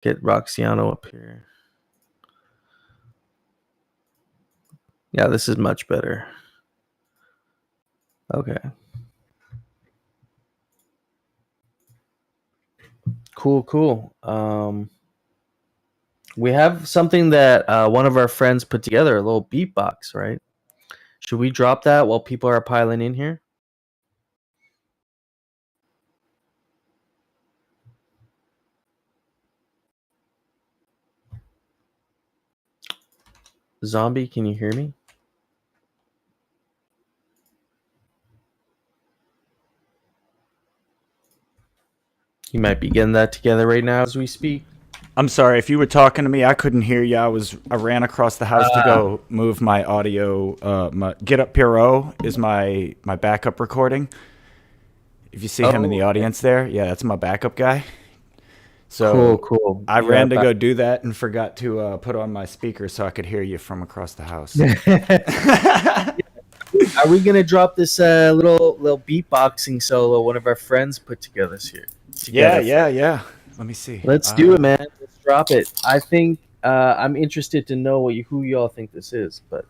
Get Roxiano up here. Yeah, this is much better. Okay. Cool. We have something that one of our friends put together, a little beatbox, right? Should we drop that while people are piling in here? Zombie, can you hear me? You might be getting that together right now as we speak. I'm sorry if you were talking to me. I couldn't hear you. I ran across the house to go move my audio. My Get Up Hero is my backup recording. If you see him in the audience there, yeah, that's my backup guy. So Cool. I ran to go do that and forgot to put on my speaker so I could hear you from across the house. Are we gonna drop this little beatboxing solo one of our friends put together here? Yeah. Let me see. Let's do it, man. Let's drop it. I think I'm interested to know who y'all think this is, but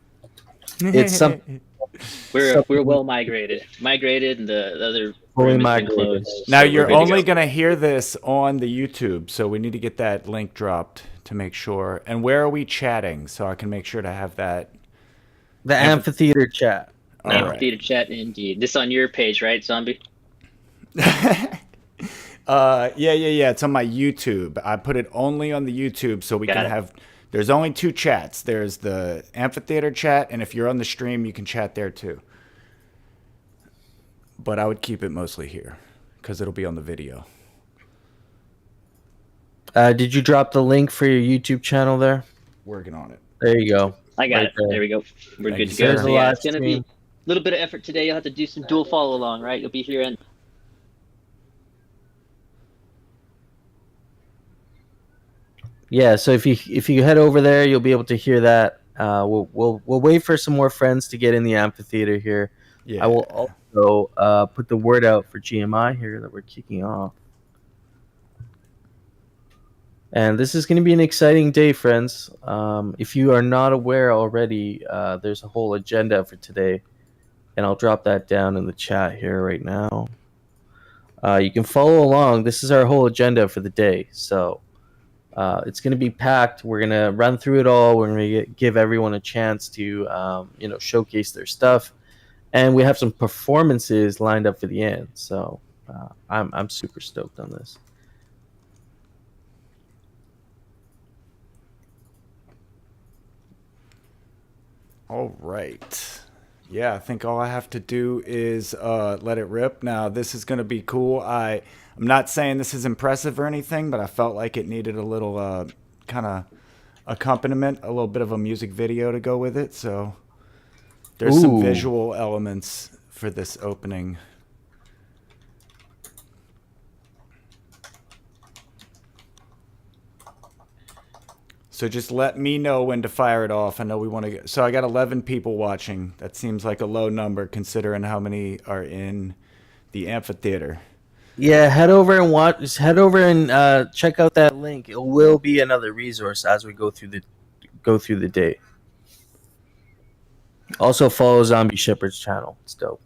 it's something. We're well migrated, and the other Fully room has been migrated. closed. Now so you're only gonna hear this on the YouTube, so we need to get that link dropped to make sure. And where are we chatting? So I can make sure to have that. The amphitheater chat. Amphitheater chat, indeed. This on your page, right, Zombie? Yeah. It's on my YouTube. I put it only on the YouTube so we can have. There's only two chats. There's the amphitheater chat, and if you're on the stream, you can chat there too. But I would keep it mostly here because it'll be on the video. Did you drop the link for your YouTube channel there? Working on it. There you go. I got it. There we go. We're good to go. So yeah, it's going to be a little bit of effort today. You'll have to do some dual follow along, right? You'll be here and. Yeah, so if you head over there, you'll be able to hear that. We'll wait for some more friends to get in the amphitheater here. Yeah. I will also put the word out for GMI here that we're kicking off. And this is going to be an exciting day, friends. If you are not aware already, there's a whole agenda for today, and I'll drop that down in the chat here right now. You can follow along. This is our whole agenda for the day, so. It's going to be packed. We're going to run through it all. We're going to give everyone a chance to, showcase their stuff, and we have some performances lined up for the end. So I'm super stoked on this. All right. Yeah, I think all I have to do is let it rip. Now, this is going to be cool. I'm not saying this is impressive or anything, but I felt like it needed a little kind of accompaniment, a little bit of a music video to go with it. So there's some visual elements for this opening. So just let me know when to fire it off. I know we want to get. So I got 11 people watching. That seems like a low number considering how many are in the amphitheater. Yeah, head over and watch. Head over and check out that link. It will be another resource as we go through the day. Also follow ZombieShepherd's channel. It's dope.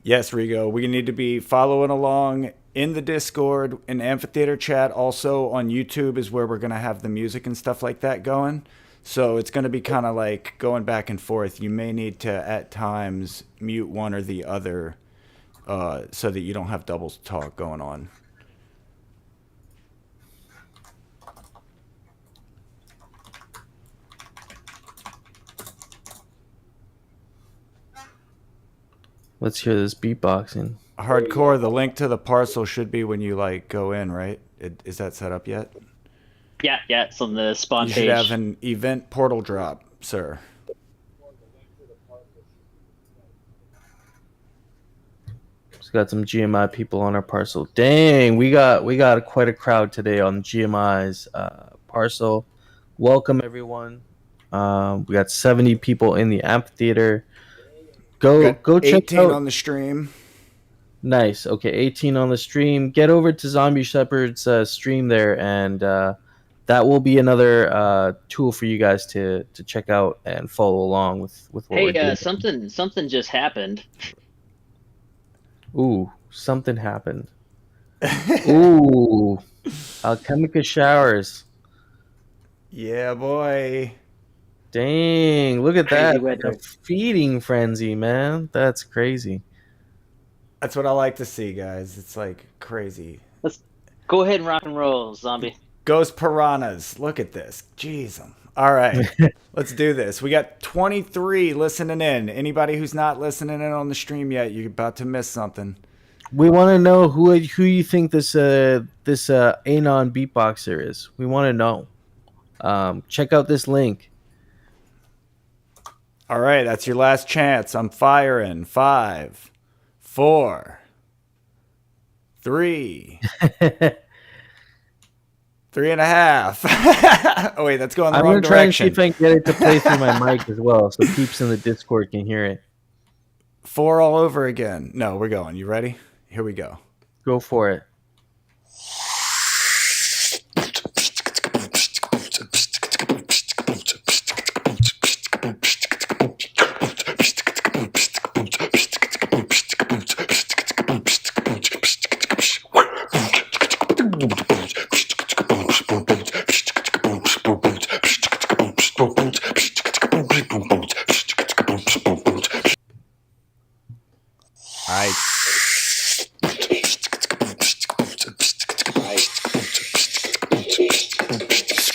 Yes, Rigo. We need to be following along in the Discord, in amphitheater chat. Also on YouTube is where we're going to have the music and stuff like that going. So it's going to be kind of like going back and forth. You may need to, at times, mute one or the other so that you don't have double talk going on. Let's hear this beatboxing. Hardcore, the link to the parcel should be when you go in, right? Is that set up yet? Yeah, it's on the spawn page. You should have an event portal drop, sir. Just got some GMI people on our parcel. Dang, we got quite a crowd today on GMI's parcel. Welcome everyone. We got 70 people in the amphitheater. Go check 18 out on the stream. Nice. Okay, 18 on the stream. Get over to Zombie Shepherd's stream there, and that will be another tool for you guys to check out and follow along with what we're Hey, doing. something just happened. Ooh, something happened. Ooh, alchemical showers. Yeah, boy. Dang, look at Crazy that. Like a weather. feeding frenzy, man. That's crazy. That's what I like to see, guys. It's like crazy. Let's go ahead and rock and roll, zombie. Ghost piranhas. Look at this. Jeez. All right. Let's do this. We got 23 listening in. Anybody who's not listening in on the stream yet, you're about to miss something. We want to know who you think this Anon beatboxer is. We want to know. Check out this link. All right, that's your last chance. I'm firing. 5, 4, 3, 3.5. Oh wait, that's going the I'm wrong gonna try and see direction. if I can get it to play through my mic as well, so peeps in the Discord can hear it. 4 all over again. No, we're going. You ready? Here we go. Go for it.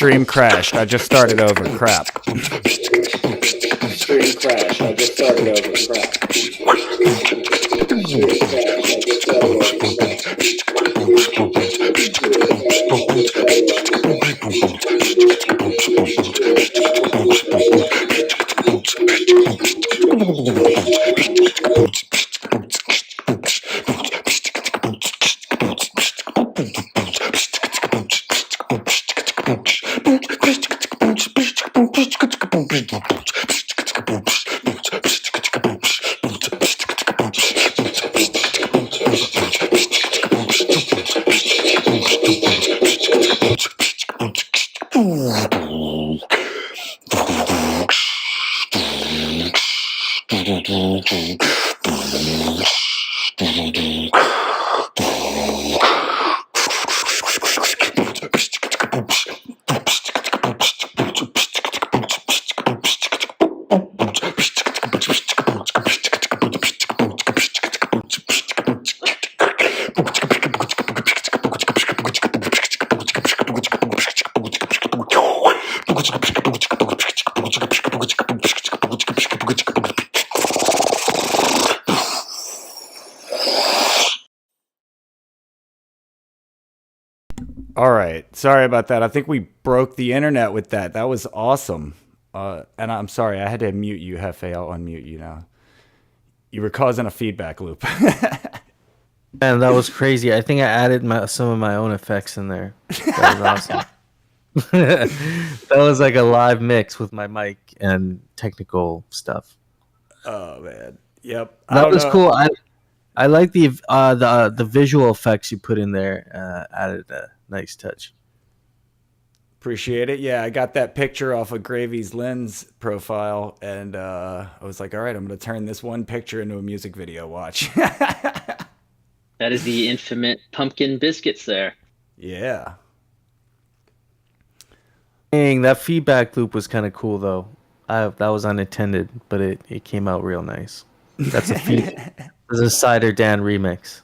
Stream crashed. I just started over. Crap. Stream crashed. I just started over. Crap. All right. Sorry about that. I think we broke the internet with that. That was awesome. And I'm sorry. I had to mute you, Hefe. I'll unmute you now. You were causing a feedback loop. Man, that was crazy. I think I added some of my own effects in there. That was awesome. That was like a live mix with my mic and technical stuff. Oh man. Yep. That was cool. I like the visual effects you put in there. Added a nice touch. Appreciate it. Yeah, I got that picture off of Gravy's Lens profile, and I was like, all right, I'm going to turn this one picture into a music video. Watch. That is the infamous pumpkin biscuits there. Yeah. Dang, that feedback loop was kind of cool, though. That was unintended, but it came out real nice. That's a There's a Cider Dan remix.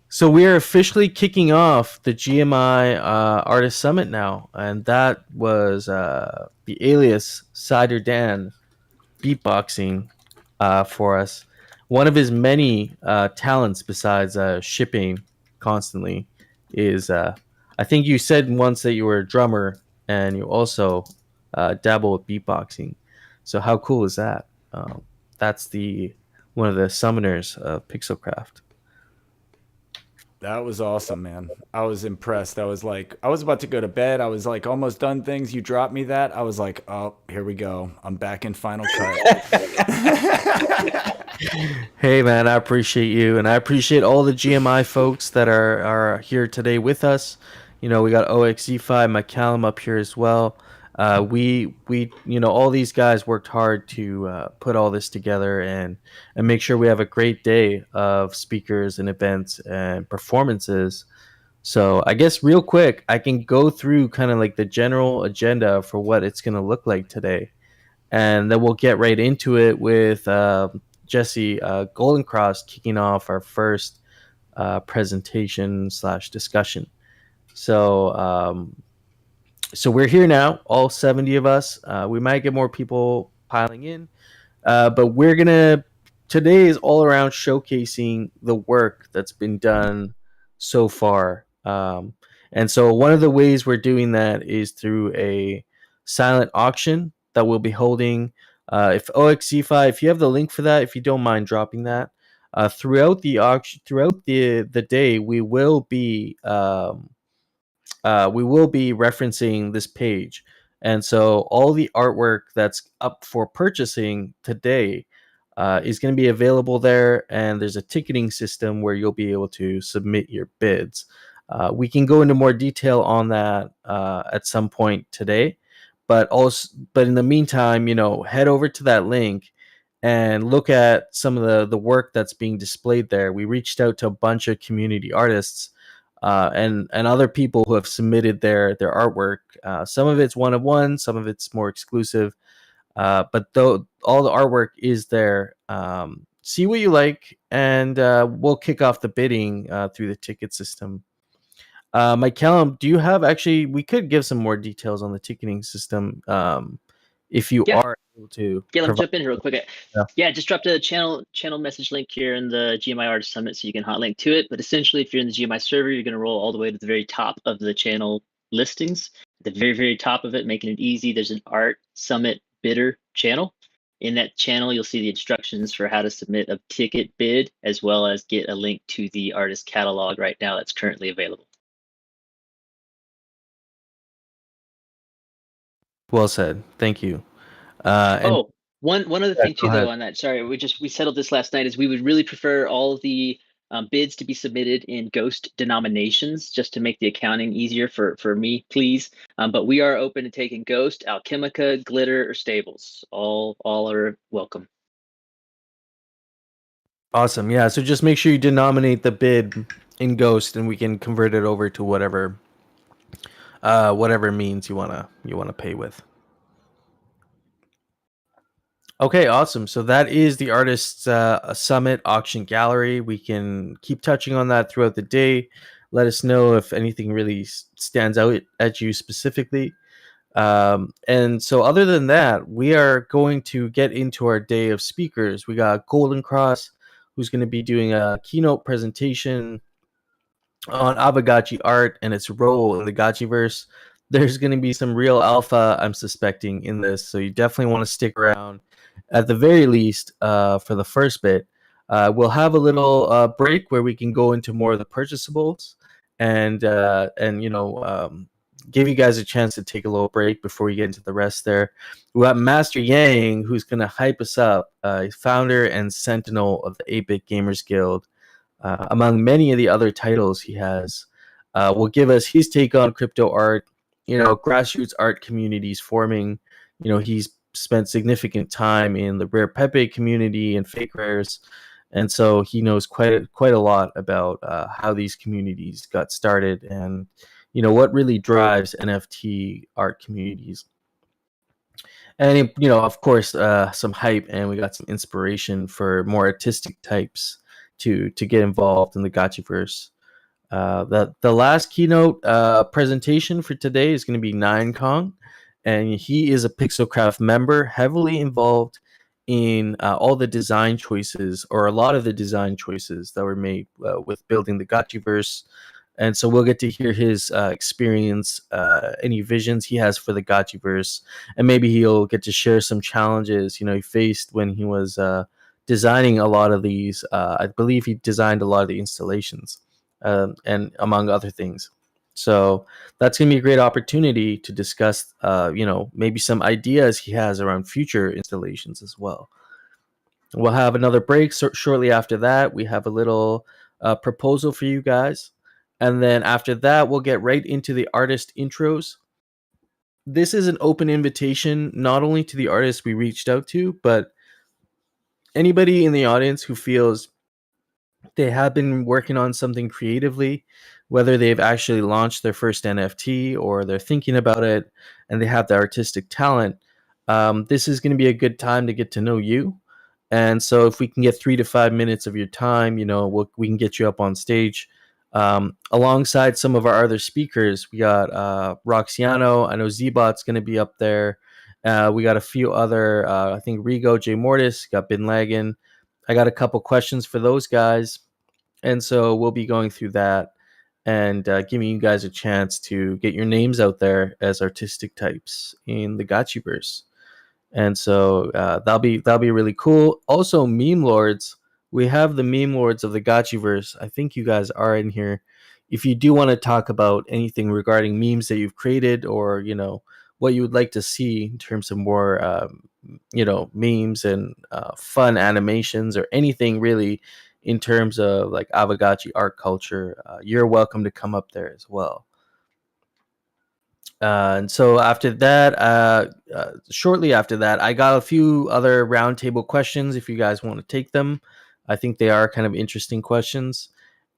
So we are officially kicking off the GMI Artist Summit now, and that was the alias Cider Dan beatboxing for us. One of his many talents besides shipping constantly is I think you said once that you were a drummer and you also dabble with beatboxing. So how cool is that? That's one of the summoners of Pixelcraft. That was awesome, man. I was impressed. I was about to go to bed. I was like almost done things. You dropped me that. I was like, oh, here we go. I'm back in Final Cut. Hey man, I appreciate you, and I appreciate all the GMI folks that are here today with us. You know, we got OXZ5, McCallum up here as well. We all these guys worked hard to put all this together and make sure we have a great day of speakers and events and performances. So I guess real quick, I can go through kind of like the general agenda for what it's going to look like today, and then we'll get right into it with Jesse Golden Cross kicking off our first presentation slash discussion. So we're here now, all 70 of us. We might get more people piling in, but today is all around showcasing the work that's been done so far. And so one of the ways we're doing that is through a silent auction that we'll be holding. If OXC5, if you have the link for that, if you don't mind dropping that, throughout the auction, throughout the day, we will be referencing this page. And so all the artwork that's up for purchasing today is going to be available there. And there's a ticketing system where you'll be able to submit your bids. We can go into more detail on that at some point today. But in the meantime, head over to that link and look at some of the work that's being displayed there. We reached out to a bunch of community artists and other people who have submitted their artwork. Some of it's one of one, some of it's more exclusive. But though all the artwork is there, see what you like, and we'll kick off the bidding through the ticket system. Mike Callum, do you have actually? We could give some more details on the ticketing system if you are able to. Yeah, let me jump in here real quick. Yeah. Just dropped a channel message link here in the GMI Artists Summit, so you can hot link to it. But essentially, if you're in the GMI server, you're going to roll all the way to the very top of the channel listings. At the very, very top of it, making it easy, there's an Art Summit bidder channel. In that channel, you'll see the instructions for how to submit a ticket bid, as well as get a link to the artist catalog right now that's currently available. Well said. Thank you. One other thing too, though, on that. Sorry, we settled this last night. Is we would really prefer all of the bids to be submitted in ghost denominations, just to make the accounting easier for me, please. But we are open to taking ghost, alchemica, glitter, or stables. All are welcome. Awesome. Yeah. So just make sure you denominate the bid in ghost, and we can convert it over to whatever means you wanna pay with. Okay, awesome. So that is the Artists Summit Auction Gallery. We can keep touching on that throughout the day. Let us know if anything really stands out at you specifically. And so other than that, we are going to get into our day of speakers. We got Golden Cross, who's going to be doing a keynote presentation on Aavegotchi art and its role in the Gotchiverse. There's going to be some real alpha, I'm suspecting, in this, so you definitely want to stick around. At the very least, for the first bit, we'll have a little break where we can go into more of the purchasables and give you guys a chance to take a little break before we get into the rest there. We got Master Yang, who's going to hype us up, founder and sentinel of the 8-Bit Gamers Guild. Among many of the other titles he has, will give us his take on crypto art, grassroots art communities forming. He's spent significant time in the Rare Pepe community and fake rares, and so he knows quite a lot about how these communities got started and what really drives NFT art communities. And of course, some hype, and we got some inspiration for more artistic types to get involved in the Gotchiverse. The last keynote presentation for today is going to be Nine Kong, and he is a Pixelcraft member, heavily involved in all the design choices, or a lot of the design choices that were made with building the Gotchiverse. And so we'll get to hear his experience, any visions he has for the Gotchiverse, and maybe he'll get to share some challenges he faced when he was designing a lot of these. I believe he designed a lot of the installations. and among other things. So that's going to be a great opportunity to discuss, maybe some ideas he has around future installations as well. We'll have another break shortly after that. We have a little proposal for you guys. And then after that, we'll get right into the artist intros. This is an open invitation, not only to the artists we reached out to, but anybody in the audience who feels they have been working on something creatively, whether they've actually launched their first NFT or they're thinking about it and they have the artistic talent. This is going to be a good time to get to know you. And so if we can get 3 to 5 minutes of your time, we can get you up on stage. Alongside some of our other speakers, we got Roxiano. I know Zbot's going to be up there. We got a few other, I think Rigo, J Mortis, got Bin Lagan. I got a couple questions for those guys. And so we'll be going through that and giving you guys a chance to get your names out there as artistic types in the Gotchiverse. And so that'll be really cool. Also, meme lords. We have the meme lords of the Gotchiverse. I think you guys are in here. If you do want to talk about anything regarding memes that you've created, or what you would like to see in terms of more memes and fun animations, or anything really in terms of like Aavegotchi art culture, you're welcome to come up there as well. And so after that, shortly after that, I got a few other roundtable questions if you guys want to take them. I think they are kind of interesting questions.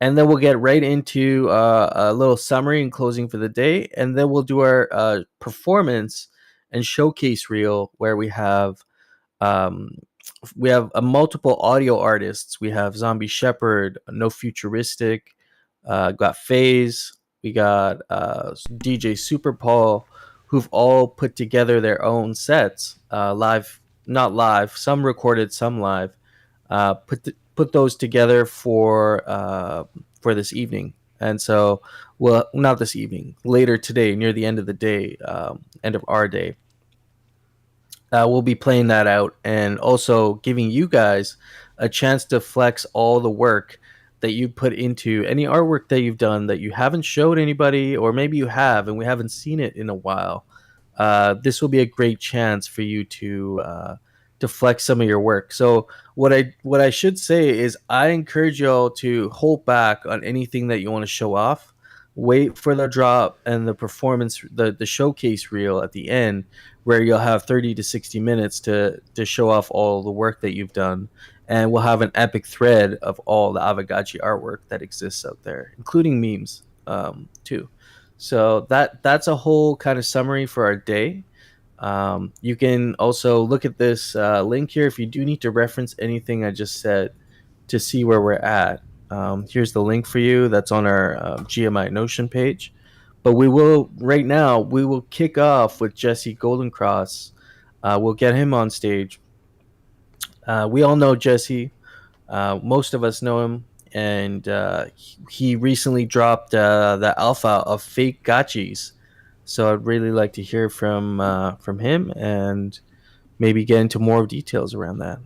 And then we'll get right into a little summary and closing for the day. And then we'll do our performance and showcase reel, where we have a multiple audio artists. We have ZombieShepherd, No Futuristic, got Phase, we got DJ Super Paul, who've all put together their own sets, live, not live, some recorded, some live. Put those together for this evening, and so, well, not this evening, later today, near the end of the day, end of our day. We'll be playing that out and also giving you guys a chance to flex all the work that you put into any artwork that you've done that you haven't showed anybody, or maybe you have and we haven't seen it in a while. This will be a great chance for you to flex some of your work. So what I should say is I encourage y'all to hold back on anything that you want to show off. Wait for the drop and the performance, the showcase reel at the end, where you'll have 30 to 60 minutes to show off all the work that you've done. And we'll have an epic thread of all the Aavegotchi artwork that exists out there, including memes too. So that's a whole kind of summary for our day. You can also look at this link here if you do need to reference anything I just said to see where we're at. Here's the link for you. That's on our GMI Notion page. But right now, we will kick off with Jesse Goldencross. We'll get him on stage. We all know Jesse. Most of us know him. And he recently dropped the alpha of fake gotchis. So I'd really like to hear from him and maybe get into more details around that.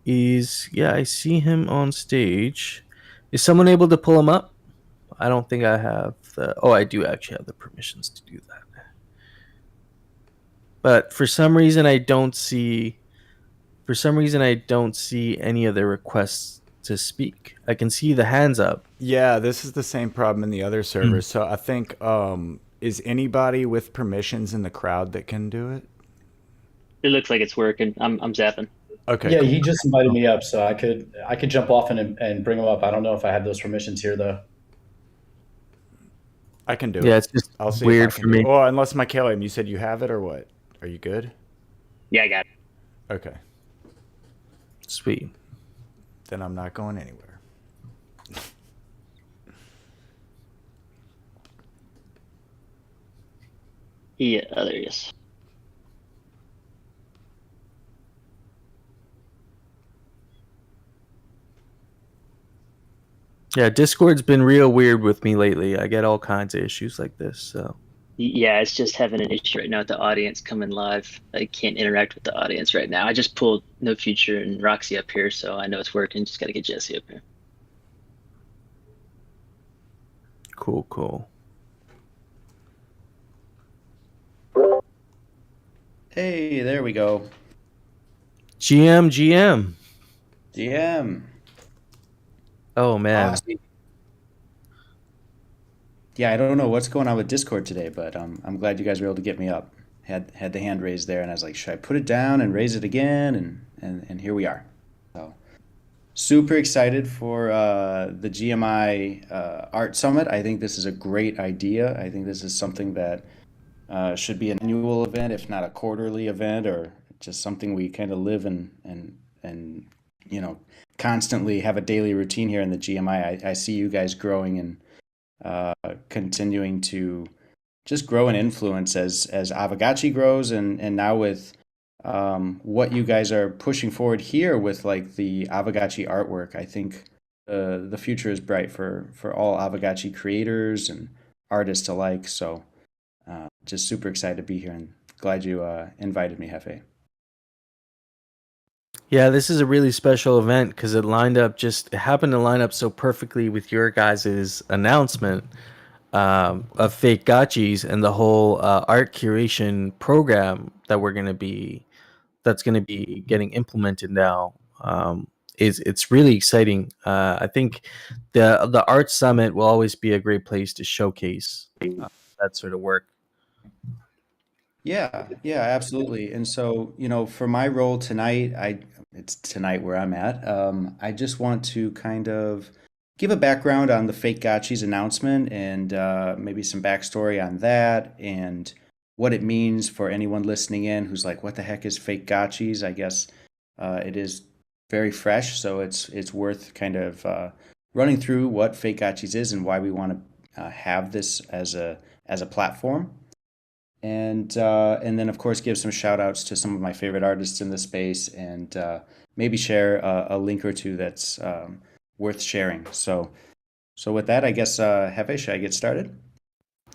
I see him on stage. Is someone able to pull him up? I don't think I have I do actually have the permissions to do that. But for some reason I don't see any of the requests to speak. I can see the hands up. Yeah, this is the same problem in the other servers. So I think is anybody with permissions in the crowd that can do it? It looks like it's working. I'm zapping. Okay. Yeah, cool. he just invited me up, so I could jump off and bring him up. I don't know if I have those permissions here though. I can do it. Yeah, it's just I'll see weird for me. Oh, unless Michaela, you said you have it or what? Are you good? Yeah, I got it. Okay. Sweet. Then I'm not going anywhere. Yeah, there he is. Yeah, Discord's been real weird with me lately. I get all kinds of issues like this. So Yeah, it's just having an issue right now with the audience coming live. I can't interact with the audience right now. I just pulled No Future and Roxy up here, so I know it's working. Just got to get Jesse up here. Cool, cool. Hey, there we go. GM. GM. Oh man. Awesome. Yeah, I don't know what's going on with Discord today, but I'm glad you guys were able to get me up. Had the hand raised there, and I was like, should I put it down and raise it again? And here we are. So super excited for the GMI Art Summit. I think this is a great idea. I think this is something that should be an annual event, if not a quarterly event, or just something we kind of live and you know constantly have a daily routine here in the GMI. I see you guys growing and continuing to just grow and influence as Aavegotchi grows, and now with what you guys are pushing forward here with like the Aavegotchi artwork. I think the future is bright for all Aavegotchi creators and artists alike. So just super excited to be here and glad you invited me, Hefe. Yeah, this is a really special event because it happened to line up so perfectly with your guys' announcement of Fake Gotchis and the whole art curation program that's gonna be getting implemented now. It's really exciting. I think the art summit will always be a great place to showcase that sort of work. Yeah, absolutely. And so, for my role tonight, it's tonight where I'm at. I just want to kind of give a background on the Fake Gotchis announcement and maybe some backstory on that and what it means for anyone listening in who's like, what the heck is Fake Gotchis? I guess it is very fresh, so it's worth kind of running through what Fake Gotchis is and why we want to have this as a platform. And then of course give some shout outs to some of my favorite artists in the space and maybe share a link or two that's worth sharing. So with that, I guess Hefe, should I get started?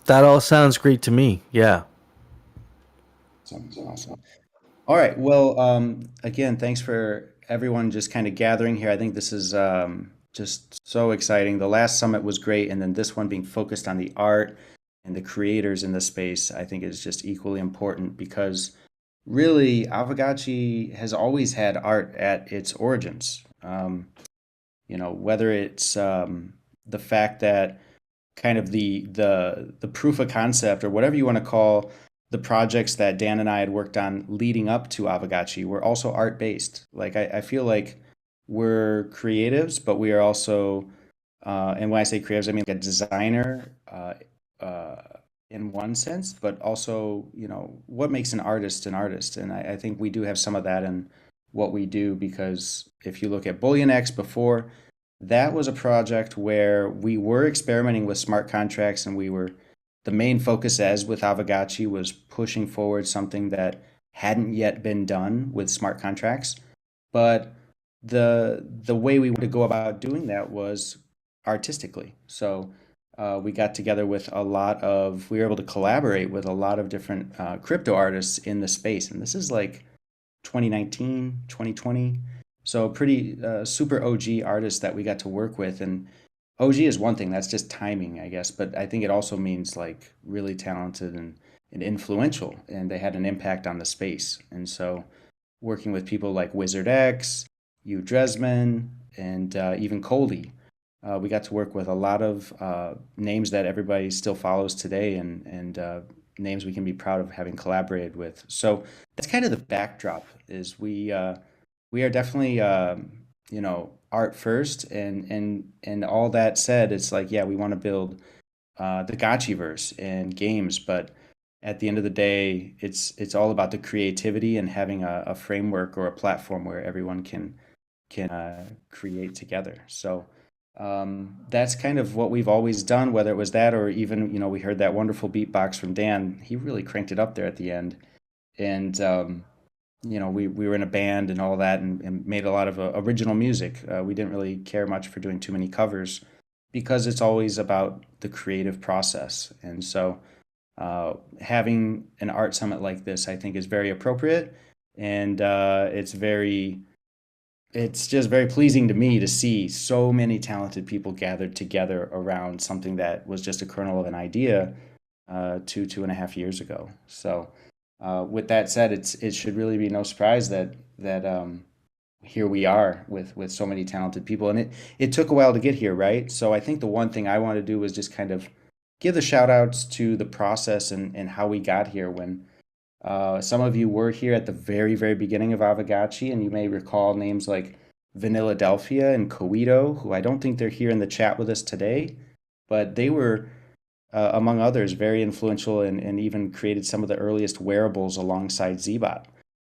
That all sounds great to me. Yeah. Sounds awesome. All right. Well, again, thanks for everyone just kind of gathering here. I think this is just so exciting. The last summit was great, and then this one being focused on the art and the creators in the space, I think is just equally important because really Aavegotchi has always had art at its origins. Whether it's the fact that kind of the proof of concept or whatever you want to call the projects that Dan and I had worked on leading up to Aavegotchi were also art based. Like I feel like we're creatives, but we are also, and when I say creatives, I mean like a designer in one sense, but also, what makes an artist an artist? And I think we do have some of that in what we do because if you look at Bullion X before, that was a project where we were experimenting with smart contracts and the main focus as with Aavegotchi was pushing forward something that hadn't yet been done with smart contracts. But the way we wanted to go about doing that was artistically. So we got together with we were able to collaborate with a lot of different crypto artists in the space. And this is like 2019, 2020. So pretty super OG artists that we got to work with. And OG is one thing, that's just timing, I guess. But I think it also means like really talented and influential. And they had an impact on the space. And so working with people like Wizard X, Hugh Dresman, and even Coley. We got to work with a lot of names that everybody still follows today and names we can be proud of having collaborated with. So that's kind of the backdrop is we are definitely, art first and all that said, it's like, yeah, we want to build the Gotchiverse and games, but at the end of the day, it's all about the creativity and having a framework or a platform where everyone can create together. So that's kind of what we've always done, whether it was that or even, we heard that wonderful beatbox from Dan. He really cranked it up there at the end. And, we were in a band and all that and made a lot of original music. We didn't really care much for doing too many covers because it's always about the creative process. And so having an art summit like this, I think, is very appropriate. And it's very it's just very pleasing to me to see so many talented people gathered together around something that was just a kernel of an idea 2.5 years ago. So, with that said, it should really be no surprise that here we are with so many talented people, and it took a while to get here, right? So I think the one thing I want to do was just kind of give the shout outs to the process and how we got here. When some of you were here at the very, very beginning of Aavegotchi, and you may recall names like Vanilladelphia and Coito, who I don't think they're here in the chat with us today, but they were, among others, very influential and even created some of the earliest wearables alongside Zbot.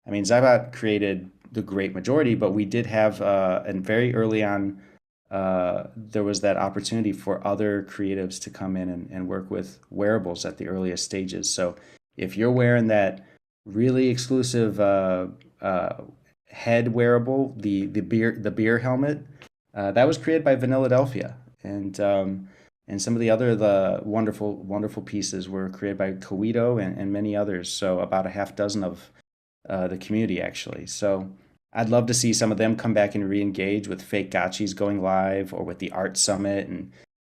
I mean, Zbot created the great majority, but we did have, and very early on, there was that opportunity for other creatives to come in and work with wearables at the earliest stages. So if you're wearing that really exclusive head wearable, the beer helmet, that was created by Vanilladelphia, and some of the wonderful pieces were created by Coito and many others. So about a half dozen of the community actually. So I'd love to see some of them come back and re-engage with fake gotchis going live or with the art summit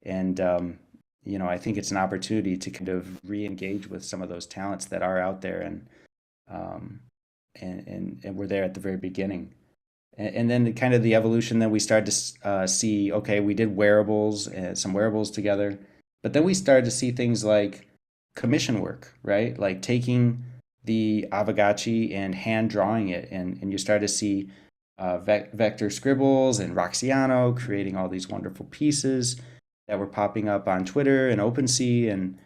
and I think it's an opportunity to kind of re-engage with some of those talents that are out there um, and were there at the very beginning. And then kind of the evolution that we started to see, okay, we did wearables, some wearables together, but then we started to see things like commission work, right? Like taking the Aavegotchi and hand drawing it, and you start to see Vector Scribbles and Roxiano creating all these wonderful pieces that were popping up on Twitter and OpenSea, and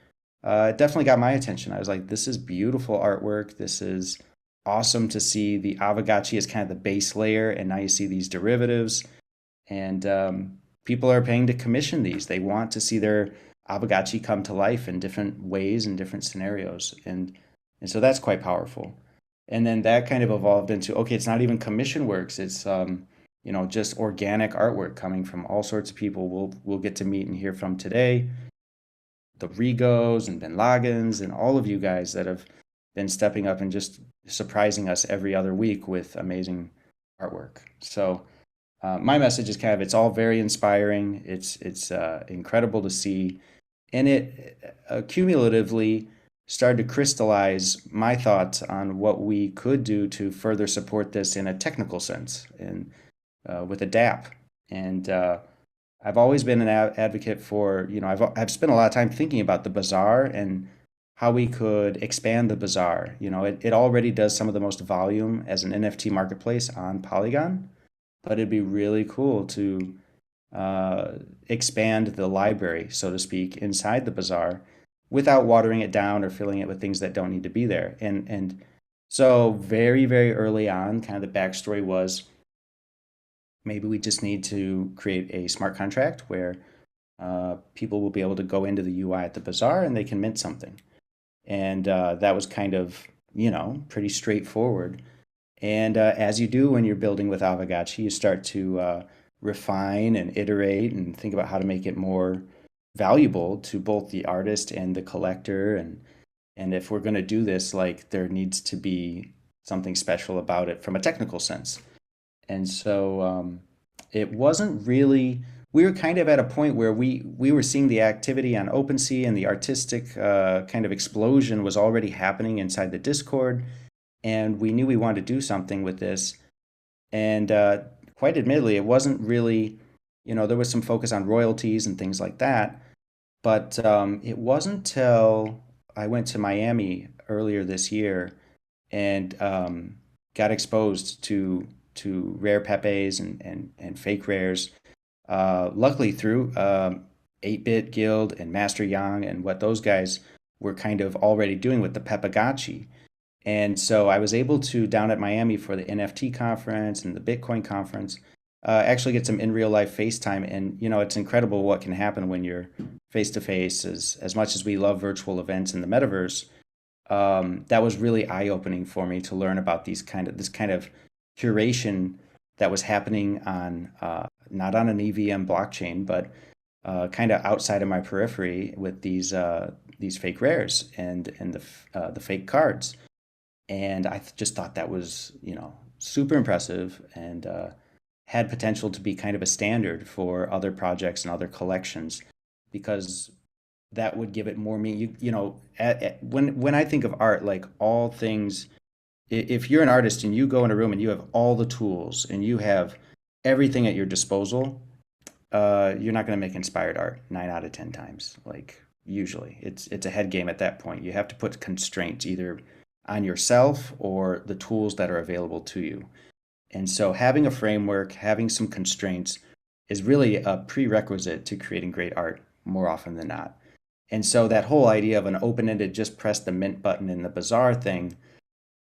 it definitely got my attention. I was like, this is beautiful artwork. This is awesome to see the Aavegotchi as kind of the base layer, and now you see these derivatives, and people are paying to commission these. They want to see their Aavegotchi come to life in different ways and different scenarios, and so that's quite powerful. And then that kind of evolved into, okay, it's not even commission works. It's just organic artwork coming from all sorts of people we'll get to meet and hear from today. The Rigos and Ben Lagans and all of you guys that have been stepping up and just surprising us every other week with amazing artwork. So my message is kind of, it's all very inspiring. It's incredible to see, and it cumulatively started to crystallize my thoughts on what we could do to further support this in a technical sense and with a DApp. And I've always been an advocate for, I've spent a lot of time thinking about the bazaar and how we could expand the bazaar. It already does some of the most volume as an NFT marketplace on Polygon, but it'd be really cool to expand the library, so to speak, inside the bazaar without watering it down or filling it with things that don't need to be there. And so very, very early on, kind of the backstory was, maybe we just need to create a smart contract where people will be able to go into the UI at the bazaar and they can mint something. And that was kind of, pretty straightforward. And as you do when you're building with Aavegotchi, you start to refine and iterate and think about how to make it more valuable to both the artist and the collector. And if we're going to do this, like, there needs to be something special about it from a technical sense. And so it wasn't really, we were kind of at a point where we were seeing the activity on OpenSea, and the artistic kind of explosion was already happening inside the Discord. And we knew we wanted to do something with this. And quite admittedly, it wasn't really, there was some focus on royalties and things like that. But it wasn't till I went to Miami earlier this year and got exposed to rare Pepes and fake rares, luckily through 8-Bit Guild and Master Yang and what those guys were kind of already doing with the Pepagotchi. And so I was able to, down at Miami for the NFT conference and the Bitcoin conference, actually get some in real life FaceTime. And, it's incredible what can happen when you're face to face. As much as we love virtual events in the metaverse, that was really eye opening for me to learn about this kind of curation that was happening on not on an EVM blockchain, but kind of outside of my periphery with these fake rares and the fake cards. And I just thought that was super impressive, and had potential to be kind of a standard for other projects and other collections, because that would give it more meaning. When I think of art, like all things, if you're an artist and you go in a room and you have all the tools and you have everything at your disposal, you're not going to make inspired art 9 out of 10 times. Like usually, it's a head game at that point. You have to put constraints either on yourself or the tools that are available to you. And so having a framework, having some constraints is really a prerequisite to creating great art more often than not. And so that whole idea of an open-ended, just press the mint button in the bazaar thing,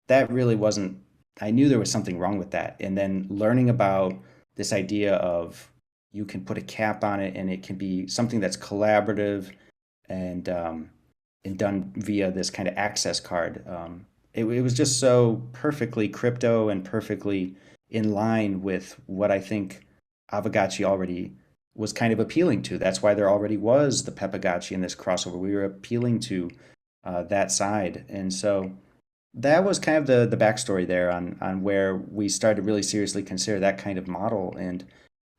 that really wasn't, I knew there was something wrong with that. And then learning about this idea of you can put a cap on it and it can be something that's collaborative and done via this kind of access card. It was just so perfectly crypto and perfectly in line with what I think Aavegotchi already was kind of appealing to. That's why there already was the Pepagotchi in this crossover. We were appealing to that side. And so that was kind of the backstory there on where we started to really seriously consider that kind of model. And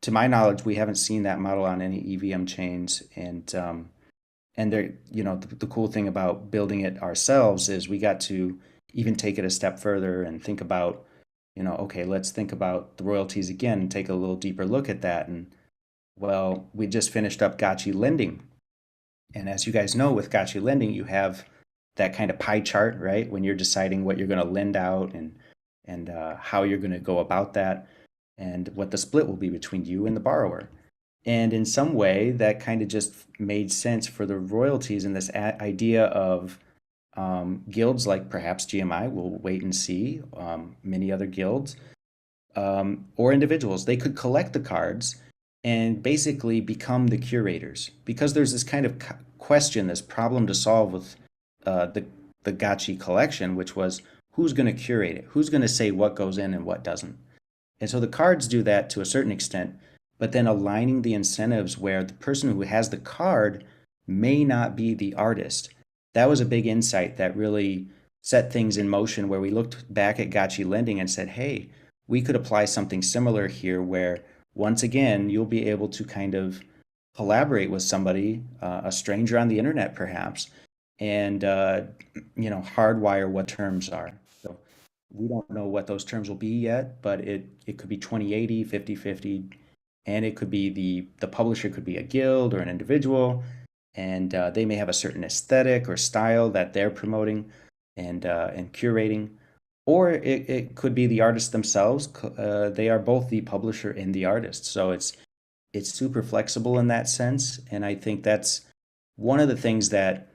to my knowledge, we haven't seen that model on any EVM chains. And there, the cool thing about building it ourselves is we got to even take it a step further and think about, okay, let's think about the royalties again and take a little deeper look at that. And well, we just finished up Gotchi lending. And as you guys know, with Gotchi lending, you have that kind of pie chart, right? When you're deciding what you're going to lend out and how you're going to go about that and what the split will be between you and the borrower. And in some way, that kind of just made sense for the royalties and this idea of guilds like perhaps GMI, we'll wait and see, many other guilds, or individuals. They could collect the cards and basically become the curators, because there's this kind of question, this problem to solve with the Gotchi collection, which was who's going to curate it? Who's going to say what goes in and what doesn't? And so the cards do that to a certain extent, but then aligning the incentives where the person who has the card may not be the artist. That was a big insight that really set things in motion, where we looked back at Gotchi lending and said, hey, we could apply something similar here where once again, you'll be able to kind of collaborate with somebody, a stranger on the internet perhaps, and hardwire what terms are. So we don't know what those terms will be yet, but it could be 20/80, 50/50, and it could be the publisher could be a guild or an individual, and they may have a certain aesthetic or style that they're promoting and curating, or it could be the artists themselves. They are both the publisher and the artist, so it's super flexible in that sense. And I think that's one of the things that,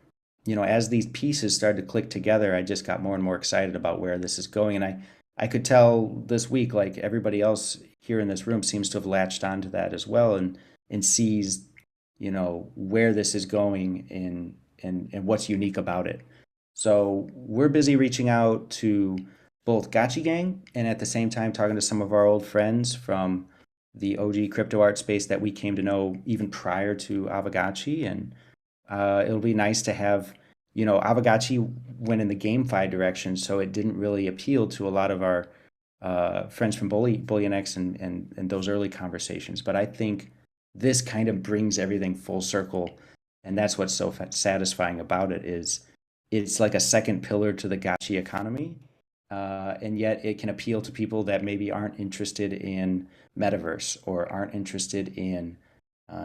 as these pieces started to click together, I just got more and more excited about where this is going. And I could tell this week, like everybody else here in this room seems to have latched onto that as well and sees, where this is going and what's unique about it. So we're busy reaching out to both Gotchi Gang and at the same time talking to some of our old friends from the OG crypto art space that we came to know even prior to Aavegotchi. And it'll be nice to have, Aavegotchi went in the GameFi direction, so it didn't really appeal to a lot of our friends from BullionX and those early conversations. But I think this kind of brings everything full circle, and that's what's so satisfying about it. Is it's like a second pillar to the Gotchi economy, and yet it can appeal to people that maybe aren't interested in metaverse or aren't interested in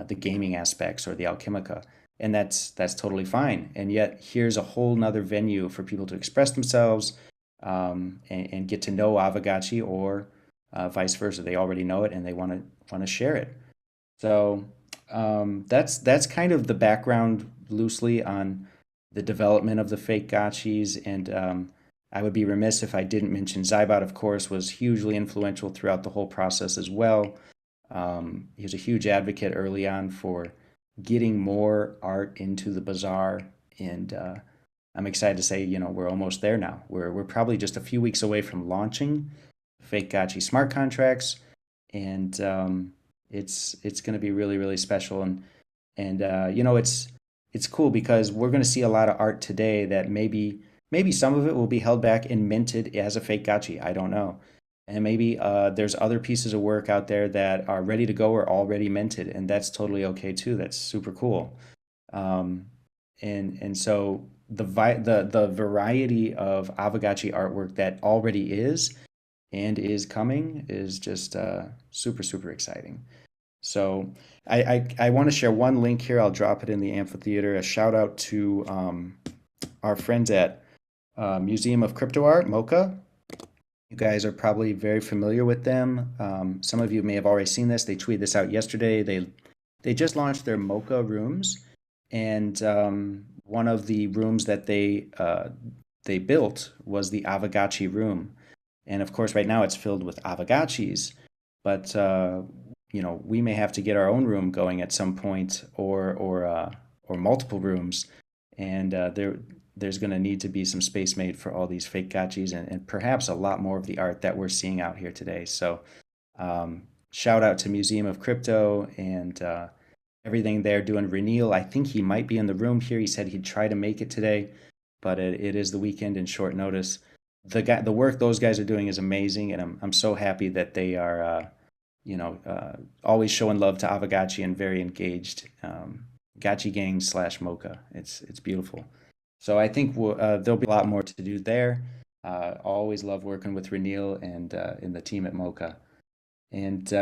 the gaming aspects or the Alchemica. And that's totally fine. And yet here's a whole nother venue for people to express themselves and get to know Aavegotchi, or vice versa. They already know it and they want to share it. So that's kind of the background loosely on the development of the fake gotchis. And I would be remiss if I didn't mention Zybot, of course, was hugely influential throughout the whole process as well. He was a huge advocate early on for getting more art into the bazaar, and I'm excited to say, we're almost there now. We're probably just a few weeks away from launching fake Gotchi smart contracts, and it's going to be really, really special. And it's cool because we're going to see a lot of art today that maybe some of it will be held back and minted as a fake Gotchi. I don't know. And maybe there's other pieces of work out there that are ready to go or already minted, and that's totally okay too. That's super cool. Um, and so the variety of Aavegotchi artwork that already is and is coming is just super exciting. So I want to share one link here. I'll drop it in the amphitheater. A shout out to our friends at Museum of Crypto Art, MoCA. You guys are probably very familiar with them. Some of you may have already seen this. They tweeted this out yesterday. They just launched their MoCA rooms, and one of the rooms that they built was the Aavegotchi room. And of course, right now it's filled with Aavegotchis, but we may have to get our own room going at some point, or multiple rooms, and there's going to need to be some space made for all these fake gotchis and perhaps a lot more of the art that we're seeing out here today. So shout out to Museum of Crypto and everything they're doing. Renil, I think he might be in the room here. He said he'd try to make it today, but it is the weekend and short notice. The work those guys are doing is amazing, and I'm so happy that they are always showing love to Aavegotchi and very engaged. Gotchi gang / MoCA. It's beautiful. So I think there'll be a lot more to do there. Always love working with Renil and the team at MoCA. And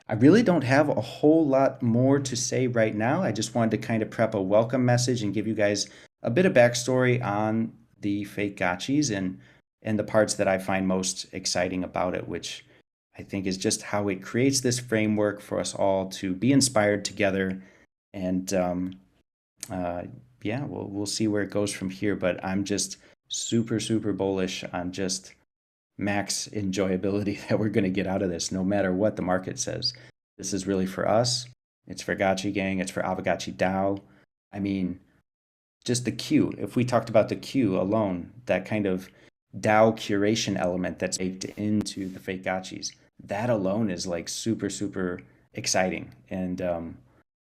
I really don't have a whole lot more to say right now. I just wanted to kind of prep a welcome message and give you guys a bit of backstory on the fake gotchis and the parts that I find most exciting about it, which I think is just how it creates this framework for us all to be inspired together. And we'll see where it goes from here. But I'm just super bullish on just max enjoyability that we're going to get out of this, no matter what the market says. This is really for us. It's for Gotchi Gang. It's for Aavegotchi DAO. I mean, just the queue. If we talked about the queue alone, that kind of DAO curation element that's baked into the fake gotchis, that alone is like super exciting. And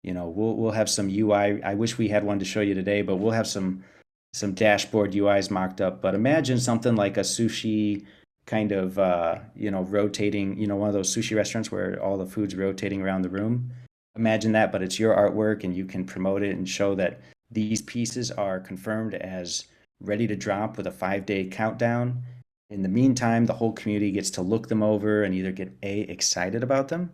we'll have some UI. I wish we had one to show you today, but we'll have some dashboard UIs mocked up. But imagine something like a sushi kind of rotating, one of those sushi restaurants where all the food's rotating around the room. Imagine that, but it's your artwork and you can promote it and show that these pieces are confirmed as ready to drop with a 5-day countdown. In the meantime, the whole community gets to look them over and either get A, excited about them,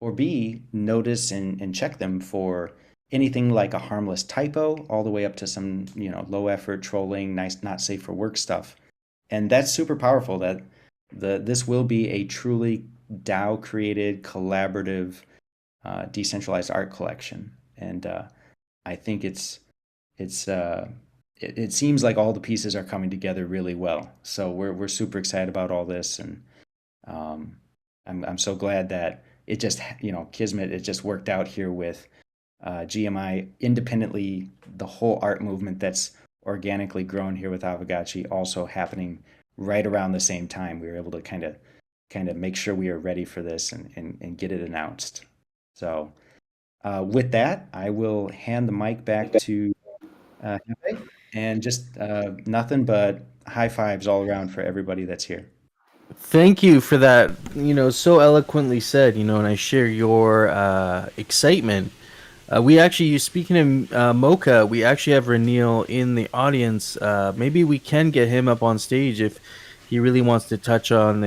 or B, notice and check them for anything like a harmless typo all the way up to some low effort trolling, nice, not safe for work stuff. And that's super powerful. That this will be a truly DAO created collaborative decentralized art collection. And I think it seems like all the pieces are coming together really well. So we're super excited about all this, and I'm so glad that it just Kismet, it just worked out here with GMI independently. The whole art movement that's organically grown here with Aavegotchi also happening right around the same time. We were able to kind of make sure we are ready for this and get it announced. So with that, I will hand the mic back to Hefe, and just nothing but high fives all around for everybody that's here. Thank you for that, so eloquently said, and I share your excitement. We actually, speaking of MoCA, we actually have Renil in the audience. Maybe we can get him up on stage if he really wants to touch on,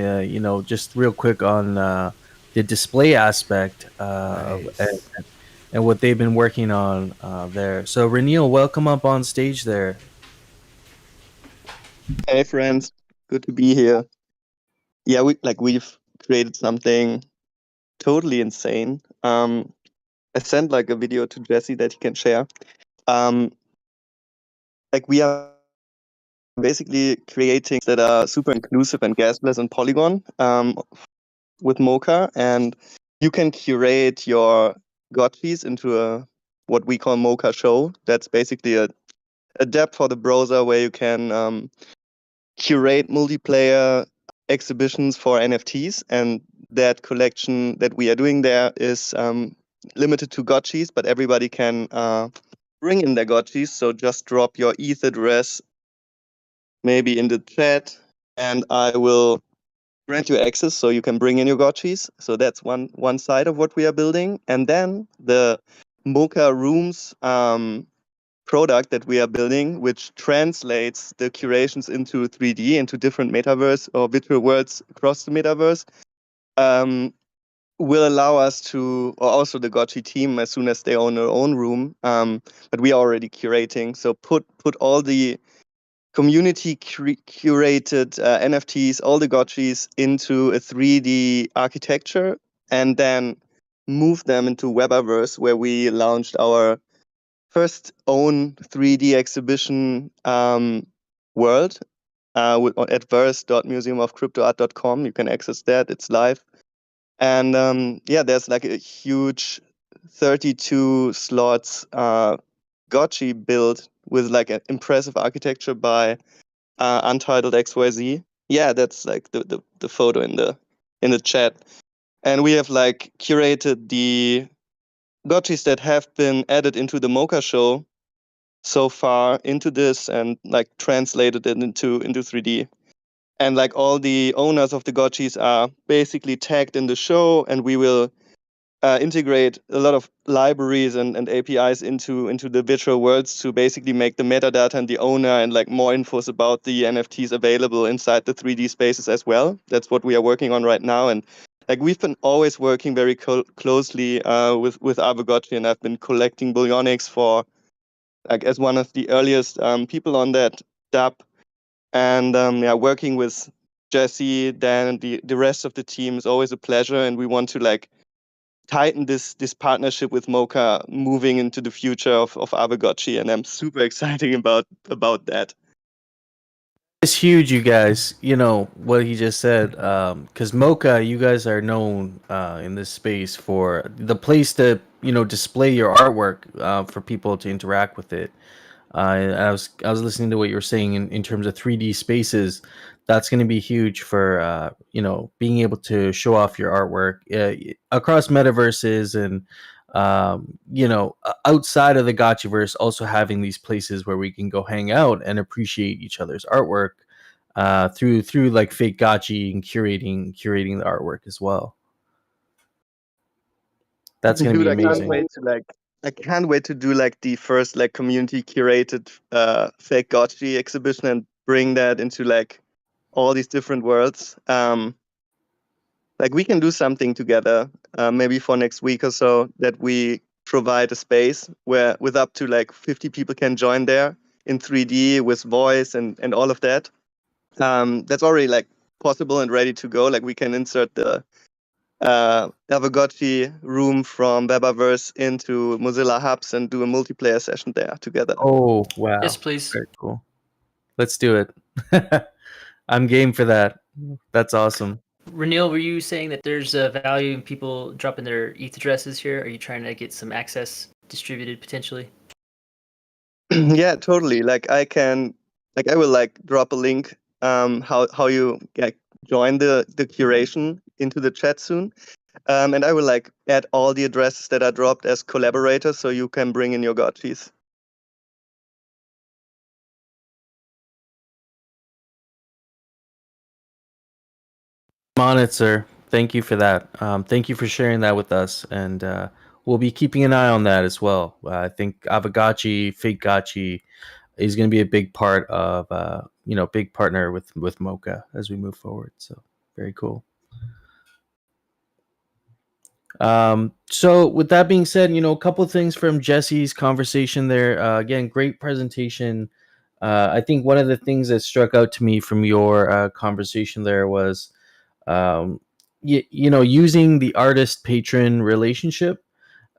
just real quick on the display aspect and what they've been working on there. So Renil, welcome up on stage there. Hey friends, good to be here. Yeah, we've created something totally insane. I sent a video to Jesse that he can share. We are basically creating that are super inclusive and gasless and Polygon with MoCA, and you can curate your gotchis into what we call MoCA Show. That's basically a depth for the browser where you can curate multiplayer exhibitions for NFTs, and that collection that we are doing there is limited to gotchis, but everybody can bring in their gotchis. So just drop your ETH address maybe in the chat, and I will grant you access so you can bring in your gotchis. So that's one side of what we are building. And then the Mocha Rooms product that we are building, which translates the curations into 3D, into different metaverse or virtual worlds across the metaverse, will allow us to, or also the Gotchi team, as soon as they own their own room, but we are already curating. So put all the community curated NFTs, all the gotchis into a 3D architecture, and then move them into Webaverse, where we launched our first own 3D exhibition world at verse.museumofcryptoart.com. You can access that. It's live. And there's like a huge 32 slots gotchi build with like an impressive architecture by Untitled XYZ. Yeah, that's like the photo in the chat. And we have like curated the gotchis that have been added into the Mocha show so far into this and like translated it into 3D. And like all the owners of the gotchis are basically tagged in the show, and we will integrate a lot of libraries and APIs into the virtual worlds to basically make the metadata and the owner and like more infos about the NFTs available inside the 3D spaces as well. That's what we are working on right now. And like we've been always working very closely with Aavegotchi, and I've been collecting Bullonics for like as one of the earliest people on that dApp. And working with Jesse, Dan, and the rest of the team is always a pleasure, and we want to like tighten this partnership with Mocha moving into the future of Aavegotchi, and I'm super excited about that. It's huge, you guys. You know what he just said, because Mocha, you guys are known in this space for the place to display your artwork for people to interact with it. And I was listening to what you were saying in terms of 3D spaces. That's going to be huge for being able to show off your artwork across metaverses and outside of the Gotchiverse. Also having these places where we can go hang out and appreciate each other's artwork through like fake Gotchi and curating the artwork as well. That's going to be amazing. I can't wait to do like the first like community curated fake Gotchi exhibition and bring that into like all these different worlds. Like we can do something together, maybe for next week or so, that we provide a space where with up to like 50 people can join there in 3D with voice and all of that. That's already like possible and ready to go. Like we can insert the Aavegotchi room from Webaverse into Mozilla Hubs and do a multiplayer session there together. Oh, wow. Yes, please. Very cool. Let's do it. I'm game for that. That's awesome. Renil, were you saying that there's a value in people dropping their ETH addresses here? Are you trying to get some access distributed potentially? Yeah, totally. Like I will like drop a link how you join the curation into the chat soon. And I will like add all the addresses that are dropped as collaborators so you can bring in your gotchis. I'm on it, sir. Thank you for that. Thank you for sharing that with us, and we'll be keeping an eye on that as well. I think Aavegotchi, Fake Gotchi, is going to be a big part of big partner with Mocha as we move forward. So very cool. So with that being said, a couple of things from Jesse's conversation there. Again, great presentation. I think one of the things that struck out to me from your conversation there was, using the artist patron relationship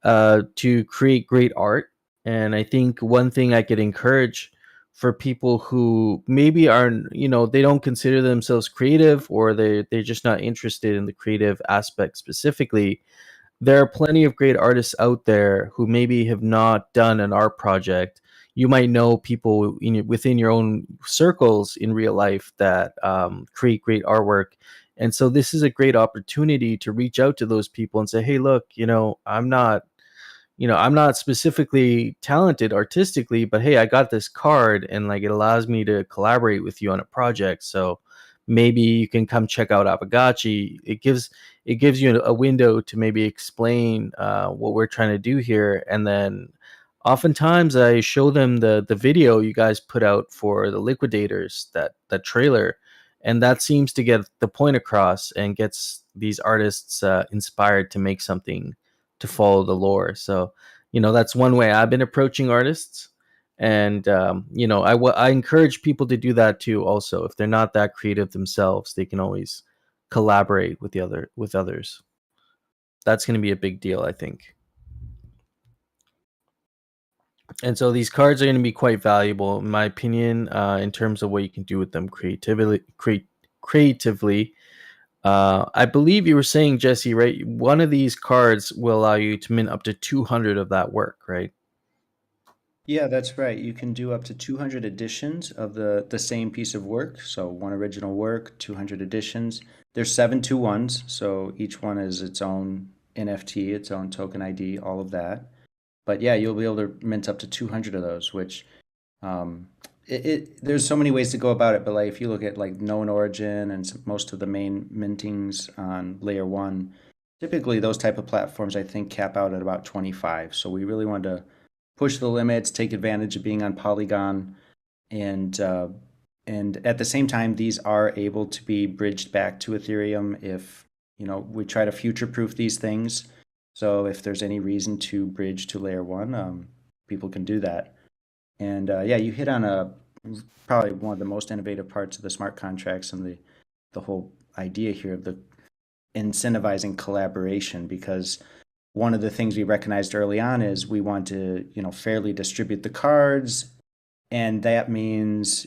to create great art. And I think one thing I could encourage for people who maybe are, they don't consider themselves creative, or they're just not interested in the creative aspect specifically. There are plenty of great artists out there who maybe have not done an art project. You might know people within your own circles in real life that create great artwork. And so this is a great opportunity to reach out to those people and say, hey, look, I'm not specifically talented artistically, but hey, I got this card and like it allows me to collaborate with you on a project. So maybe you can come check out Aavegotchi. It gives you a window to maybe explain what we're trying to do here, and then oftentimes I show them the video you guys put out for the Liquidators, that trailer, and that seems to get the point across and gets these artists inspired to make something to follow the lore. So that's one way I've been approaching artists. And I encourage people to do that too. Also, if they're not that creative themselves, they can always collaborate with others. That's going to be a big deal, I think. And so these cards are going to be quite valuable, in my opinion, in terms of what you can do with them creatively. I believe you were saying, Jesse, right? One of these cards will allow you to mint up to 200 of that work, right? Yeah, that's right. You can do up to 200 editions of the same piece of work. So one original work, 200 editions. There's 7 2-1s, so each one is its own NFT, its own token ID, all of that. But yeah, you'll be able to mint up to 200 of those, which there's so many ways to go about it. But like if you look at like known origin and most of the main mintings on layer 1, typically those type of platforms I think cap out at about 25. So we really want to push the limits, take advantage of being on Polygon, and at the same time, these are able to be bridged back to Ethereum if we try to future-proof these things. So if there's any reason to bridge to layer 1, people can do that. And yeah, you hit on probably one of the most innovative parts of the smart contracts and the whole idea here of the incentivizing collaboration, because one of the things we recognized early on is we want to, fairly distribute the cards, and that means,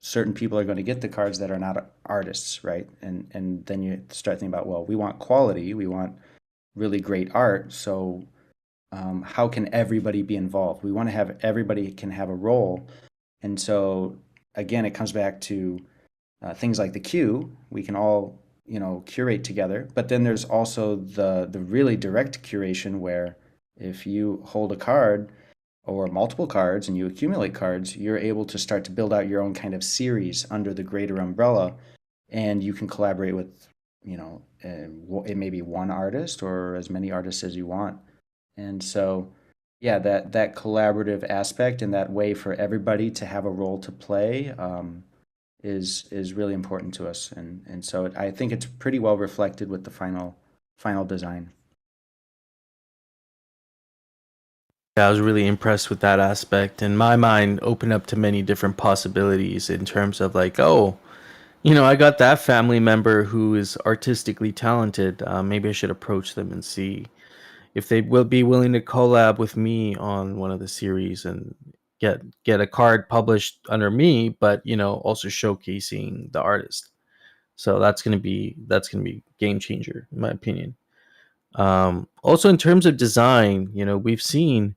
certain people are going to get the cards that are not artists, right? And then you start thinking about, well, we want quality, we want really great art, so how can everybody be involved? We want to have everybody can have a role, and so again, it comes back to things like the queue. We can all curate together, but then there's also the really direct curation where if you hold a card or multiple cards and you accumulate cards, you're able to start to build out your own kind of series under the greater umbrella, and you can collaborate with it may be one artist or as many artists as you want. And so yeah, that collaborative aspect and that way for everybody to have a role to play is really important to us, and so I think it's pretty well reflected with the final design. Yeah, I was really impressed with that aspect. And my mind opened up to many different possibilities in terms of like, oh, I got that family member who is artistically talented. Maybe I should approach them and see if they will be willing to collab with me on one of the series and get a card published under me, but also showcasing the artist. So that's gonna be game changer in my opinion. Also in terms of design, we've seen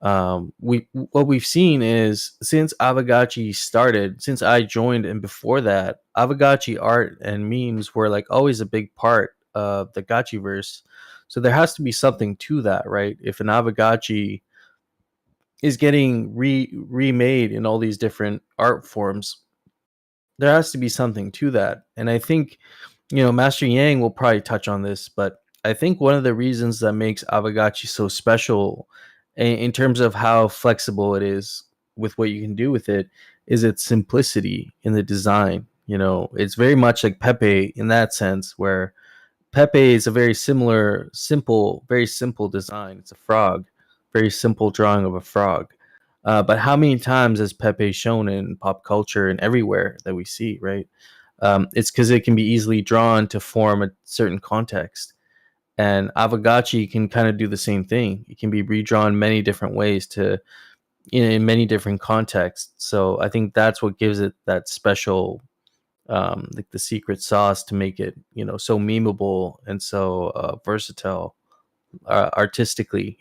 what we've seen is since Aavegotchi started, since I joined, and before that, Aavegotchi art and memes were like always a big part of the Gotchiverse. So there has to be something to that, right? If an Aavegotchi is getting remade in all these different art forms, there has to be something to that. And I think, Master Yang will probably touch on this, but I think one of the reasons that makes Aavegotchi so special in terms of how flexible it is with what you can do with it is its simplicity in the design. It's very much like Pepe in that sense, where Pepe is a very very simple design. It's a frog, very simple drawing of a frog. But how many times has Pepe shown in pop culture and everywhere that we see, right? It's because it can be easily drawn to form a certain context. And Aavegotchi can kind of do the same thing. It can be redrawn many different ways in many different contexts. So I think that's what gives it that special, like the secret sauce to make it, so memeable and so versatile artistically,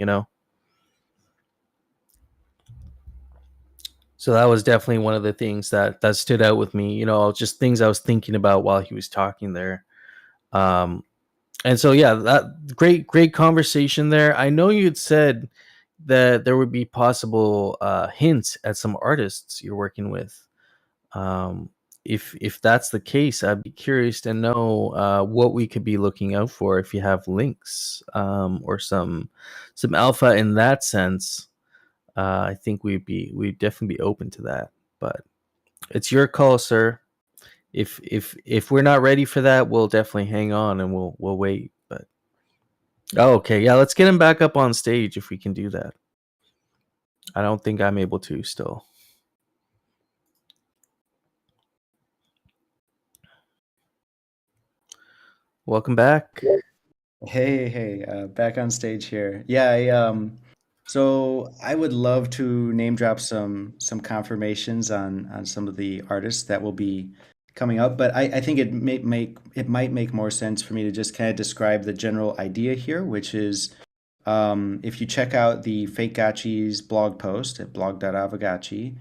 So that was definitely one of the things that stood out with me, just things I was thinking about while he was talking there. And so, yeah, that great conversation there. I know you had said that there would be possible hints at some artists you're working with. Um, if that's the case, I'd be curious to know what we could be looking out for if you have links, or some alpha in that sense. I think we'd definitely be open to that. But it's your call, sir. If we're not ready for that, we'll definitely hang on and we'll wait. But okay, yeah, let's get him back up on stage if we can do that. I don't think I'm able to still. Welcome back. Hey, back on stage here. Yeah, so I would love to name drop some confirmations on some of the artists that will be coming up, but I think it might make more sense for me to just kind of describe the general idea here, which is if you check out the Fakegotchi's blog post at blog.aavegotchi,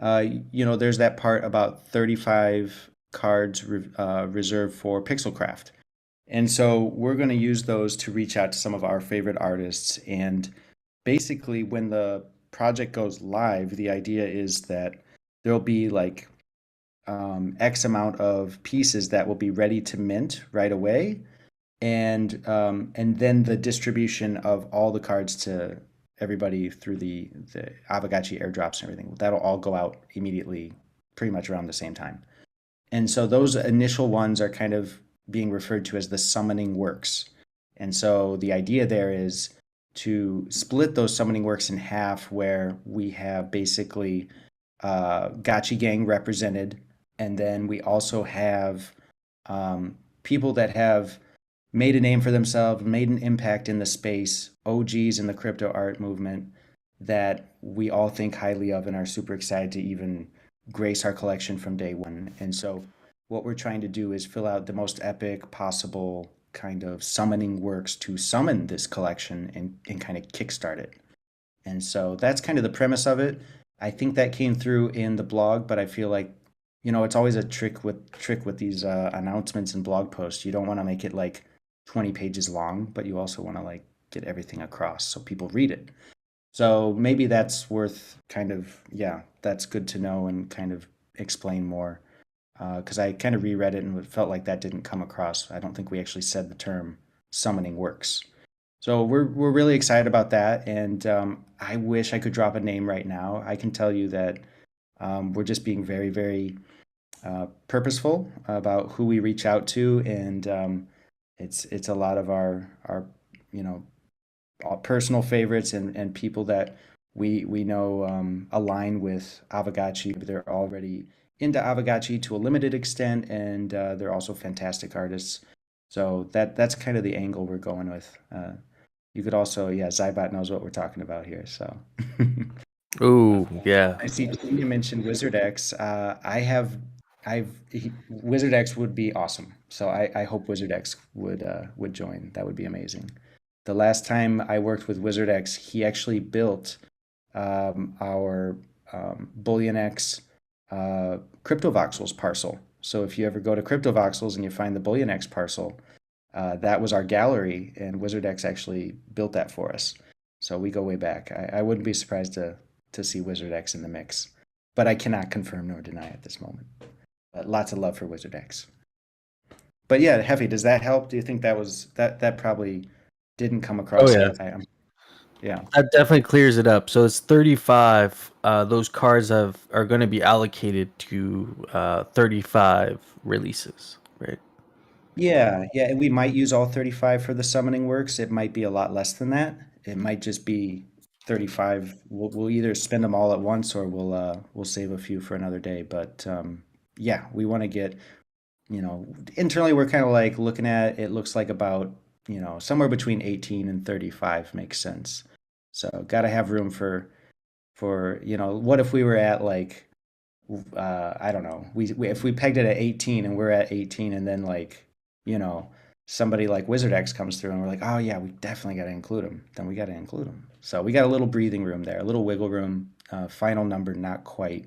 there's that part about 35 cards reserved for Pixelcraft. And so we're going to use those to reach out to some of our favorite artists. And basically, when the project goes live, the idea is that there'll be like X amount of pieces that will be ready to mint right away. And then the distribution of all the cards to everybody through the Aavegotchi airdrops and everything, that'll all go out immediately, pretty much around the same time. And so those initial ones are kind of being referred to as the summoning works. And so the idea there is to split those summoning works in half, where we have basically Gotchi Gang represented, and then we also have people that have made a name for themselves, made an impact in the space, OGs in the crypto art movement that we all think highly of and are super excited to even grace our collection from day one. And so what we're trying to do is fill out the most epic possible kind of summoning works to summon this collection and kind of kickstart it. And so that's kind of the premise of it. I think that came through in the blog, but I feel like, it's always a trick with these announcements and blog posts. You don't want to make it like 20 pages long, but you also want to like get everything across so people read it. So maybe that's worth kind of, that's good to know and kind of explain more. Because I kind of reread it and felt like that didn't come across. I don't think we actually said the term summoning works. So we're really excited about that, and I wish I could drop a name right now. I can tell you that we're just being very, very purposeful about who we reach out to, and it's a lot of our personal favorites and people that we know align with Aavegotchi. They're already into Aavegotchi to a limited extent, and they're also fantastic artists. So that's kind of the angle we're going with. You could also, Zybot knows what we're talking about here. So, Ooh, yeah. I see you mentioned Wizard X. Wizard X would be awesome. So I hope Wizard X would join. That would be amazing. The last time I worked with Wizard X, he actually built our Bullion X CryptoVoxels parcel. So if you ever go to CryptoVoxels and you find the Bullion X parcel, that was our gallery, and Wizard X actually built that for us. So we go way back. I wouldn't be surprised to see Wizard X in the mix, but I cannot confirm nor deny at this moment. But lots of love for Wizard X. But yeah, Hefe, does that help? Do you think that probably didn't come across? Oh, yeah. Yeah. That definitely clears it up. So it's 35. Those cards are going to be allocated to 35 releases, right? Yeah, and we might use all 35 for the summoning works. It might be a lot less than that. It might just be 35. We'll either spend them all at once, or we'll save a few for another day. But we want to get, internally we're kind of like looking at it. Looks like about somewhere between 18 and 35 makes sense. So got to have room for what if we were at like I don't know, if we pegged it at 18 and we're at 18, and then like somebody like Wizard X comes through and we're like, oh yeah, we definitely got to include them, then we got to include them. So we got a little breathing room there, a little wiggle room. Final number not quite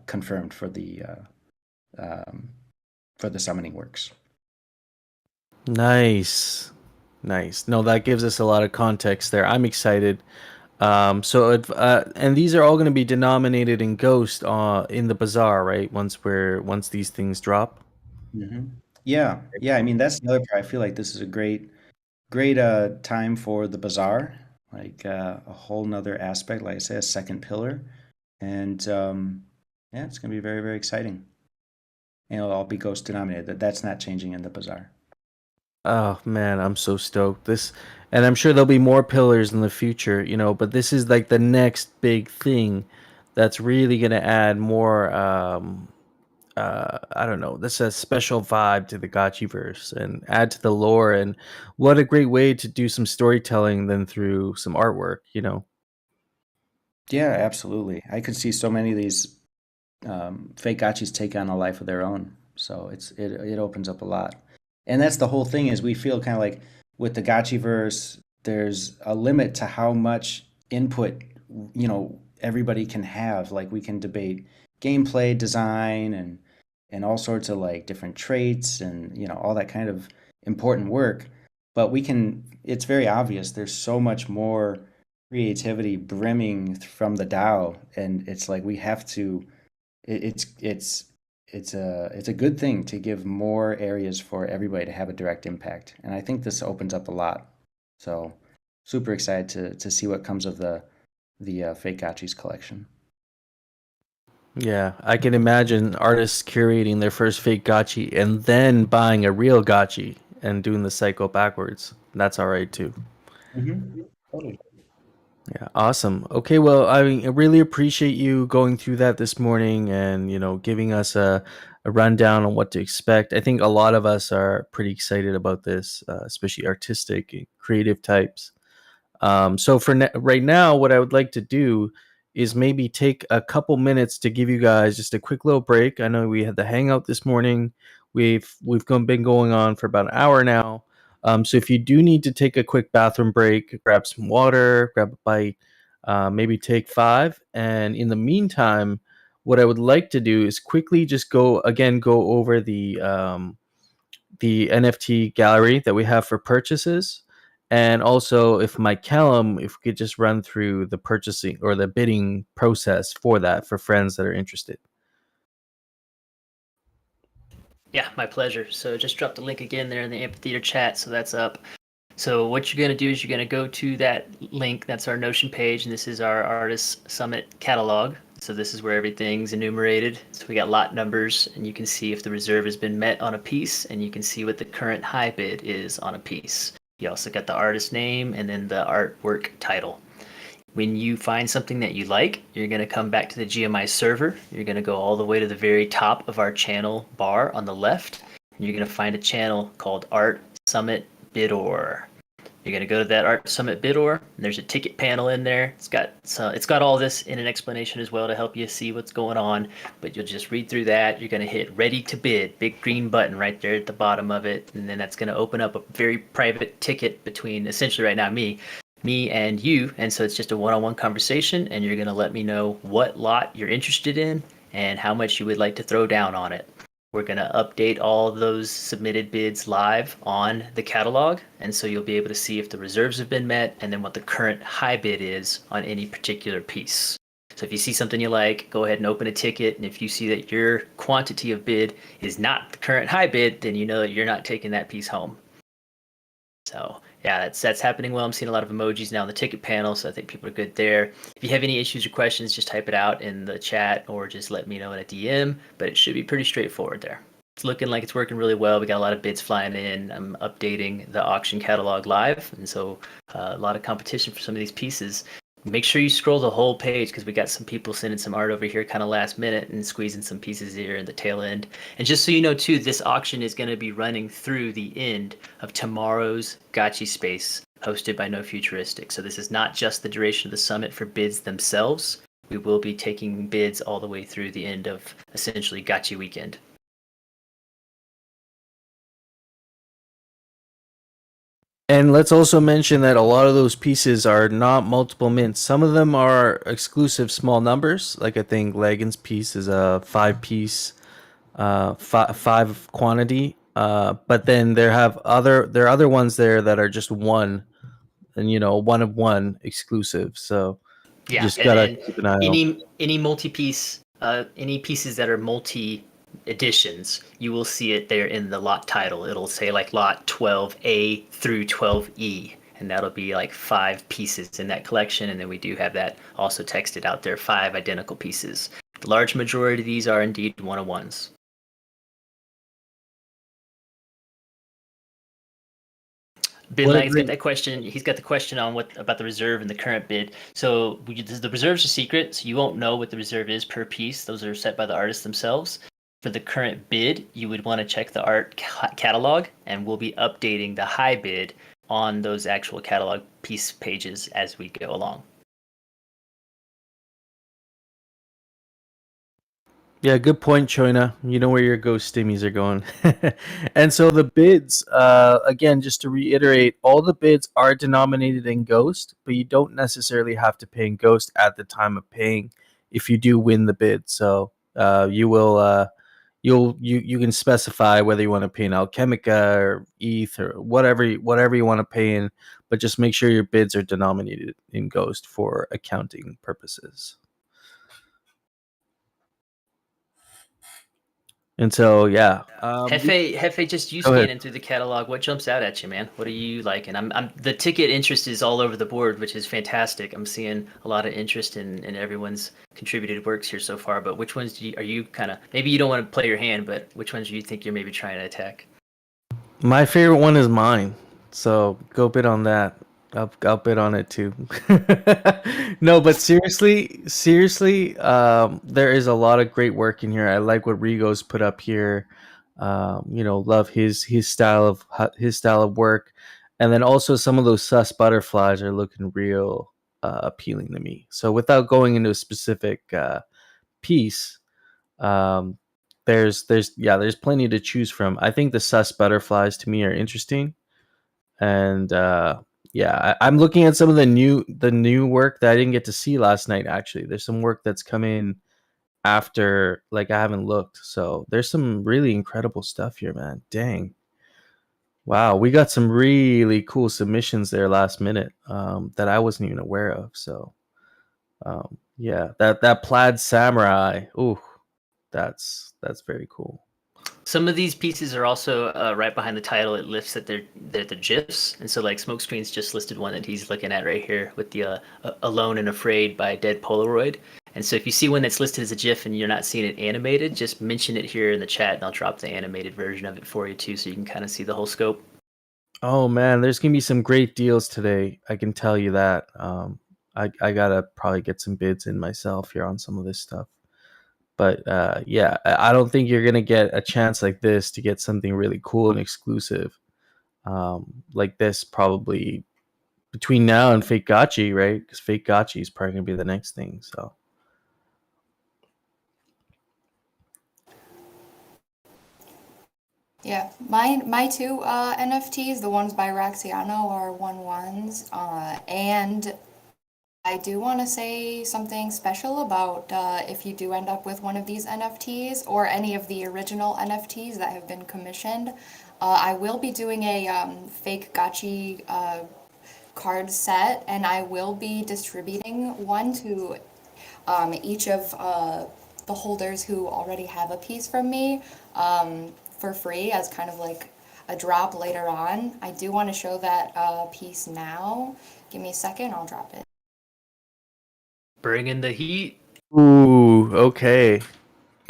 confirmed for the summoning works. Nice. No, that gives us a lot of context there. I'm excited. And these are all going to be denominated in Ghost in the bazaar, right? Once these things drop. Yeah, yeah. I mean, that's the other part. I feel like this is a great time for the bazaar, like a whole nother aspect, like I say, a second pillar. And yeah, it's gonna be very, very exciting. And it'll all be ghost denominated. That's not changing in the bazaar. Oh man, I'm so stoked. And I'm sure there'll be more pillars in the future, but this is like the next big thing that's really gonna add more. I don't know. This a special vibe to the Gotchiverse and add to the lore. And what a great way to do some storytelling than through some artwork. Yeah, absolutely. I could see so many of these fake gotchis take on a life of their own. So it opens up a lot. And that's the whole thing is we feel kind of like with the Gotchiverse, there's a limit to how much input, everybody can have. Like we can debate gameplay design and all sorts of like different traits and, all that kind of important work. But it's very obvious there's so much more creativity brimming from the DAO. And it's like we have to it's a good thing to give more areas for everybody to have a direct impact. And I think this opens up a lot. So super excited to see what comes of the Fake Gotchis collection. Yeah, I can imagine artists curating their first fake gotchi and then buying a real gotchi and doing the cycle backwards. That's all right too. Totally. Yeah, awesome. Okay, well, I really appreciate you going through that this morning and, giving us a rundown on what to expect. I think a lot of us are pretty excited about this, especially artistic and creative types. So right now, what I would like to do is maybe take a couple minutes to give you guys just a quick little break. I know we had the hangout this morning. Been going on for about an hour now. So if you do need to take a quick bathroom break, grab some water, grab a bite, maybe take 5. And in the meantime, what I would like to do is quickly just go over the NFT gallery that we have for purchases. And also, if Mike Callum, if we could just run through the purchasing or the bidding process for that for friends that are interested. Yeah, my pleasure. So just drop the link again there in the amphitheater chat. So that's up. So what you're going to do is you're going to go to that link. That's our Notion page, and this is our Artists Summit catalog. So this is where everything's enumerated. So we got lot numbers, and you can see if the reserve has been met on a piece, and you can see what the current high bid is on a piece. You also got the artist name and then the artwork title. When you find something that you like, you're going to come back to the GMI server. You're going to go all the way to the very top of our channel bar on the left, and you're going to find a channel called Art Summit Bidor. You're going to go to that Art Summit Bidor, and there's a ticket panel in there. It's got all this in an explanation as well to help you see what's going on, but you'll just read through that. You're going to hit Ready to Bid, big green button right there at the bottom of it, and then that's going to open up a very private ticket between, essentially right now, me and you. And so it's just a one-on-one conversation, and you're going to let me know what lot you're interested in and how much you would like to throw down on it. We're going to update all those submitted bids live on the catalog, and so you'll be able to see if the reserves have been met and then what the current high bid is on any particular piece. So if you see something you like, go ahead and open a ticket, and if you see that your quantity of bid is not the current high bid, then you know that you're not taking that piece home. So yeah, that's happening well. I'm seeing a lot of emojis now on the ticket panel, so I think people are good there. If you have any issues or questions, just type it out in the chat or just let me know in a DM, but it should be pretty straightforward there. It's looking like it's working really well. We got a lot of bids flying in. I'm updating the auction catalog live, and so a lot of competition for some of these pieces. Make sure you scroll the whole page because we got some people sending some art over here kind of last minute and squeezing some pieces here in the tail end. And just so you know too, this auction is going to be running through the end of tomorrow's Gotchi Space hosted by No Futuristic. So this is not just the duration of the summit for bids themselves. We will be taking bids all the way through the end of essentially Gotchi weekend. And let's also mention that a lot of those pieces are not multiple mints. Some of them are exclusive small numbers. Like I think Lagan's piece is a 5-piece, 5 quantity. But then there are other ones there that are just one and one of one exclusive. So you Yeah, just gotta and keep an eye out. any multi-piece, any pieces that are multi editions, you will see it there in the lot title. It'll say like lot 12A through 12E, and that'll be like 5 pieces in that collection. And then we do have that also texted out there, 5 identical pieces. The large majority of these are indeed one-of-ones. Bid What a Lang's got great- that question. He's got the question on what about the reserve and the current bid. So the reserves are secret, so you won't know what the reserve is per piece. Those are set by the artists themselves. For the current bid, you would want to check the art catalog, and we'll be updating the high bid on those actual catalog piece pages as we go along. Yeah, good point, Choina. You know where your ghost stimmies are going. And so the bids, again, just to reiterate, all the bids are denominated in ghost, but you don't necessarily have to pay in ghost at the time of paying if you do win the bid. So you will you can specify whether you want to pay in Alchemica or ETH or whatever you want to pay in, but just make sure your bids are denominated in ghost for accounting purposes. And so, yeah. Hefe, just you Go ahead. scanning through the catalog. What jumps out at you, man? What are you liking? I'm the ticket interest is all over the board, which is fantastic. I'm seeing a lot of interest in everyone's contributed works here so far. But which ones are you kind of? Maybe you don't want to play your hand, but which ones do you think you're maybe trying to attack? My favorite one is mine. So go bid on that. I'll bid on it too. No, but seriously, there is a lot of great work in here. I like what Rigo's put up here. Love his style of work, and then also some of those sus butterflies are looking real appealing to me. So without going into a specific piece, um, there's plenty to choose from. I think the sus butterflies to me are interesting, and I'm looking at some of the new work that I didn't get to see last night. Actually, there's some work that's come in after, like, I haven't looked, so there's some really incredible stuff here, man. Dang, wow, we got some really cool submissions there last minute that I wasn't even aware of. So yeah, that plaid samurai, ooh, that's very cool. Some of these pieces are also right behind the title. It lifts that they're the GIFs, and so like Smokescreen's just listed one that he's looking at right here with the Alone and Afraid by Dead Polaroid. And so if you see one that's listed as a GIF and you're not seeing it animated, just mention it here in the chat, and I'll drop the animated version of it for you too, so you can kind of see the whole scope. Oh man, there's gonna be some great deals today. I can tell you that. I gotta probably get some bids in myself here on some of this stuff. But yeah, I don't think you're gonna get a chance like this to get something really cool and exclusive like this probably between now and Fake Gotchi, right? Because Fake Gotchi is probably gonna be the next thing. So Yeah, my two NFTs, the ones by Raxiano, are 1/1s, and I do want to say something special about if you do end up with one of these NFTs or any of the original NFTs that have been commissioned. I will be doing a Fake Gotchi card set, and I will be distributing one to each of the holders who already have a piece from me for free as kind of like a drop later on. I do want to show that piece now. Give me a second, I'll drop it. Bring in the heat. ooh, okay,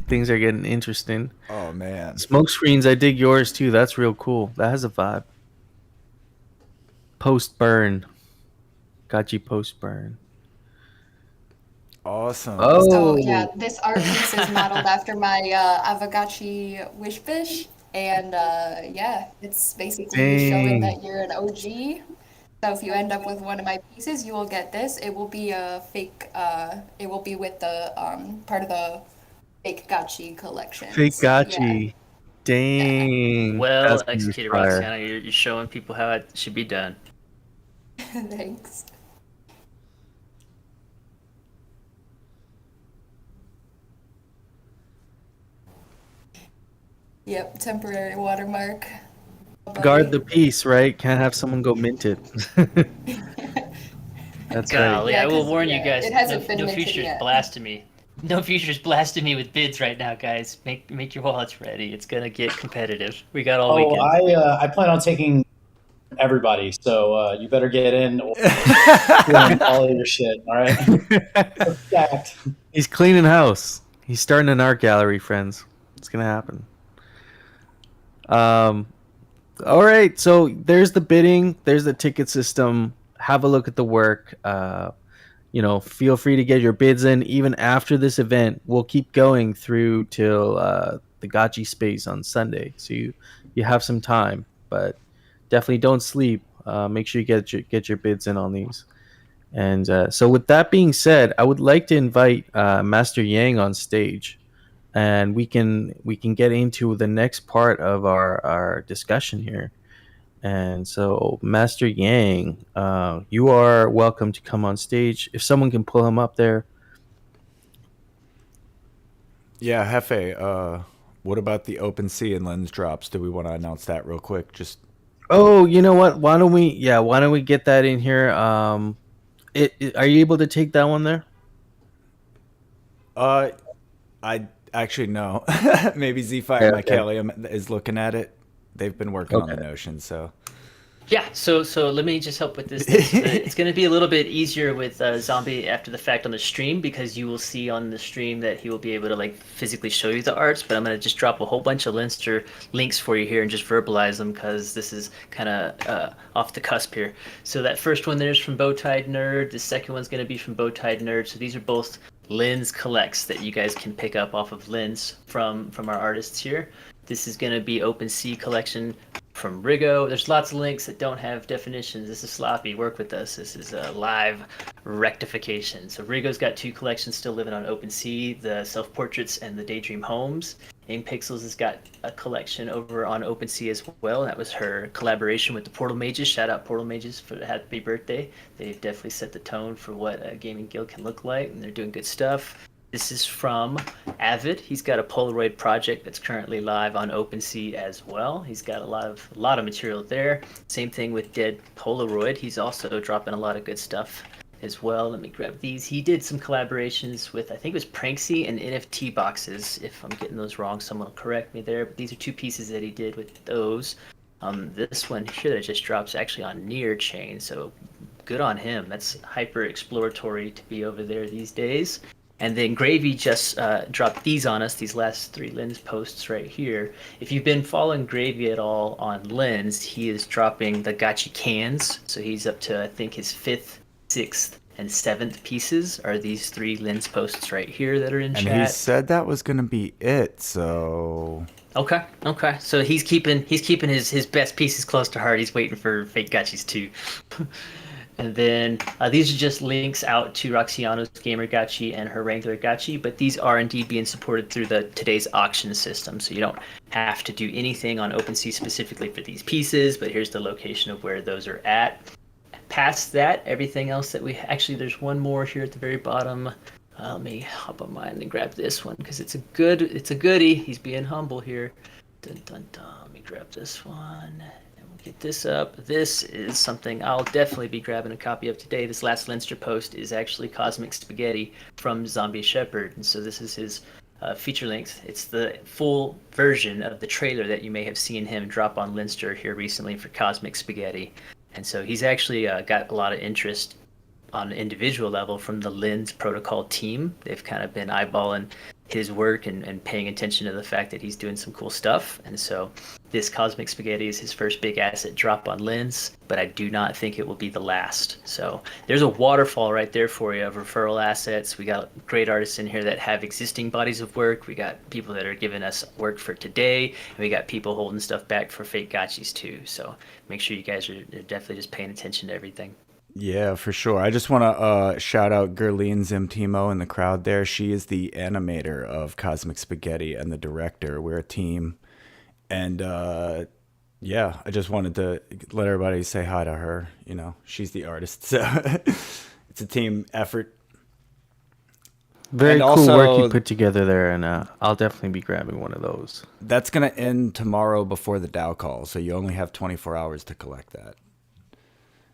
things are getting interesting. Oh man. Smoke screens, I dig yours too. That's real cool. That has a vibe. Post burn, Gotchi post burn. Awesome. Oh, So yeah, this art piece is modeled after my Aavegotchi wish fish, and yeah, it's basically showing dang. that you're an OG. So if you end up with one of my pieces, you will get this. It will be a fake. It will be with the part of the fake Gotchi Fake collections. Yeah, Gotchi. Dang. Well That's gonna be executed, fire. Roxana. You're showing people how it should be done. thanks. Yep, temporary watermark. Guard the peace, right? Can't have someone go mint it. That's right. Golly, Yeah, I will 'cause, warn you yeah, guys. it No, hasn't been no minted futures yet. blasting me. No futures blasting me with bids right now, guys. Make your wallets ready. It's gonna get competitive. We got all Oh, weekend. I plan on taking everybody, so you better get in or all of your shit. All right, stacked. He's cleaning house. He's starting an art gallery, friends. It's gonna happen. Um, all right. So there's the bidding. There's the ticket system. Have a look at the work. Feel free to get your bids in even after this event. We'll keep going through till the Gotchi space on Sunday, so you have some time. But definitely don't sleep. Make sure you get your bids in on these. And so, with that being said, I would like to invite Master Yang on stage, and we can get into the next part of our discussion here. And so, Master Yang, you are welcome to come on stage. If someone can pull him up there. Yeah, Hefe, what about the OpenSea and lens drops? Do we want to announce that real quick? Just Oh, you know what? Why don't we get that in here? Are you able to take that one there? I actually no. Maybe Z-Fi Okay, and okay. Mycalium is looking at it. They've been working on the Okay. Notion, so Yeah, so let me just help with this. It's going to be a little bit easier with Zombie after the fact on the stream because you will see on the stream that he will be able to like physically show you the arts. But I'm going to just drop a whole bunch of links for you here and just verbalize them because this is kind of off the cusp here. So that first one there's from Bowtied Nerd. The second one's going to be from Bowtied Nerd. So these are both lens collects that you guys can pick up off of lens from our artists here. This is going to be OpenSea collection from Rigo. There's lots of links that don't have definitions. This is sloppy. Work with us. This is a live rectification. So Rigo's got two collections still living on OpenSea, the self-portraits and the Daydream Homes. Aim Pixels has got a collection over on OpenSea as well. That was her collaboration with the Portal Mages. Shout out Portal Mages for the happy birthday. They've definitely set the tone for what a gaming guild can look like, and they're doing good stuff. This is from Avid. He's got a Polaroid project that's currently live on OpenSea as well. He's got a lot of material there. Same thing with Dead Polaroid. He's also dropping a lot of good stuff as well. Let me grab these. He did some collaborations with, I think it was Pranksy and NFT boxes. If I'm getting those wrong, someone will correct me there. But these are two pieces that he did with those. This one here that just drops actually on Near Chain, so good on him. That's hyper exploratory to be over there these days. And then Gravy just dropped these on us, these last three Lens posts right here. If you've been following Gravy at all on Lens, he is dropping the Gotchi cans. So he's up to, I think, his 5th, 6th, and 7th pieces are these three Lens posts right here that are in and chat. he said that was gonna be it. So Okay. So he's keeping his best pieces close to heart. He's waiting for fake Gotchis too. And then these are just links out to Roxiano's Gamer Gotchi and her Wrangler Gotchi, but these are indeed being supported through the today's auction system, so you don't have to do anything on OpenSea specifically for these pieces, but here's the location of where those are at. Past that, everything else that there's one more here at the very bottom. Let me hop on mine and grab this one because it's a goodie. He's being humble here. Dun, dun, dun. Let me grab this one. Get this up. This is something I'll definitely be grabbing a copy of today. This last Lenster post is actually Cosmic Spaghetti from ZombieShepherd, and so this is his feature length. It's the full version of the trailer that you may have seen him drop on Lenster here recently for Cosmic Spaghetti. And so he's actually got a lot of interest on an individual level from the Lens Protocol team. They've kind of been eyeballing his work and paying attention to the fact that he's doing some cool stuff. And so this Cosmic Spaghetti is his first big asset drop on Lens, but I do not think it will be the last. So there's a waterfall right there for you of referral assets. We got great artists in here that have existing bodies of work. We got people that are giving us work for today, and we got people holding stuff back for fake gotchis too. So make sure you guys are definitely just paying attention to everything. yeah, for sure. I just want to shout out Gerline Zimtimo in the crowd there. She is the animator of Cosmic Spaghetti and the director. We're a team. And yeah, I just wanted to let everybody say hi to her. She's the artist. So it's a team effort. Very And cool work you also, put together there, and I'll definitely be grabbing one of those. that's going to end tomorrow before the Dow call, so you only have 24 hours to collect that.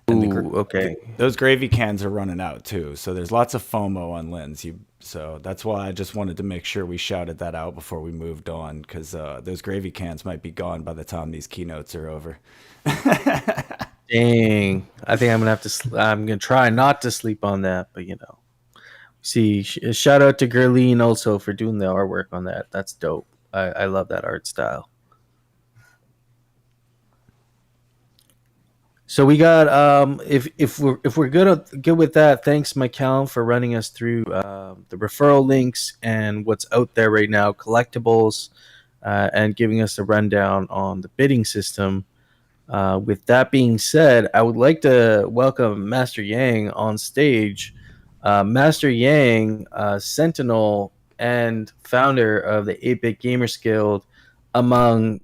And Ooh, okay. those gravy cans are running out too, so there's lots of FOMO on Lens. So that's why I just wanted to make sure we shouted that out before we moved on, because those gravy cans might be gone by the time these keynotes are over. Dang, I think I'm gonna have to. I'm gonna try not to sleep on that, but see, shout out to Gerline also for doing the artwork on that. That's dope. I love that art style. So we got if we're good with that, thanks Michael for running us through the referral links and what's out there right now, collectibles, and giving us a rundown on the bidding system. With that being said, I would like to welcome Master Yang on stage. Master Yang, Sentinel and founder of the 8-Bit Gamers Guild, among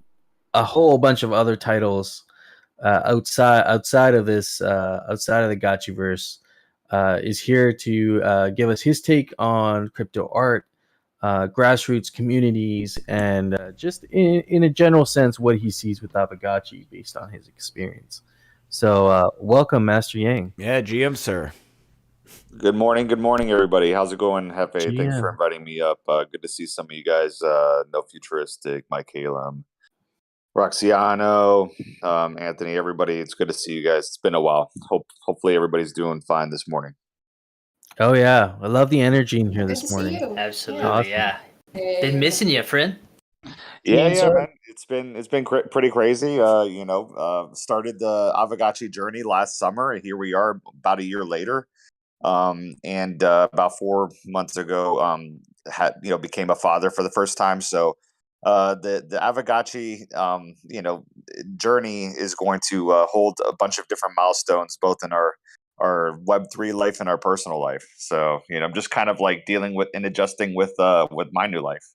a whole bunch of other titles outside of this outside of the Gotchiverse, is here to give us his take on crypto art, grassroots communities, and just in a general sense what he sees with Aavegotchi based on his experience. So welcome, Master Yang. Yeah, GM sir. Good morning, everybody. How's it going, Hefe? Thanks for GM. inviting me up. Good to see some of you guys. No Futuristic, Mike Halem, Roxiano, Anthony, everybody. It's good to see you guys. It's been a while. Hopefully everybody's doing fine this morning. Oh yeah, I love the energy in here Good this to see morning. you. Absolutely, Awesome. yeah. Been missing you, friend. Yeah, GM sir. man. It's been pretty crazy. Started the Aavegotchi journey last summer, and here we are about a year later. And about 4 months ago, became a father for the first time. So the Aavegotchi journey is going to hold a bunch of different milestones, both in our Web3 life and our personal life. So I'm just kind of like dealing with and adjusting with my new life.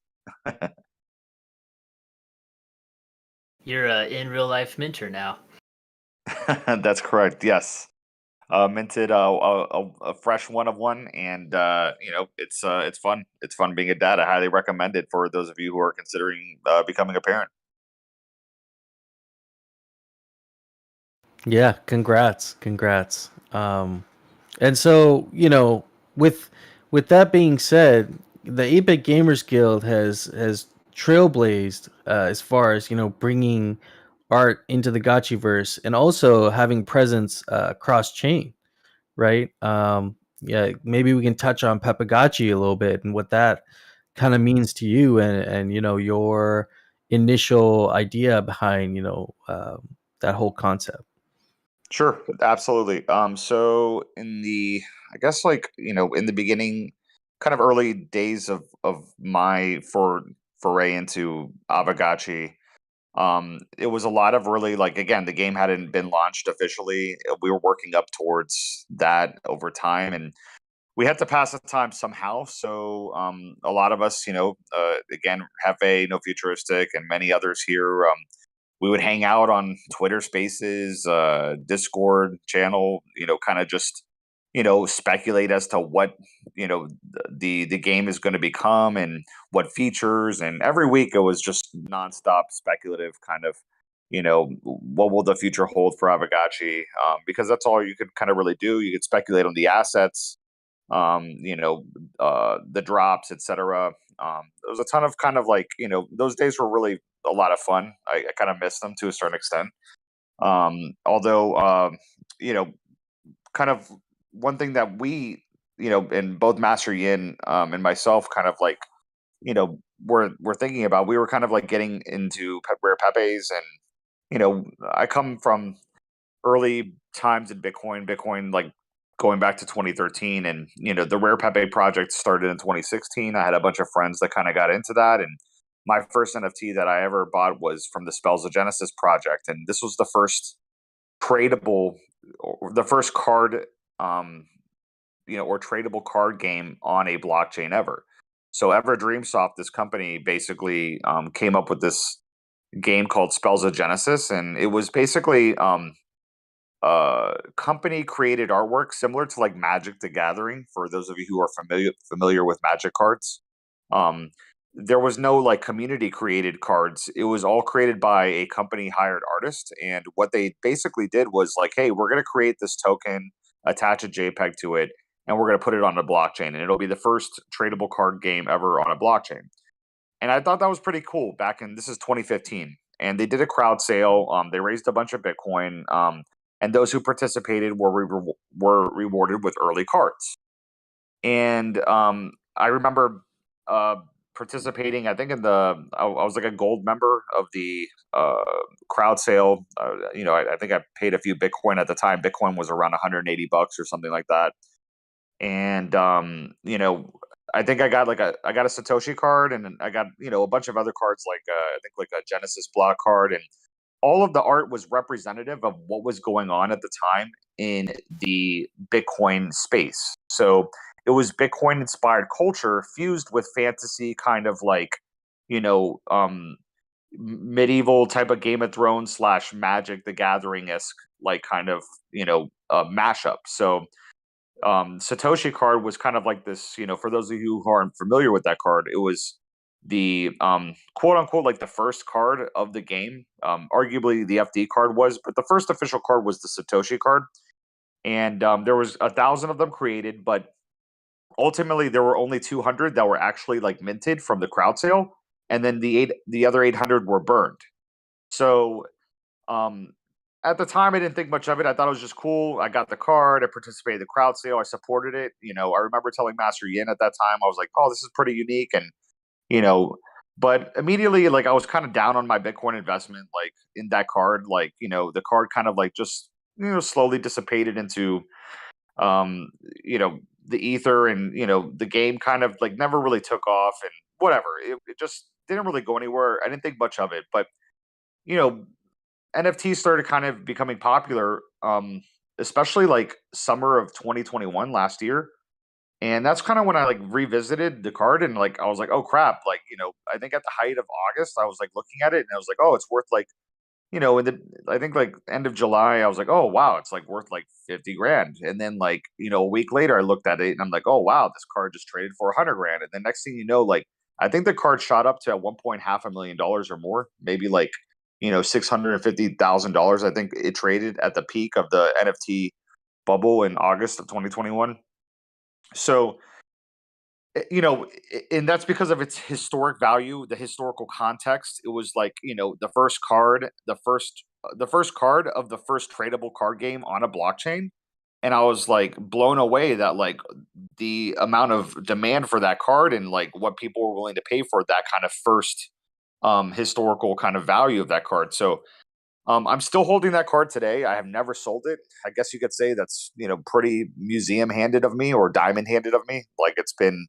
You're in real life mentor now. That's correct. Yes. Minted a fresh one of one, and it's fun. It's fun being a dad. I highly recommend it for those of you who are considering becoming a parent. Yeah, congrats. And so, with that being said, the 8-Bit Gamers Guild has trailblazed as far as bringing art into the Gotchiverse and also having presence cross chain, right? Yeah, maybe we can touch on Pepagotchi a little bit and what that kind of means to you, and your initial idea behind that whole concept. Sure, absolutely. So I guess in the beginning, kind of early days of my foray into Aavegotchi, it was a lot of really again, the game hadn't been launched officially. We were working up towards that over time, and we had to pass the time somehow. So a lot of us, again, Hefe, No Futuristic, and many others here, we would hang out on Twitter Spaces, Discord channel, kind of just speculate as to what the game is going to become and what features. And every week it was just nonstop speculative kind of. What will the future hold for Aavegotchi? Because that's all you could kind of really do. You could speculate on the assets, the drops, etc. There was a ton of kind of those days were really a lot of fun. I kind of miss them to a certain extent. Although, kind of one thing that we, and both Master Yin and myself kind of we're thinking about, we were kind of getting into rare Pepes, and I come from early times in Bitcoin going back to 2013, and the Rare Pepe project started in 2016. I had a bunch of friends that kind of got into that, and my first NFT that I ever bought was from the Spells of Genesis project, and this was the first tradable, or the first card, or tradable card game on a blockchain ever. So Ever Dreamsoft, this company, basically came up with this game called Spells of Genesis, and it was basically company created artwork similar to like Magic the Gathering. For those of you who are familiar with Magic cards, um, there was no like community created cards. It was all created by a company hired artist, and what they basically did was like, hey, we're going to create this token, attach a JPEG to it, and we're going to put it on a blockchain, and it'll be the first tradable card game ever on a blockchain. And I thought that was pretty cool. Back in this is 2015, and they did a crowd sale. They raised a bunch of Bitcoin, and those who participated were rewarded with early cards. And I remember uh, participating. I think in I was like a gold member of the crowd sale. I think I paid a few Bitcoin at the time. Bitcoin was around 180 bucks or something like that. And I think I got a Satoshi card, and then I got a bunch of other cards like I think like a Genesis block card, and all of the art was representative of what was going on at the time in the Bitcoin space. So it was Bitcoin inspired culture fused with fantasy, kind of like you know um medieval type of Game of Thrones slash Magic the Gathering esque like kind of mashup. So Satoshi card was kind of like this, for those of you who aren't familiar with that card, it was the quote unquote like the first card of the game. Arguably the FD card was, but the first official card was the Satoshi card. And there was 1,000 of them created, but ultimately there were only 200 that were actually like minted from the crowd sale, and then the other 800 were burned. So um, at the time, I didn't think much of it. I thought it was just cool. I got the card. I participated in the crowd sale. I supported it. I remember telling Master Yin at that time, I was like, "Oh, this is pretty unique." And you know, but immediately, like, I was kind of down on my Bitcoin investment, like in that card. Like, the card kind of like just slowly dissipated into um, you know, the ether, and the game kind of like never really took off, and whatever. It just didn't really go anywhere. I didn't think much of it, but you know NFTs started kind of becoming popular, especially like summer of 2021 last year. And that's kind of when I like revisited the card, and like I was like, oh crap, like, I think at the height of August, I was like looking at it and I was like, oh, it's worth like, in the I think like end of July, I was like, oh wow, it's like worth like 50 grand. And then like, a week later I looked at it and I'm like, oh wow, this card just traded for 100 grand. And then next thing you know, like I think the card shot up to at one point $500,000 or more, maybe like, $650,000. I think it traded at the peak of the NFT bubble in August of 2021. So and that's because of its historic value, the historical context. It was like, the first card, the first card of the first tradable card game on a blockchain. And I was like blown away that like the amount of demand for that card, and like what people were willing to pay for that kind of first historical kind of value of that card. So I'm still holding that card today. I have never sold it. I guess you could say that's, pretty museum handed of me, or diamond handed of me. Like it's been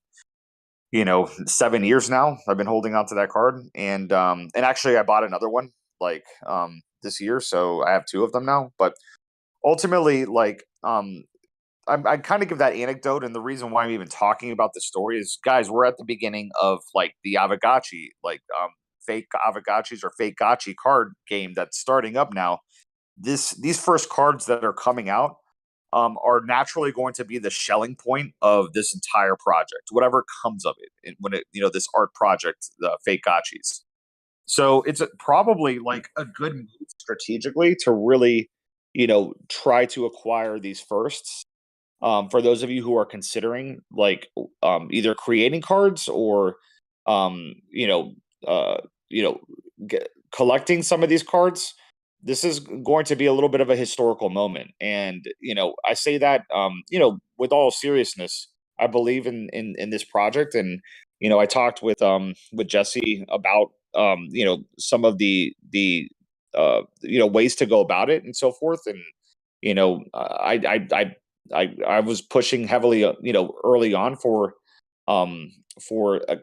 7 years now. I've been holding on to that card, and actually I bought another one like this year, so I have two of them now. But ultimately, like I kind of give that anecdote, and the reason why I'm even talking about this story is, guys, we're at the beginning of like the Aavegotchi, like fake Aavegotchis or fake Gotchi card game that's starting up now. These first cards that are coming out are naturally going to be the shelling point of this entire project, whatever comes of it. When this art project, the fake gotchis. So it's probably like a good move strategically to really, try to acquire these firsts. For those of you who are considering like either creating cards or, um, you know, uh, you know, collecting some of these cards, this is going to be a little bit of a historical moment. And I say that with all seriousness. I believe in this project, and I talked with Jesse about some of the ways to go about it and so forth. And I was pushing heavily early on for a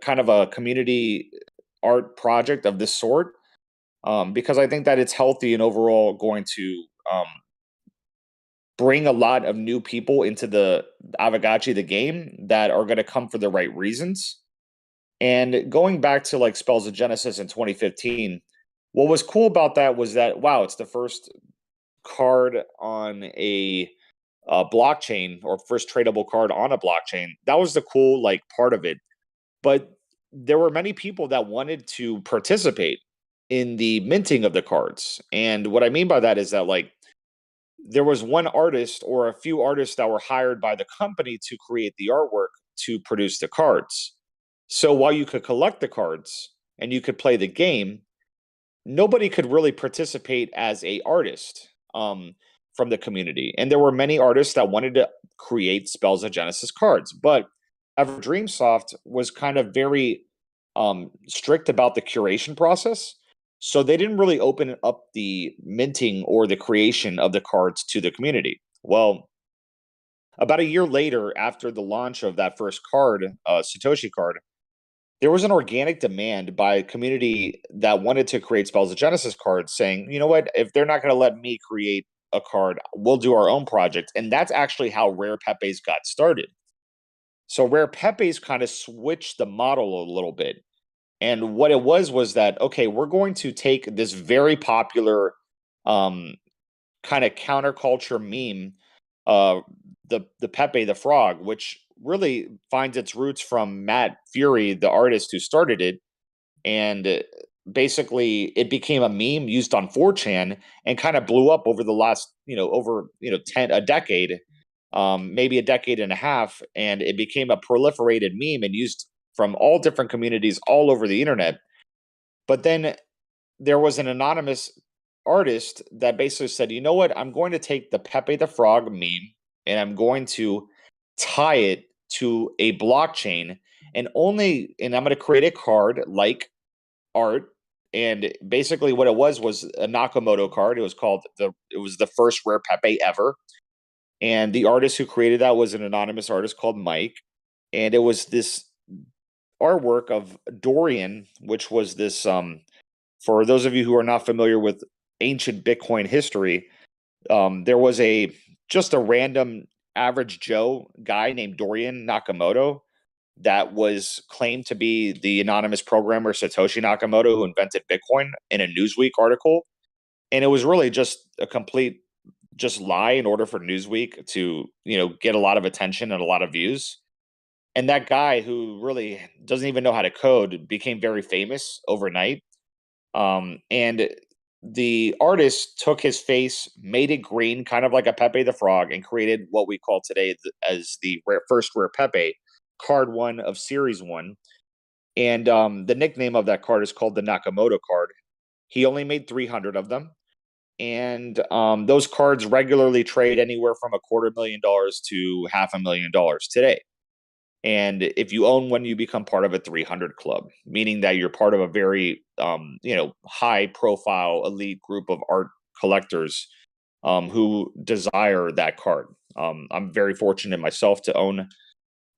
kind of a community art project of this sort, because I think that it's healthy and overall going to bring a lot of new people into the Aavegotchi, the game, that are going to come for the right reasons. And going back to like Spells of Genesis in 2015, what was cool about that was that, wow, it's the first card on a blockchain, or first tradable card on a blockchain. That was the cool like part of it. But there were many people that wanted to participate in the minting of the cards. And what I mean by that is that like there was one artist or a few artists that were hired by the company to create the artwork to produce the cards. So while you could collect the cards and you could play the game, nobody could really participate as a artist from the community. And there were many artists that wanted to create Spells of Genesis cards, but Dreamsoft was kind of very strict about the curation process. So they didn't really open up the minting or the creation of the cards to the community. Well, about a year later, after the launch of that first card, Satoshi card, there was an organic demand by a community that wanted to create Spells of Genesis cards, saying, you know what, if they're not going to let me create a card, we'll do our own project. And that's actually how Rare Pepes got started. So Rare Pepes kind of switched the model a little bit. And what it was that, okay, we're going to take this very popular kind of counterculture meme, the Pepe the Frog, which really finds its roots from Matt Fury, the artist who started it. And basically it became a meme used on 4chan and kind of blew up over the last, a decade, maybe a decade and a half. And it became a proliferated meme and used from all different communities all over the internet. But then there was an anonymous artist that basically said, you know what, I'm going to take the Pepe the Frog meme and I'm going to tie it to a blockchain, and I'm going to create a card like art. And basically what it was a Nakamoto card. It was the first Rare Pepe ever. And the artist who created that was an anonymous artist called Mike. And it was this artwork of Dorian, which was this, for those of you who are not familiar with ancient Bitcoin history, there was just a random average Joe guy named Dorian Nakamoto that was claimed to be the anonymous programmer Satoshi Nakamoto, who invented Bitcoin, in a Newsweek article. And it was really just a complete lie in order for Newsweek to, get a lot of attention and a lot of views. And that guy, who really doesn't even know how to code, became very famous overnight. And the artist took his face, made it green, kind of like a Pepe the Frog, and created what we call today as the first Rare Pepe, card 1 of Series 1. And the nickname of that card is called the Nakamoto card. He only made 300 of them. And those cards regularly trade anywhere from $250,000 to $500,000 today. And if you own one, you become part of a 300 club, meaning that you're part of a very, high profile elite group of art collectors who desire that card. I'm very fortunate myself to own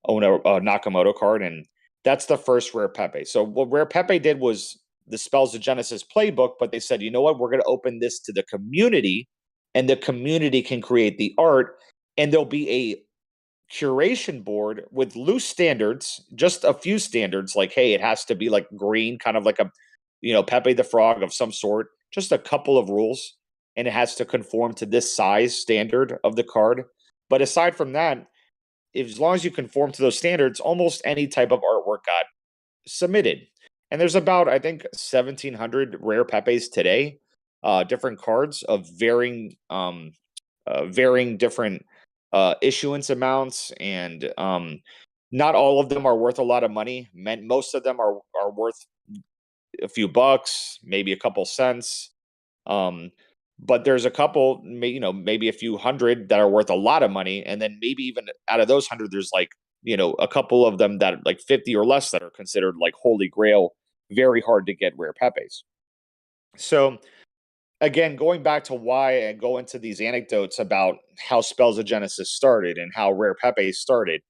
a Nakamoto card, and that's the first Rare Pepe. So what Rare Pepe did was the Spells of Genesis playbook, but they said, you know what, we're going to open this to the community, and the community can create the art, and there'll be a curation board with loose standards, just a few standards, like, hey, it has to be like green, kind of like a, Pepe the Frog of some sort, just a couple of rules, and it has to conform to this size standard of the card. But aside from that, as long as you conform to those standards, almost any type of artwork got submitted. And there's about, I think, 1,700 Rare Pepes today, different cards of varying different issuance amounts, and not all of them are worth a lot of money. Most of them are worth a few bucks, maybe a couple cents. But there's a couple, maybe a few hundred that are worth a lot of money, and then maybe even out of those 100, there's like, a couple of them that are like 50 or less that are considered like holy grail, very hard to get Rare Pepes. So again, going back to why I go into these anecdotes about how Spells of Genesis started and how Rare Pepe started.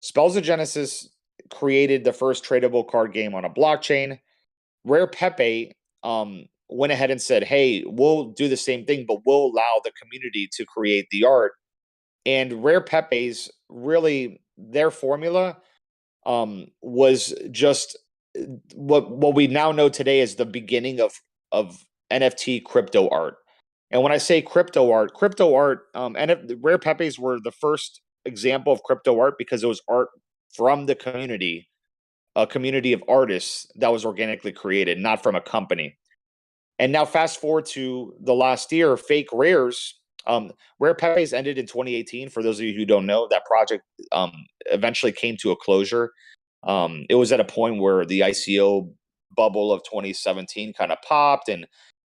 Spells of Genesis created the first tradable card game on a blockchain. Rare Pepe went ahead and said, hey, we'll do the same thing, but we'll allow the community to create the art. And Rare Pepe's, really, their formula was just what we now know today as the beginning of NFT crypto art. And when I say crypto art, and Rare Pepes were the first example of crypto art because it was art from the community, a community of artists that was organically created, not from a company. And now fast forward to the last year, fake rares. Rare Pepes ended in 2018. For those of you who don't know, that project eventually came to a closure. It was at a point where the ICO bubble of 2017 kind of popped and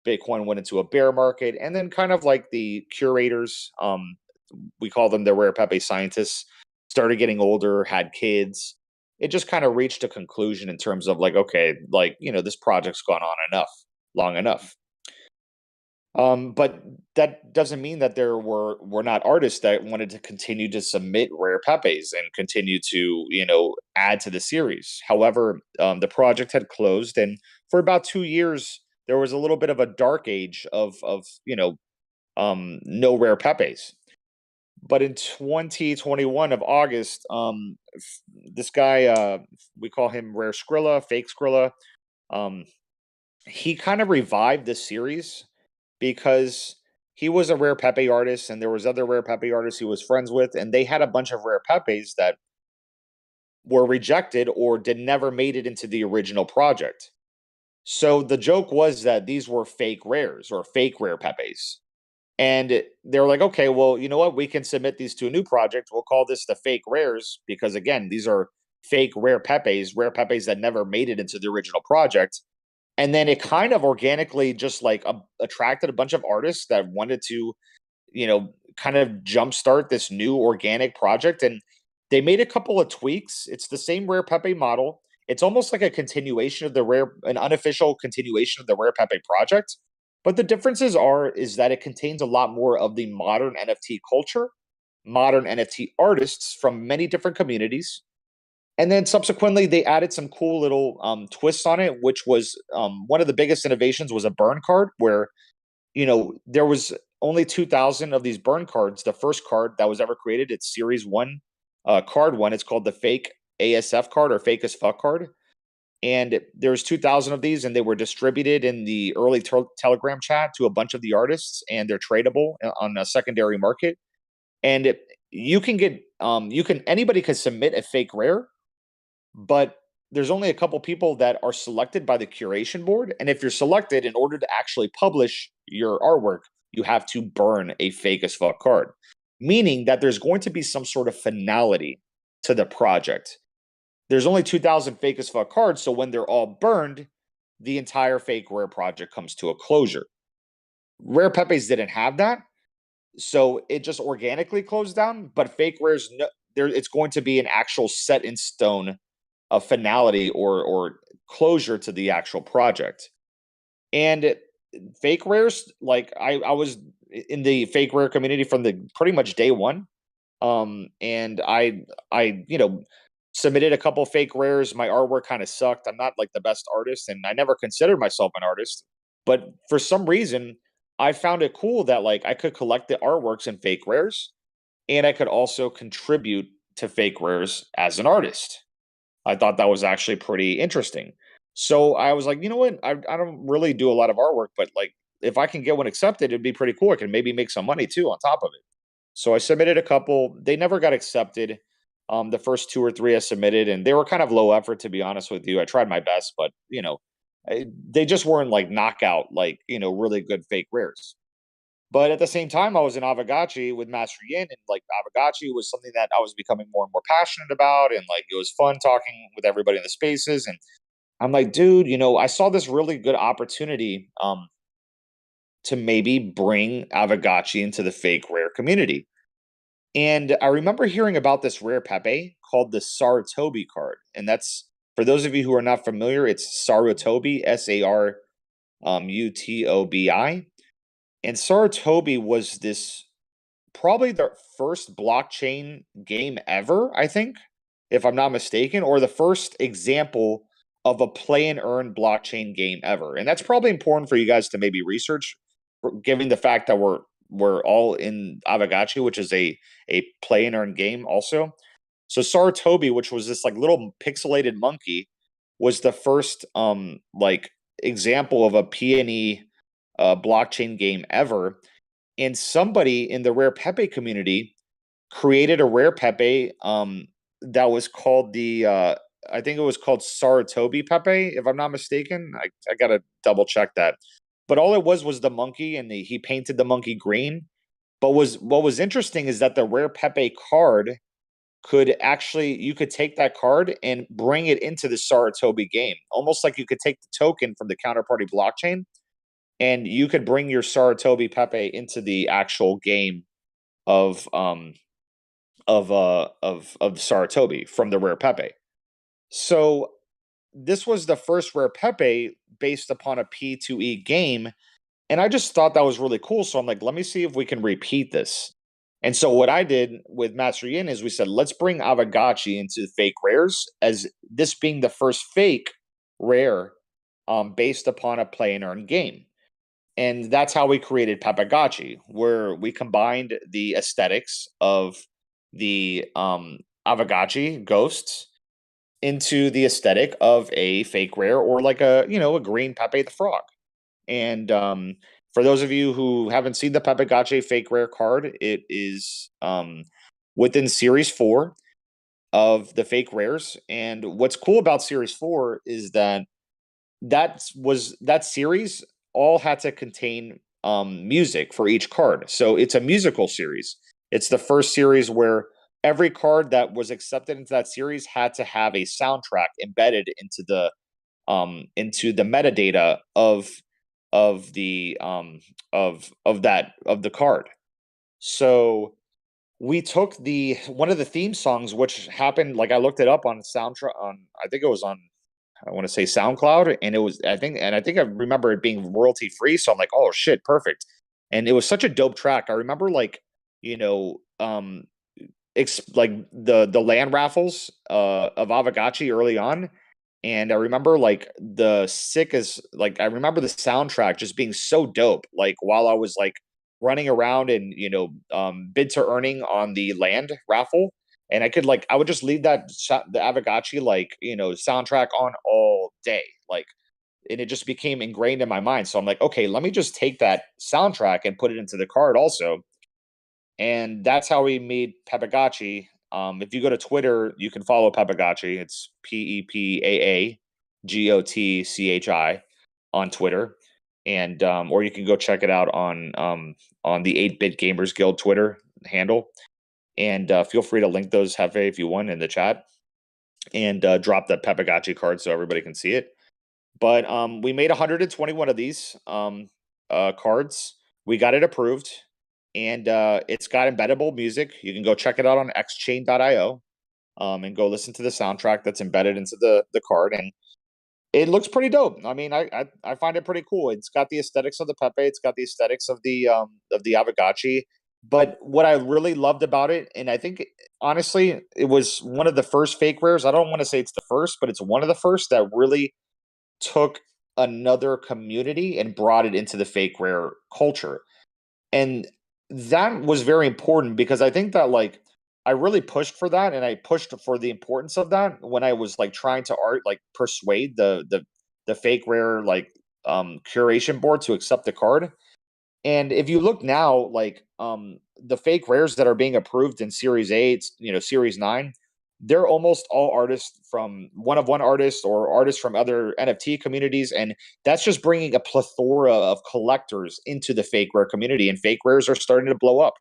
Bitcoin went into a bear market. And then kind of like the curators, we call them the Rare Pepe scientists, started getting older, had kids. It just kind of reached a conclusion in terms of like, okay, like, this project's gone on long enough. But that doesn't mean that there were not artists that wanted to continue to submit Rare Pepes and continue to, add to the series. However, the project had closed, and for about 2 years, there was a little bit of a dark age of no Rare Pepes. But in 2021 of August, this guy, we call him Rare Skrilla, Fake Skrilla, he kind of revived the series because he was a Rare Pepe artist and there was other Rare Pepe artists he was friends with, and they had a bunch of Rare Pepes that were rejected or never made it into the original project. So the joke was that these were fake rares or fake Rare Pepes. And they're like, okay, well, you know what? We can submit these to a new project. We'll call this the fake rares because, again, these are fake Rare Pepes that never made it into the original project. And then it kind of organically just like attracted a bunch of artists that wanted to, kind of jumpstart this new organic project. And they made a couple of tweaks. It's the same Rare Pepe model. It's almost like a continuation of an unofficial continuation of the Rare Pepe project. But the differences is that it contains a lot more of the modern NFT culture, modern NFT artists from many different communities. And then subsequently, they added some cool little twists on it, which was one of the biggest innovations was a burn card where, there was only 2,000 of these burn cards. The first card that was ever created, it's series one, card one. It's called the fake ASF card or fake as fuck card. And there's 2,000 of these, and they were distributed in the early Telegram chat to a bunch of the artists, and they're tradable on a secondary market. And anybody can submit a fake rare, but there's only a couple people that are selected by the curation board. And if you're selected, in order to actually publish your artwork, you have to burn a fake as fuck card, meaning that there's going to be some sort of finality to the project. There's only 2,000 fake as fuck cards, so when they're all burned, the entire fake rare project comes to a closure. Rare Pepes didn't have that, so it just organically closed down. But fake rares, it's going to be an actual set in stone of finality or closure to the actual project. And fake rares, like I was in the fake rare community from the pretty much day one, and I submitted a couple fake rares. My artwork kind of sucked. I'm not like the best artist, and I never considered myself an artist. But for some reason, I found it cool that like I could collect the artworks in fake rares, and I could also contribute to fake rares as an artist. I thought that was actually pretty interesting. So I was like, you know what? I don't really do a lot of artwork, but like if I can get one accepted, it'd be pretty cool. I can maybe make some money too on top of it. So I submitted a couple. They never got accepted. The first two or three I submitted, and they were kind of low effort, to be honest with you. I tried my best, but they just weren't like knockout, like really good fake rares. But at the same time, I was in Aavegotchi with Master Yin, and like Aavegotchi was something that I was becoming more and more passionate about, and like it was fun talking with everybody in the spaces. And I'm like, dude, I saw this really good opportunity to maybe bring Aavegotchi into the fake rare community. And I remember hearing about this rare Pepe called the Sarutobi card. And that's, for those of you who are not familiar, it's Sarutobi, Sarutobi. And Sarutobi was this probably the first blockchain game ever, I think, if I'm not mistaken, or the first example of a play and earn blockchain game ever. And that's probably important for you guys to maybe research, given the fact that we're all in Aavegotchi, which is a play and earn game also. So Sarutobi, which was this like little pixelated monkey, was the first like example of a P&E blockchain game ever. And somebody in the Rare Pepe community created a Rare Pepe that was called I think it was called Saratobi Pepe, if I'm not mistaken. I gotta double check that. But all it was the monkey, and he painted the monkey green. But what was interesting is that the Rare Pepe card you could take that card and bring it into the Saratobi game, almost like you could take the token from the counterparty blockchain, and you could bring your Saratobi Pepe into the actual game of Saratobi from the Rare Pepe. So this was the first Rare Pepe based upon a P2E game, and I just thought that was really cool. So I'm like, let me see if we can repeat this. And so what I did with Master Yin is we said, let's bring Aavegotchi into fake rares, as this being the first fake rare based upon a play and earn game. And that's how we created Aavegotchi, where we combined the aesthetics of the Aavegotchi ghosts into the aesthetic of a fake rare, or like a green Pepe the Frog. And for those of you who haven't seen the Aavegotchi fake rare card, it is within Series 4 of the fake rares. And what's cool about Series 4 is that that series all had to contain music for each card. So it's a musical series. It's the first series where every card that was accepted into that series had to have a soundtrack embedded into the metadata of the card. So we took one of the theme songs, which happened, like I looked it up on soundtrack I think it was on, I want to say SoundCloud, and it was I think I remember it being royalty free. So I'm like, oh shit, perfect. And it was such a dope track. I remember like like the land raffles of Aavegotchi early on. And I remember like I remember the soundtrack just being so dope. Like while I was like running around and bid to earning on the land raffle, and I would just leave the Aavegotchi soundtrack on all day, like, and it just became ingrained in my mind. So I'm like, okay, let me just take that soundtrack and put it into the card also. And that's how we made Aavegotchi. If you go to Twitter, you can follow Aavegotchi. It's PEPAAGOTCHI on Twitter, and or you can go check it out on the 8-Bit Gamers Guild Twitter handle. And feel free to link those, Hefe, if you want, in the chat, and drop the Aavegotchi card so everybody can see it. But we made 121 of these cards. We got it approved. And it's got embeddable music. You can go check it out on xchain.io and go listen to the soundtrack that's embedded into the card. And it looks pretty dope. I mean, I find it pretty cool. It's got the aesthetics of the Pepe. It's got the aesthetics of the Aavegotchi. But what I really loved about it, and I think honestly, it was one of the first fake rares. I don't want to say it's the first, but it's one of the first that really took another community and brought it into the fake rare culture. And that was very important, because I think that I really pushed for that, and I pushed for the importance of that when I was trying to persuade the fake rare curation board to accept the card. And if you look now, the fake rares that are being approved in Series 8, Series 9, they're almost all artists from one artists or artists from other NFT communities. And that's just bringing a plethora of collectors into the fake rare community, and fake rares are starting to blow up.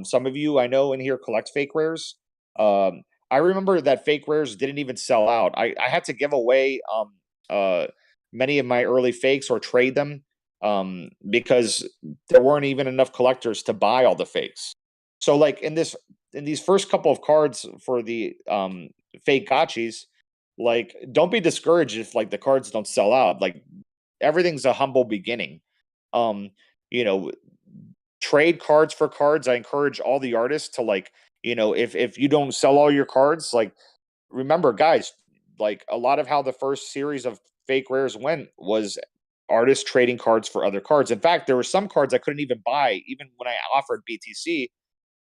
Some of you I know in here collect fake rares. I remember that fake rares didn't even sell out. I had to give away many of my early fakes or trade them because there weren't even enough collectors to buy all the fakes. So in these first couple of cards for the fake gotchis, don't be discouraged if the cards don't sell out. Everything's a humble beginning. You know, trade cards for cards. I encourage all the artists to if you don't sell all your cards, remember guys, a lot of how the first series of fake rares went was artists trading cards for other cards. In fact, there were some cards I couldn't even buy even when I offered BTC.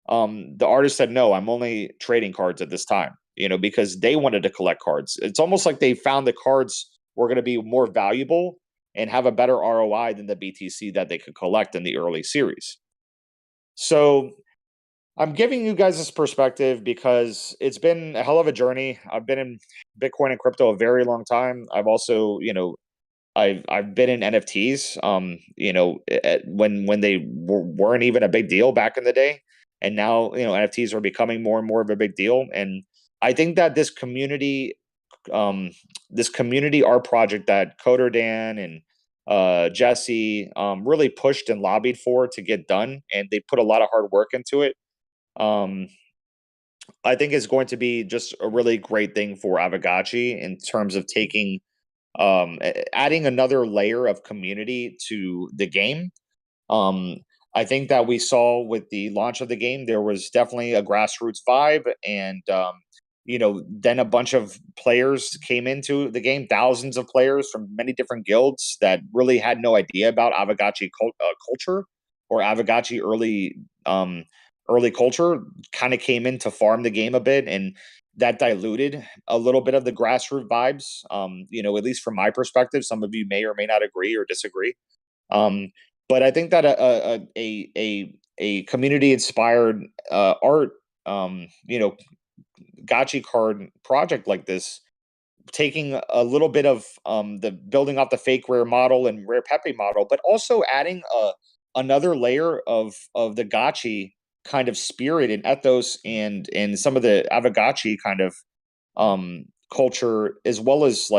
The artist said, no, I'm only trading cards at this time, because they wanted to collect cards. It's almost like they found the cards were going to be more valuable, and have a better ROI than the BTC that they could collect in the early series. So I'm giving you guys this perspective because it's been a hell of a journey. I've been in Bitcoin and crypto a very long time. I've also, I've been in NFTs. When they weren't even a big deal back in the day, and now NFTs are becoming more and more of a big deal. And I think that this community art project that Coder Dan and Jesse really pushed and lobbied for to get done, and they put a lot of hard work into it. Um, I think is going to be just a really great thing for Aavegotchi in terms of adding another layer of community to the game. Um, I think that we saw with the launch of the game, there was definitely a grassroots vibe, and then a bunch of players came into the game, thousands of players from many different guilds that really had no idea about Aavegotchi culture or Aavegotchi early culture, kind of came in to farm the game a bit, and that diluted a little bit of the grassroots vibes. At least from my perspective, some of you may or may not agree or disagree. But I think that a community inspired art, gotchi card project like this, taking a little bit of the building off the fake rare model and rare Pepe model, but also adding another layer of the gotchi kind of spirit and ethos and some of the Aavegotchi kind of culture, as well as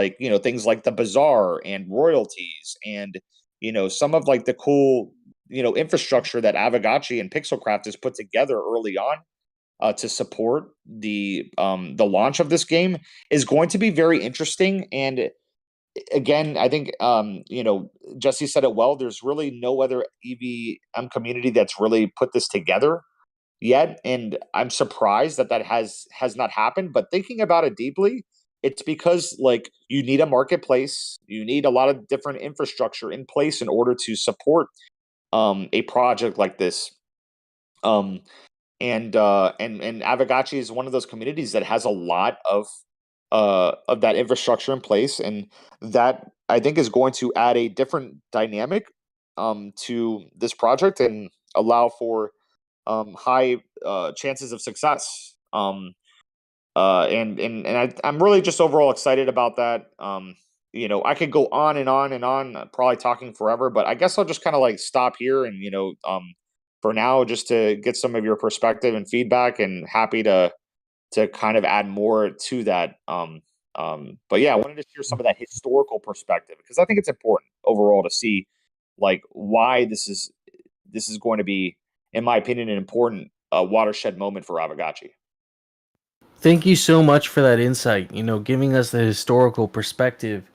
things like the bazaar and royalties and some of like the cool infrastructure that Aavegotchi and Pixelcraft has put together early on to support the launch of this game is going to be very interesting. And again, I think Jesse said it well. There's really no other EVM community that's really put this together yet, and I'm surprised that has not happened. But thinking about it deeply, it's because you need a marketplace, you need a lot of different infrastructure in place in order to support a project like this. And Aavegotchi is one of those communities that has a lot of that infrastructure in place, and that I think is going to add a different dynamic to this project and allow for high chances of success. I'm really just overall excited about that. I could go on and on and on, probably talking forever, but I guess I'll just kind of stop here and for now, just to get some of your perspective and feedback, and happy to kind of add more to that. But yeah, I wanted to share some of that historical perspective because I think it's important overall to see why this is going to be, in my opinion, an important watershed moment for Aavegotchi. Thank you so much for that insight, giving us the historical perspective.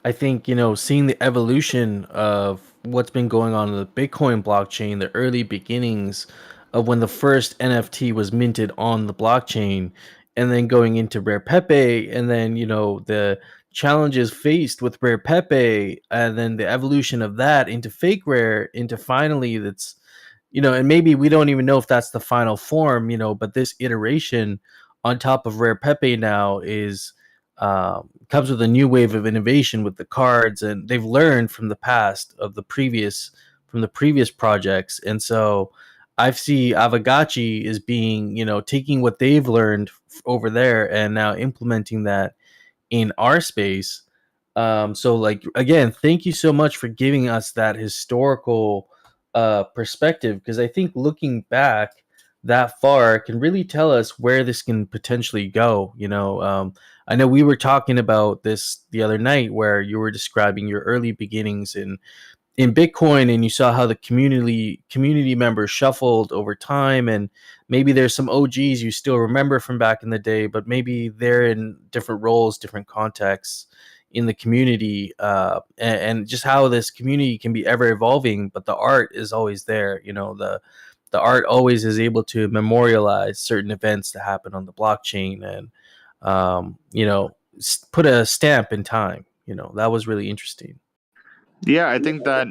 I think, seeing the evolution of what's been going on in the Bitcoin blockchain, the early beginnings of when the first NFT was minted on the blockchain, and then going into Rare Pepe, and then, the challenges faced with Rare Pepe, and then the evolution of that into Fake Rare, into finally that's, and maybe we don't even know if that's the final form, but this iteration on top of Rare Pepe now is comes with a new wave of innovation with the cards, and they've learned from the past of the previous projects. And so I see Aavegotchi as being, taking what they've learned over there and now implementing that in our space. So again, thank you so much for giving us that historical perspective, because I think looking back that far can really tell us where this can potentially go. I know we were talking about this the other night where you were describing your early beginnings in Bitcoin, and you saw how the community members shuffled over time, and maybe there's some OGs you still remember from back in the day, but maybe they're in different roles, different contexts in the community, and just how this community can be ever evolving, but the art is always there. The art always is able to memorialize certain events that happen on the blockchain, and put a stamp in time. That was really interesting. Yeah, I think that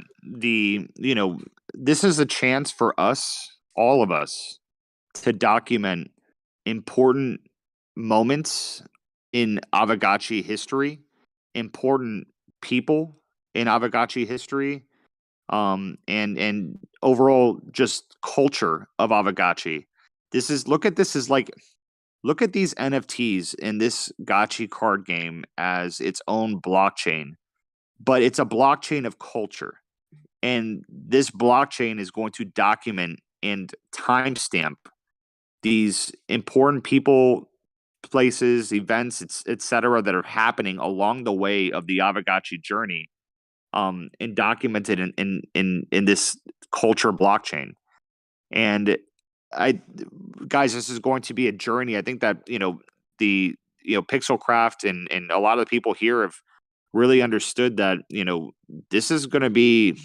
this is a chance for us, all of us, to document important moments in Aavegotchi history, important people in Aavegotchi history, and overall just culture of Aavegotchi. Look at this as like, look at these NFTs in this gotchi card game as its own blockchain, but it's a blockchain of culture. And this blockchain is going to document and timestamp these important people, places, events, etc., that are happening along the way of the Aavegotchi journey, and documented in this culture blockchain. And I, guys, this is going to be a journey. I think that the Pixelcraft and a lot of the people here have really understood that this is going to be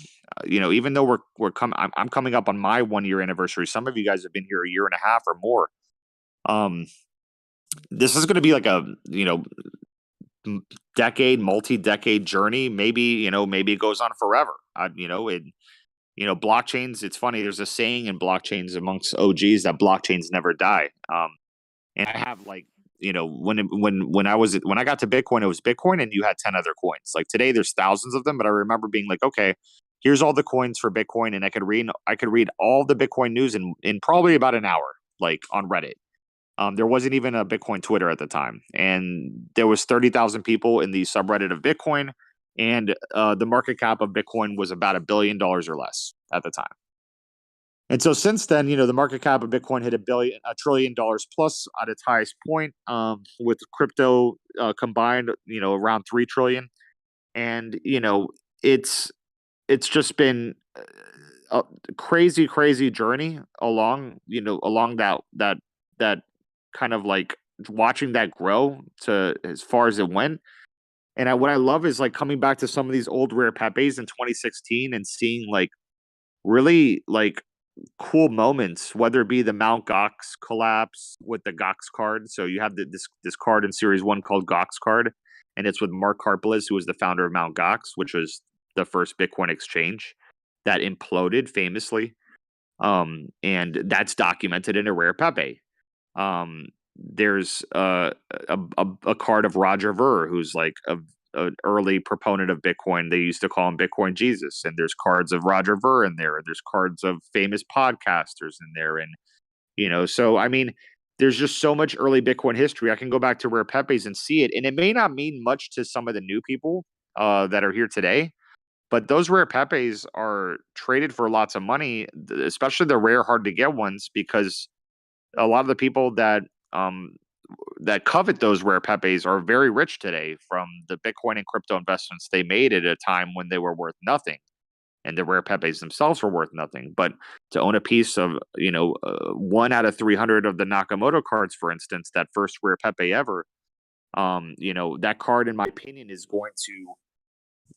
even though I'm coming up on my 1 year anniversary. Some of you guys have been here a year and a half or more. This is going to be like a multi-decade journey. Maybe maybe it goes on forever. Blockchains. It's funny. There's a saying in blockchains amongst OGs that blockchains never die. And I have when I got to Bitcoin, it was Bitcoin and you had 10 other coins. Like today there's thousands of them, but I remember being like, okay, here's all the coins for Bitcoin, and I could read all the Bitcoin news in probably about an hour, like on Reddit. There wasn't even a Bitcoin Twitter at the time, and there was 30,000 people in the subreddit of Bitcoin, and the market cap of Bitcoin was about $1 billion or less at the time. And so since then, the market cap of Bitcoin hit $1 trillion plus at its highest point, with crypto combined, around 3 trillion. And it's just been a crazy journey along that kind of like watching that grow to as far as it went. And what I love is like coming back to some of these old rare Pepes in 2016 and seeing like really like cool moments, whether it be the Mount Gox collapse with the Gox card. So you have this card in Series 1 called Gox card, and it's with Mark Karplus, who was the founder of Mount Gox, which was the first Bitcoin exchange that imploded famously. And that's documented in a rare Pepe. There's a card of Roger Ver, who's like an early proponent of Bitcoin. They used to call him Bitcoin Jesus. And there's cards of Roger Ver in there. There's cards of famous podcasters in there. And, so I mean, there's just so much early Bitcoin history. I can go back to Rare Pepes and see it. And it may not mean much to some of the new people that are here today, but those Rare Pepes are traded for lots of money, especially the rare, hard to get ones, because a lot of the people that covet those rare Pepes are very rich today from the Bitcoin and crypto investments they made at a time when they were worth nothing, and the rare Pepes themselves were worth nothing. But to own a piece of 1 out of 300 of the Nakamoto cards, for instance, that first rare Pepe ever, that card, in my opinion, is going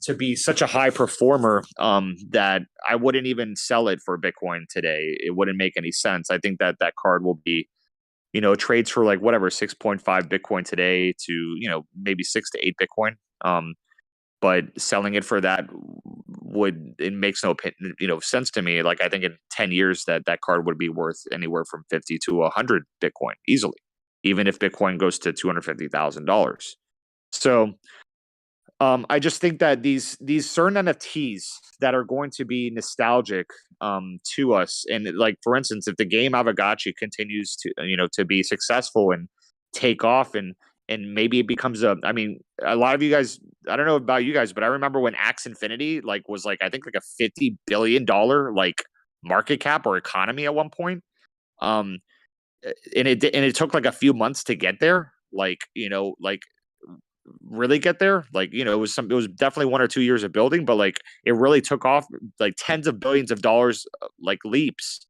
to be such a high performer that I wouldn't even sell it for Bitcoin today. It wouldn't make any sense. I think that card will be, trades for like whatever 6.5 Bitcoin today to maybe 6 to 8 Bitcoin. But selling it for that it makes no sense to me. Like I think in 10 years that card would be worth anywhere from 50 to 100 Bitcoin easily, even if Bitcoin goes to $250,000. So I just think that these certain NFTs that are going to be nostalgic to us, and like for instance, if the game Aavegotchi continues to be successful and take off, and maybe it becomes a lot of you guys, I don't know about you guys, but I remember when Axie Infinity was I think like a $50 billion like market cap or economy at one point, and it took like a few months to get there, really get there. It was definitely 1 or 2 years of building, but like it really took off like tens of billions of dollars, like leaps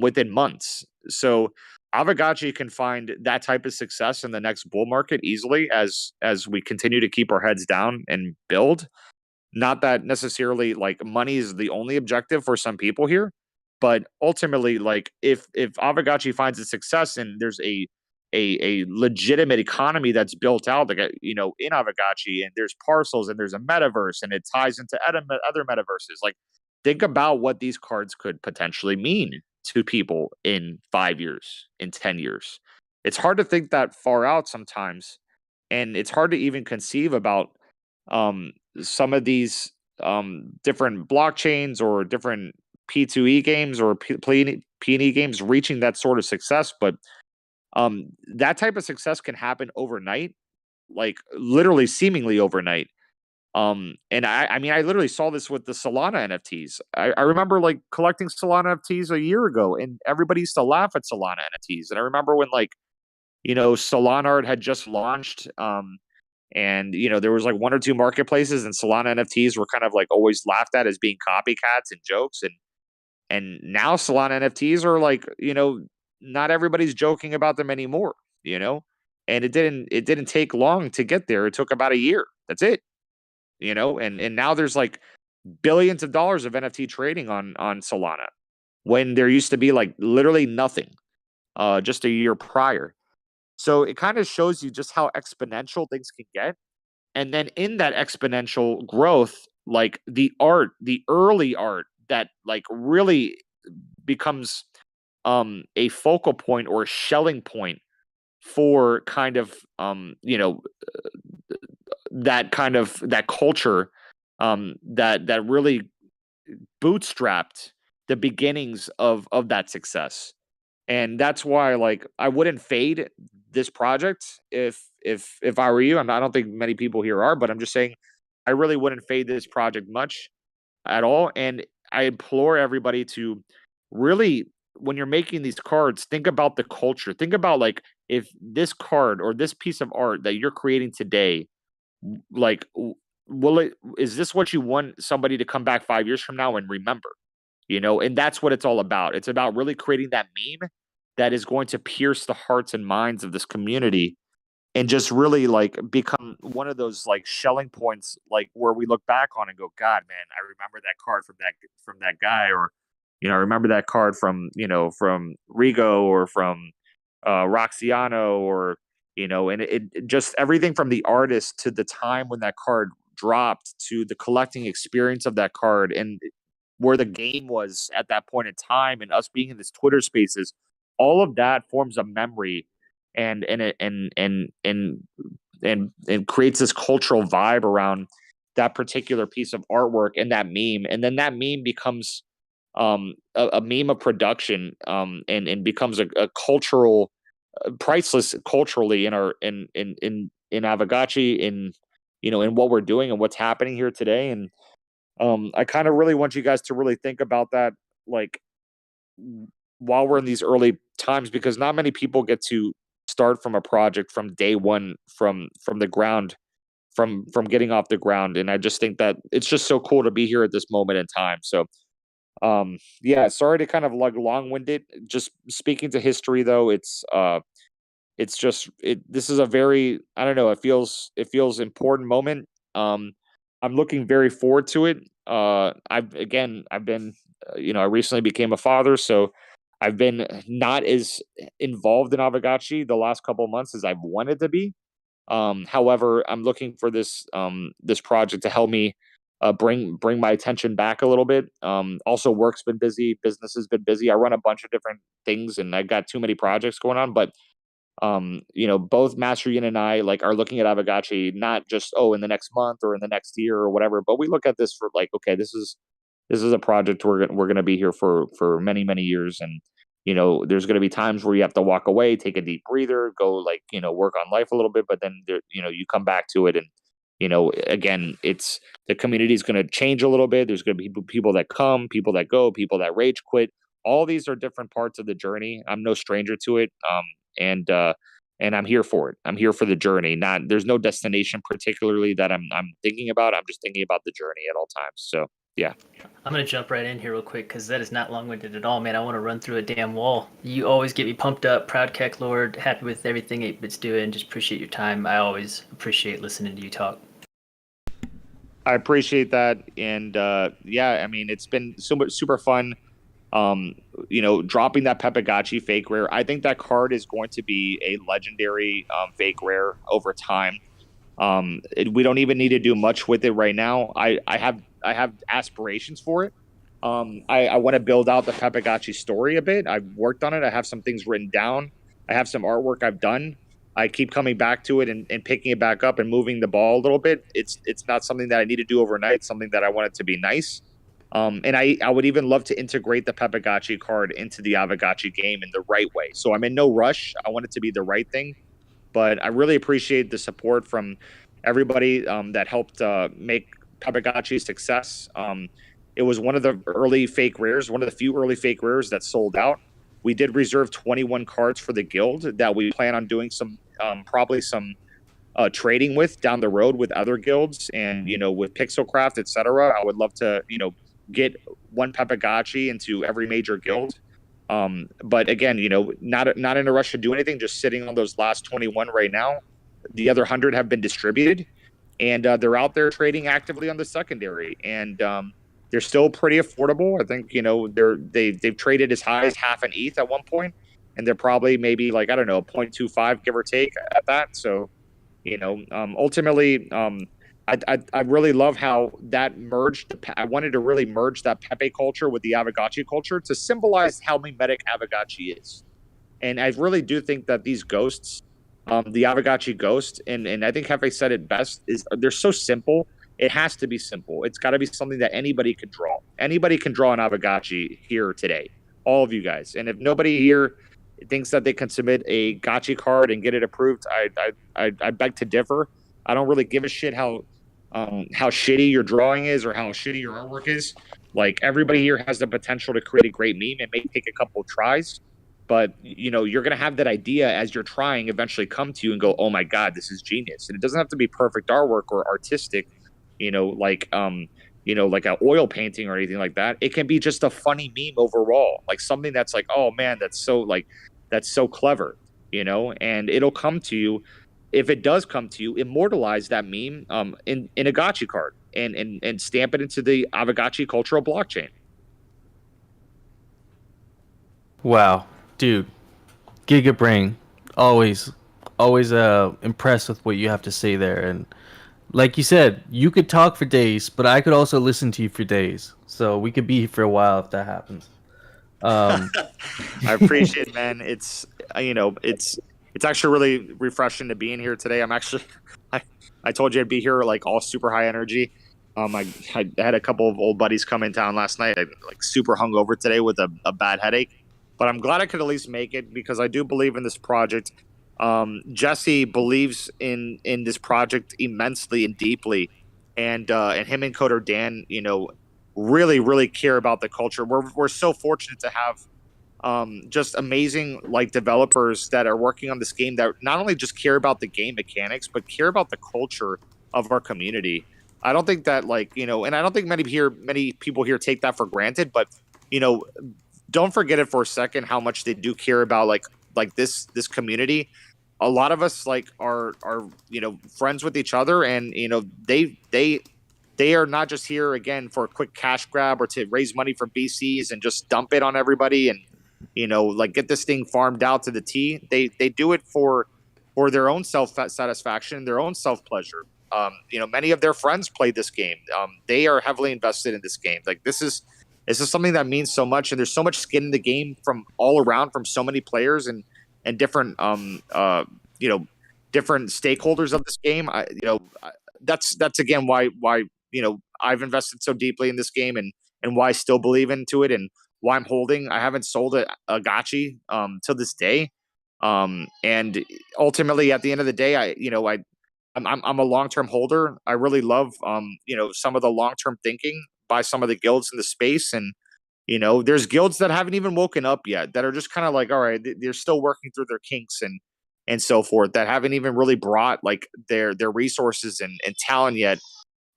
within months. So Aavegotchi can find that type of success in the next bull market easily as we continue to keep our heads down and build. Not that necessarily like money is the only objective for some people here, but ultimately, like if Aavegotchi finds a success and there's a legitimate economy that's built out, like in Aavegotchi, and there's parcels and there's a metaverse and it ties into other metaverses. Like think about what these cards could potentially mean to people in 5 years, in 10 years. It's hard to think that far out sometimes, and it's hard to even conceive about some of these different blockchains or different P2E games or P&E games reaching that sort of success, but that type of success can happen overnight, like literally seemingly overnight. And I mean, I literally saw this with the Solana NFTs. I remember like collecting Solana NFTs a year ago, and everybody used to laugh at Solana NFTs. And I remember when like, Solana Art had just launched, and there was like one or two marketplaces, and Solana NFTs were kind of like always laughed at as being copycats and jokes. And now Solana NFTs are like, not everybody's joking about them anymore, and it didn't take long to get there. It took about a year. That's it. And now there's like billions of dollars of NFT trading on Solana, when there used to be like literally nothing just a year prior. So it kind of shows you just how exponential things can get. And then in that exponential growth, like the early art that like really becomes a focal point or a shelling point for kind of that culture that really bootstrapped the beginnings of that success. And that's why like I wouldn't fade this project if I were you. I don't think many people here are, but I'm just saying I really wouldn't fade this project much at all. And I implore everybody to really, when you're making these cards, think about the culture. Think about like if this card or this piece of art that you're creating today, like is this what you want somebody to come back 5 years from now and remember? And that's what it's all about. It's about really creating that meme that is going to pierce the hearts and minds of this community, and just really like become one of those like shelling points, like where we look back on and go, God, man, I remember that card from that guy, or I remember that card from Rigo, or from Roxiano, or and it just everything from the artist to the time when that card dropped to the collecting experience of that card, and where the game was at that point in time, and us being in this Twitter spaces, all of that forms a memory, and creates this cultural vibe around that particular piece of artwork and that meme. And then that meme becomes a meme of production, and becomes a cultural priceless culturally in our in Aavegotchi, in what we're doing and what's happening here today. And I kind of really want you guys to really think about that, like while we're in these early times, because not many people get to start from a project from day one, from the ground, from getting off the ground. And I just think that it's just so cool to be here at this moment in time. So yeah, sorry to kind of like long-winded. Just speaking to history though, it's just this is a very, I don't know, it feels important moment. I'm looking very forward to it. I've been I recently became a father, so I've been not as involved in Aavegotchi the last couple of months as I've wanted to be. However, I'm looking for this project to help me bring my attention back a little bit. Also, work's been busy, business has been busy. I run a bunch of different things, and I got too many projects going on. But both Master Yin and I like are looking at Aavegotchi not just in the next month or in the next year or whatever, but we look at this for like, okay, this is a project we're gonna be here for many many years. And there's gonna be times where you have to walk away, take a deep breather, go like work on life a little bit, but then there, you come back to it. And again, it's the community is going to change a little bit. There's going to be people that come, people that go, people that rage quit. All these are different parts of the journey. I'm no stranger to it. And I'm here for it. I'm here for the journey. There's no destination particularly that I'm thinking about. I'm just thinking about the journey at all times. So yeah. I'm going to jump right in here real quick because that is not long-winded at all, man. I want to run through a damn wall. You always get me pumped up. Proud Keck Lord, happy with everything 8-Bit's doing. Just appreciate your time. I always appreciate listening to you talk. I appreciate that. And yeah, I mean, it's been super fun. Dropping that Pepegotchi fake rare. I think that card is going to be a legendary fake rare over time. We don't even need to do much with it right now. I have aspirations for it. I want to build out the Pepegotchi story a bit. I've worked on it. I have some things written down. I have some artwork I've done. I keep coming back to it and picking it back up and moving the ball a little bit. It's not something that I need to do overnight. It's something that I want it to be nice. And I would even love to integrate the Aavegotchi card into the Aavegotchi game in the right way. So I'm in no rush. I want it to be the right thing. But I really appreciate the support from everybody that helped make Aavegotchi a success. It was one of the early fake rares, one of the few early fake rares that sold out. We did reserve 21 cards for the guild that we plan on doing some probably some trading with down the road with other guilds and with Pixelcraft, etc. I would love to get one Aavegotchi into every major guild. But again, not in a rush to do anything. Just sitting on those last 21 right now. The other 100 have been distributed, and they're out there trading actively on the secondary, and they're still pretty affordable. I think they've traded as high as half an ETH at one point, and they're probably maybe like, I don't know, 0.25 give or take at that. So ultimately, I really love how that merged. I wanted to really merge that Pepe culture with the Aavegotchi culture to symbolize how mimetic Aavegotchi is. And I really do think that these ghosts, the Aavegotchi ghost, and I think Hefe said it best, is they're so simple. It has to be simple. It's got to be something that anybody can draw. Anybody can draw an Aavegotchi here today. All of you guys. And if nobody here thinks that they can submit a gotchi card and get it approved, I beg to differ. I don't really give a shit how shitty your drawing is or how shitty your artwork is. Like, everybody here has the potential to create a great meme. It may take a couple of tries, but you're going to have that idea as you're trying eventually come to you and go, oh my God, this is genius. And it doesn't have to be perfect artwork or artistic, like an oil painting or anything like that. It can be just a funny meme overall, like something that's like, oh man, that's so clever, and it'll come to you. If it does come to you, immortalize that meme in a gotchi card and stamp it into the Aavegotchi cultural blockchain. Wow, dude, Giga Brain, always impressed with what you have to say there. And like you said, you could talk for days, but I could also listen to you for days. So we could be here for a while if that happens. I appreciate it, man. It's it's actually really refreshing to be in here today. I told you I'd be here like all super high energy. I had a couple of old buddies come in town last night. I like super hungover today with a bad headache, but I'm glad I could at least make it because I do believe in this project. Jesse believes in this project immensely and deeply, and him and Coder Dan, really care about the culture. We're so fortunate to have just amazing like developers that are working on this game that not only just care about the game mechanics but care about the culture of our community. I don't think that and I don't think many people here take that for granted, but don't forget it for a second how much they do care about like this community. A lot of us are friends with each other, and they are not just here again for a quick cash grab or to raise money for BCs and just dump it on everybody and get this thing farmed out to the T. They do it for their own self satisfaction, their own self pleasure. Many of their friends played this game. They are heavily invested in this game. Like this is something that means so much, and there's so much skin in the game from all around, from so many players and different different stakeholders of this game. That's again why I've invested so deeply in this game and why I still believe into it and why I'm holding. I haven't sold a gotchi till this day. And ultimately at the end of the day, I'm a long-term holder. I really love some of the long-term thinking by some of the guilds in the space. And there's guilds that haven't even woken up yet, that are just kind of like, all right, they're still working through their kinks and so forth, that haven't even really brought like their resources and talent yet.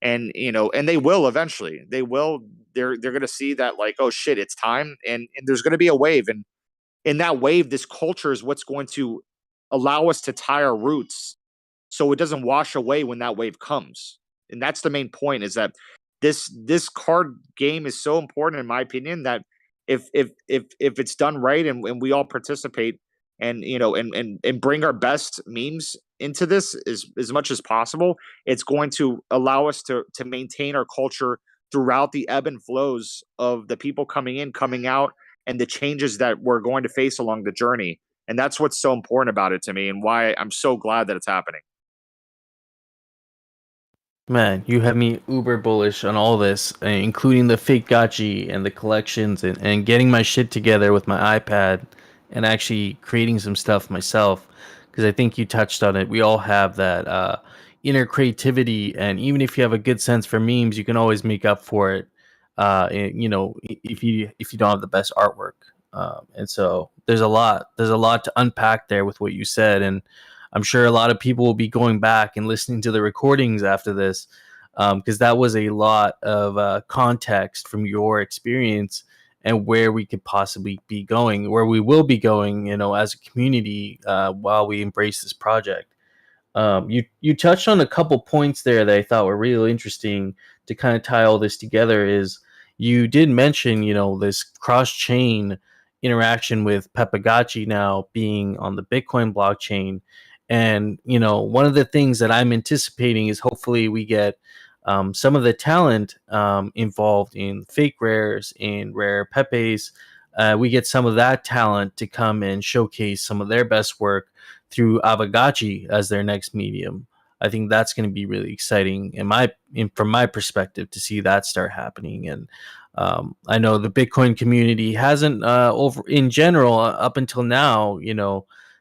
And and they will eventually. They're going to see that like, oh shit, it's time, and there's going to be a wave, and in that wave, this culture is what's going to allow us to tie our roots so it doesn't wash away when that wave comes. And that's the main point, is that this card game is so important, in my opinion, that if it's done right and we all participate and and bring our best memes into this as much as possible, it's going to allow us to maintain our culture throughout the ebb and flows of the people coming in, coming out, and the changes that we're going to face along the journey. And that's what's so important about it to me, and why I'm so glad that it's happening. Man, you have me uber bullish on all this, including the fake gotchi and the collections, and getting my shit together with my iPad and actually creating some stuff myself. Because I think you touched on it. We all have that inner creativity, and even if you have a good sense for memes, you can always make up for it. If you don't have the best artwork, and so there's a lot to unpack there with what you said, and I'm sure a lot of people will be going back and listening to the recordings after this, because that was a lot of context from your experience and where we could possibly be going, where we will be going, as a community while we embrace this project. You touched on a couple points there that I thought were really interesting to kind of tie all this together. Is you did mention this cross chain interaction with Pepagotchi now being on the Bitcoin blockchain, and one of the things that I'm anticipating is hopefully we get some of the talent involved in fake rares and rare Pepes. We get some of that talent to come and showcase some of their best work through Aavegotchi as their next medium. I think that's going to be really exciting from my perspective to see that start happening. And I know the Bitcoin community hasn't over in general up until now,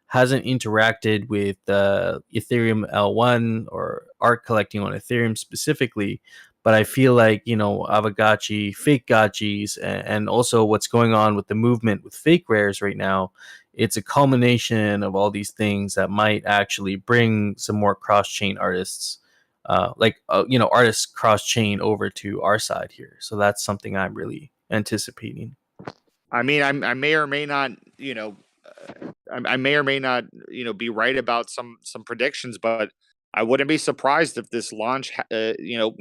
hasn't interacted with Ethereum L1 or art collecting on Ethereum specifically. But I feel like, Aavegotchi, fake gotchis, and also what's going on with the movement with fake rares right now, it's a culmination of all these things that might actually bring some more cross-chain artists, artists cross-chain over to our side here. So that's something I'm really anticipating. I mean, I may or may not, I may or may not, be right about some predictions, but I wouldn't be surprised if this launch,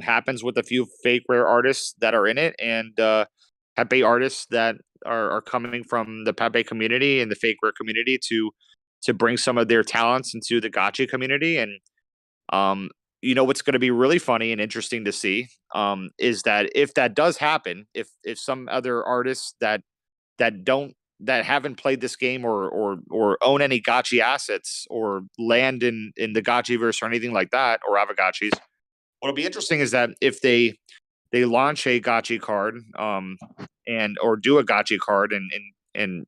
happens with a few fake rare artists that are in it, and Pepe artists that are coming from the Pepe community and the fake rare community to bring some of their talents into the gotcha community. And what's going to be really funny and interesting to see is that if that does happen, if some other artists that haven't played this game or own any gotchi assets or land in the gotchiverse or anything like that, or Aavegotchis, what'll be interesting is that if they launch a gotchi card, and or do a gotchi card and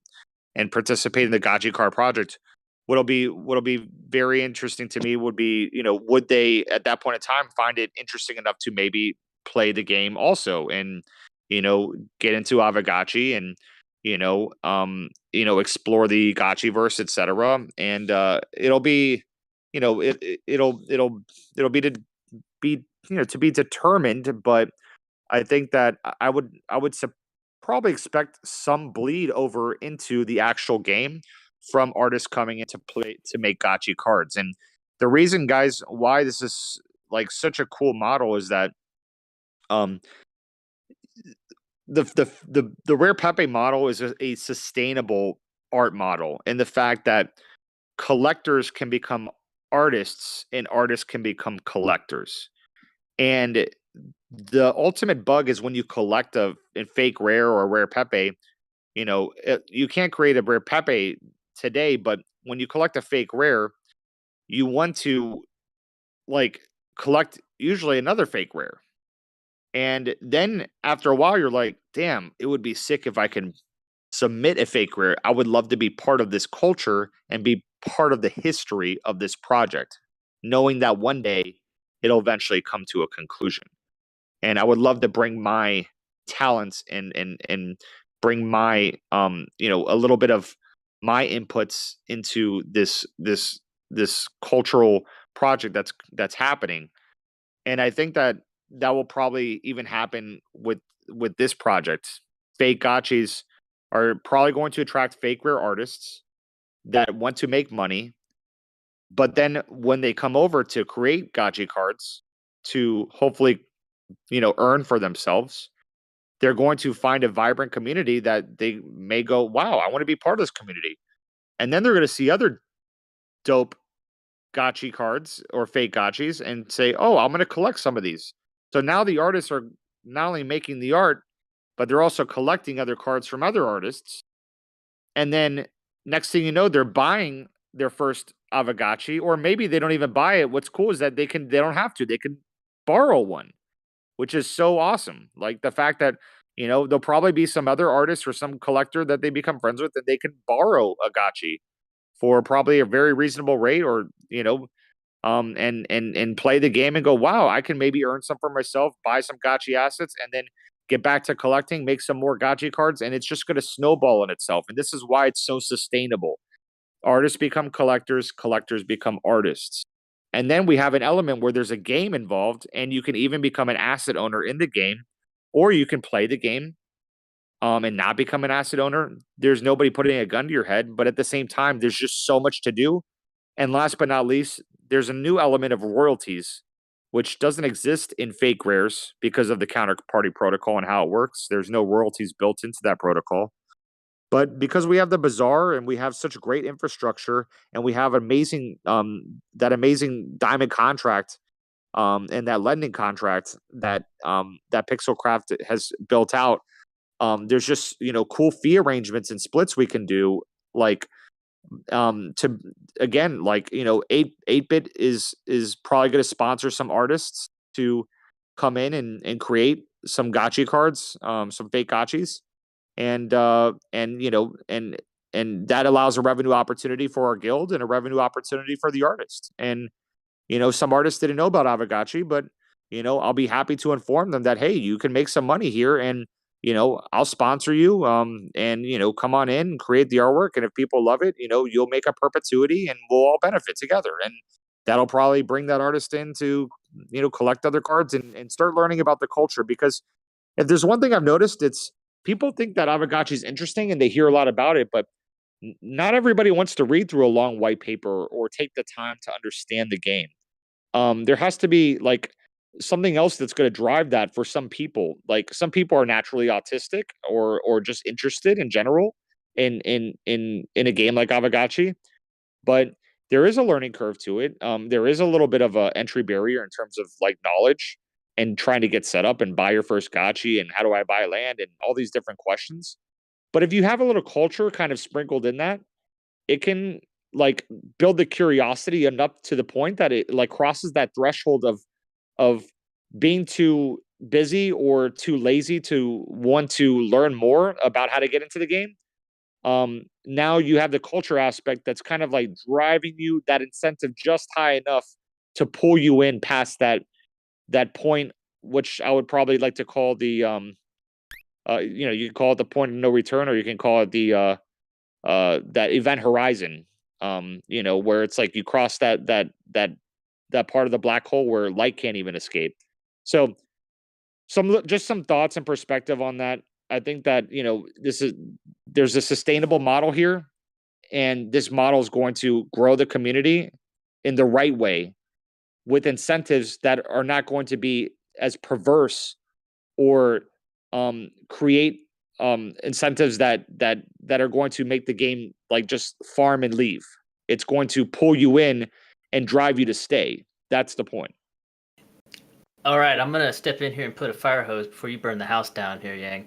participate in the gotchi card project, what'll be very interesting to me would be, would they at that point in time find it interesting enough to maybe play the game also, and get into Aavegotchi, and explore the gotchiverse, etc. And it'll be, it'll be to be, to be determined. But I think that I would probably expect some bleed over into the actual game from artists coming into play to make gotchi cards. And the reason, guys, why this is like such a cool model is that um the rare Pepe model is a sustainable art model, and the fact that collectors can become artists and artists can become collectors. And the ultimate bug is when you collect a fake rare or a rare Pepe, you can't create a rare Pepe today, but when you collect a fake rare, you want to like collect usually another fake rare. And then after a while, you're like, damn, it would be sick if I can submit a fake rare. I would love to be part of this culture and be part of the history of this project, knowing that one day it'll eventually come to a conclusion. And I would love to bring my talents and bring my a little bit of my inputs into this cultural project that's happening. And I think that that will probably even happen with this project. Fake gotchis are probably going to attract fake rare artists that want to make money, but then when they come over to create gotchi cards to hopefully earn for themselves, they're going to find a vibrant community that they may go, wow, I want to be part of this community. And then they're going to see other dope gotchi cards or fake gotchis and say, oh, I'm going to collect some of these. So now the artists are not only making the art, but they're also collecting other cards from other artists. And then next thing you know, they're buying their first Aavegotchi, or maybe they don't even buy it. What's cool is that they don't have to. They can borrow one, which is so awesome. Like the fact that, there'll probably be some other artist or some collector that they become friends with, and they can borrow a gotchi for probably a very reasonable rate, or, and play the game and go, wow, I can maybe earn some for myself, buy some gotchi assets, and then get back to collecting, make some more gotchi cards, and it's just going to snowball in itself. And this is why it's so sustainable. Artists become collectors, collectors become artists. And then we have an element where there's a game involved, and you can even become an asset owner in the game, or you can play the game and not become an asset owner. There's nobody putting a gun to your head, but at the same time, there's just so much to do. And last but not least, there's a new element of royalties, which doesn't exist in fake rares because of the counterparty protocol and how it works. There's no royalties built into that protocol. But because we have the bazaar and we have such great infrastructure, and we have that amazing diamond contract and that lending contract that Pixelcraft has built out, there's just cool fee arrangements and splits we can do, like to again, like 8-bit is probably going to sponsor some artists to come in and create some gotchi cards, some fake gotchis, and that allows a revenue opportunity for our guild and a revenue opportunity for the artist. And some artists didn't know about Aavegotchi, but I'll be happy to inform them that, hey, you can make some money here, and I'll sponsor you, and come on in and create the artwork, and if people love it, you'll make a perpetuity, and we'll all benefit together. And that'll probably bring that artist in to collect other cards and start learning about the culture. Because if there's one thing I've noticed, it's people think that Aavegotchi is interesting and they hear a lot about it, but not everybody wants to read through a long white paper or take the time to understand the game. There has to be like something else that's going to drive that for some people. Like some people are naturally autistic or just interested in general in a game like Aavegotchi, but there is a learning curve to it. There is a little bit of a entry barrier in terms of like knowledge and trying to get set up and buy your first gotchi, and how do I buy land, and all these different questions. But if you have a little culture kind of sprinkled in that, it can like build the curiosity enough to the point that it like crosses that threshold of being too busy or too lazy to want to learn more about how to get into the game. Now you have the culture aspect that's kind of like driving you that incentive just high enough to pull you in past that point, which I would probably like to call the you can call it the point of no return, or you can call it the that event horizon, where it's like you cross that part of the black hole where light can't even escape. So some thoughts and perspective on that. I think that there's a sustainable model here, and this model is going to grow the community in the right way, with incentives that are not going to be as perverse or create incentives that are going to make the game like just farm and leave. It's going to pull you in and drive you to stay. That's the point. All right, I'm gonna step in here and put a fire hose before you burn the house down here, Yang.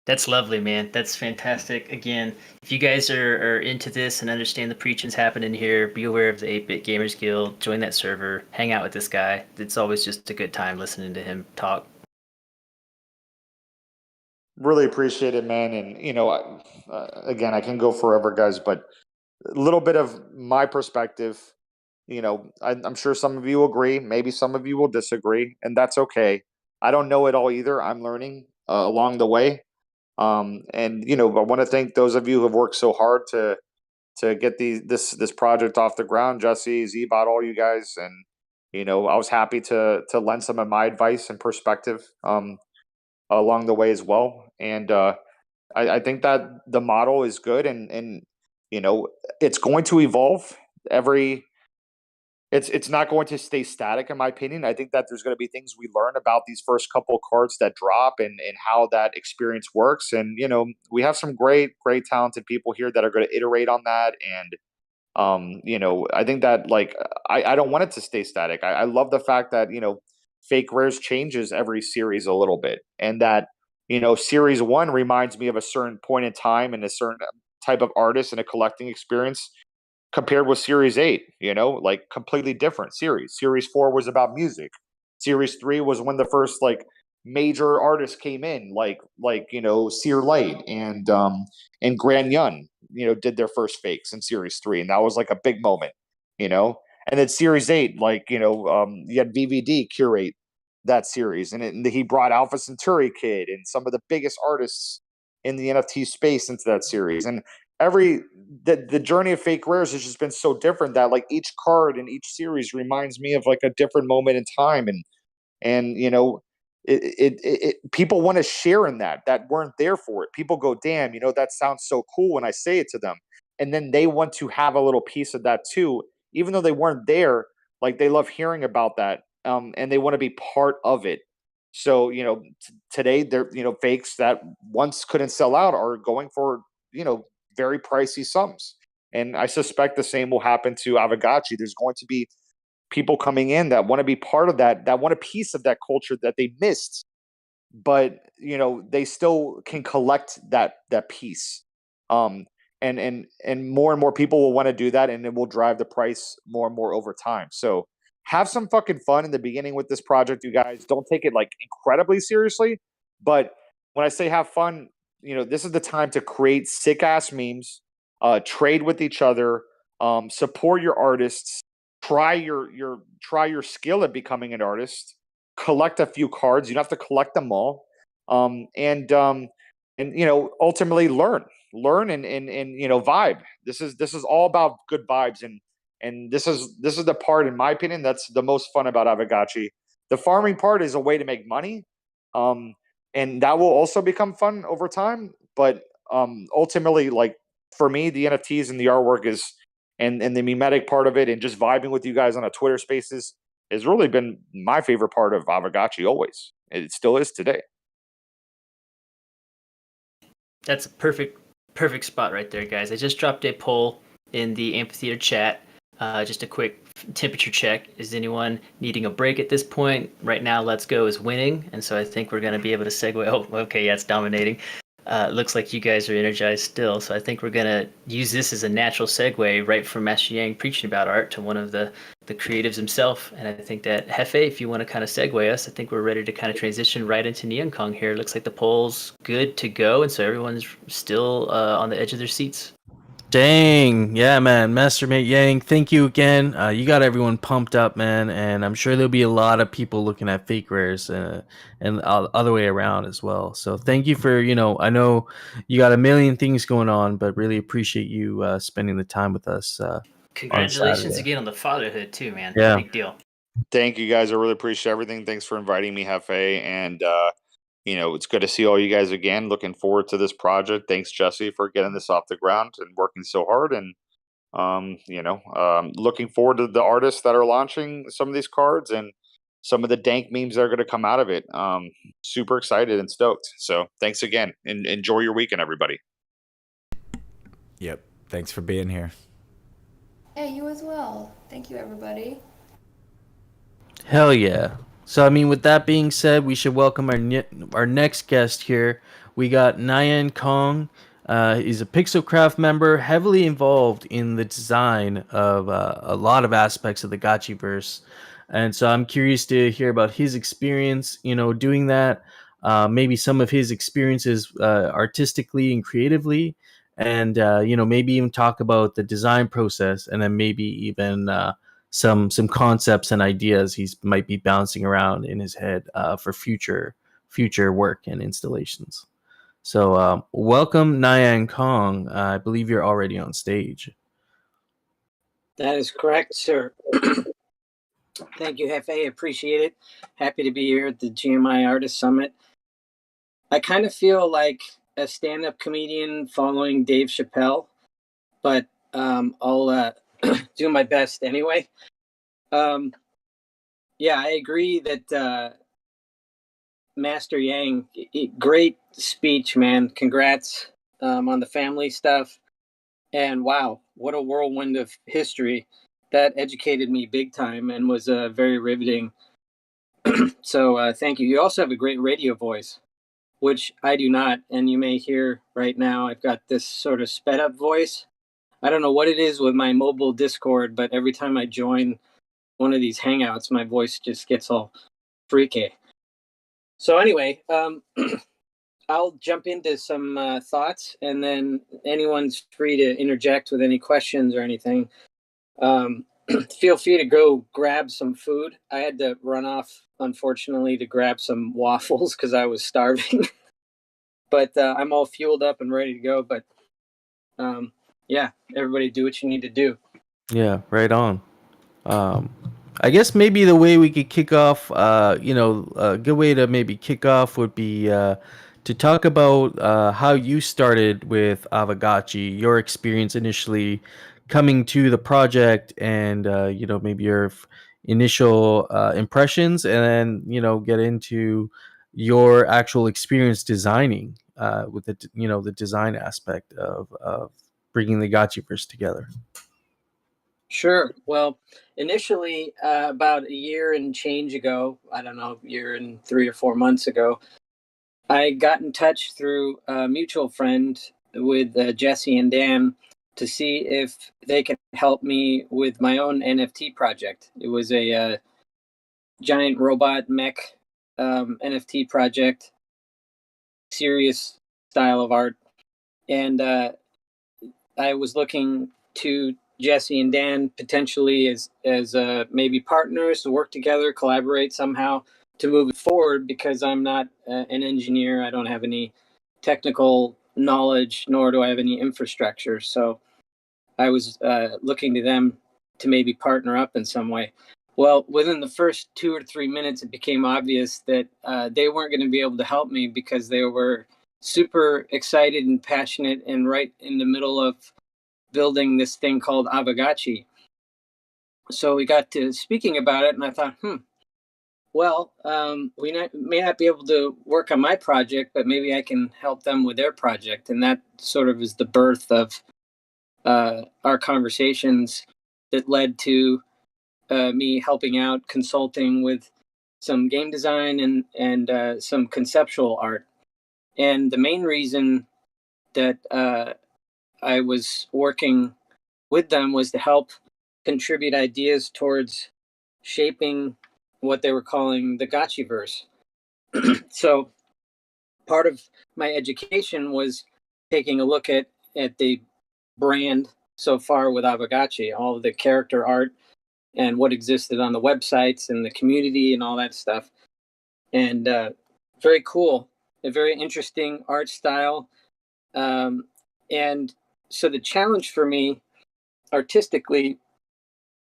That's lovely, man. That's fantastic. Again, if you guys are into this and understand the preachings happening here, be aware of the 8-Bit Gamers Guild, join that server, hang out with this guy. It's always just a good time listening to him talk. Really appreciate it, man. And again, I can go forever, guys, but a little bit of my perspective. I'm sure some of you agree, maybe some of you will disagree, and that's okay. I don't know it all either. I'm learning along the way. And I want to thank those of you who have worked so hard to get this project off the ground. Jesse, Zbot, all you guys, and I was happy to lend some of my advice and perspective along the way as well. And I think that the model is good, and it's going to evolve it's not going to stay static, in my opinion. I think that there's going to be things we learn about these first couple cards that drop, and how that experience works. And we have some great talented people here that are going to iterate on that. And I think that like I don't want it to stay static. I love the fact that fake rares changes every series a little bit, and that Series 1 reminds me of a certain point in time and a certain type of artist and a collecting experience compared with Series 8, like completely different series. Series 4 was about music. Series 3 was when the first like major artists came in, like Sear Light and Gran Yun, did their first fakes in Series 3, and that was like a big moment, you know. And then Series 8, like you had VVD curate that series, and he brought Alpha Centauri Kid and some of the biggest artists in the NFT space into that series. And the journey of fake rares has just been so different that like each card in each series reminds me of like a different moment in time, and people want to share in that weren't there for it. People go, damn, that sounds so cool when I say it to them, and then they want to have a little piece of that too, even though they weren't there. Like they love hearing about that, and they want to be part of it. So today they're fakes that once couldn't sell out are going for very pricey sums. And I suspect the same will happen to Aavegotchi. There's going to be people coming in that want to be part of that want a piece of that culture that they missed, but they still can collect that piece. And more people will want to do that, and it will drive the price more and more over time. So have some fucking fun in the beginning with this project, you guys. Don't take it like incredibly seriously, but when I say have fun, this is the time to create sick ass memes, trade with each other, support your artists, try your skill at becoming an artist, collect a few cards. You don't have to collect them all, and ultimately learn and vibe. This is all about good vibes, and this is the part, in my opinion, that's the most fun about Aavegotchi. The farming part is a way to make money, and that will also become fun over time. But ultimately, like for me, the NFTs and the artwork is and the memetic part of it, and just vibing with you guys on a Twitter Spaces has really been my favorite part of Aavegotchi always. It still is today. That's a perfect spot right there, guys. I just dropped a poll in the amphitheater chat. Just a quick temperature check. Is anyone needing a break at this point? Right now, Let's Go is winning, and so I think we're going to be able to segue. Oh, okay, yeah, it's dominating. Looks like you guys are energized still, so I think we're going to use this as a natural segue right from Master Yang preaching about art to one of the creatives himself. And I think that, Hefe, if you want to kind of segue us, I think we're ready to kind of transition right into Neon Kong here. Looks like the poll's good to go, and so everyone's still on the edge of their seats. Dang, yeah, man, Mastermate Yang, thank you again. You got everyone pumped up, man, and I'm sure there'll be a lot of people looking at fake rares and the other way around as well. So thank you for, I know you got a million things going on, but really appreciate you spending the time with us. Congratulations again on the fatherhood too, man. Yeah. Big deal. Thank you guys. I really appreciate everything. Thanks for inviting me, Hefe, and it's good to see all you guys again. Looking forward to this project. Thanks, Jesse, for getting this off the ground and working so hard. And looking forward to the artists that are launching some of these cards and some of the dank memes that are going to come out of it. Super excited and stoked. So thanks again, and enjoy your weekend, everybody. Yep. Thanks for being here. Yeah, you as well. Thank you, everybody. Hell yeah. So, I mean, with that being said, we should welcome our next guest here. We got Nyan Kong. He's a Pixelcraft member, heavily involved in the design of a lot of aspects of the Gotchiverse. And so I'm curious to hear about his experience, doing that, maybe some of his experiences artistically and creatively, and, maybe even talk about the design process, and then maybe even some concepts and ideas he's might be bouncing around in his head for future work and installations. So welcome, Nyan Kong. I believe you're already on stage. That is correct, sir. Thank you, Hefe. Appreciate it. Happy to be here at the GMI Aartists Summit. I kind of feel like a stand-up comedian following Dave Chappelle, but I'll do my best anyway. Yeah, I agree that Master Yang, great speech, man. Congrats on the family stuff. And wow, what a whirlwind of history. That educated me big time and was very riveting. So thank you. You also have a great radio voice. which I do not. And you may hear right now, I've got this sort of sped up voice. I don't know what it is with my mobile Discord, but every time I join one of these hangouts, my voice just gets all freaky. So anyway, I'll jump into some thoughts, and then anyone's free to interject with any questions or anything. Feel free to go grab some food. I had to run off, unfortunately, to grab some waffles because I was starving. But I'm all fueled up and ready to go. But yeah, everybody do what you need to do. Yeah, right on. I guess maybe the way we could kick off, a good way to maybe kick off would be to talk about how you started with Aavegotchi, your experience initially coming to the project, and maybe your initial impressions, and then get into your actual experience designing with the design aspect of bringing the Gotchiverse together. Sure. Well, initially, about a year and change ago, I don't know, year and 3 or 4 months ago, I got in touch through a mutual friend with Jesse and Dan to see if they could help me with my own NFT project. It was a giant robot mech NFT project, serious style of art. And I was looking to Jesse and Dan potentially as maybe partners to work together, collaborate somehow to move it forward, because I'm not an engineer. I don't have any technical knowledge, nor do I have any infrastructure. So I was looking to them to maybe partner up in some way. Well, within the first 2 or 3 minutes, it became obvious that they weren't going to be able to help me because they were super excited and passionate and right in the middle of building this thing called Aavegotchi. So we got to speaking about it, and I thought, well, may not be able to work on my project, but maybe I can help them with their project. And that sort of is the birth of our conversations that led to me helping out, consulting with some game design and some conceptual art. And the main reason that I was working with them was to help contribute ideas towards shaping what they were calling the Gotchiverse. So part of my education was taking a look at the brand so far with Aavegotchi, all of the character art and what existed on the websites and the community and all that stuff. And very cool, a very interesting art style. And so the challenge for me artistically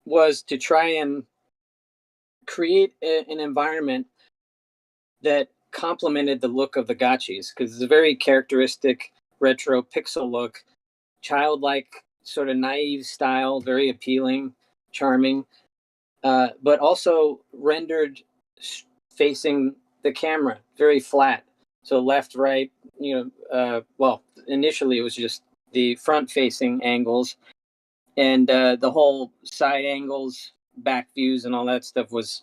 was to try and create an environment that complemented the look of the gotchis, because it's a very characteristic retro pixel look, childlike, sort of naive style, very appealing, charming, but also rendered facing the camera, very flat. So left, right, well, initially it was just the front facing angles, and the whole side angles, back views, and all that stuff was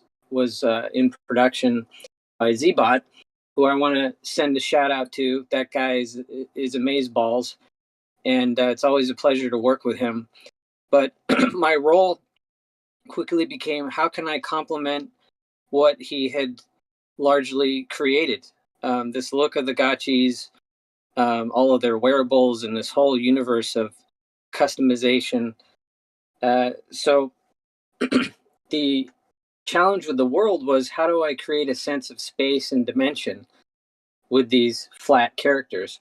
in production by Zbot, who I want to send a shout out to. That guy is amazeballs, and it's always a pleasure to work with him. But my role quickly became, how can I complement what he had largely created? This look of the gotchis, all of their wearables, and this whole universe of customization. So the challenge with the world was, how do I create a sense of space and dimension with these flat characters?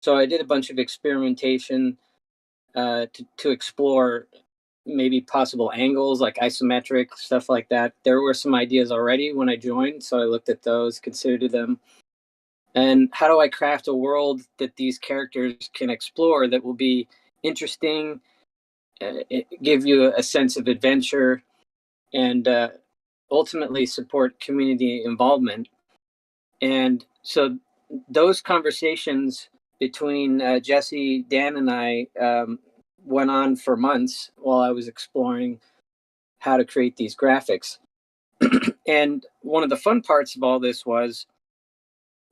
So I did a bunch of experimentation to explore maybe possible angles, like isometric, stuff like that. There were some ideas already when I joined, so I looked at those, considered them. And how do I craft a world that these characters can explore that will be interesting, give you a sense of adventure, and ultimately support community involvement? And so those conversations between Jesse, Dan, and I went on for months while I was exploring how to create these graphics. And one of the fun parts of all this was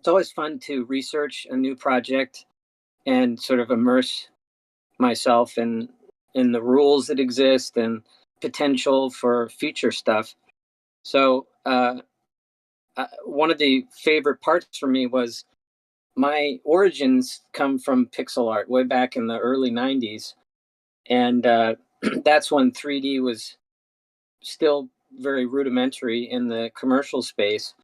it's always fun to research a new project and sort of immerse myself in the rules that exist and potential for future stuff. So one of the favorite parts for me was my origins come from pixel art way back in the early 90s. And that's when 3D was still very rudimentary in the commercial space,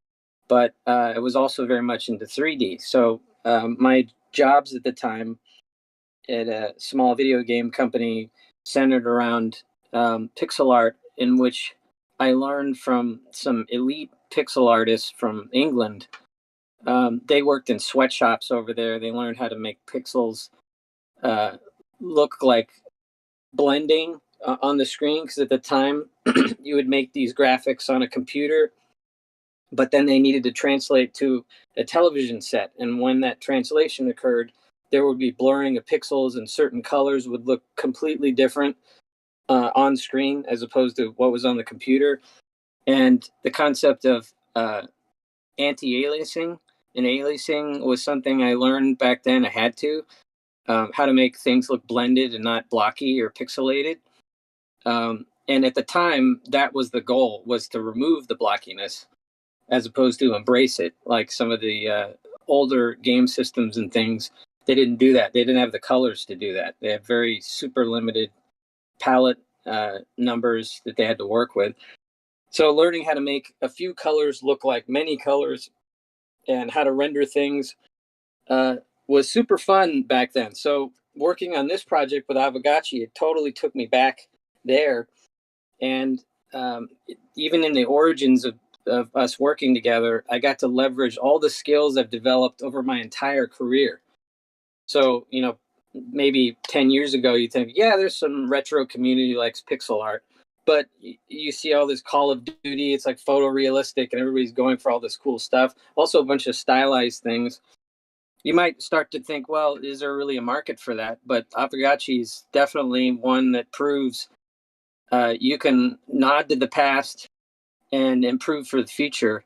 but it was also very much into 3D. So my jobs at the time at a small video game company centered around pixel art, in which I learned from some elite pixel artists from England. They worked in sweatshops over there. They learned how to make pixels look like blending on the screen, because at the time you would make these graphics on a computer, but then they needed to translate to a television set. And when that translation occurred, there would be blurring of pixels and certain colors would look completely different on screen as opposed to what was on the computer. And the concept of anti-aliasing and aliasing was something I learned back then. I had to, how to make things look blended and not blocky or pixelated. And at the time, that was the goal, was to remove the blockiness as opposed to embrace it. Like some of the older game systems and things, they didn't do that. They didn't have the colors to do that. They have very super limited palette numbers that they had to work with. So learning how to make a few colors look like many colors and how to render things was super fun back then. So working on this project with Aavegotchi, it totally took me back there. And even in the origins of us working together, I got to leverage all the skills I've developed over my entire career. So, you know, maybe 10 years ago, you think, yeah, there's some retro community likes pixel art. But you see all this Call of Duty, it's like photorealistic and everybody's going for all this cool stuff. Also a bunch of stylized things. You might start to think, well, is there really a market for that? But Aavegotchi is definitely one that proves you can nod to the past and improve for the future.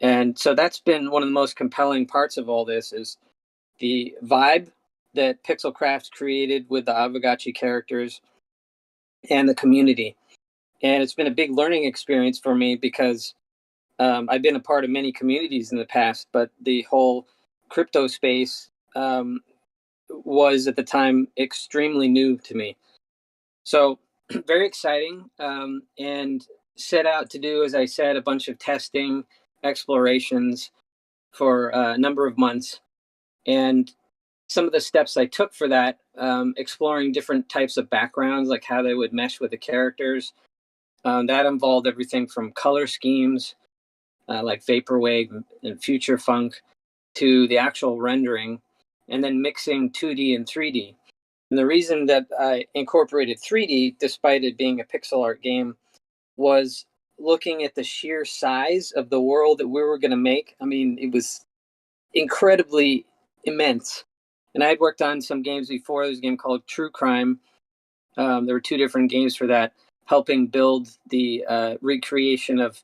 And so that's been one of the most compelling parts of all this, is the vibe that Pixelcraft created with the Aavegotchi characters and the community. And it's been a big learning experience for me because I've been a part of many communities in the past, but the whole crypto space was at the time extremely new to me. So very exciting, and set out to do, as I said, a bunch of testing, explorations for a number of months. And some of the steps I took for that, exploring different types of backgrounds, like how they would mesh with the characters. That involved everything from color schemes, like Vaporwave and Future Funk, to the actual rendering, and then mixing 2D and 3D. And the reason that I incorporated 3D, despite it being a pixel art game, was looking at the sheer size of the world that we were going to make. I mean, it was incredibly immense. And I had worked on some games before. There was a game called True Crime. There were two different games for that, helping build the recreation of,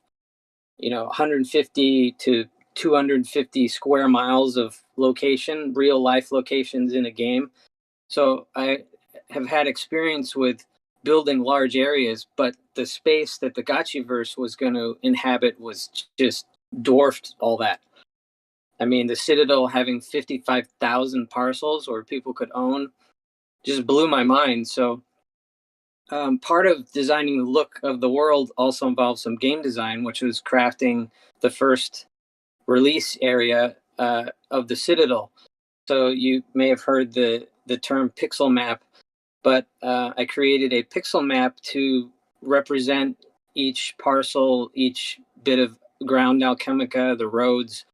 150 to 250 square miles of location, real life locations in a game. So I have had experience with building large areas, but the space that the Gotchiverse was going to inhabit was just dwarfed all that. I mean, the Citadel having 55,000 parcels where people could own just blew my mind. So part of designing the look of the world also involved some game design, which was crafting the first release area of the Citadel. So you may have heard the term pixel map, but I created a pixel map to represent each parcel, each bit of ground alchemica, the roads,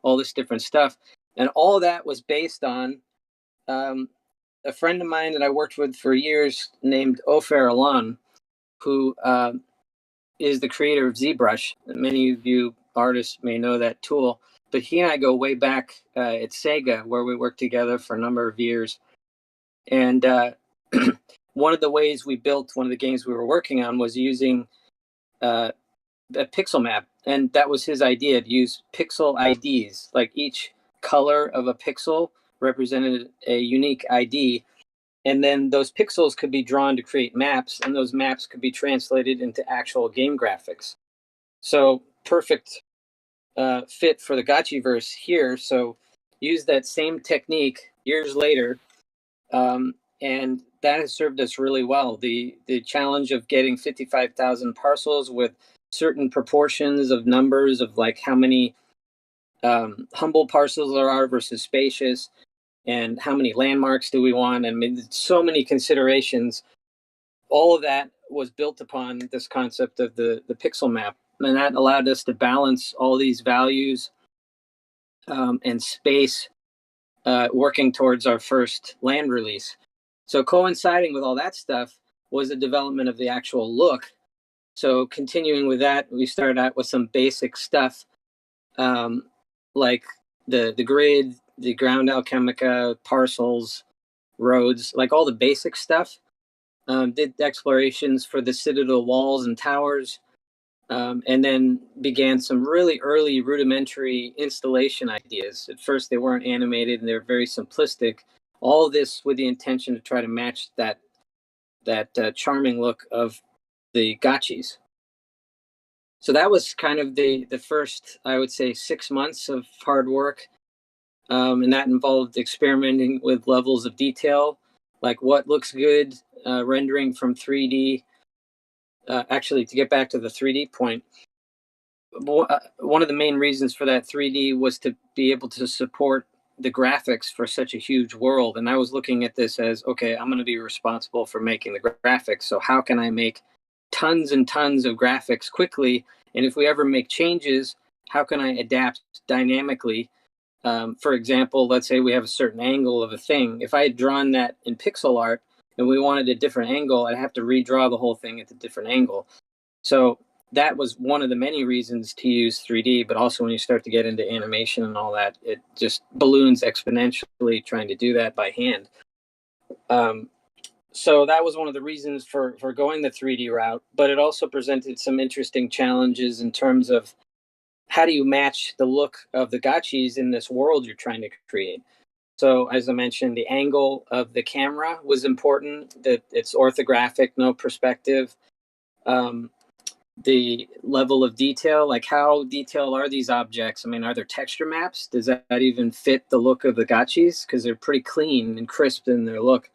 all this different stuff. And all of that was based on a friend of mine that I worked with for years named Ofer Alon, who is the creator of ZBrush. Many of you artists may know that tool, but he and I go way back at Sega, where we worked together for a number of years. And one of the ways we built one of the games we were working on was using a pixel map. and that was his idea, to use pixel IDs. Like each color of a pixel represented a unique ID. And then those pixels could be drawn to create maps, and those maps could be translated into actual game graphics. So perfect fit for the Gotchiverse here. So use that same technique years later, and that has served us really well. The challenge of getting 55,000 parcels with certain proportions of numbers of like how many humble parcels there are versus spacious, and how many landmarks do we want? I mean, so many considerations. All of that was built upon this concept of the pixel map, and that allowed us to balance all these values and space, working towards our first land release. So coinciding with all that stuff was the development of the actual look. So continuing with that, we started out with some basic stuff, like the grid, the ground alchemica, parcels, roads, like all the basic stuff. Did explorations for the citadel walls and towers, and then began some really early rudimentary installation ideas. At first, they weren't animated and they're very simplistic. All this with the intention to try to match that charming look of the gotchis. So that was kind of the first, I would say, 6 months of hard work. And that involved experimenting with levels of detail, like what looks good, rendering from 3D. Actually, to get back to the 3D point, one of the main reasons for that 3D was to be able to support the graphics for such a huge world. And I was looking at this as, okay, I'm going to be responsible for making the graphics. So how can I make tons and tons of graphics quickly? And if we ever make changes, how can I adapt dynamically? For example, let's say we have a certain angle of a thing. If I had drawn that in pixel art and we wanted a different angle, I'd have to redraw the whole thing at a different angle. So that was one of the many reasons to use 3D, but also when you start to get into animation and all that, it just balloons exponentially trying to do that by hand. So that was one of the reasons for going the 3D route, but it also presented some interesting challenges in terms of how do you match the look of the gotchis in this world you're trying to create. So as I mentioned, the angle of the camera was important, that it's orthographic, no perspective. The level of detail, like how detailed are these objects? I mean, are there texture maps? Does that even fit the look of the gotchis? Because they're pretty clean and crisp in their look.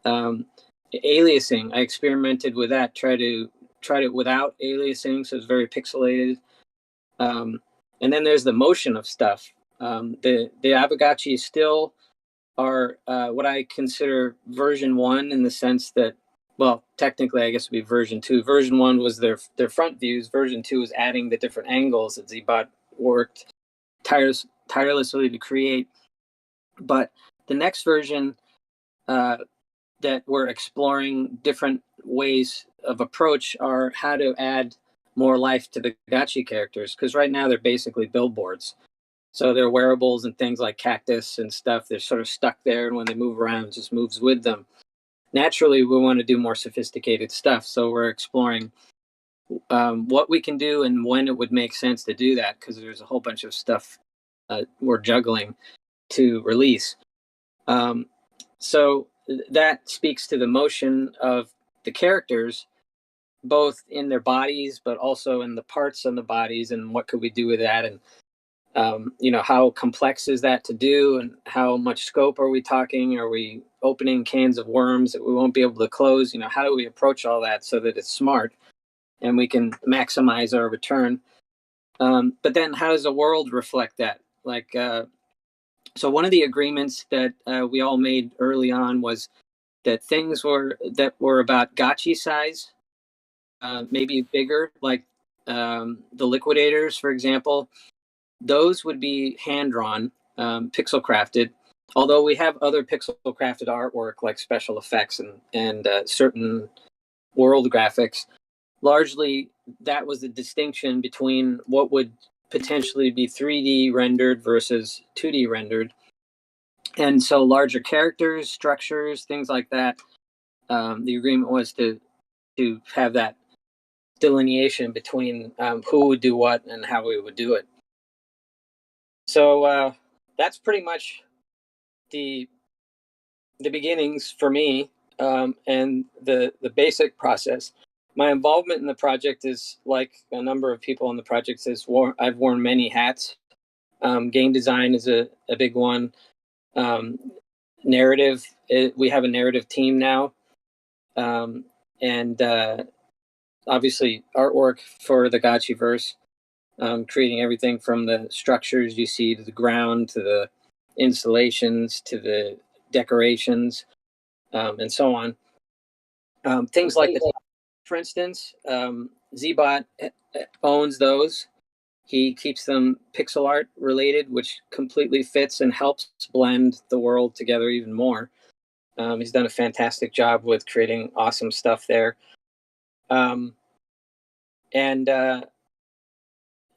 Aliasing, I experimented with that, tried it without aliasing, so it's very pixelated. And then there's the motion of stuff. The Aavegotchi still are what I consider version 1, in the sense that, well, technically, I guess it would be version 2. Version 1 was their front views. Version 2 is adding the different angles that Zbot worked tirelessly to create. But the next version, that we're exploring different ways of approach, are how to add more life to the gotchi characters. Because right now they're basically billboards. So they're wearables and things like cactus and stuff. They're sort of stuck there, and when they move around, it just moves with them. Naturally, we want to do more sophisticated stuff. So we're exploring what we can do and when it would make sense to do that, because there's a whole bunch of stuff we're juggling to release. So that speaks to the motion of the characters, both in their bodies, but also in the parts of the bodies, and what could we do with that, and how complex is that to do, and how much scope are we talking? Are we opening cans of worms that we won't be able to close? How do we approach all that so that it's smart and we can maximize our return? But then how does the world reflect that? So one of the agreements that we all made early on was that things that were about gotchi size, maybe bigger, like the liquidators, for example, those would be hand-drawn, pixel crafted, although we have other pixel crafted artwork like special effects and certain world graphics. Largely, that was the distinction between what would potentially be 3D rendered versus 2D rendered. And so larger characters, structures, things like that, the agreement was to have that delineation between who would do what and how we would do it. So that's pretty much the beginnings for me, and the basic process. My involvement in the project is like a number of people on the project. I've worn many hats. Game design is a big one. Narrative, we have a narrative team now, and obviously artwork for the Gotchiverse, creating everything from the structures you see to the ground to the installations to the decorations, and so on. Things like the, for instance, Zbot owns those. He keeps them pixel art related, which completely fits and helps blend the world together even more. He's done a fantastic job with creating awesome stuff there.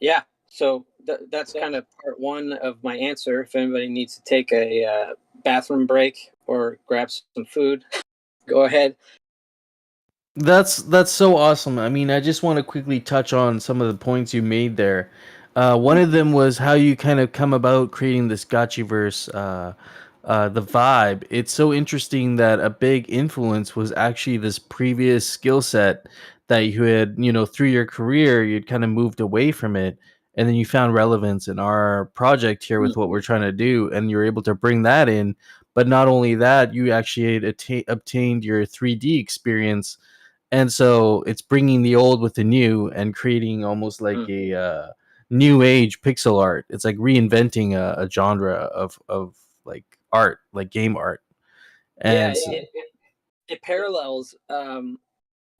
Yeah, so that's kind of part one of my answer. If anybody needs to take a bathroom break or grab some food, go ahead. That's so awesome. I mean, I just want to quickly touch on some of the points you made there. One of them was how you kind of come about creating this Gotchiverse, the vibe. It's so interesting that a big influence was actually this previous skill set that you had, through your career, you'd kind of moved away from it, and then you found relevance in our project here with what we're trying to do, and you're able to bring that in. But not only that, you actually had obtained your 3D experience, and so it's bringing the old with the new and creating almost like a new age pixel art. It's like reinventing a genre of like art, like game art. And it parallels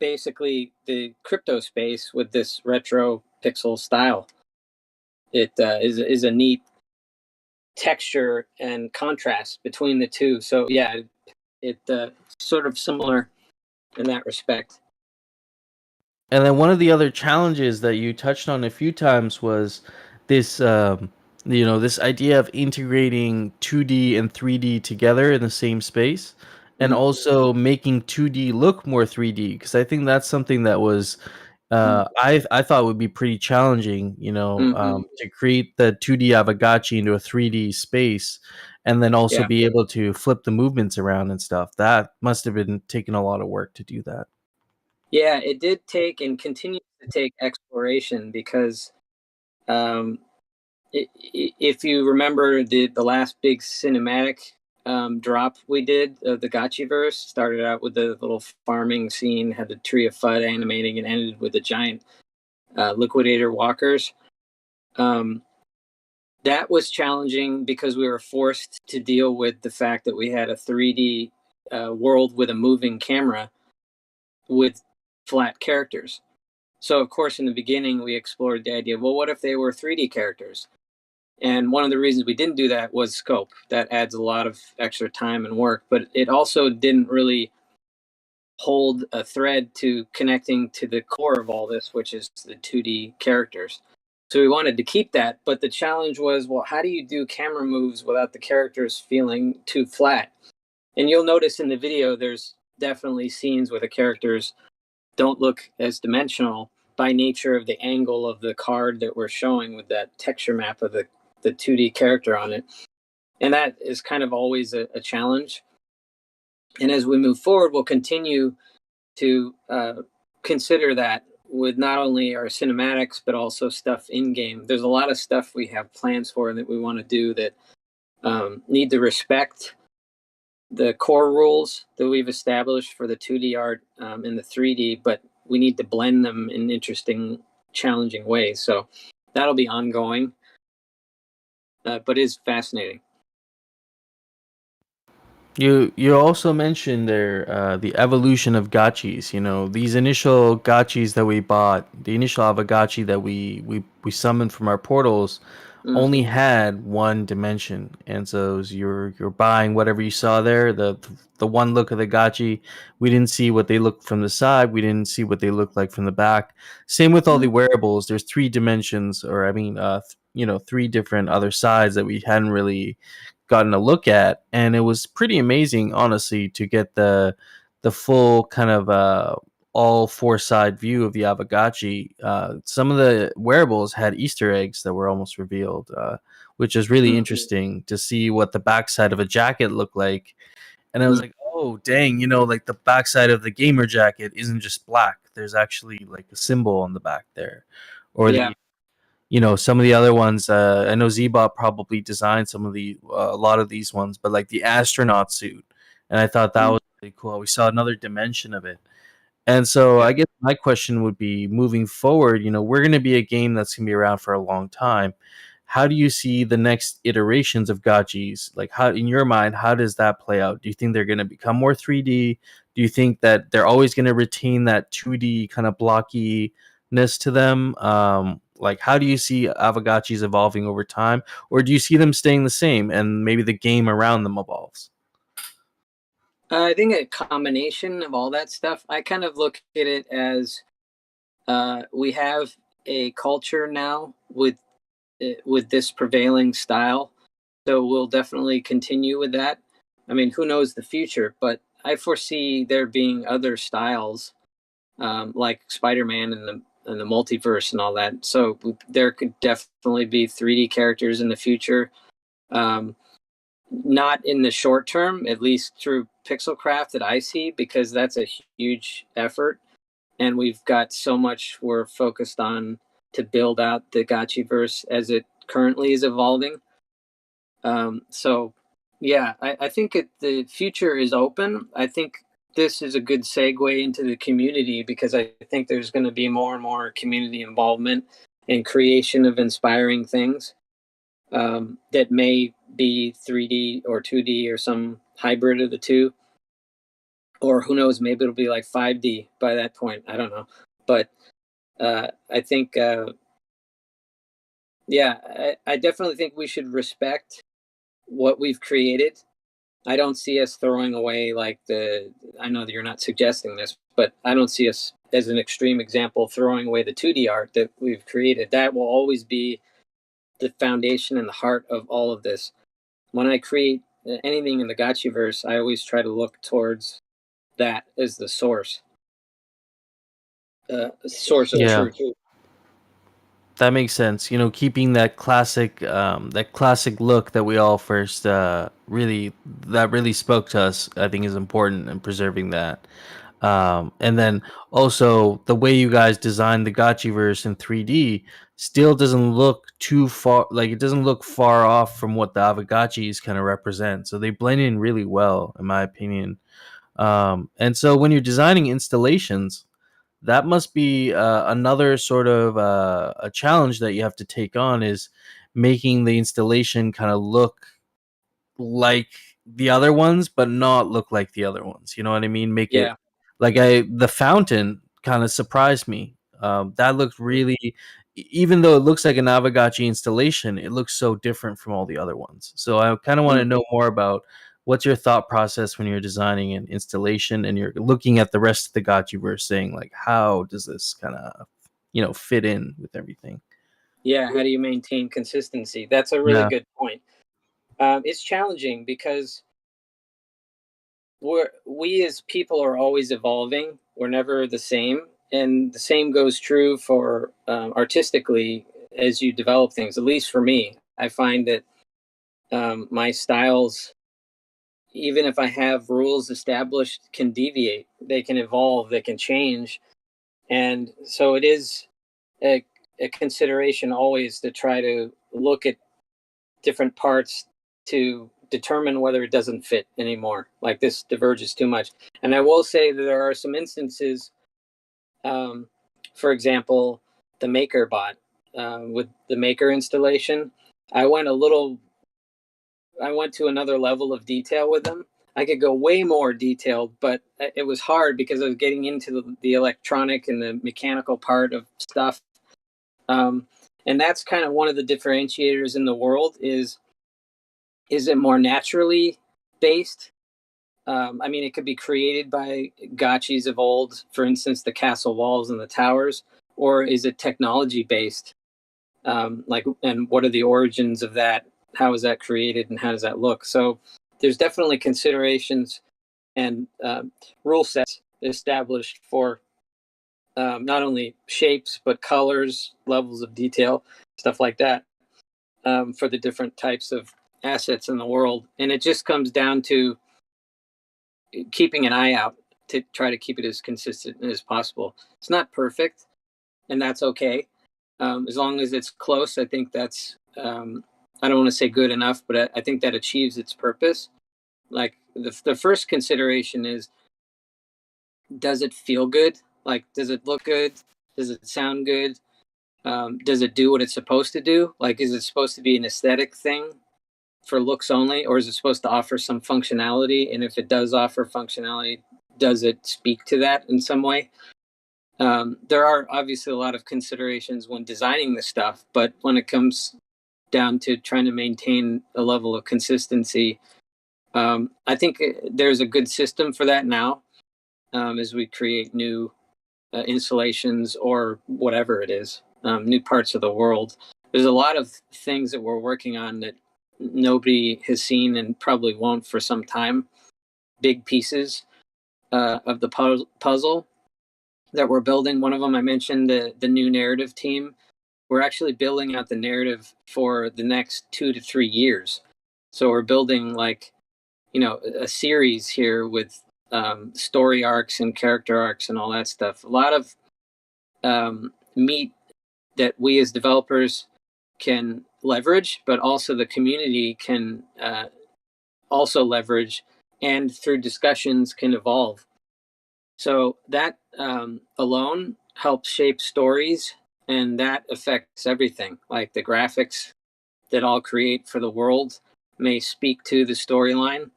basically the crypto space with this retro pixel style. It is a neat texture and contrast between the two. So yeah, it sort of similar in that respect. And then one of the other challenges that you touched on a few times was this, this idea of integrating 2D and 3D together in the same space, and also making 2D look more 3D. Because I think that's something that was, I thought would be pretty challenging, to create the 2D Aavegotchi into a 3D space, and then also be able to flip the movements around and stuff. That must have been taking a lot of work to do that. Yeah, it did take and continues to take exploration because if you remember the last big cinematic drop we did of the Gotchiverse, started out with the little farming scene, had the Tree of Fud animating, and ended with the giant liquidator walkers. That was challenging because we were forced to deal with the fact that we had a 3D world with a moving camera with flat characters. So, of course, in the beginning, we explored the idea, well, what if they were 3D characters? And one of the reasons we didn't do that was scope. That adds a lot of extra time and work, but it also didn't really hold a thread to connecting to the core of all this, which is the 2D characters. So we wanted to keep that, but the challenge was, well, how do you do camera moves without the characters feeling too flat? And you'll notice in the video, there's definitely scenes where the characters don't look as dimensional by nature of the angle of the card that we're showing with that texture map of the 2D character on it. And that is kind of always a challenge. And as we move forward, we'll continue to consider that with not only our cinematics, but also stuff in game. There's a lot of stuff we have plans for that we want to do that need to respect the core rules that we've established for the 2D art and the 3D, but we need to blend them in interesting, challenging ways. So that'll be ongoing, but is fascinating. You also mentioned there the evolution of gotchis. These initial gotchis that we bought, the initial Aavegotchi that we summoned from our portals, only had one dimension, and so you're buying whatever you saw there. The one look of the gotchi, we didn't see what they looked from the side. We didn't see what they looked like from the back. Same with all the wearables. There's three dimensions, or I mean, three different other sides that we hadn't really gotten a look at, and it was pretty amazing, honestly, to get the full kind of all four-side view of the Aavegotchi, some of the wearables had Easter eggs that were almost revealed, which is really interesting to see what the backside of a jacket looked like. And I was like, oh, dang, like the backside of the gamer jacket isn't just black. There's actually like a symbol on the back there. Or Yeah. some of the other ones, I know Zbot probably designed some of a lot of these ones, but like the astronaut suit. And I thought that was really cool. We saw another dimension of it. And so I guess my question would be, moving forward, we're going to be a game that's going to be around for a long time. How do you see the next iterations of gotchis? Like, how, in your mind, how does that play out? Do you think they're going to become more 3D? Do you think that they're always going to retain that 2D kind of blockiness to them? Like, how do you see Aavegotchis evolving over time? Or do you see them staying the same and maybe the game around them evolves? I think a combination of all that stuff. I kind of look at it as we have a culture now with this prevailing style, so we'll definitely continue with that. I mean, who knows the future, but I foresee there being other styles like Spider-Man and the multiverse and all that. So there could definitely be 3D characters in the future. Not in the short term, at least through Pixelcraft that I see, because that's a huge effort. And we've got so much we're focused on to build out the Gotchiverse as it currently is evolving. So, yeah, I think the future is open. I think this is a good segue into the community, because I think there's going to be more and more community involvement and creation of inspiring things that may be 3D or 2D or some hybrid of the two. Or who knows, maybe it'll be like 5D by that point. I don't know. But I think, I definitely think we should respect what we've created. I don't see us throwing away I know that you're not suggesting this, but I don't see us, as an extreme example, throwing away the 2D art that we've created. That will always be the foundation and the heart of all of this. When I create anything in the Gotchiverse, I always try to look towards that as the source of truth. That makes sense. Keeping that classic look that we all first really spoke to us, I think is important, and preserving that. And then also the way you guys designed the Gotchiverse in 3D still doesn't look too far, like it doesn't look far off from what the Aavegotchis kind of represent. So they blend in really well, in my opinion. And so when you're designing installations, that must be another sort of a challenge that you have to take on, is making the installation kind of look like the other ones, but not look like the other ones. You know what I mean? Make it like the fountain kind of surprised me. That looked really, even though it looks like an Aavegotchi installation, it looks so different from all the other ones. So I kind of want to know more about what's your thought process when you're designing an installation and you're looking at the rest of the Gotchiverse, saying like, how does this kind of, fit in with everything? Yeah, how do you maintain consistency? That's a really good point. It's challenging because we as people are always evolving. We're never the same, and the same goes true for artistically as you develop things. At least for me, I find that my styles, even if I have rules established, can deviate. They can evolve. They can change, and so it is a consideration always to try to look at different parts to determine whether it doesn't fit anymore. Like this diverges too much. And I will say that there are some instances, for example, the Maker bot with the Maker installation. I went to another level of detail with them. I could go way more detailed, but it was hard because I was getting into the electronic and the mechanical part of stuff. And that's kind of one of the differentiators in the world is it more naturally based? I mean, it could be created by gotchis of old, for instance, the castle walls and the towers, or is it technology based? And what are the origins of that? How is that created and how does that look? So there's definitely considerations and rule sets established for not only shapes but colors, levels of detail, stuff like that, for the different types of assets in the world. And it just comes down to keeping an eye out to try to keep it as consistent as possible. It's not perfect, and that's okay. As long as it's close, I think that's, I don't want to say good enough, but I think that achieves its purpose. Like the first consideration is, does it feel good? Like, does it look good? Does it sound good? Does it do what it's supposed to do? Like, is it supposed to be an aesthetic thing for looks only, or is it supposed to offer some functionality? And if it does offer functionality, does it speak to that in some way? There are obviously a lot of considerations when designing this stuff, but when it comes down to trying to maintain a level of consistency, I think there's a good system for that now, as we create new installations or whatever it is, new parts of the world. There's a lot of things that we're working on that nobody has seen and probably won't for some time. Big pieces of the puzzle that we're building. One of them I mentioned, the new narrative team. We're actually building out the narrative for the next 2 to 3 years. So we're building like, a series here with story arcs and character arcs and all that stuff. A lot of meat that we as developers can leverage, but also the community can also leverage, and through discussions can evolve. So that alone helps shape stories, and that affects everything. Like the graphics that I'll create for the world may speak to the storyline.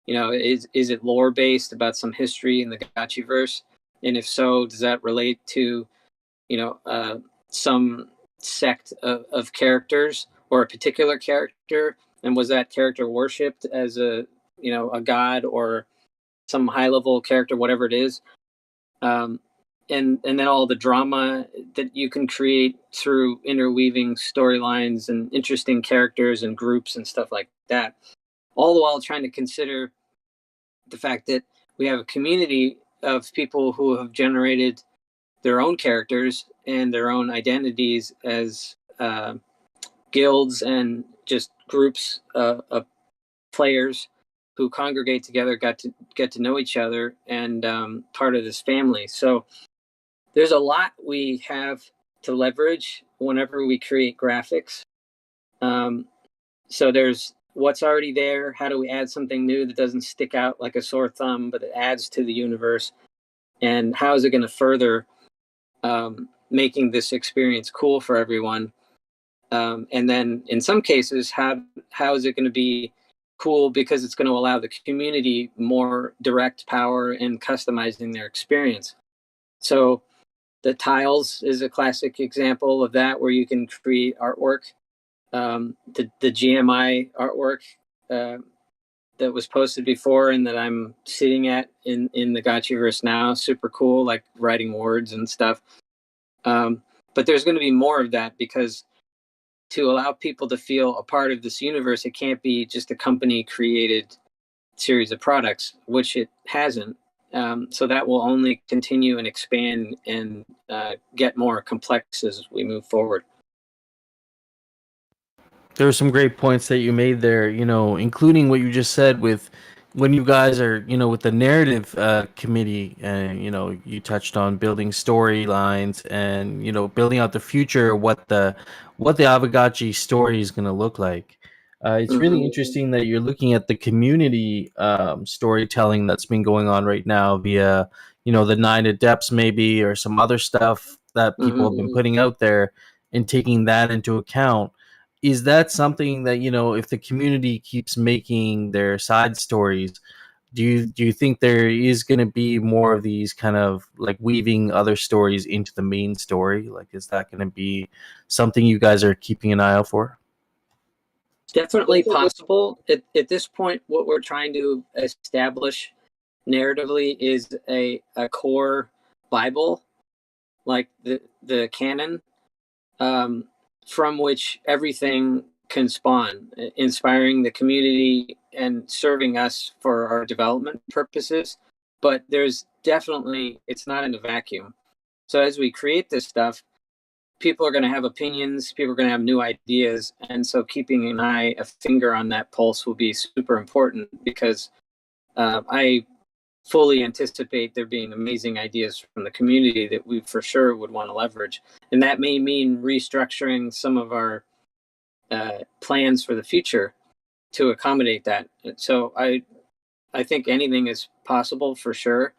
Is it lore based about some history in the Gotchiverse? And if so, does that relate to, some sect of characters or a particular character? And was that character worshipped as a god or some high level character, whatever it is? And then all the drama that you can create through interweaving storylines and interesting characters and groups and stuff like that, all the while trying to consider the fact that we have a community of people who have generated their own characters and their own identities as guilds and just groups of players who congregate together, got to get to know each other, and part of this family. So there's a lot we have to leverage whenever we create graphics. So there's what's already there. How do we add something new that doesn't stick out like a sore thumb, but it adds to the universe? And how is it going to further making this experience cool for everyone? And then in some cases, how is it going to be cool because it's going to allow the community more direct power in customizing their experience? So the tiles is a classic example of that, where you can create artwork. The GMI artwork that was posted before and that I'm sitting at in the Gotchiverse now, super cool, like writing words and stuff. But there's going to be more of that, because to allow people to feel a part of this universe, it can't be just a company created series of products, which it hasn't. So that will only continue and expand and get more complex as we move forward. There were some great points that you made there, including what you just said with when you guys are, with the narrative committee, and, you touched on building storylines and, building out the future, what the Aavegotchi story is going to look like. It's really interesting that you're looking at the community storytelling that's been going on right now via, the 9 Adepts maybe, or some other stuff that people have been putting out there, and taking that into account. Is that something that, if the community keeps making their side stories, do you think there is going to be more of these kind of like weaving other stories into the main story? Like, is that going to be something you guys are keeping an eye out for? Definitely possible. At this point, what we're trying to establish narratively is a core Bible, like the canon, from which everything can spawn, inspiring the community and serving us for our development purposes. But there's definitely, it's not in a vacuum. So as we create this stuff, people are going to have opinions, people are going to have new ideas. And so keeping a finger on that pulse will be super important, because I fully anticipate there being amazing ideas from the community that we for sure would want to leverage. And that may mean restructuring some of our plans for the future to accommodate that. So I think anything is possible for sure,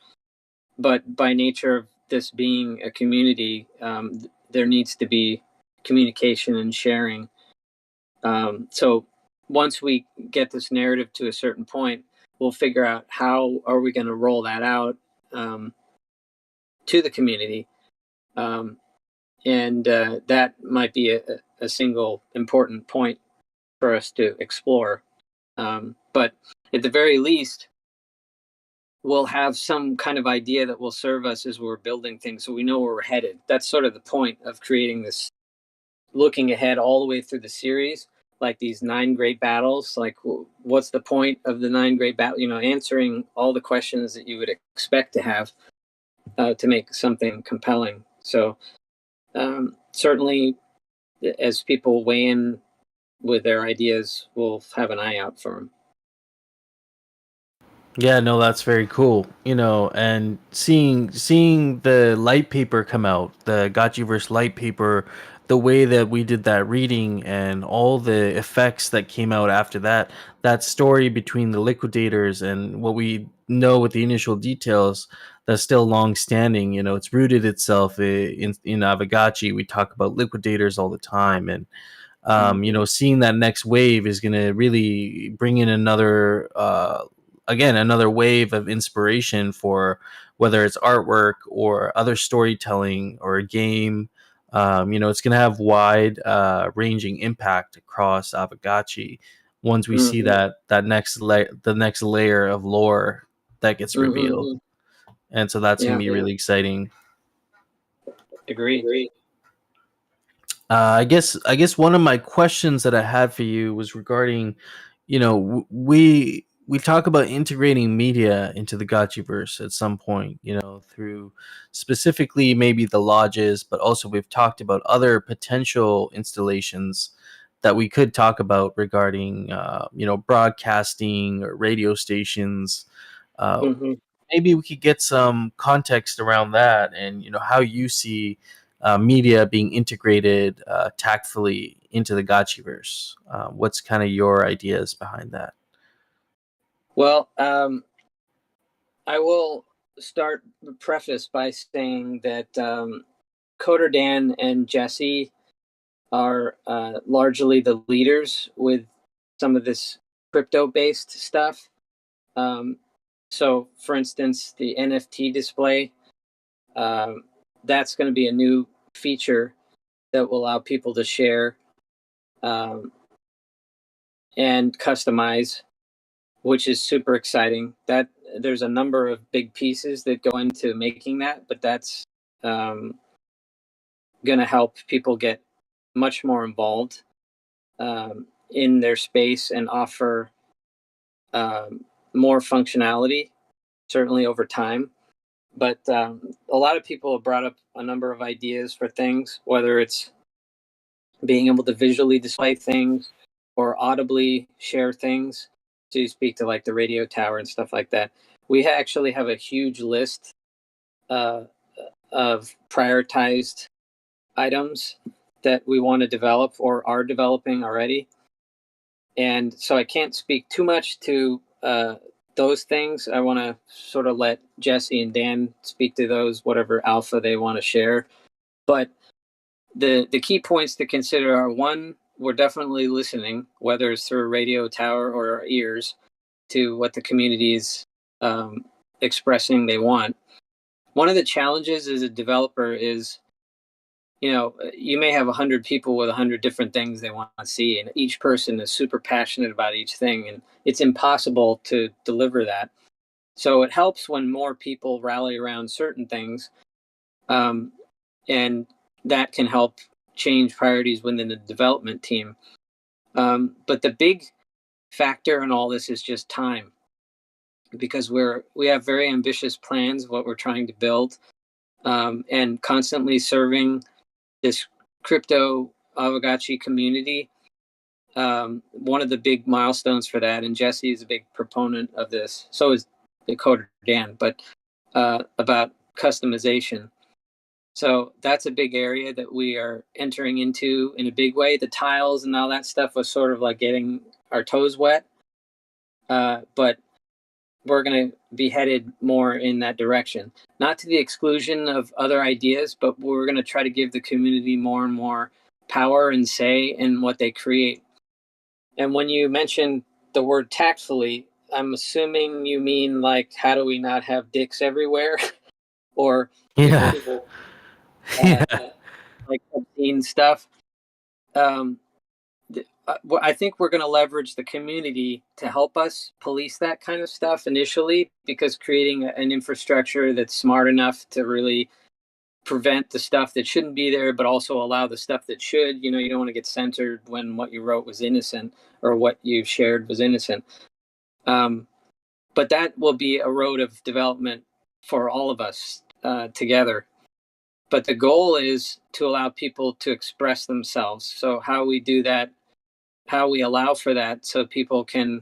but by nature of this being a community, there needs to be communication and sharing. So once we get this narrative to a certain point, we'll figure out how are we going to roll that out to the community. And that might be a single important point for us to explore. But at the very least, we'll have some kind of idea that will serve us as we're building things, so we know where we're headed. That's sort of the point of creating this, looking ahead all the way through the series, like these 9 great battles. Like, what's the point of the 9 great battles? Answering all the questions that you would expect to have to make something compelling. So certainly, as people weigh in with their ideas, we'll have an eye out for them. Yeah, no, that's very cool. And seeing the light paper come out, the Gotchiverse light paper, the way that we did that reading and all the effects that came out after that, that story between the liquidators and what we know with the initial details, that's still long standing. It's rooted itself in Aavegotchi. We talk about liquidators all the time, and seeing that next wave is going to really bring in another another wave of inspiration for whether it's artwork or other storytelling or a game. It's going to have wide ranging impact across Aavegotchi once we see that next layer of lore that gets revealed. And so that's going to be really exciting. Agreed. I guess one of my questions that I had for you was regarding, we talk about integrating media into the Gotchiverse at some point, through specifically maybe the lodges, but also we've talked about other potential installations that we could talk about regarding, broadcasting or radio stations. Maybe we could get some context around that, and how you see media being integrated tactfully into the Gotchiverse. What's kind of your ideas behind that? Well, I will start the preface by saying that Coder Dan and Jesse are largely the leaders with some of this crypto-based stuff. So, for instance, the NFT display, that's going to be a new feature that will allow people to share and customize, which is super exciting. That there's a number of big pieces that go into making that, but that's going to help people get much more involved in their space and offer more functionality, certainly over time. But a lot of people have brought up a number of ideas for things, whether it's being able to visually display things or audibly share things. So you speak to like the radio tower and stuff like that. We actually have a huge list of prioritized items that we want to develop or are developing already. And so I can't speak too much to those things. I want to sort of let Jesse and Dan speak to those, whatever alpha they want to share. But the key points to consider are: one, we're definitely listening, whether it's through a radio tower or our ears, to what the community is expressing they want. One of the challenges as a developer is, you may have 100 people with 100 different things they want to see, and each person is super passionate about each thing, and it's impossible to deliver that. So it helps when more people rally around certain things, and that can help change priorities within the development team. But the big factor in all this is just time, because we have very ambitious plans of what we're trying to build. and constantly serving this crypto Aavegotchi community. One of the big milestones for that, and Jesse is a big proponent of this, so is the coder Dan, but about customization. So that's a big area that we are entering into in a big way. The tiles and all that stuff was sort of like getting our toes wet, but we're going to be headed more in that direction. Not to the exclusion of other ideas, but we're going to try to give the community more and more power and say in what they create. And when you mention the word tactfully, I'm assuming you mean like, how do we not have dicks everywhere? Or Yeah. people, Yeah. like obscene stuff. I think we're going to leverage the community to help us police that kind of stuff initially, because creating an infrastructure that's smart enough to really prevent the stuff that shouldn't be there, but also allow the stuff that should. You know, you don't want to get censored when what you wrote was innocent or what you shared was innocent. But that will be a road of development for all of us together. But the goal is to allow people to express themselves. So how we do that, how we allow for that, so people can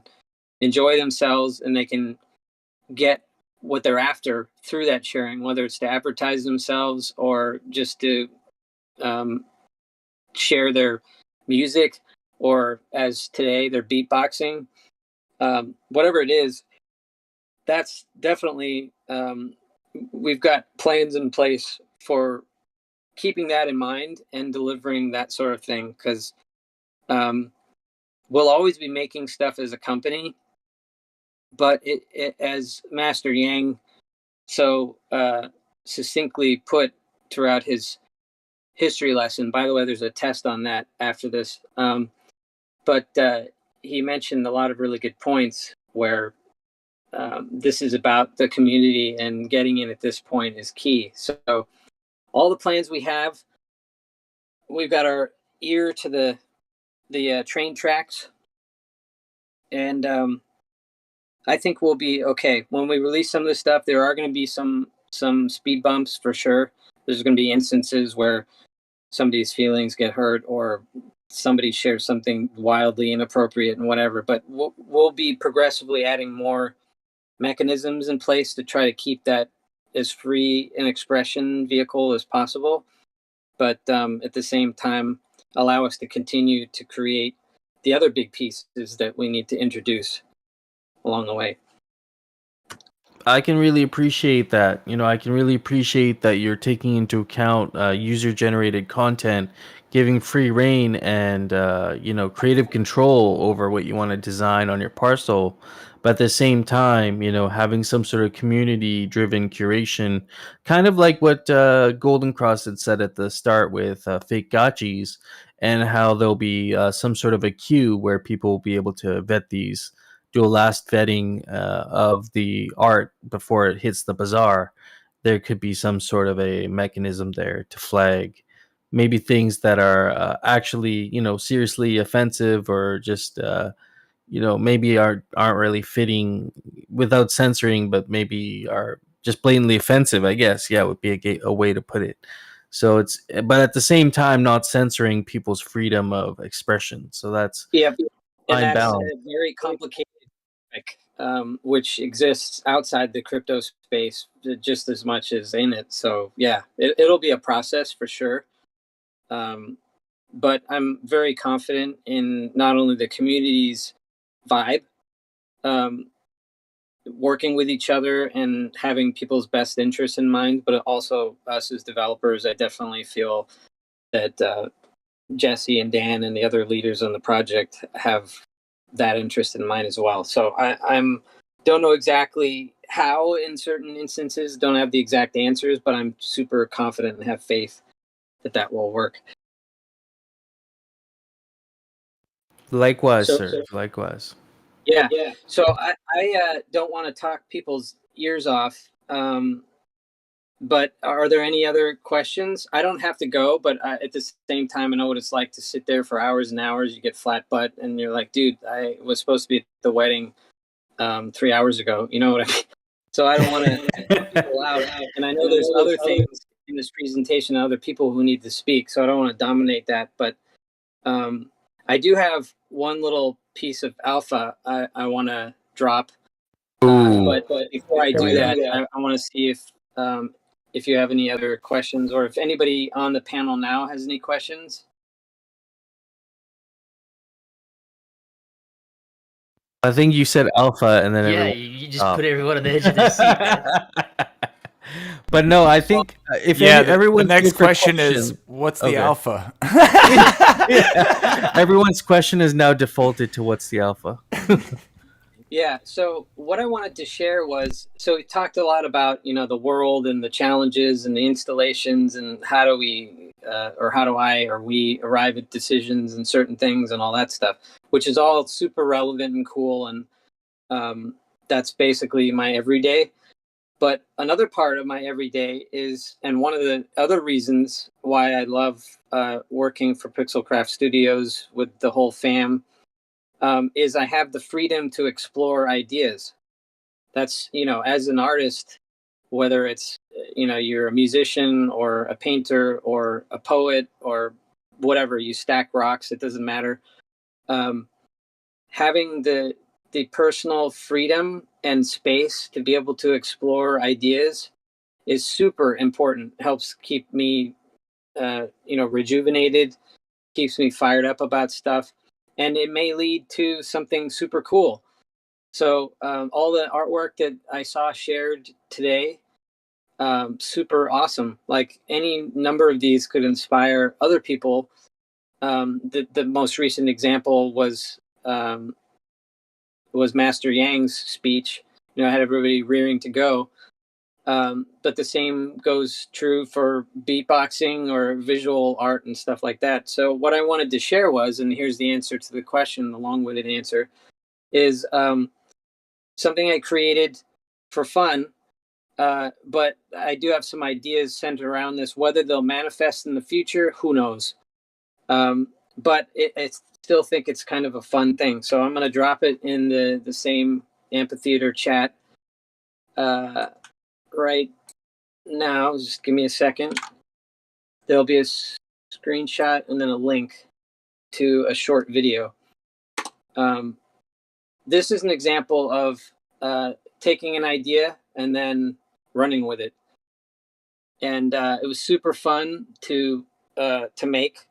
enjoy themselves and they can get what they're after through that sharing, whether it's to advertise themselves or just to share their music, or as today, their beatboxing, whatever it is. That's definitely, we've got plans in place for keeping that in mind and delivering that sort of thing, because we'll always be making stuff as a company, but it as Master Yang so succinctly put throughout his history lesson. By the way, there's a test on that after this. But he mentioned a lot of really good points where this is about the community, and getting in at this point is key. So all the plans we have, we've got our ear to the train tracks, and I think we'll be okay. When we release some of this stuff, there are going to be some speed bumps for sure. There's going to be instances where somebody's feelings get hurt, or somebody shares something wildly inappropriate and whatever. But we'll be progressively adding more mechanisms in place to try to keep that as free an expression vehicle as possible. But at the same time, allow us to continue to create the other big pieces that we need to introduce along the way. I can really appreciate that. I can really appreciate that you're taking into account user-generated content, giving free reign and creative control over what you want to design on your parcel. But at the same time, having some sort of community-driven curation, kind of like what Golden Cross had said at the start with fake gotchis, and how there'll be some sort of a queue where people will be able to vet these, do a last vetting of the art before it hits the bazaar. There could be some sort of a mechanism there to flag maybe things that are actually, seriously offensive, or just, maybe aren't really fitting without censoring, but maybe are just blatantly offensive, I guess. Yeah, would be a way to put it. So but at the same time, not censoring people's freedom of expression. So that's Yeah, and fine that's balance. a very complicated topic, which exists outside the crypto space just as much as in it. So yeah, it'll be a process for sure. But I'm very confident in not only the community's vibe, working with each other and having people's best interests in mind, but also us as developers. I definitely feel that Jesse and Dan and the other leaders on the project have that interest in mind as well. So I'm don't know exactly how in certain instances, don't have the exact answers, but I'm super confident and have faith that will work. Likewise, So, sir. Likewise. yeah. So I don't want to talk people's ears off. But are there any other questions? I don't have to go, but at the same time, I know what it's like to sit there for hours and hours. You get flat butt, and you're like, dude, I was supposed to be at the wedding 3 hours ago. You know what I mean? So I don't want to people out. And I know there's other things in this presentation, other people who need to speak. So I don't want to dominate that. But I do have one little piece of alpha I want to drop. But before I do that, I want to see if you have any other questions, or if anybody on the panel now has any questions. I think you said alpha, and then Yeah, everyone. you just put everyone on the edge of their seat, man. But no, I think if the everyone's next good for question is, question- what's the Okay. alpha? Yeah. Everyone's question is now defaulted to what's the alpha. Yeah. So what I wanted to share was, so we talked a lot about, the world and the challenges and the installations and how do we, or how do I, or we arrive at decisions and certain things and all that stuff, which is all super relevant and cool. And that's basically my everyday. But another part of my everyday is, and one of the other reasons why I love working for Pixelcraft Studios with the whole fam, is I have the freedom to explore ideas. That's, as an artist, whether it's, you're a musician or a painter or a poet or whatever, you stack rocks, it doesn't matter. Having the personal freedom and space to be able to explore ideas is super important. Helps keep me, rejuvenated, keeps me fired up about stuff, and it may lead to something super cool. So all the artwork that I saw shared today, super awesome. Like any number of these could inspire other people. The most recent example was Master Yang's speech. I had everybody rearing to go. But the same goes true for beatboxing or visual art and stuff like that. So what I wanted to share was, and here's the answer to the question, the long-winded answer, is something I created for fun. But I do have some ideas centered around this. Whether they'll manifest in the future, who knows? But I still think it's kind of a fun thing. So I'm going to drop it in the same amphitheater chat right now. Just give me a second. There'll be a screenshot and then a link to a short video. This is an example of taking an idea and then running with it. And it was super fun to make.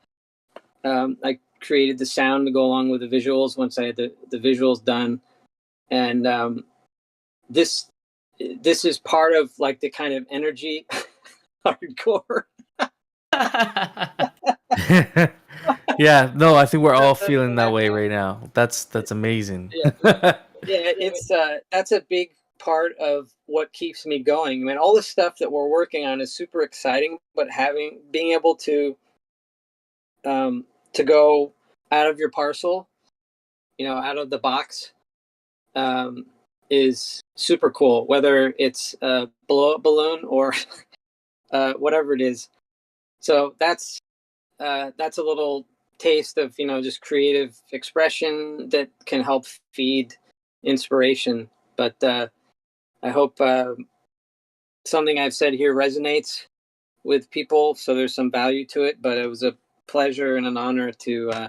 I created the sound to go along with the visuals once I had the visuals done. And this is part of like the kind of energy hardcore. Yeah, no, I think we're all feeling that way right now. That's amazing. Yeah, it's that's a big part of what keeps me going. I mean, all the stuff that we're working on is super exciting, but being able to go out of your parcel, out of the box, is super cool. Whether it's a blow-up balloon or whatever it is. So that's a little taste of just creative expression that can help feed inspiration. But I hope something I've said here resonates with people, so there's some value to it. But it was a pleasure and an honor to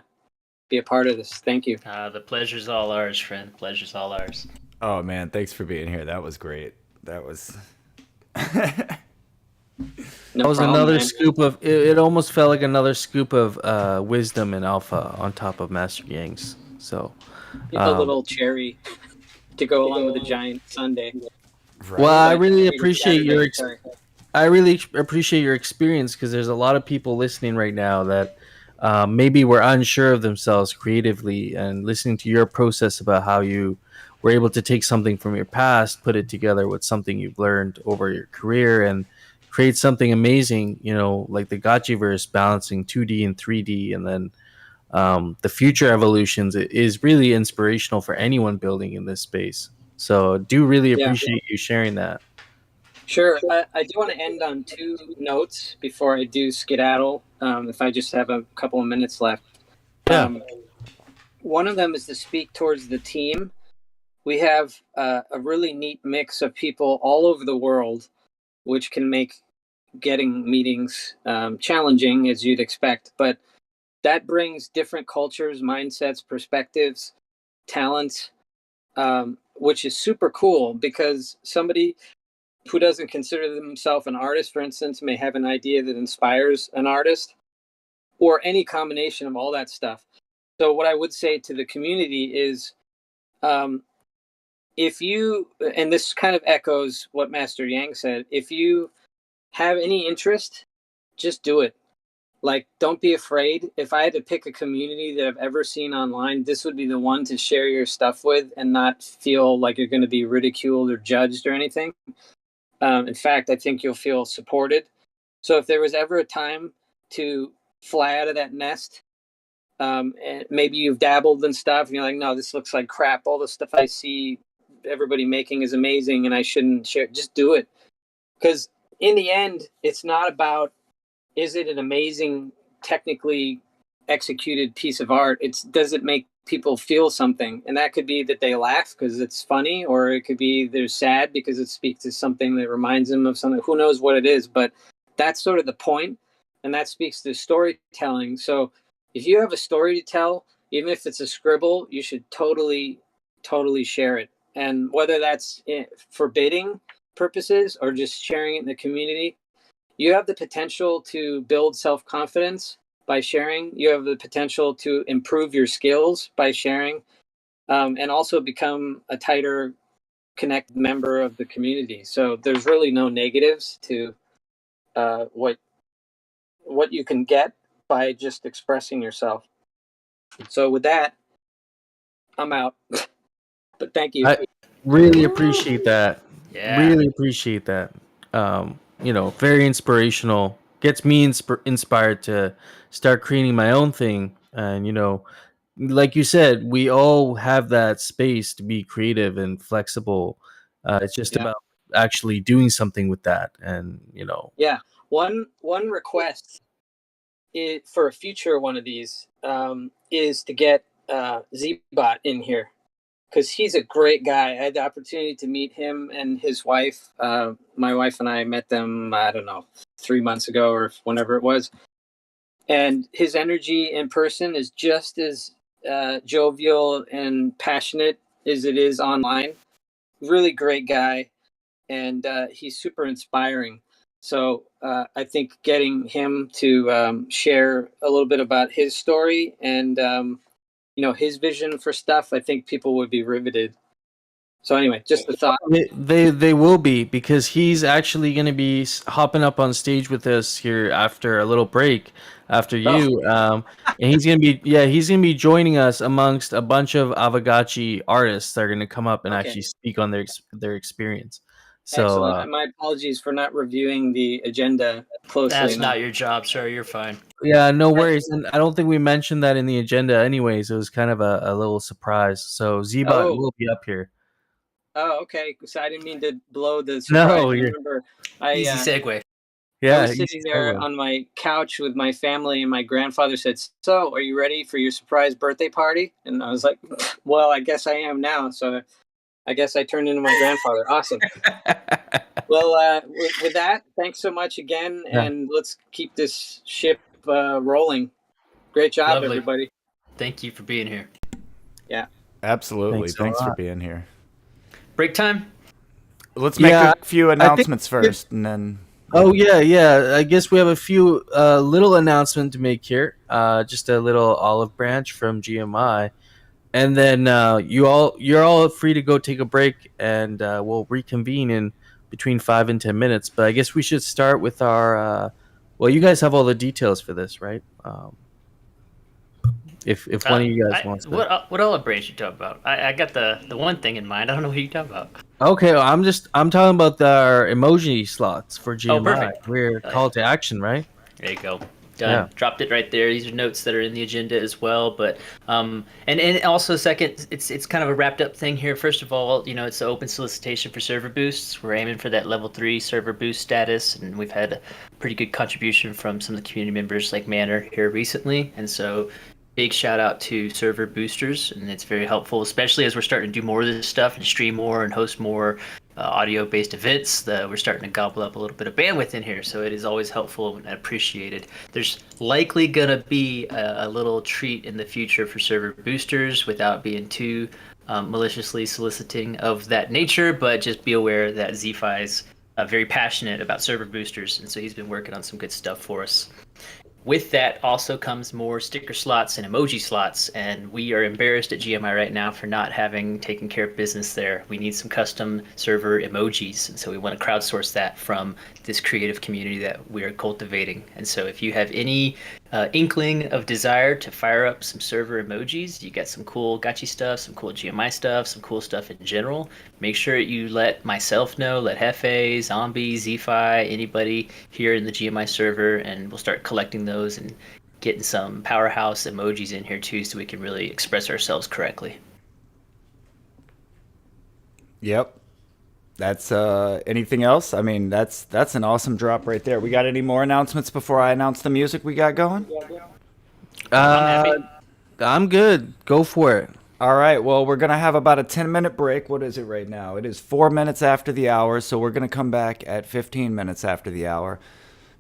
be a part of this. Thank you. The pleasure's all ours, friend. Pleasure's all ours. Oh man, thanks for being here. That was great. That was That was another scoop of. It almost felt like another scoop of wisdom and alpha on top of Master Yang's. So, a little cherry to go along with a giant sundae. right. Well, I really appreciate your. I really appreciate your experience, because there's a lot of people listening right now that maybe were unsure of themselves creatively, and listening to your process about how you were able to take something from your past, put it together with something you've learned over your career, and create something amazing, like the Gotchiverse, balancing 2D and 3D. And then the future evolutions is really inspirational for anyone building in this space. So do really appreciate you sharing that. Sure. I do want to end on two notes before I do skedaddle, if I just have a couple of minutes left. Yeah. One of them is to speak towards the team, we have a really neat mix of people all over the world, which can make getting meetings challenging, as you'd expect. But that brings different cultures, mindsets, perspectives, talents, which is super cool because somebody who doesn't consider themselves an artist, for instance, may have an idea that inspires an artist, or any combination of all that stuff. So what I would say to the community is, if you, and this kind of echoes what Master Yang said, if you have any interest, just do it. Like, don't be afraid. If I had to pick a community that I've ever seen online, this would be the one to share your stuff with and not feel like you're going to be ridiculed or judged or anything. In fact, I think you'll feel supported. So if there was ever a time to fly out of that nest, and maybe you've dabbled in stuff and you're like, no, this looks like crap. All the stuff I see everybody making is amazing and I shouldn't share it. Just do it. Because in the end, it's not about, is it an amazing, technically executed piece of art? It's, does it make people feel something? And that could be that they laugh because it's funny, or it could be they're sad because it speaks to something that reminds them of something. Who knows what it is? But that's sort of the point, and that speaks to storytelling. So if you have a story to tell, even if it's a scribble, you should totally share it. And whether that's for bidding purposes or just sharing it in the community, you have the potential to build self-confidence by sharing. You have the potential to improve your skills by sharing, and also become a tighter, connected member of the community. So there's really no negatives to what you can get by just expressing yourself. So with that, I'm out. But thank you. I really appreciate that. Yeah. Really appreciate that. Very inspirational. Gets me inspired to start creating my own thing. And like you said, we all have that space to be creative and flexible. It's just Yeah. about actually doing something with that. And Yeah. One request for a future one of these is to get Zbot in here, because he's a great guy. I had the opportunity to meet him and his wife. My wife and I met them, I don't know, 3 months ago or whenever it was. And his energy in person is just as jovial and passionate as it is online. Really great guy. And he's super inspiring. So I think getting him to share a little bit about his story and his vision for stuff, I think people would be riveted. So anyway, just a thought. they will be, because he's actually going to be hopping up on stage with us here after a little break after you. And he's going to be joining us amongst a bunch of Aavegotchi artists that are going to come up and actually speak on their experience. So excellent. My apologies for not reviewing the agenda closely. That's not your job, sir. You're fine. yeah, no worries. And I don't think we mentioned that in the agenda anyways. It was kind of a little surprise. So Zbot will be up here. Oh, okay. So I didn't mean to blow the surprise. No, I remember easy segue. Yeah, I was sitting there on my couch with my family, and my grandfather said, "So, are you ready for your surprise birthday party?" And I was like, "Well, I guess I am now." So I guess I turned into my grandfather. Awesome. Well, with that, thanks so much again, and let's keep this ship rolling. Great job, Lovely. everybody. Thank you for being here. Yeah. Absolutely. Thanks for being here. Break time? Let's make a few announcements first, and then... Oh, yeah. I guess we have a few little announcement to make here. Just a little olive branch from GMI. And then you're all free to go take a break, and we'll reconvene in between 5 and 10 minutes. But I guess we should start with our... well, you guys have all the details for this, right? If one of you guys wants to... What olive branch you talking about? I got the one thing in mind. I don't know what you talking about. Okay, well, I'm talking about our emoji slots for GMI. Oh, perfect. We're call to action, right? There you go. Done. Yeah. Dropped it right there. These are notes that are in the agenda as well. But and also second, it's kind of a wrapped up thing here. First of all, it's an open solicitation for server boosts. We're aiming for that level 3 server boost status, and we've had a pretty good contribution from some of the community members like Manor here recently. And so big shout out to server boosters, and it's very helpful, especially as we're starting to do more of this stuff and stream more and host more audio-based events. We're starting to gobble up a little bit of bandwidth in here, so it is always helpful and appreciated. There's likely gonna be a little treat in the future for server boosters without being too maliciously soliciting of that nature, but just be aware that ZFi is very passionate about server boosters, and so he's been working on some good stuff for us. With that also comes more sticker slots and emoji slots, and we are embarrassed at GMI right now for not having taken care of business there. We need some custom server emojis, and so we want to crowdsource that from this creative community that we are cultivating. And so if you have any inkling of desire to fire up some server emojis, you got some cool gotchi stuff, some cool GMI stuff, some cool stuff in general, make sure you let myself know, let Hefe, Zombie, ZFi, anybody here in the GMI server, and we'll start collecting those and getting some powerhouse emojis in here too, so we can really express ourselves correctly. Yep. That's anything else? I mean, that's an awesome drop right there. We got any more announcements before I announce the music we got going? I'm good. Go for it. All right. Well, we're going to have about a 10-minute break. What is it right now? It is 4 minutes after the hour, so we're going to come back at 15 minutes after the hour.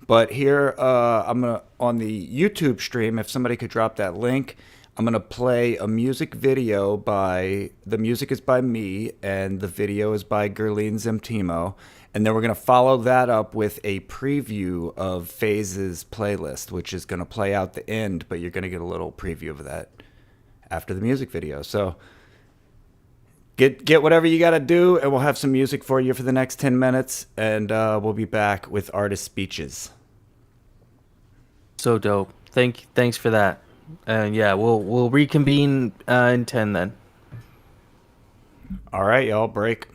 But here, I'm going to, on the YouTube stream, if somebody could drop that link, I'm going to play a music video the music is by me, and the video is by Gerline Zemtimo. And then we're going to follow that up with a preview of Phase's playlist, which is going to play out the end, but you're going to get a little preview of that after the music video. So get whatever you got to do, and we'll have some music for you for the next 10 minutes, and we'll be back with artist speeches. So dope. Thanks for that. And yeah, we'll reconvene in 10 then. All right, y'all, break.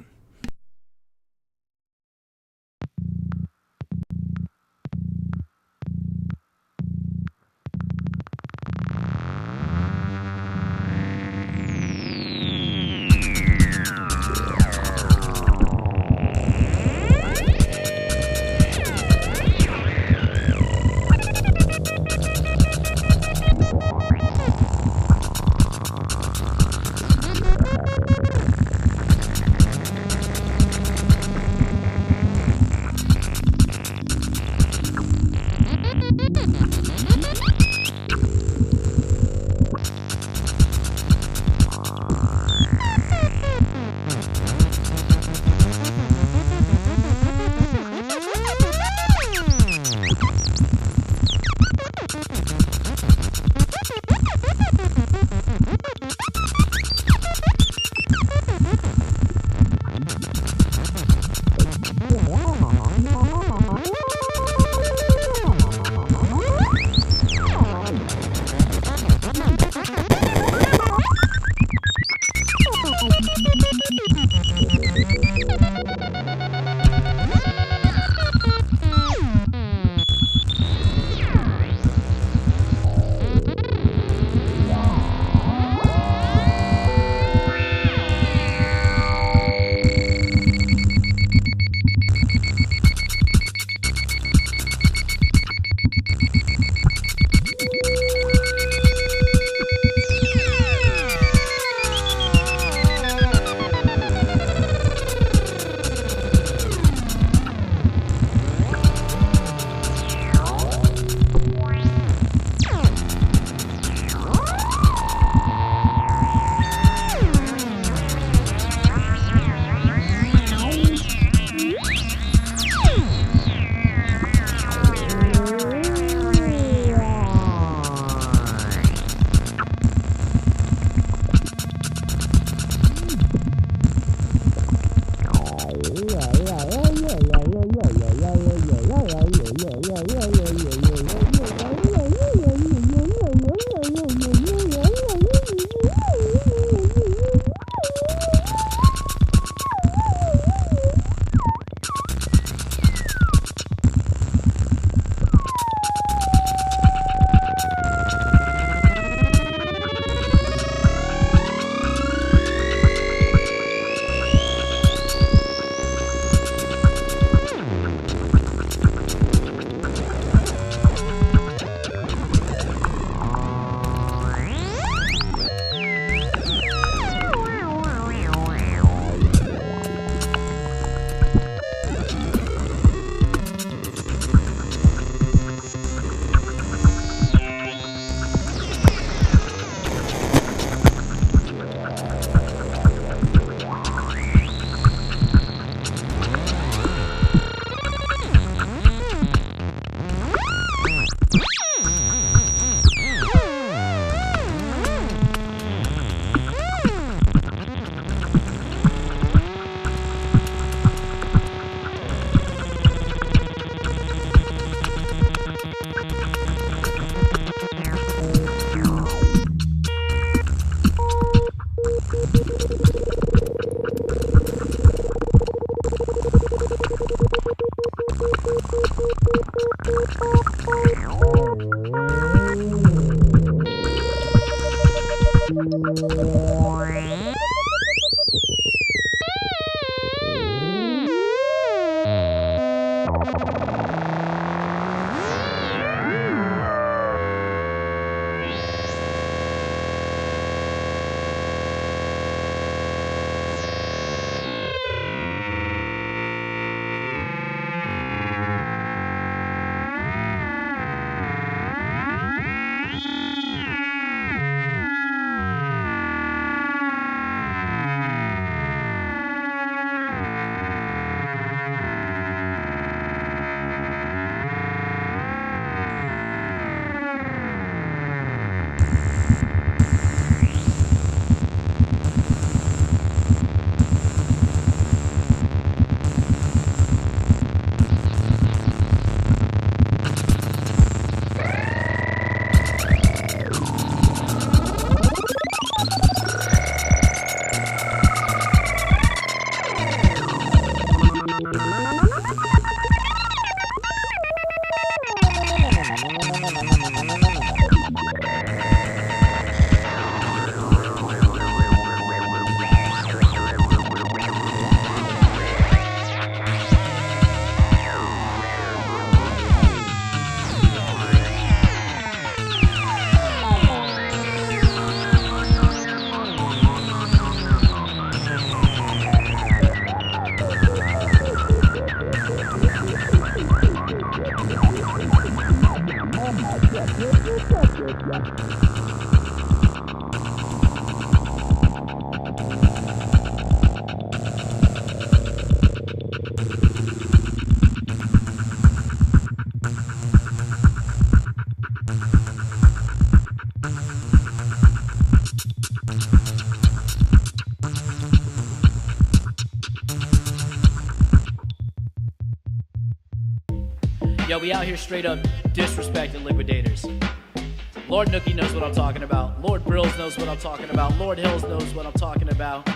Yo, we out here straight up disrespecting liquidators. Lord Nookie knows what I'm talking about. Lord Brills knows what I'm talking about. Lord Hills knows what I'm talking about.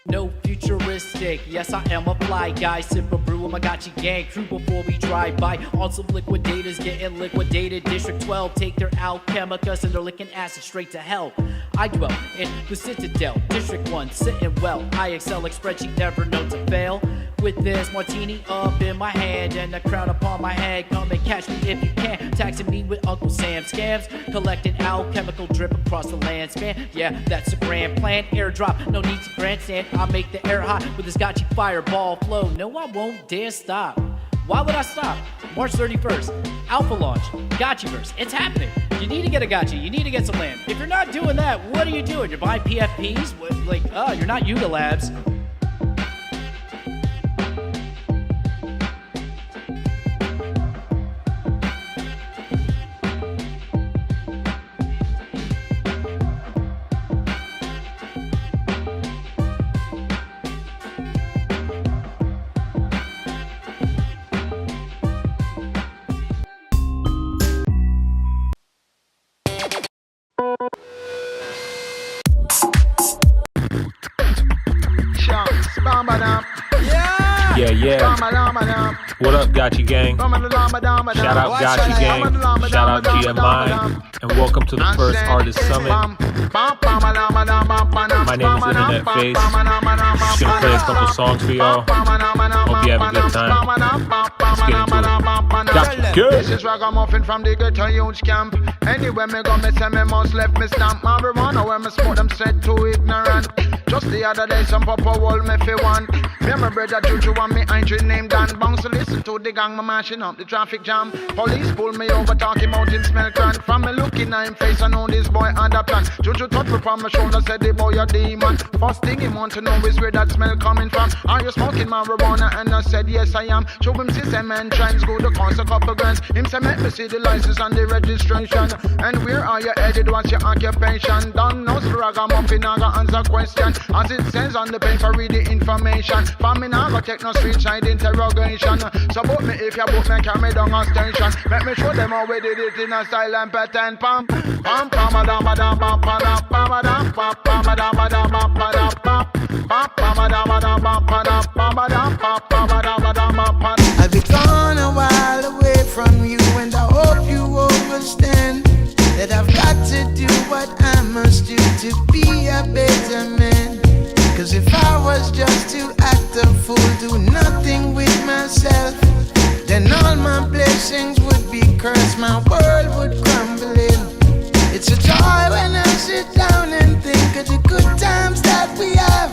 No futuristic, yes I am a fly guy. Sip a brew with my Gotchi gang crew before we drive by. On some liquidators getting liquidated. District 12 take their alchemicus and they're licking acid straight to hell. I dwell in the Citadel, District 1 sitting well. I excel like spreadsheet never known to fail. With this martini up in my hand and a crown upon my head, come and catch me if you can. Taxing me with Uncle Sam scams, collecting alchemical drip across the land span. Yeah, that's a grand plan. Airdrop, no need to grandstand. I make the air hot with this Gotchi fireball flow. No, I won't dare stop. Why would I stop? March 31st, Alpha launch, Gotchiverse, it's happening. You need to get a Gotchi, you need to get some land. If you're not doing that, what are you doing? You're buying PFPs? What, you're not Yuga Labs. Yeah. What up, Gotchi Gang? Shout out Gotchi Gang. Shout out GMI. And welcome to the first Artist Summit. My name is Internet Face. Just gonna play a couple songs for y'all. Hope you have a good time. Let's get into it. Gotchi Gang. This is Ragamuffin from the ghetto youth camp. Anywhere me go, me say me must left me stamp. Marijuana where me smoke them straight too ignorant. Just the other day some papa wall me fi one. Me and my brother Juju and me Aintree named Dan. Bounce to listen to the gang, me mashing up the traffic jam. Police pull me over, talking about him smell cran. From me looking at him face, I know this boy had a plan. Juju touch me from my shoulder, said the boy a demon. First thing he want to know is where that smell coming from. Are you smoking marijuana? And I said yes I am. Show him system and trends, go to cost a couple grants. Him say make me see the license and the registration. And where are you headed? What's your occupation? Don't know Ragamuffin, I got answer question. As it says on the paper, read the information. For me now, go take no street side interrogation. So book me if you book me, carry me down a station. Let me show them how we did it in a style and pattern. Pam, pam, pam, a dam, a dam, pam, pam, pam, a dam, pam, pam, a dam, a dam, pam, pam, pam, pam, a dam, a dam, pam, pam, a dam, pam, pam, a dam, a dam, pam. I've been gone a while away from you, and I hope you understand that I've got to do what I must do to be a better man. Cause if I was just to act a fool, do nothing with myself, then all my blessings would be cursed, my world would crumble in. It's a joy when I sit down and think of the good times that we have,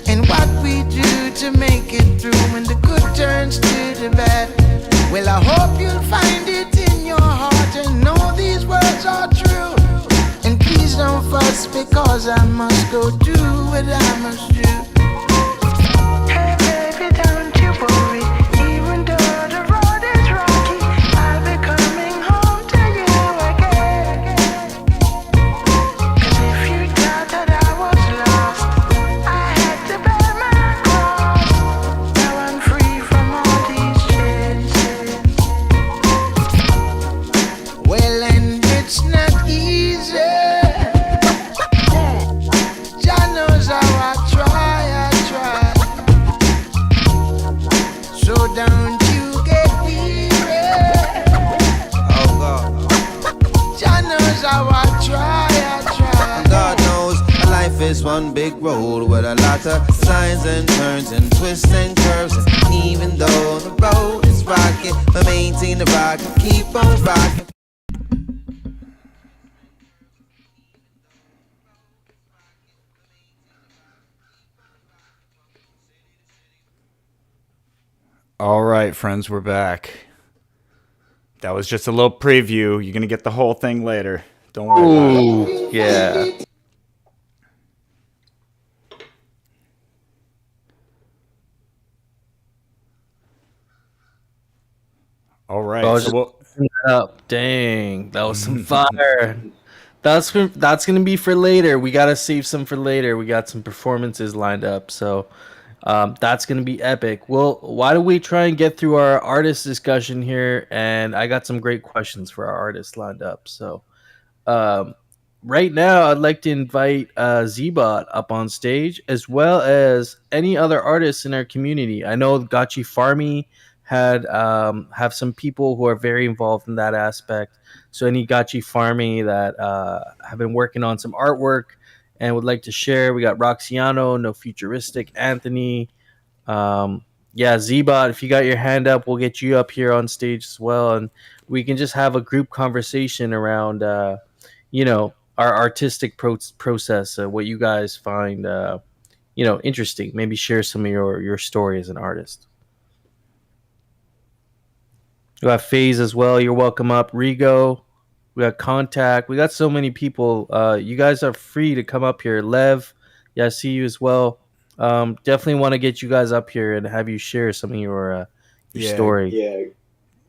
and what we do to make it through when the good turns to the bad. Well, I hope you'll find it in your heart and know these words are true. And please don't fuss, because I must go do what I must do. Hey baby, don't you worry, even though the road is rocky, I'll be coming home to you again. Cause if you thought that I was lost, I had to bear my cross. Now I'm free from all these chains. Well, and it's not easy. Jah knows how I try how I try. God knows life is one big road with a lot of signs and turns and twists and curves. And even though the road is rocky, but maintain the rock and keep on rocking. All right, friends, we're back. That was just a little preview. You're going to get the whole thing later. Don't worry about it. Yeah. All right. I was So just we'll... looking that up. Dang, that was some fire. That's gonna be for later. We gotta save some for later. We got some performances lined up, so that's gonna be epic. Well, why don't we try and get through our artist discussion here? And I got some great questions for our artists lined up. So um, right now, I'd like to invite Zbot up on stage, as well as any other artists in our community. I know Gotchi Farmy had have some people who are very involved in that aspect. So any Gotchi Farmy that have been working on some artwork and would like to share, we got Roxiano, No Futuristic, Anthony. Um, yeah, Zbot, if you got your hand up, we'll get you up here on stage as well, and we can just have a group conversation around our artistic process, what you guys find interesting. Maybe share some of your story as an artist. We got Phase as well, you're welcome up. Rigo, we got Contact, we got so many people. You guys are free to come up here. Lev, yeah, I see you as well. Definitely want to get you guys up here and have you share some of your story.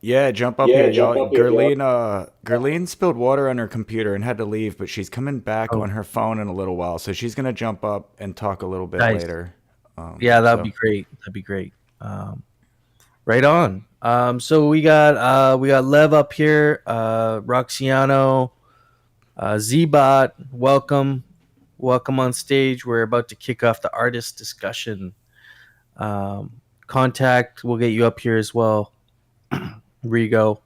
Yeah, jump up here, y'all. Gerline spilled water on her computer and had to leave, but she's coming back on her phone in a little while, so she's gonna jump up and talk a little bit later. Yeah, that'd be great. That'd be great. Right on. So we got Lev up here, Roxiano, Zbot. Welcome on stage. We're about to kick off the artist discussion. Contact, we'll get you up here as well. Rigo.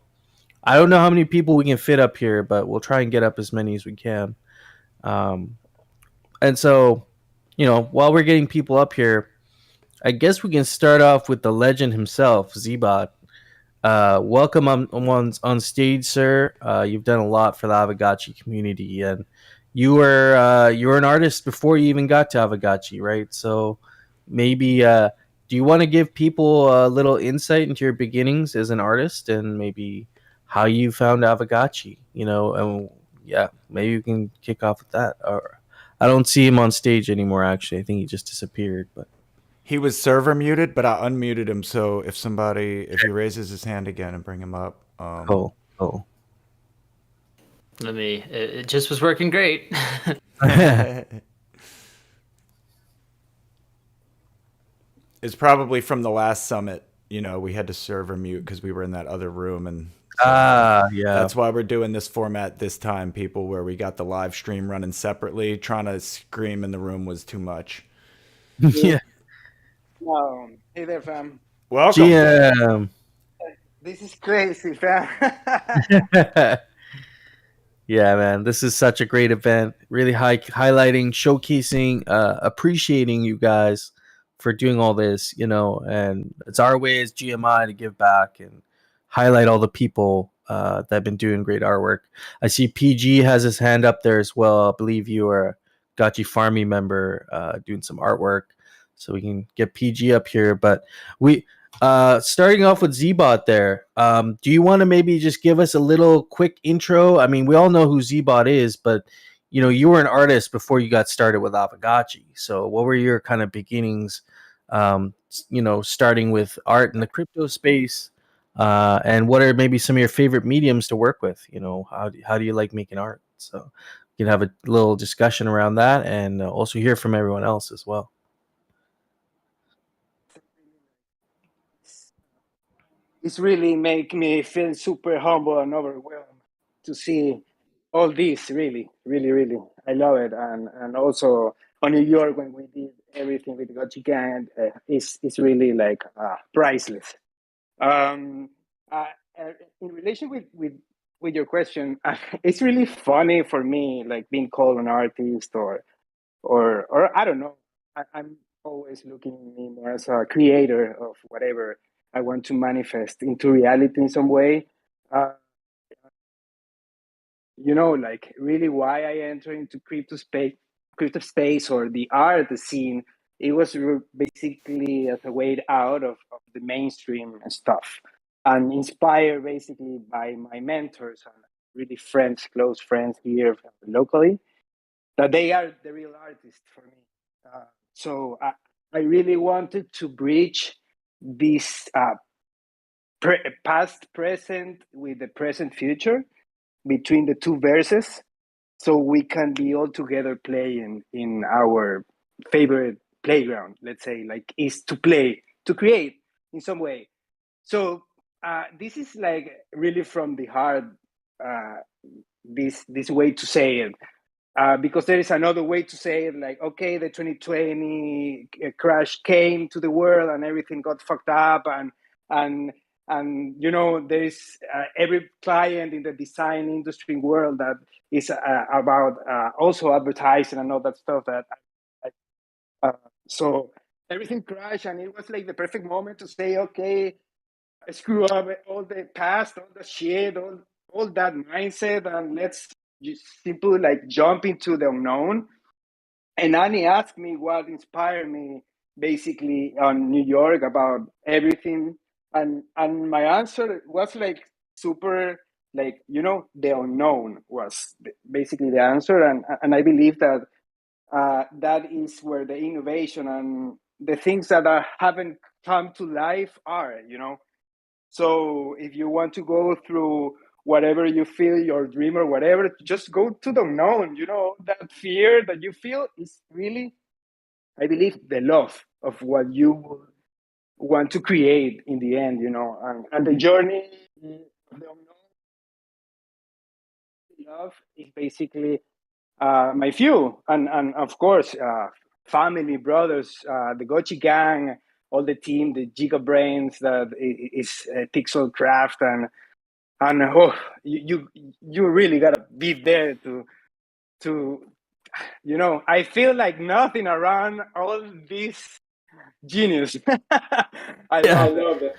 I don't know how many people we can fit up here, but we'll try and get up as many as we can. And so, while we're getting people up here, I guess we can start off with the legend himself, Zbot. Welcome on stage, sir. You've done a lot for the Aavegotchi community, and you were an artist before you even got to Aavegotchi, right? So maybe do you want to give people a little insight into your beginnings as an artist and maybe how you found Aavegotchi? And yeah, maybe you can kick off with that. Or I don't see him on stage anymore. Actually, I think he just disappeared. But he was server muted, but I unmuted him. So if he raises his hand again and bring him up. Oh. It just was working great. It's probably from the last summit. We had to server mute because we were in that other room, and yeah, that's why we're doing this format this time, people, where we got the live stream running separately. Trying to scream in the room was too much. Yeah. Hey there, fam. Welcome. GM. This is crazy, fam. Yeah, man, this is such a great event. Really highlighting, showcasing, appreciating you guys for doing all this, and it's our way as GMI to give back and highlight all the people that have been doing great artwork. I see PG has his hand up there as well. I believe you are a Gotchi Farmy member doing some artwork, so we can get PG up here. But we starting off with Zbot there. Do you want to maybe just give us a little quick intro? I mean, we all know who Zbot is, but you were an artist before you got started with Aavegotchi. So what were your kind of beginnings? Starting with art in the crypto space, and what are maybe some of your favorite mediums to work with? How do you like making art? So you can have a little discussion around that, and also hear from everyone else as well. It's really make me feel super humble and overwhelmed to see all this. Really, really, really, I love it. And also on New York when we did everything with Gotchi Gang, it's really like priceless. In relation with with your question, it's really funny for me, like being called an artist or I don't know. I'm always looking at me more as a creator of whatever I want to manifest into reality in some way. Uh, like really why I enter into crypto space or the art scene. It was basically as a way out of the mainstream and stuff, and inspired basically by my mentors and really friends, close friends here locally, that they are the real artists for me. So I really wanted to bridge this past, present with the present, future between the two verses, so we can be all together playing in our favorite playground. Let's say, like, is to play, to create in some way. So this is like really from the heart. Uh, this way to say it, because there is another way to say it, like, okay, the 2020 crash came to the world and everything got fucked up, and there is every client in the design industry world that is about also advertising and all that stuff that so everything crashed, and it was like the perfect moment to say, okay, screw up all the past, all the shit, all that mindset, and let's just simply like jump into the unknown. And Annie asked me what inspired me basically on New York about everything, and my answer was like super, like, the unknown was basically the answer, and I believe that that is where the innovation and the things that haven't come to life are. So if you want to go through whatever you feel, your dream or whatever, just go to the unknown. That fear that you feel is really, I believe, the love of what you want to create in the end, and the journey of the unknown love is basically my few, and of course, family, brothers, the Gochi gang, all the team, the Giga Brains that is Pixel Craft, and you really gotta be there to I feel like nothing around all this genius. I Yeah. love it.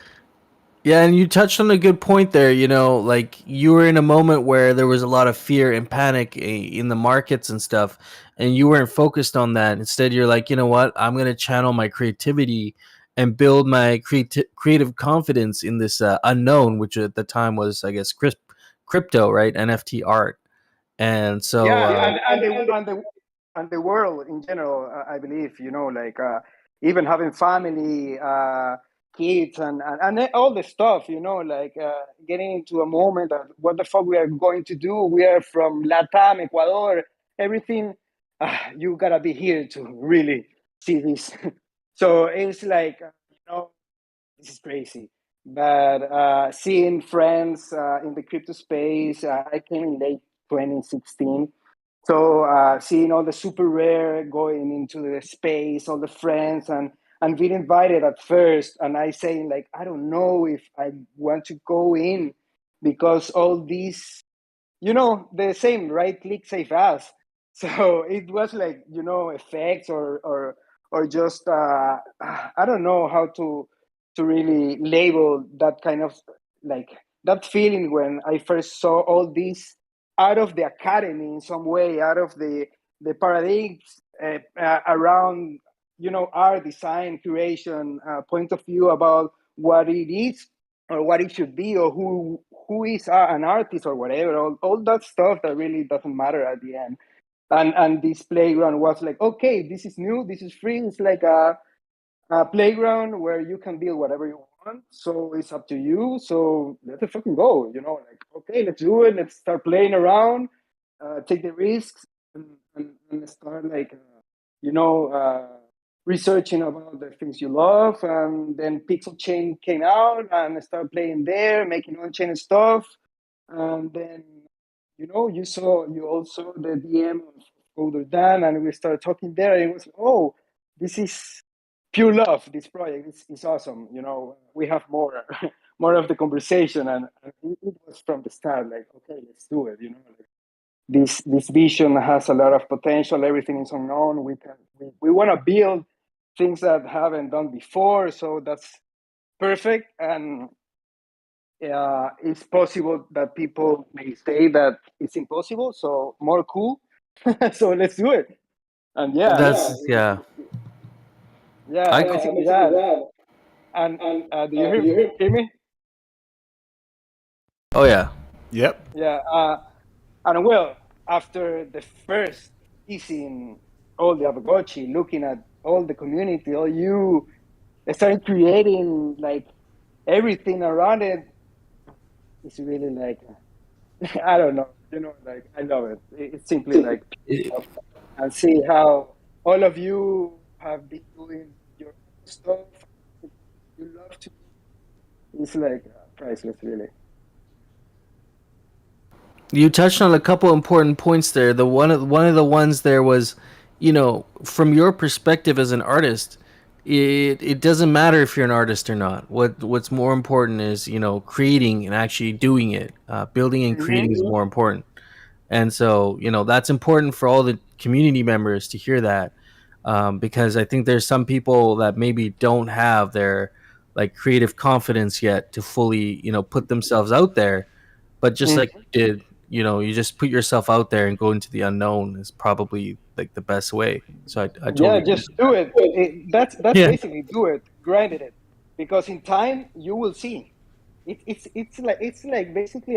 Yeah, and you touched on a good point there. Like you were in a moment where there was a lot of fear and panic in the markets and stuff, and you weren't focused on that. Instead, you're like, you know what? I'm going to channel my creativity and build my creative confidence in this unknown, which at the time was, I guess, crypto, right? NFT art. And so, Yeah, and the world in general, I believe, like even having family, kids, and all the stuff, like getting into a moment that what the fuck we are going to do. We are from Latam, Ecuador, everything. You gotta be here to really see this. So it's like, this is crazy. But seeing friends in the crypto space, I came in late 2016. So seeing all the super rare going into the space, all the friends, and being invited at first, and I saying like, I don't know if I want to go in, because all these, the same right click save as. So it was like, effects or just I don't know how to really label that kind of, like, that feeling when I first saw all these out of the academy in some way, out of the paradigms around, art, design, curation, point of view about what it is or what it should be, or who is an artist or whatever, all that stuff that really doesn't matter at the end. And this playground was like, okay, this is new, this is free, it's like a playground where you can build whatever you want. So it's up to you. So let's fucking go. Like, okay, let's do it. Let's start playing around, take the risks, and start like, researching about the things you love. And then Pixel Chain came out, and start playing there, making on-chain stuff. And then, you also the DM of Older Dan, and we started talking there. And it was, oh, this is pure love. This project is awesome. We have more more of the conversation, and it was from the start like, okay, let's do it. Like this vision has a lot of potential. Everything is unknown. We want to build things that haven't done before, so that's perfect. And it's possible that people may say that it's impossible, so more cool. So let's do it. And That's yeah. basically that. And do you hear me? Oh yeah. Yep. Yeah. And well, after the first season, all the Aavegotchi, looking at all the community, all you started creating like everything around it. It's really like I don't know, like I love it. It's simply like and see how all of you have been doing your stuff you love to do. It's like priceless, really. You touched on a couple important points there. The one of the ones there was, from your perspective as an artist, it doesn't matter if you're an artist or not. What's more important is creating and actually doing it. Building and creating is more important. And so that's important for all the community members to hear that, because I think there's some people that maybe don't have their like creative confidence yet to fully put themselves out there, but just like you did, you just put yourself out there and go into the unknown is probably like the best way. So I totally Just do it. That's Yeah. basically do it. Grind it, because in time you will see. It's like basically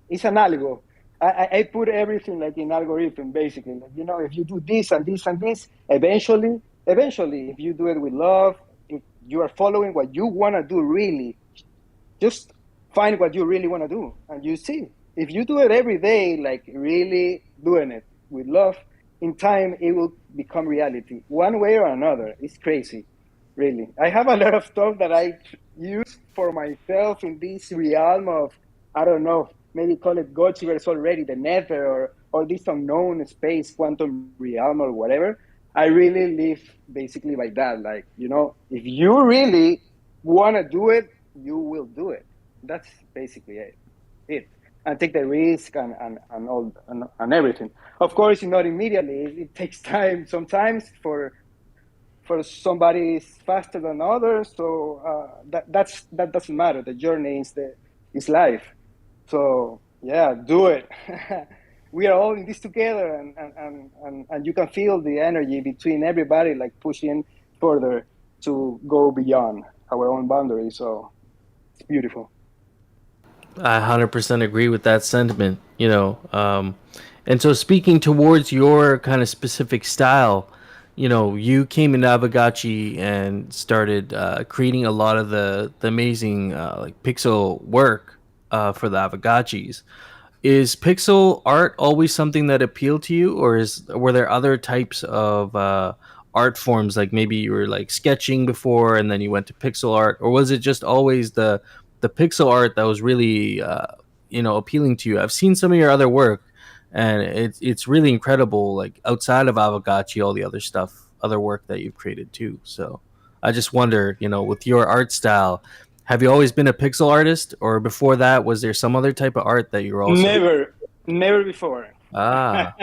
it's an algo. I put everything like in algorithm basically. Like, if you do this and this and this, eventually, if you do it with love, if you are following what you want to do, really, just find what you really want to do, and you see. If you do it every day, like really doing it with love, in time it will become reality, one way or another. It's crazy, really. I have a lot of stuff that I use for myself in this realm of, I don't know, maybe call it Gotchiverse already, the nether, or this unknown space, quantum realm, or whatever. I really live basically like that. Like, if you really want to do it, you will do it. That's basically it. And take the risk and all and everything. Of course, not immediately. It takes time sometimes for somebody is faster than others. So that doesn't matter. The journey is life. So yeah, do it. We are all in this together, and you can feel the energy between everybody, like pushing further to go beyond our own boundaries. So it's beautiful. I 100% agree with that sentiment, and so speaking towards your kind of specific style, you came into Aavegotchi and started creating a lot of the amazing like pixel work for the Aavegotchis. Is pixel art always something that appealed to you, or were there other types of art forms, like maybe you were like sketching before and then you went to pixel art, or was it just always the pixel art that was really appealing to you? I've seen some of your other work, and it's really incredible. Like outside of Aavegotchi, all the other work that you've created too. So I just wonder, with your art style, have you always been a pixel artist, or before that, was there some other type of art that you were also? Never before. Ah.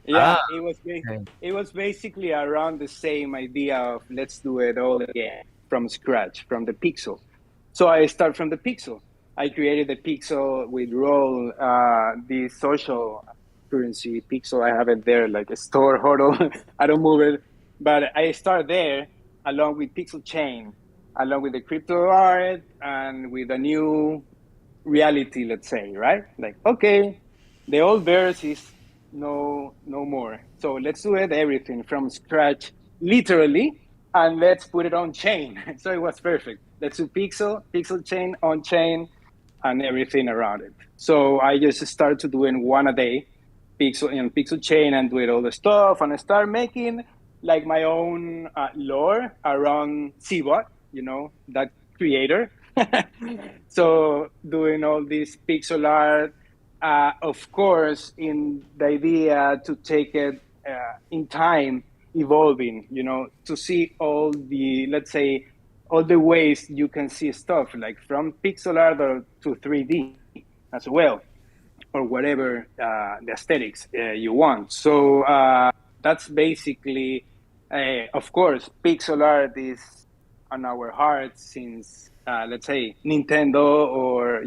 It was basically around the same idea of let's do it all again from scratch, from the pixel. So I start from the pixel. I created the pixel with Roll, the social currency pixel. I have it there like a store hodl. I don't move it, but I start there along with Pixel Chain, along with the crypto art, and with a new reality, let's say, right? Like, okay, the old verse is no more. So let's do it everything from scratch, literally, and let's put it on chain. So it was perfect. Let's do pixel chain, on chain, and everything around it. So I just started doing one a day, pixel chain, and doing all the stuff, and I start making like my own lore around Cbot, that creator. So doing all this pixel art, of course, in the idea to take it in time, evolving, to see all the, let's say, all the ways you can see stuff, like from pixel art to 3D as well, or whatever the aesthetics you want. So that's basically, of course, pixel art is on our hearts since, let's say, Nintendo, or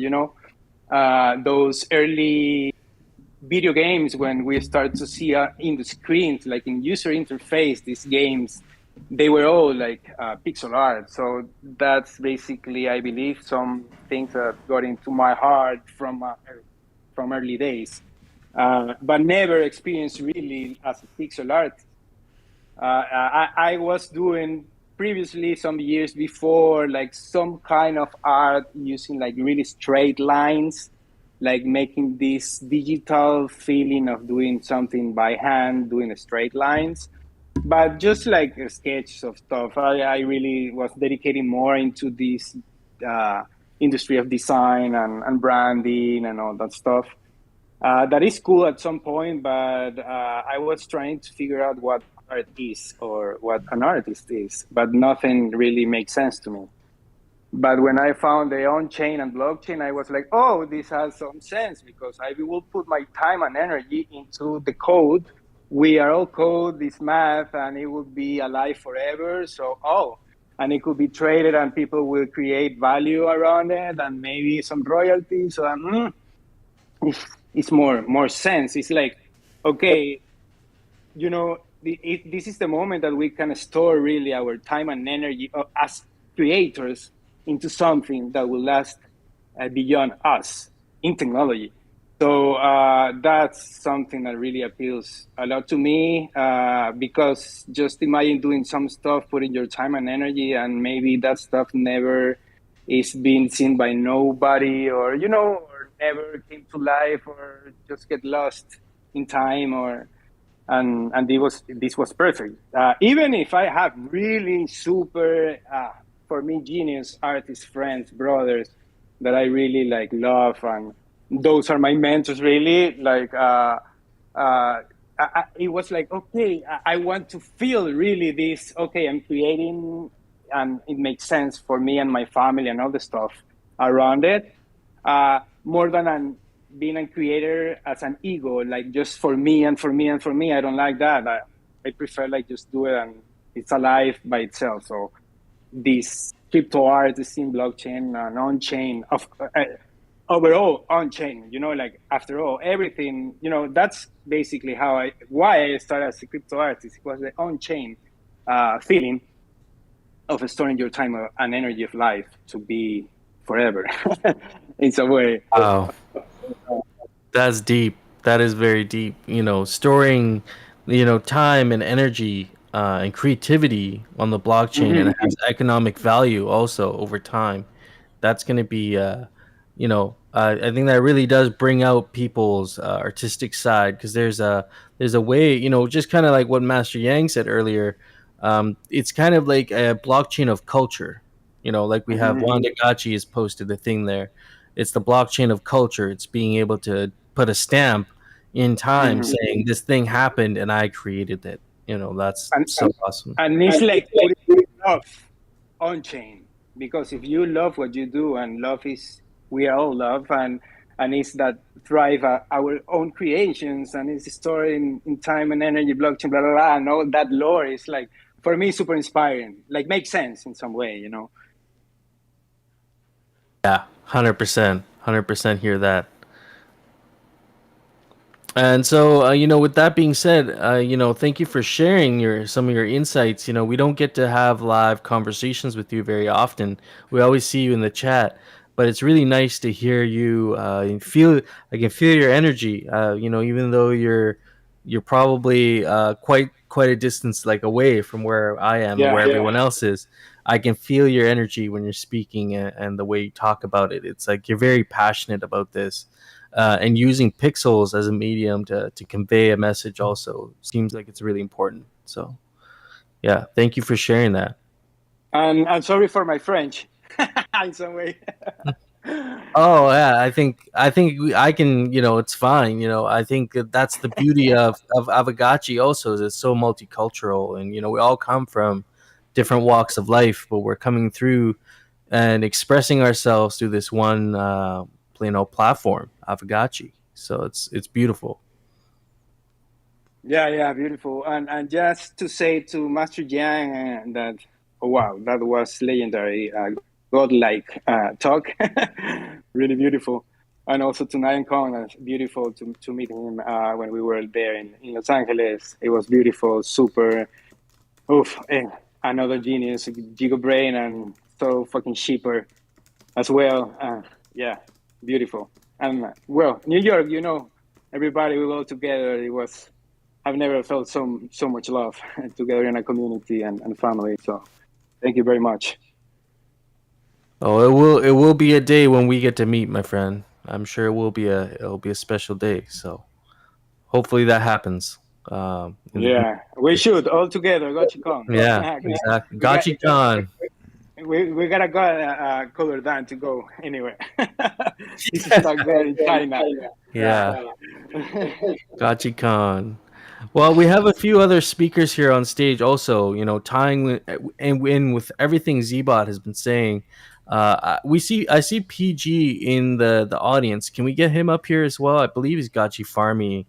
those early video games, when we start to see in the screens, like in user interface, these games, they were all like pixel art. So that's basically, I believe, some things that got into my heart from early days, but never experienced really as a pixel artist. I was doing previously, some years before, like some kind of art using like really straight lines, like making this digital feeling of doing something by hand, doing straight lines, but just like a sketch of stuff. I really was dedicating more into this uh, industry of design and branding and all that stuff. That is cool at some point, but I was trying to figure out what art is or what an artist is, but nothing really makes sense to me. But when I found the on-chain and blockchain, I was like, oh, this has some sense, because I will put my time and energy into the code. We are all code, this math, and it will be alive forever. So, and it could be traded and people will create value around it and maybe some royalties. So, it's more sense. It's like, okay, this is the moment that we can store really our time and energy as creators into something that will last beyond us in technology. So that's something that really appeals a lot to me, because just imagine doing some stuff, putting your time and energy, and maybe that stuff never is being seen by nobody, or or never came to life, or just get lost in time, or and this was perfect. Even if I have really super, for me, genius artist friends, brothers that I really like love, and those are my mentors really. Like it was like, okay, I want to feel really this. Okay, I'm creating, and it makes sense for me and my family and all the stuff around it. More than being a creator as an ego, like just for me and for me and for me. I don't like that. I prefer like just do it and it's alive by itself. So this crypto art is in blockchain and on chain of overall on chain. Like after all, everything. That's basically why I started as a crypto artist. It was the on chain feeling of storing your time and energy of life to be forever in some way. Wow, that's deep. That is very deep. Storing, time and energy and creativity on the blockchain, and it has economic value also over time. That's going to be, I think that really does bring out people's artistic side, because there's a way, just kind of like what Master Yang said earlier. It's kind of like a blockchain of culture. Like we have Aavegotchi has posted a thing there. It's the blockchain of culture. It's being able to put a stamp in time saying this thing happened and I created it. That's so awesome. And it's like putting love on chain, because if you love what you do, and love is, we are all love, and it's that drive our own creations, and it's stored in time and energy, blockchain, blah blah blah, and all that lore is like, for me, super inspiring. Like makes sense in some way. Yeah, 100%, 100% hear that. And so, with that being said, thank you for sharing some of your insights. We don't get to have live conversations with you very often. We always see you in the chat, but it's really nice to hear you and feel. I can feel your energy. Even though you're probably quite a distance like away from where I am and where everyone else is. I can feel your energy when you're speaking, and the way you talk about it. It's like you're very passionate about this. And using pixels as a medium to convey a message also seems like it's really important. So, yeah, thank you for sharing that. And I'm sorry for my French in some way. Oh yeah, I can. It's fine. I think that's the beauty of Aavegotchi also, is it's so multicultural, and we all come from different walks of life, but we're coming through and expressing ourselves through this one platform, Aavegotchi. So it's beautiful. Yeah, beautiful. And just to say to Master Yang that, oh wow, that was legendary, godlike talk, really beautiful. And also to Nyan Kong, it's beautiful to meet him when we were there in Los Angeles. It was beautiful, super. Oof, and another genius, Giga Brain, and so fucking cheaper as well. Yeah, beautiful. And well, New York, everybody we all together. It was. I've never felt so much love together in a community and family. So, thank you very much. Oh, it will be a day when we get to meet, my friend. I'm sure it'll be a special day. So hopefully that happens. Yeah, we should all together. Gotchi Con. Yeah, exactly. Gachi Khan. We gotta go color down to go anywhere. He's stuck there in China. Yeah. Gachi Khan. Well, we have a few other speakers here on stage also, tying in with everything Zbot has been saying. I see PG in the audience. Can we get him up here as well? I believe he's Gachi Farmy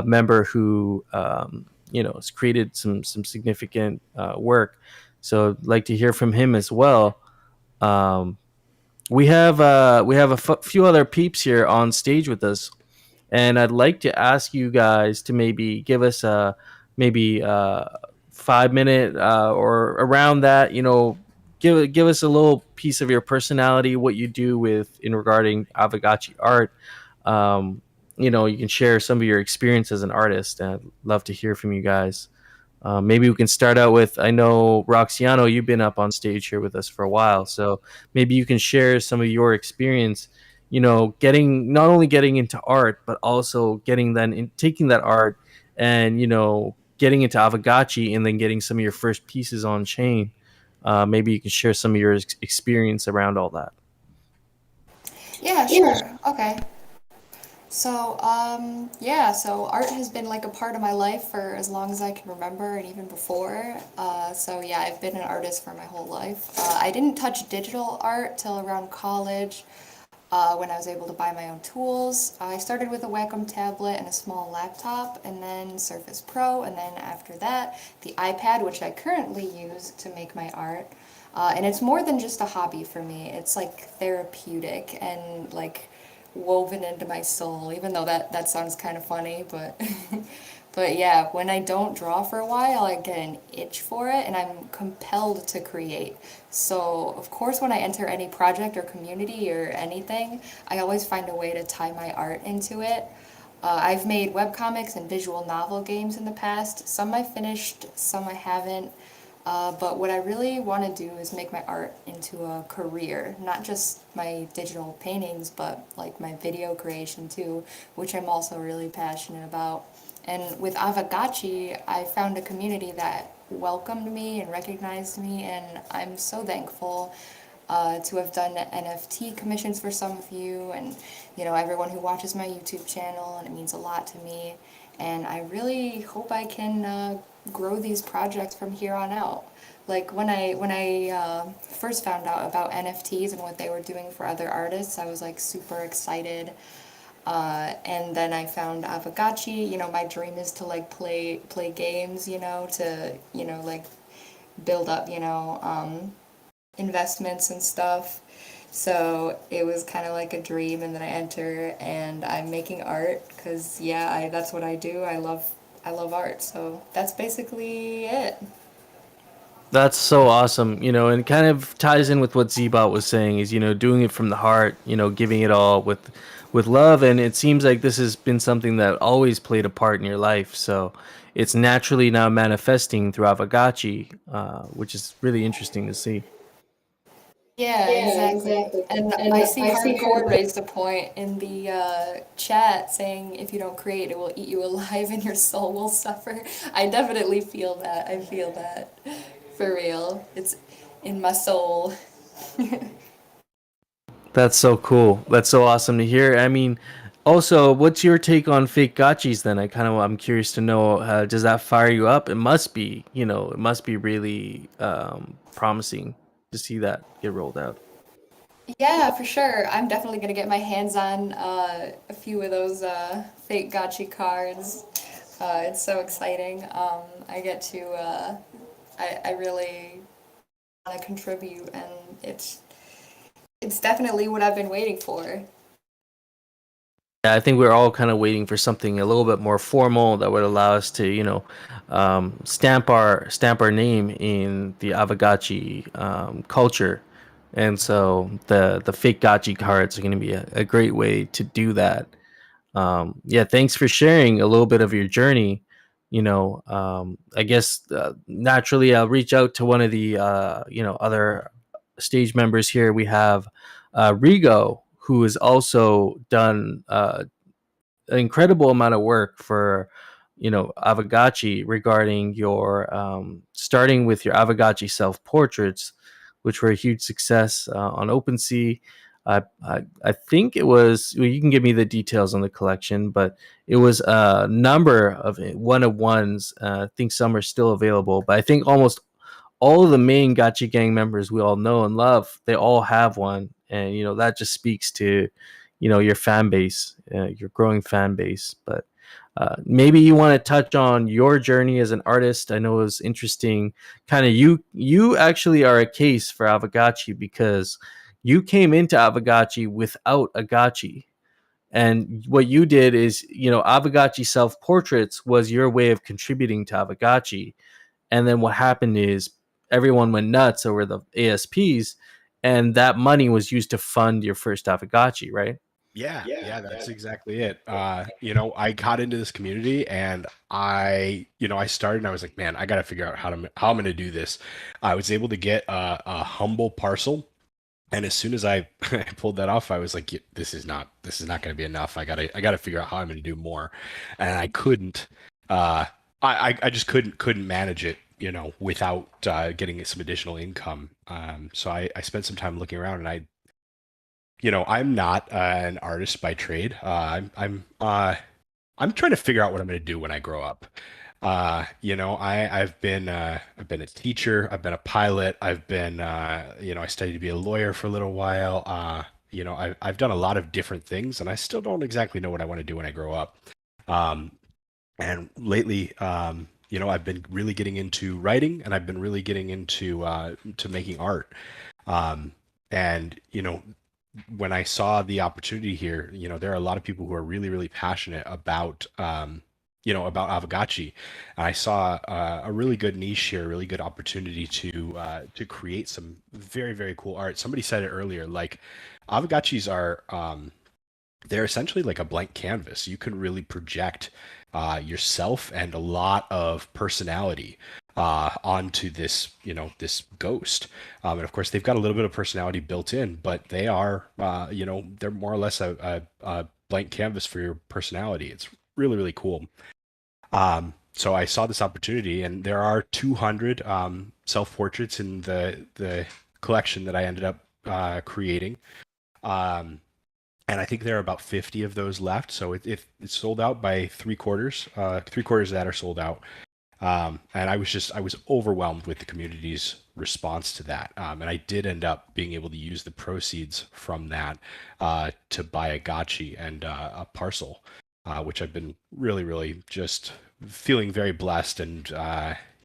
member who has created some significant work. So I'd like to hear from him as well. Um, we have a few other peeps here on stage with us, and I'd like to ask you guys to maybe give us a maybe 5 minute or around that. Give us a little piece of your personality, what you do with in regarding Aavegotchi art. You can share some of your experience as an artist, and I'd love to hear from you guys. Maybe we can start out with, I know, Roxiano, you've been up on stage here with us for a while, so maybe you can share some of your experience, not only getting into art, but also taking that art and, getting into Aavegotchi and then getting some of your first pieces on chain. Maybe you can share some of your experience around all that. Yeah, sure. Okay. So, so art has been like a part of my life for as long as I can remember and even before. I've been an artist for my whole life. I didn't touch digital art till around college when I was able to buy my own tools. I started with a Wacom tablet and a small laptop, and then Surface Pro, and then after that, the iPad, which I currently use to make my art. And it's more than just a hobby for me. It's like therapeutic and like woven into my soul, even though that sounds kind of funny, but but yeah, when I don't draw for a while, I get an itch for it and I'm compelled to create. So of course when I enter any project or community or anything, I always find a way to tie my art into it. I've made webcomics and visual novel games in the past. Some I finished, some I haven't. But what I really want to do is make my art into a career, not just my digital paintings, but like my video creation too, which I'm also really passionate about. And with Aavegotchi, I found a community that welcomed me and recognized me, and I'm so thankful to have done NFT commissions for some of you, and everyone who watches my YouTube channel, and it means a lot to me. And I really hope I can grow these projects from here on out. Like when I first found out about NFTs and what they were doing for other artists, I was like super excited. And then I found Aavegotchi. My dream is to like play games, to like build up, investments and stuff. So it was kind of like a dream, and then I enter and I'm making art because that's what I do. I love art. So that's basically it. That's so awesome, and kind of ties in with what Zbot was saying is, doing it from the heart, giving it all with love. And it seems like this has been something that always played a part in your life. So it's naturally now manifesting through Aavegotchi, which is really interesting to see. Yeah, exactly. And I see Hardcore raised a point in the chat saying if you don't create, it will eat you alive and your soul will suffer. I definitely feel that. I feel that. For real. It's in my soul. That's so cool. That's so awesome to hear. I mean, Also, what's your take on fake gotchis then? I'm curious to know, does that fire you up? It must be, it must be really promising to see that get rolled out. Yeah, for sure. I'm definitely gonna get my hands on a few of those fake gotchi cards. It's so exciting. I get to, I really want to contribute, and it's definitely what I've been waiting for. Yeah, I think we're all kind of waiting for something a little bit more formal that would allow us to, stamp our name in the Aavegotchi culture, and so the fake gotchi cards are going to be a great way to do that. Yeah, thanks for sharing a little bit of your journey. I guess naturally I'll reach out to one of the other stage members here. We have Rigo, who has also done an incredible amount of work for Aavegotchi regarding your starting with your Aavegotchi self portraits, which were a huge success on OpenSea. I think it was, well, you can give me the details on the collection, but it was a number of one of ones. I think some are still available, but I think almost all of the main Gotchi Gang members we all know and love, they all have one, and that just speaks to your fan base, your growing fan base. But maybe you want to touch on your journey as an artist. I know it was interesting. Kind of you actually are a case for Aavegotchi because you came into Aavegotchi without a gotchi. And what you did is, Aavegotchi self portraits was your way of contributing to Aavegotchi. And then what happened is everyone went nuts over the ASPs, and that money was used to fund your first Aavegotchi, right? Yeah, that's exactly it. I got into this community and I started and I was like, man, I got to figure out how I'm going to do this. I was able to get a humble parcel. And as soon as I pulled that off, I was like, this is not going to be enough. I gotta figure out how I'm going to do more. And I couldn't, I just couldn't manage it, without getting some additional income. So I spent some time looking around, and I'm not an artist by trade. I'm trying to figure out what I'm going to do when I grow up. I've been a teacher. I've been a pilot. I've been I studied to be a lawyer for a little while. I've done a lot of different things, and I still don't exactly know what I want to do when I grow up. And lately, I've been really getting into writing, and I've been really getting into to making art. And when I saw the opportunity here, there are a lot of people who are really, really passionate about, about Aavegotchi. And I saw a really good niche here, a really good opportunity to create some very, very cool art. Somebody said it earlier, like Aavegotchis are, they're essentially like a blank canvas. You can really project yourself and a lot of personality onto this, this ghost. And of course, they've got a little bit of personality built in, but they are, they're more or less a blank canvas for your personality. It's really, really cool. So I saw this opportunity, and there are 200 self-portraits in the collection that I ended up creating. And I think there are about 50 of those left. So it's sold out by three quarters of that are sold out. And I was overwhelmed with the community's response to that. And I did end up being able to use the proceeds from that to buy a gotchi and a parcel, which I've been really, really just feeling very blessed and,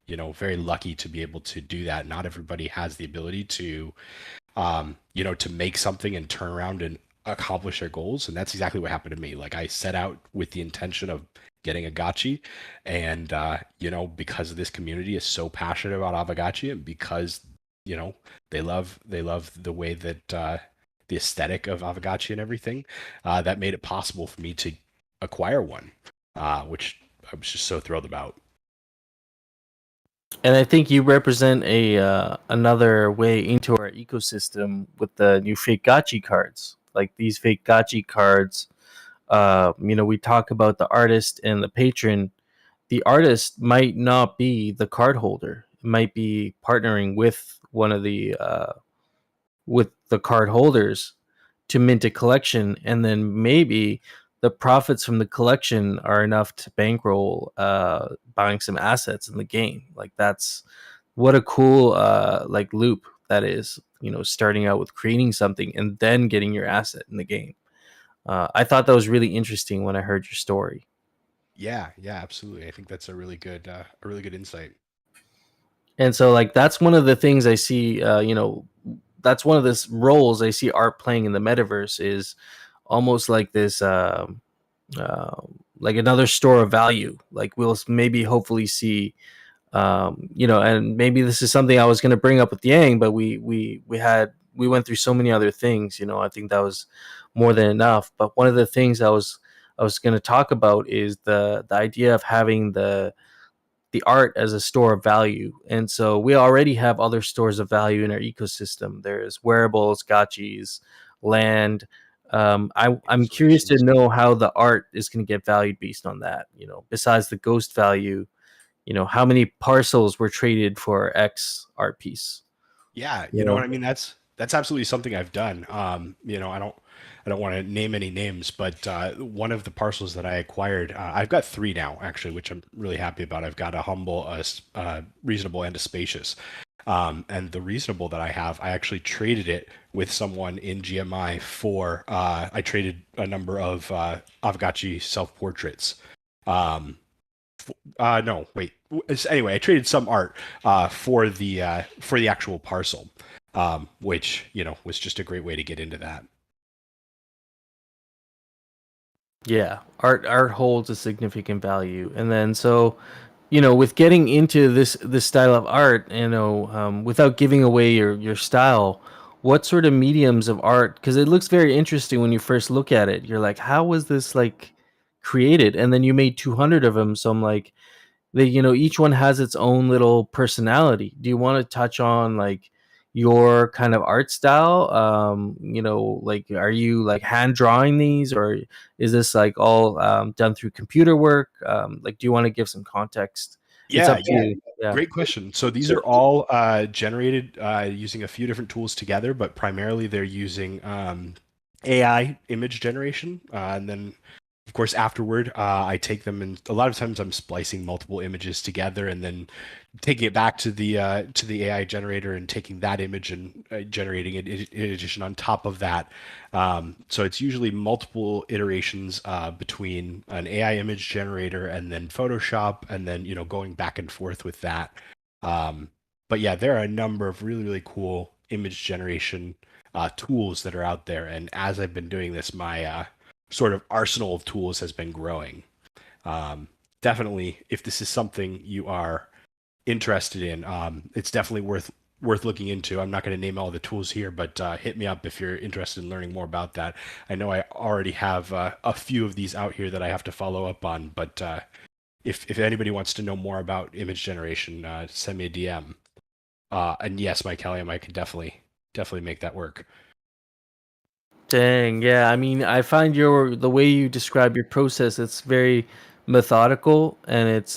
very lucky to be able to do that. Not everybody has the ability to, to make something and turn around and accomplish their goals. And that's exactly what happened to me. Like, I set out with the intention of getting a gotchi, and because this community is so passionate about Aavegotchi, and because they love the way that the aesthetic of Aavegotchi and everything, that made it possible for me to acquire one, which I was just so thrilled about. And I think you represent another way into our ecosystem with the new fake gotchi cards. Like, these fake gotchi cards, we talk about the artist and the patron. The artist might not be the card holder. It might be partnering with one of the card holders to mint a collection, and then maybe the profits from the collection are enough to bankroll buying some assets in the game. Like that's what a cool like loop that is. You know, starting out with creating something and then getting your asset in the game. I thought that was really interesting when I heard your story. Yeah, yeah, absolutely. I think that's a really good insight. And so like that's one of the things I see, that's one of the roles I see art playing in the metaverse is almost like this uh, like another store of value. Like we'll maybe hopefully see, and maybe this is something I was going to bring up with Yang, but we went through so many other things. You know, I think that was more than enough. But one of the things I was going to talk about is the idea of having the art as a store of value. And so we already have other stores of value in our ecosystem. There's wearables, gotchis, land. I'm curious to know how the art is going to get valued based on that. You know, besides the ghost value, you know, how many parcels were traded for X art piece? Yeah, You you know know? what I mean. That's absolutely something I've done. I don't want to name any names, but one of the parcels that I acquired, I've got three now actually, which I'm really happy about. I've got a humble, reasonable, and a spacious. And the reasonable that I have, I actually traded it with someone in GMI for. I traded a number of Aavegotchi self portraits. No, wait. Anyway, I traded some art for the actual parcel, which was just a great way to get into that. Yeah, art holds a significant value, and then so, you know, with getting into this style of art, without giving away your style, what sort of mediums of art? Because it looks very interesting when you first look at it. You're like, how was this like created? And then you made 200 of them, so I'm like, each one has its own little personality. Do you want to touch on like your kind of art style? Like are you like hand drawing these, or is this like all done through computer work? Like do you want to give some context? It's Yeah, up to yeah. you. Yeah. Great question. So these are all generated using a few different tools together, but primarily they're using AI image generation. And then, of course, afterward, I take them and a lot of times I'm splicing multiple images together and then taking it back to the AI generator and taking that image and generating it in addition on top of that. So it's usually multiple iterations between an AI image generator and then Photoshop, and then going back and forth with that. But yeah, there are a number of really really cool image generation tools that are out there, and as I've been doing this, my sort of arsenal of tools has been growing. Definitely, if this is something you are interested in, it's definitely worth looking into. I'm not going to name all the tools here, but hit me up if you're interested in learning more about that. I know I already have a few of these out here that I have to follow up on, but if anybody wants to know more about image generation, send me a DM. And yes, Mike Helliam, I could definitely make that work. Dang, yeah. I mean, I find the way you describe your process, it's very methodical, and it's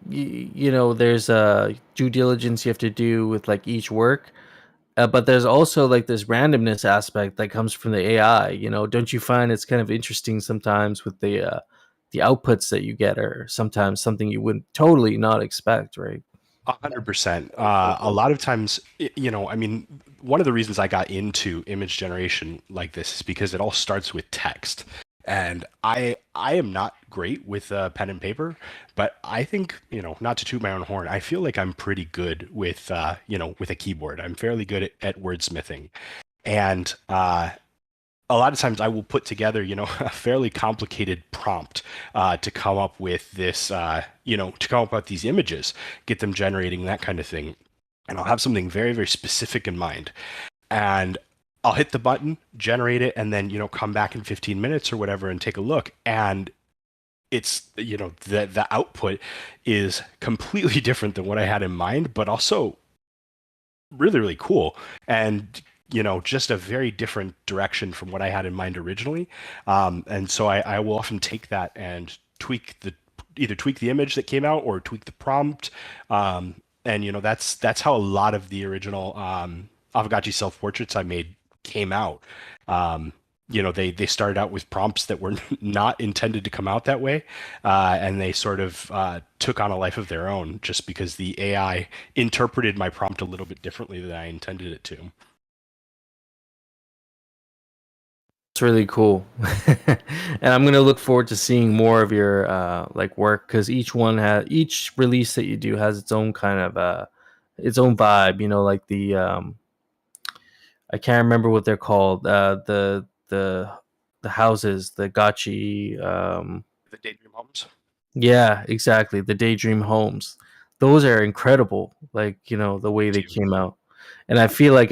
there's due diligence you have to do with like each work. But there's also like this randomness aspect that comes from the AI. Don't you find it's kind of interesting sometimes with the outputs that you get, or sometimes something you would totally not expect, right? 100%. A lot of times, I mean, one of the reasons I got into image generation like this is because it all starts with text. And I am not great with pen and paper, but I think, not to toot my own horn, I feel like I'm pretty good with, with a keyboard. I'm fairly good at wordsmithing. And a lot of times I will put together, a fairly complicated prompt to come up with this, to come up with these images, get them generating, that kind of thing. And I'll have something very, very specific in mind. And I'll hit the button, generate it, and then, come back in 15 minutes or whatever and take a look. And it's, the output is completely different than what I had in mind, but also really, really cool. And just a very different direction from what I had in mind originally. And so I will often take that and either tweak the image that came out or tweak the prompt. And that's how a lot of the original Aavegotchi self-portraits I made came out. they started out with prompts that were not intended to come out that way, and they sort of took on a life of their own just because the AI interpreted my prompt a little bit differently than I intended it to. It's really cool. And I'm gonna look forward to seeing more of your like work, because each release that you do has its own kind of its own vibe. Like I can't remember what they're called. The houses, the Gotchi. The Daydream Homes. Yeah, exactly. The Daydream Homes. Those are incredible. Like, the way they came out. And I feel like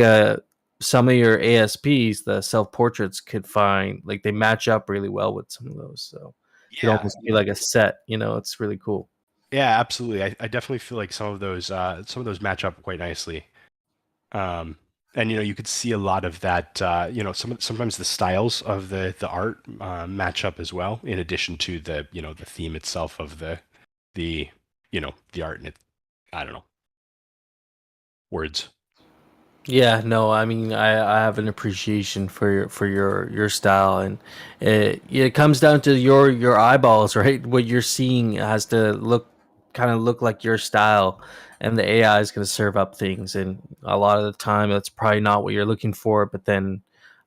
some of your ASPs, the self portraits, could find like they match up really well with some of those. So it could almost be like a set, it's really cool. Yeah, absolutely. I definitely feel like some of those match up quite nicely. And you could see a lot of that. Sometimes the styles of the art match up as well. In addition to the the theme itself of the art and it. I don't know. Words. Yeah, no, I mean, I have an appreciation for your style, and it comes down to your eyeballs, right? What you're seeing has to look like your style, and the AI is going to serve up things, and a lot of the time that's probably not what you're looking for, but then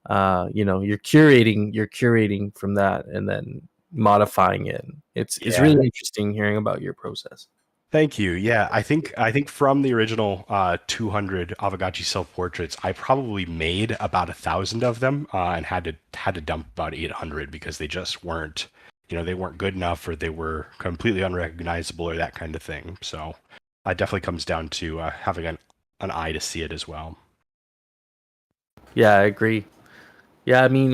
you're curating from that and then modifying it. It's really interesting hearing about your process. Thank you. Yeah, I think from the original 200 Aavegotchi self-portraits, I probably made about 1,000 of them, and had to dump about 800 because they just weren't, they weren't good enough, or they were completely unrecognizable, or that kind of thing. So it definitely comes down to having an eye to see it as well. Yeah, I agree. Yeah, I mean,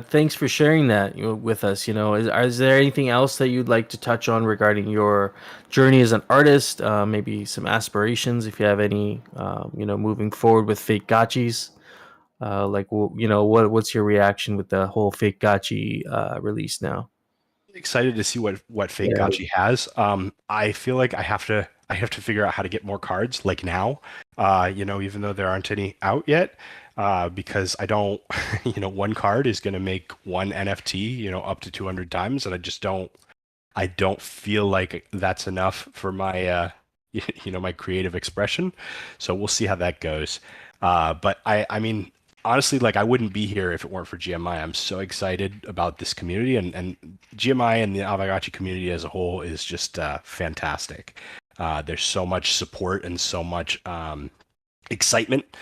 thanks for sharing that with us. Is there anything else that you'd like to touch on regarding your journey as an artist? Maybe some aspirations, if you have any. Moving forward with fake gotchis. What's your reaction with the whole fake gotchi release now? Excited to see what Fake Yeah. Gotchi has. I feel like I have to figure out how to get more cards like now. Even though there aren't any out yet, because I don't. One card is going to make one NFT. Up to 200 times, and I don't feel like that's enough for my my creative expression. So we'll see how that goes. But I mean, honestly, like, I wouldn't be here if it weren't for GMI. I'm so excited about this community, and GMI and the Aavegotchi community as a whole is just fantastic. There's so much support and so much excitement.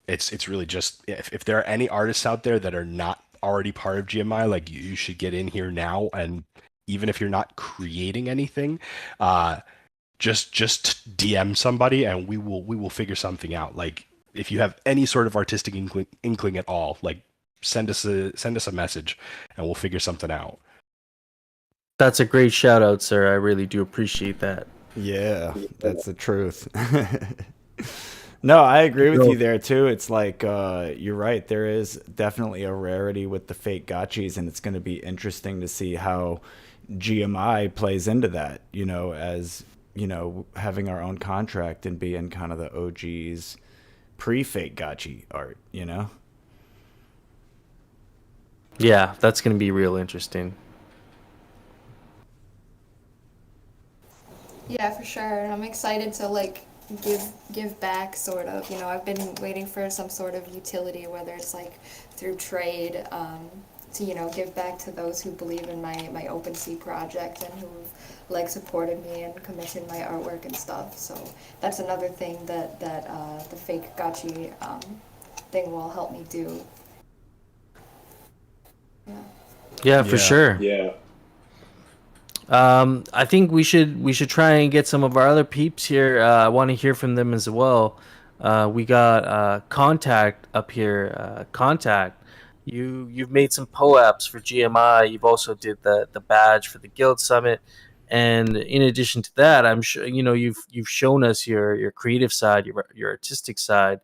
It's really just, if there are any artists out there that are not already part of GMI, like, you should get in here now. And even if you're not creating anything, just DM somebody and we will figure something out. Like, if you have any sort of artistic inkling at all, like, send us a message and we'll figure something out. That's a great shout out, sir. I really do appreciate that. Yeah, that's the truth. No, I agree with you there too. It's like, you're right. There is definitely a rarity with the fake gotchis, and it's going to be interesting to see how GMI plays into that, as, having our own contract and being kind of the OGs pre-fake gotchi art, Yeah, that's going to be real interesting. Yeah, for sure. And I'm excited to give back, sort of. I've been waiting for some sort of utility, whether it's through trade, to give back to those who believe in my OpenSea project and who've supported me and commissioned my artwork and stuff. So that's another thing that the fake gotchi thing will help me do. Yeah, for sure. Yeah. I think we should try and get some of our other peeps here. I want to hear from them as well. We got Contact up here. Contact, you've made some POAPs for GMI. You've also did the badge for the Guild Summit, and in addition to that, I'm sure you've shown us your creative side, your artistic side,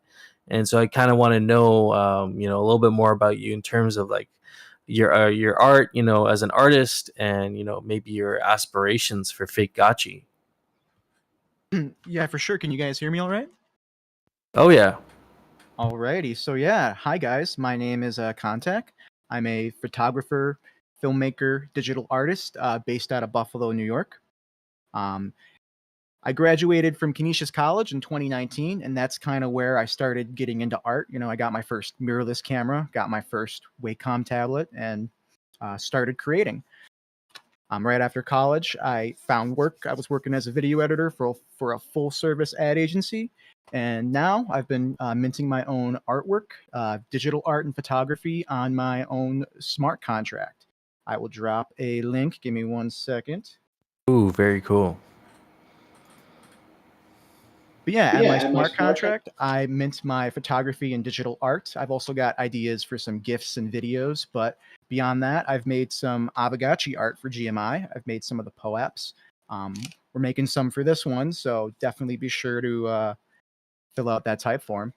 and so I kind of want to know a little bit more about you in terms of your art, as an artist, and maybe your aspirations for fake gotchi. Yeah, for sure. Can you guys hear me all right? Oh yeah. Alrighty, so yeah, hi guys. My name is Contact. I'm a photographer, filmmaker, digital artist based out of Buffalo, New York. I graduated from Canisius College in 2019, and that's kind of where I started getting into art. You know, I got my first mirrorless camera, got my first Wacom tablet, and started creating. Right after college, I found work. I was working as a video editor for a full service ad agency. And now I've been minting my own artwork, digital art and photography on my own smart contract. I will drop a link. Give me 1 second. Ooh, very cool. But yeah, at my smart contract, I mint my photography and digital art. I've also got ideas for some GIFs and videos, but beyond that, I've made some Aavegotchi art for GMI. I've made some of the POAPs. We're making some for this one, so definitely be sure to fill out that type form.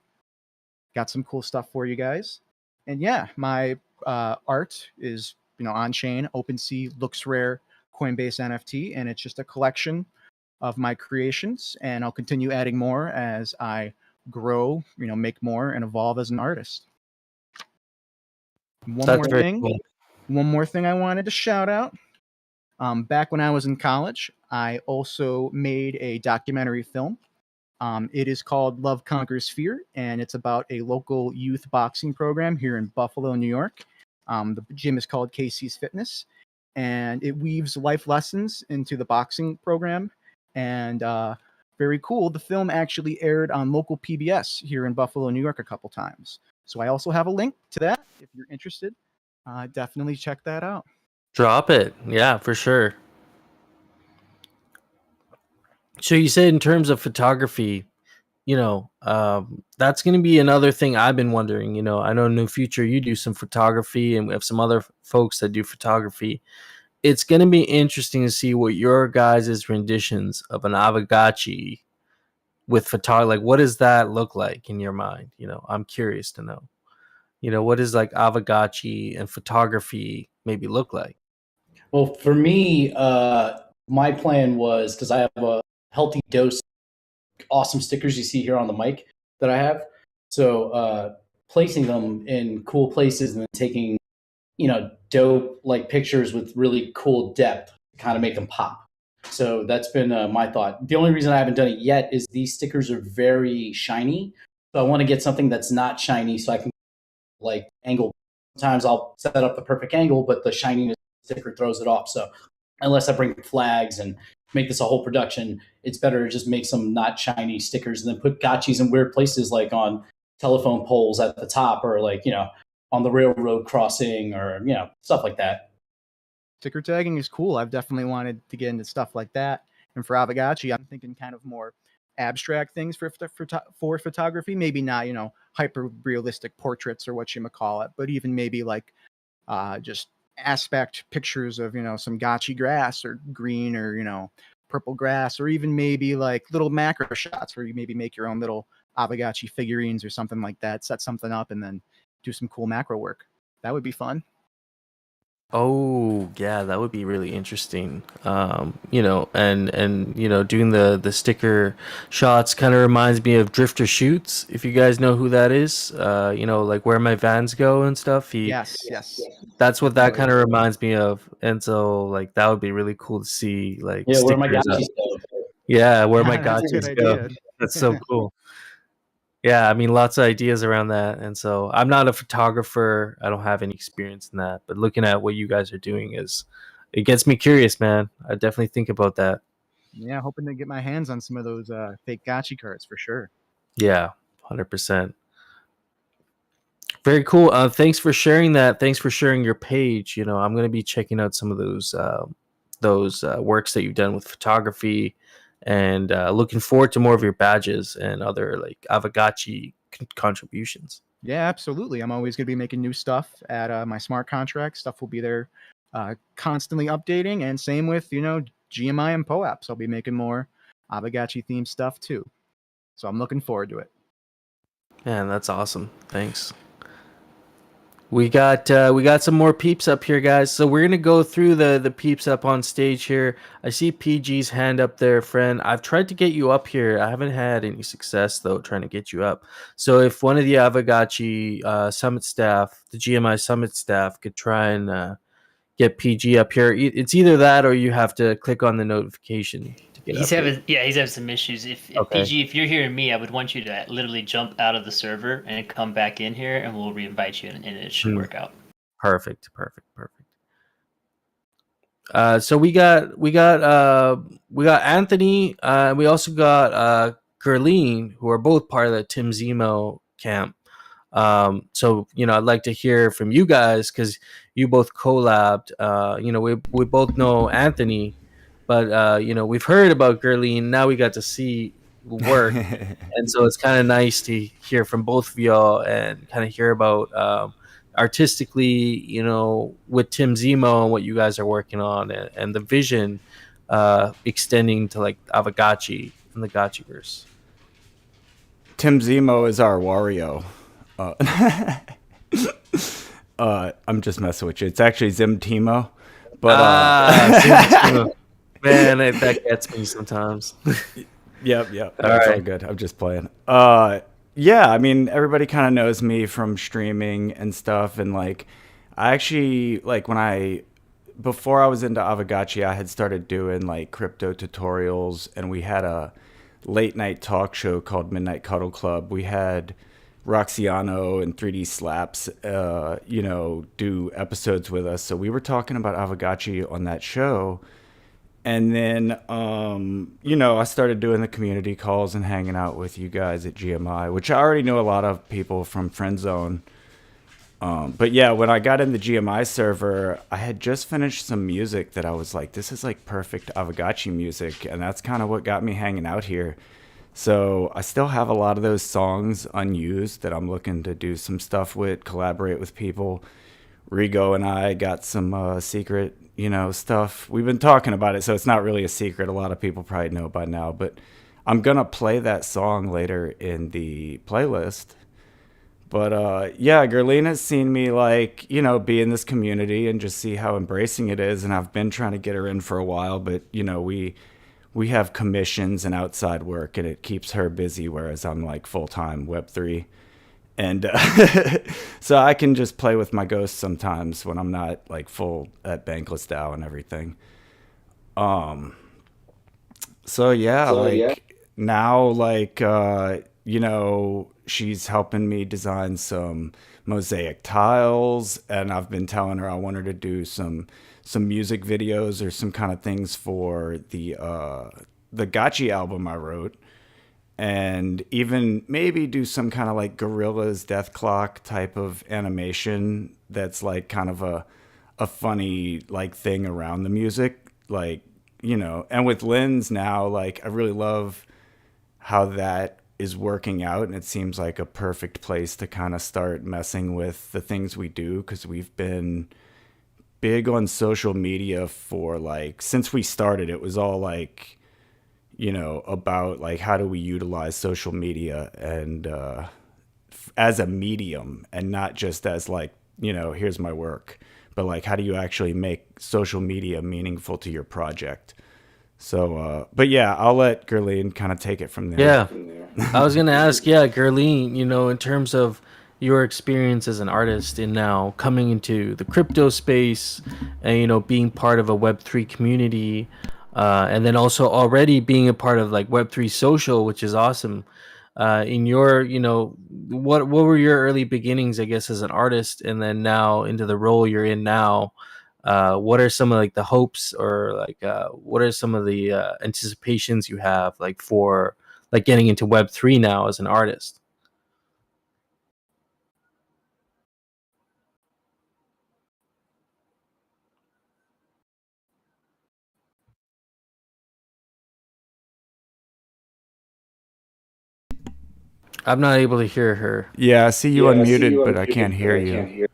Got some cool stuff for you guys. And yeah, my art is on chain, OpenSea, looks rare, Coinbase NFT, and it's just a collection of my creations, and I'll continue adding more as I grow, make more and evolve as an artist. One more thing I wanted to shout out. Back when I was in college, I also made a documentary film. It is called Love Conquers Fear, and it's about a local youth boxing program here in Buffalo, New York. The gym is called Casey's Fitness, and it weaves life lessons into the boxing program. And very cool, the film actually aired on local PBS here in Buffalo, New York a couple times. So I also have a link to that if you're interested. Definitely check that out. Drop it. Yeah, for sure. So you said in terms of photography, that's going to be another thing I've been wondering. I know New Future, you do some photography, and we have some other folks that do photography. It's going to be interesting to see what your guys' renditions of an Aavegotchi with photography, like what does that look like in your mind? I'm curious to know. What does like Aavegotchi and photography maybe look like? Well, for me, my plan was, because I have a healthy dose of awesome stickers you see here on the mic that I have. So placing them in cool places and then taking, dope like pictures with really cool depth to kind of make them pop. So that's been my thought. The only reason I haven't done it yet is these stickers are very shiny. So I want to get something that's not shiny so I can like angle. Sometimes I'll set up the perfect angle, but the shininess sticker throws it off. So unless I bring flags and make this a whole production, it's better to just make some not shiny stickers and then put gotchis in weird places, like on telephone poles at the top, or like, on the railroad crossing, or, stuff like that. Sticker tagging is cool. I've definitely wanted to get into stuff like that. And for Aavegotchi, I'm thinking kind of more abstract things for photography. Maybe not, hyper realistic portraits or what you might call it, but even maybe like just aspect pictures of some gotchi grass or green or purple grass, or even maybe like little macro shots where you maybe make your own little Aavegotchi figurines or something like that. Set something up and then do some cool macro work. That would be fun. Oh yeah, that would be really interesting. And doing the sticker shots kind of reminds me of Drifter Shoots, if you guys know who that is. Like Where My Vans Go and stuff. Yes. That's what that kind of reminds me of. And so like that would be really cool to see, like Where my stickers gotchis up. go. Yeah, where my That's a good gotchas go. idea. That's so cool. Yeah, I mean, lots of ideas around that. And so I'm not a photographer. I don't have any experience in that. But looking at what you guys are doing it gets me curious, man. I definitely think about that. Yeah, hoping to get my hands on some of those fake gotchi cards for sure. Yeah, 100%. Very cool. Thanks for sharing that. Thanks for sharing your page. I'm going to be checking out some of those works that you've done with photography, and looking forward to more of your badges and other like Aavegotchi contributions. Yeah, absolutely. I'm always going to be making new stuff at my smart contract. Stuff will be there constantly updating, and same with, GMI and POAPs. I'll be making more Aavegotchi themed stuff too. So I'm looking forward to it. Man, that's awesome. Thanks. We got some more peeps up here, guys. So we're gonna go through the peeps up on stage here. I see PG's hand up there, friend. I've tried to get you up here. I haven't had any success though trying to get you up. So if one of the Aavegotchi Summit staff, the GMI Summit staff, could try and get PG up here, it's either that or you have to click on the notification to get He's up here. having some issues. If Okay. PG, if you're hearing me, I would want you to literally jump out of the server and come back in here, and we'll reinvite you, and it should work out. Perfect. So we got Anthony. We also got Gerline, who are both part of the Tim Zemo camp. So I'd like to hear from you guys because you both collabed. We both know Anthony, but we've heard about Gerline. Now we got to see work, and so it's kind of nice to hear from both of y'all and kind of hear about artistically, with Tim Zemo and what you guys are working on, and the vision extending to like Aavegotchi and the Gotchiverse. Tim Zemo is our Wario. I'm just messing with you. It's actually Zim Timo. But man, that gets me sometimes. Yep. All That's all right. good. I'm just playing. Yeah, I mean, everybody kind of knows me from streaming and stuff, and like, I actually before I was into Aavegotchi, I had started doing like crypto tutorials, and we had a late night talk show called Midnight Cuddle Club. We had Roxiano and 3D Slaps, do episodes with us. So we were talking about Aavegotchi on that show. And then, I started doing the community calls and hanging out with you guys at GMI, which I already knew a lot of people from Friend Zone. But yeah, when I got in the GMI server, I had just finished some music that I was like, this is like perfect Aavegotchi music. And that's kind of what got me hanging out here. So I still have a lot of those songs unused that I'm looking to do some stuff with, collaborate with people. Rigo and I got some secret, stuff. We've been talking about it, so it's not really a secret. A lot of people probably know by now, but I'm going to play that song later in the playlist. But yeah, Gerline has seen me be in this community and just see how embracing it is. And I've been trying to get her in for a while, but we have commissions and outside work, and it keeps her busy, whereas I'm like full-time Web3. And so I can just play with my ghosts sometimes when I'm not like full at Bankless DAO and everything. So yeah, now she's helping me design some mosaic tiles, and I've been telling her I want her to do some music videos or some kind of things for the Gotchi album I wrote. And even maybe do some kind of like Gorilla's Death Clock type of animation that's like kind of a funny like thing around the music, and with Lynn's now, like I really love how that is working out, and it seems like a perfect place to kind of start messing with the things we do, because we've been big on social media for like since we started. It was all like about like how do we utilize social media and as a medium, and not just as like here's my work, but like how do you actually make social media meaningful to your project. So but yeah, I'll let Gerline kind of take it from there. Yeah, I was gonna ask, Gerline, in terms of your experience as an artist and now coming into the crypto space and being part of a Web3 community, and then also already being a part of like Web3 social, which is awesome. In your, what were your early beginnings, I guess, as an artist, and then now into the role you're in now? What are some of like the hopes, or like what are some of the anticipations you have like for like getting into Web3 now as an artist? I'm not able to hear her. Yeah, I see you unmuted, but I can't hear you.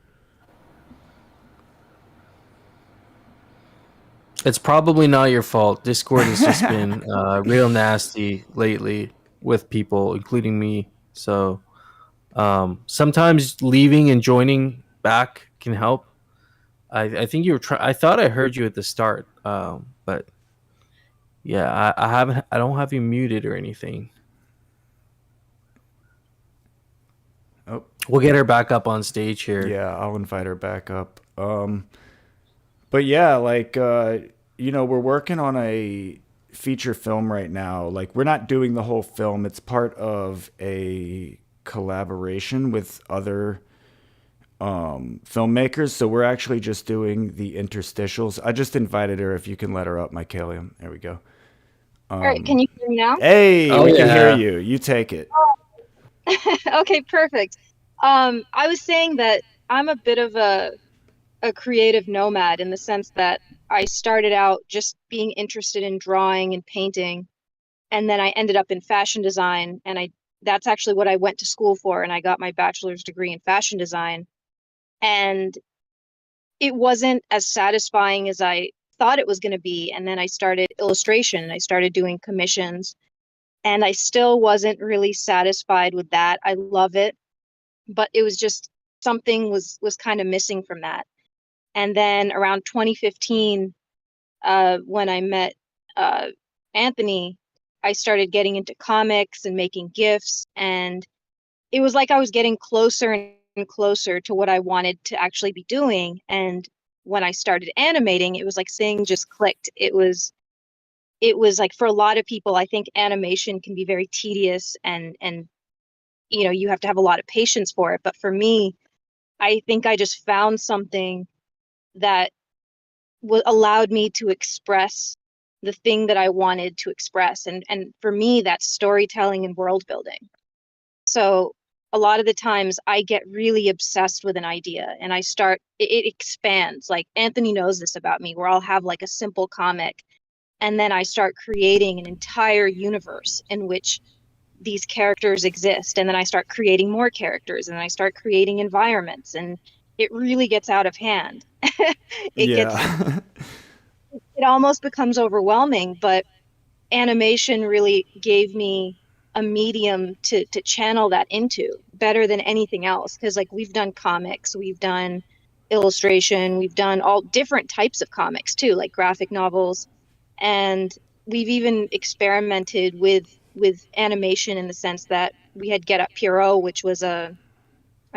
It's probably not your fault. Discord has just been real nasty lately with people, including me. So sometimes leaving and joining back can help. I think you were trying. I thought I heard you at the start, but yeah, I haven't. I don't have you muted or anything. Oh, we'll get her back up on stage here. Yeah, I'll invite her back up. But yeah, like we're working on a feature film right now. Like, we're not doing the whole film. It's part of a collaboration with other filmmakers. So we're actually just doing the interstitials. I just invited her. If you can let her up, Mycelium. There we go. All right, can you hear me now? Hey, we can hear you. You take it. Okay, perfect. I was saying that I'm a bit of a creative nomad in the sense that I started out just being interested in drawing and painting, and then I ended up in fashion design, and that's actually what I went to school for, and I got my bachelor's degree in fashion design. And it wasn't as satisfying as I thought it was going to be. And then I started illustration, and I started doing commissions, and I still wasn't really satisfied with that. I love it, but it was just something was kind of missing from that. And then around 2015, when I met Anthony, I started getting into comics and making GIFs, and it was like I was getting closer and closer to what I wanted to actually be doing. And when I started animating, it was like things just clicked. It was like, for a lot of people, I think animation can be very tedious, and you have to have a lot of patience for it. But for me, I think I just found something that allowed me to express the thing that I wanted to express. And for me, that's storytelling and world building. So a lot of the times I get really obsessed with an idea, and it expands. Like, Anthony knows this about me, where I'll have like a simple comic, and then I start creating an entire universe in which these characters exist. And then I start creating more characters, and then I start creating environments, and it really gets out of hand. It almost becomes overwhelming, but animation really gave me a medium to channel that into better than anything else. Because like, we've done comics, we've done illustration, we've done all different types of comics too, like graphic novels, and we've even experimented with animation in the sense that we had Get Up Puro, which was a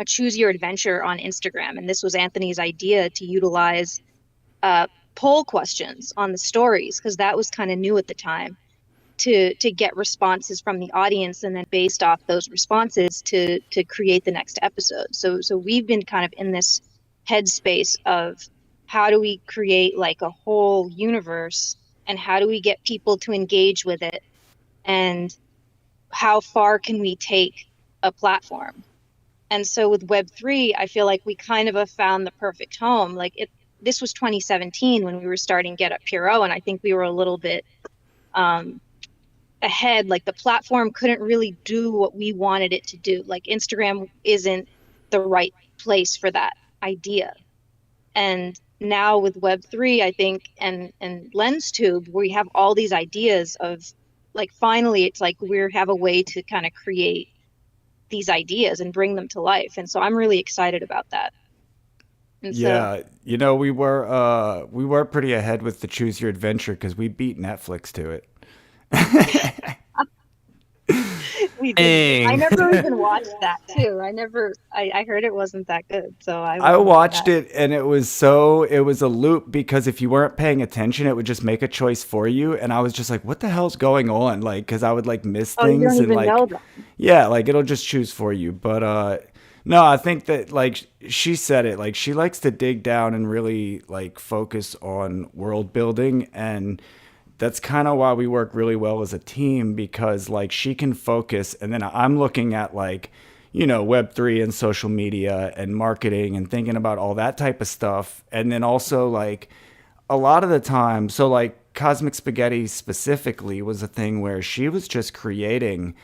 choose your adventure on Instagram, and this was Anthony's idea to utilize poll questions on the stories, because that was kind of new at the time, to get responses from the audience, and then based off those responses to create the next episode. So we've been kind of in this headspace of how do we create like a whole universe, and how do we get people to engage with it, and how far can we take a platform. And so with Web3, I feel like we kind of have found the perfect home. Like, this was 2017 when we were starting Get Up Puro, and I think we were a little bit ahead. Like, the platform couldn't really do what we wanted it to do. Like, Instagram isn't the right place for that idea. And now with Web3, I think, and LensTube, we have all these ideas of, like, finally it's like we have a way to kind of create these ideas and bring them to life. And so I'm really excited about that. And yeah, we were pretty ahead with the Choose Your Adventure, because we beat Netflix to it. We did. I never even watched that too. I heard it wasn't that good, so I watched it, and it was a loop, because if you weren't paying attention, it would just make a choice for you, and I was just like, what the hell's going on? Like, because I would like miss things, you don't and even like, know them. yeah, like it'll just choose for you. But no, I think that, like she said it, like she likes to dig down and really like focus on world building, and that's kind of why we work really well as a team, because like she can focus, and then I'm looking at like, Web3 and social media and marketing and thinking about all that type of stuff. And then also like a lot of the time, so like Cosmic Spaghetti specifically was a thing where she was just creating,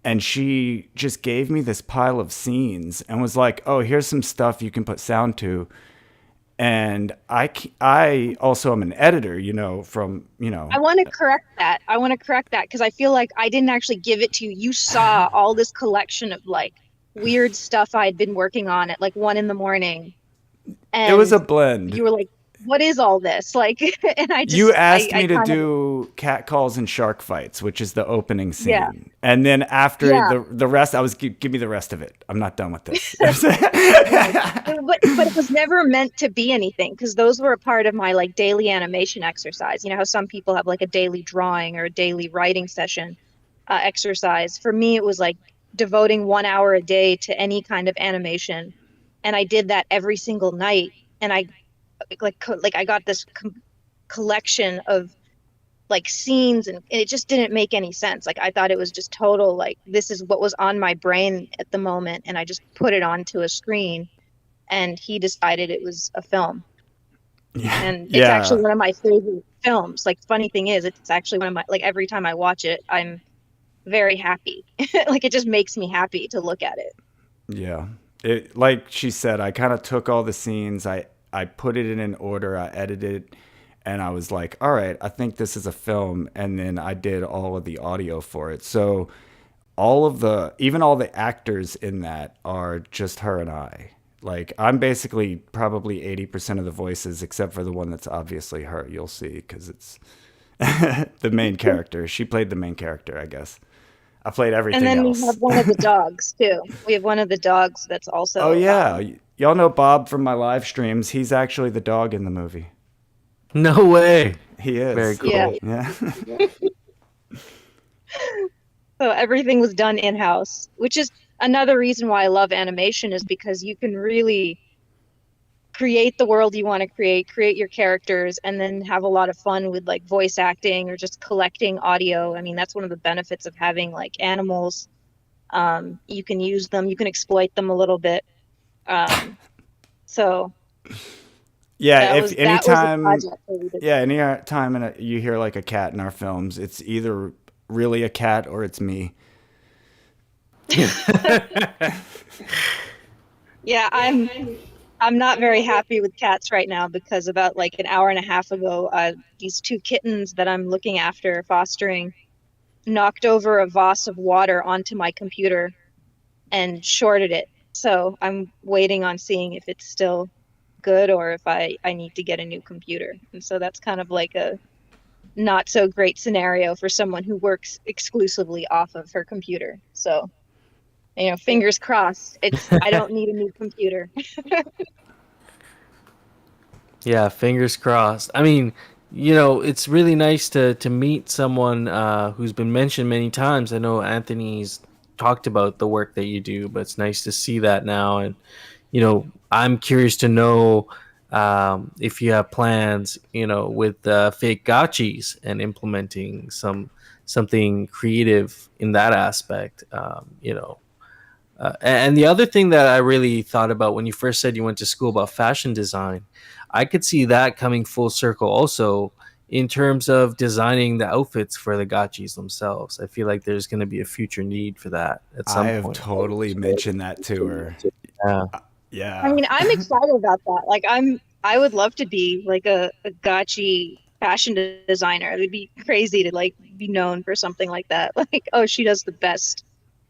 and she just gave me this pile of scenes and was like, oh, here's some stuff you can put sound to. And I also am an editor, I want to correct that. Because I feel like I didn't actually give it to you. You saw all this collection of like weird stuff I'd been working on at like 1 a.m. It was a And blend. you were like, what is all this? Like, and You asked me I to kind of, do cat calls and shark fights, which is the opening scene. yeah. And then after Yeah. the rest, I was, give me the rest of it. I'm not done with this. But it was never meant to be anything, because those were a part of my like daily animation exercise. You know how some people have like a daily drawing or a daily writing session exercise. For me, it was like devoting 1 hour a day to any kind of animation, and I did that every single night. And I like I got this collection of like scenes, and it just didn't make any sense. Like I thought it was just total like this is what was on my brain at the moment, and I just put it onto a screen, and he decided it was a film. Yeah. And it's actually one of my favorite films. Like funny thing is, it's actually one of my like every time I watch it, I'm very happy. Like it just makes me happy to look at it. Yeah. It, like she said, I kind of took all the scenes, I put it in an order, I edited it, and I was like, all right, I think this is a film. And then I did all of the audio for it. So even all the actors in that are just her and I. Like I'm basically probably 80% of the voices, except for the one that's obviously her. You'll see, because it's the main character. She played the main character, I guess. I played everything And then else. we have one of the dogs too. We have one of the dogs that's also. Oh yeah, y'all know Bob from my live streams. He's actually the dog in the movie. No way. He is. Very cool. Yeah. Yeah. So everything was done in-house, which is another reason why I love animation, is because you can really create the world you want to create your characters, and then have a lot of fun with like voice acting or just collecting audio. I mean, that's one of the benefits of having like animals. You can use them, you can exploit them a little bit. So Yeah, that was a project that we did. anytime you hear like a cat in our films, it's either really a cat or it's me. Yeah, I'm not very happy with cats right now, because about like an hour and a half ago, these two kittens that I'm looking after, fostering, knocked over a vase of water onto my computer and shorted it. So I'm waiting on seeing if it's still good or if I need to get a new computer. And so that's kind of like a not so great scenario for someone who works exclusively off of her computer. So, you know, fingers crossed. I don't need a new computer. Yeah, fingers crossed. I mean, you know, it's really nice to meet someone who's been mentioned many times. I know Anthony's talked about the work that you do, but it's nice to see that now. And, you know, I'm curious to know if you have plans, you know, with fake gotchis and implementing something creative in that aspect, you know. And the other thing that I really thought about when you first said you went to school about fashion design, I could see that coming full circle also in terms of designing the outfits for the gotchis themselves. I feel like there's going to be a future need for that at some I have point. totally mentioned that to her. Yeah. Yeah. I mean, I'm excited about that. Like, I would love to be like a gotchi fashion designer. It would be crazy to like be known for something like that. Like, oh, she does the best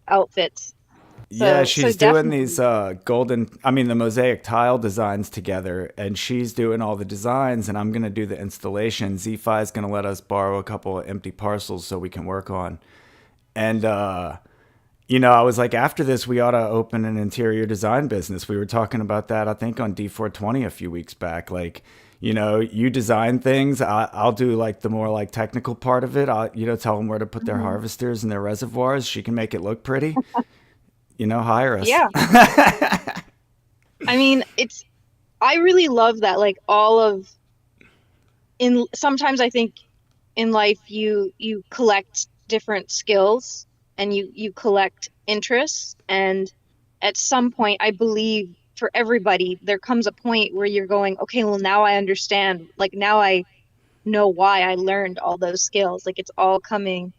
outfits. Yeah, So she's doing definitely. these the mosaic tile designs together, and she's doing all the designs, and I'm going to do the installation. Z-Fi is going to let us borrow a couple of empty parcels so we can work on. And, you know, I was like, after this, we ought to open an interior design business. We were talking about that, I think, on D420 a few weeks back. Like, you know, you design things. I'll do like the more like technical part of it. I'll, you know, tell them where to put their harvesters and their reservoirs. She can make it look pretty. You know, hire us. Yeah. I mean, I really love that. Like sometimes I think in life you collect different skills and you collect interests, and at some point I believe for everybody there comes a point where you're going, okay, well now I understand. Like now I know why I learned all those skills. Like it's all coming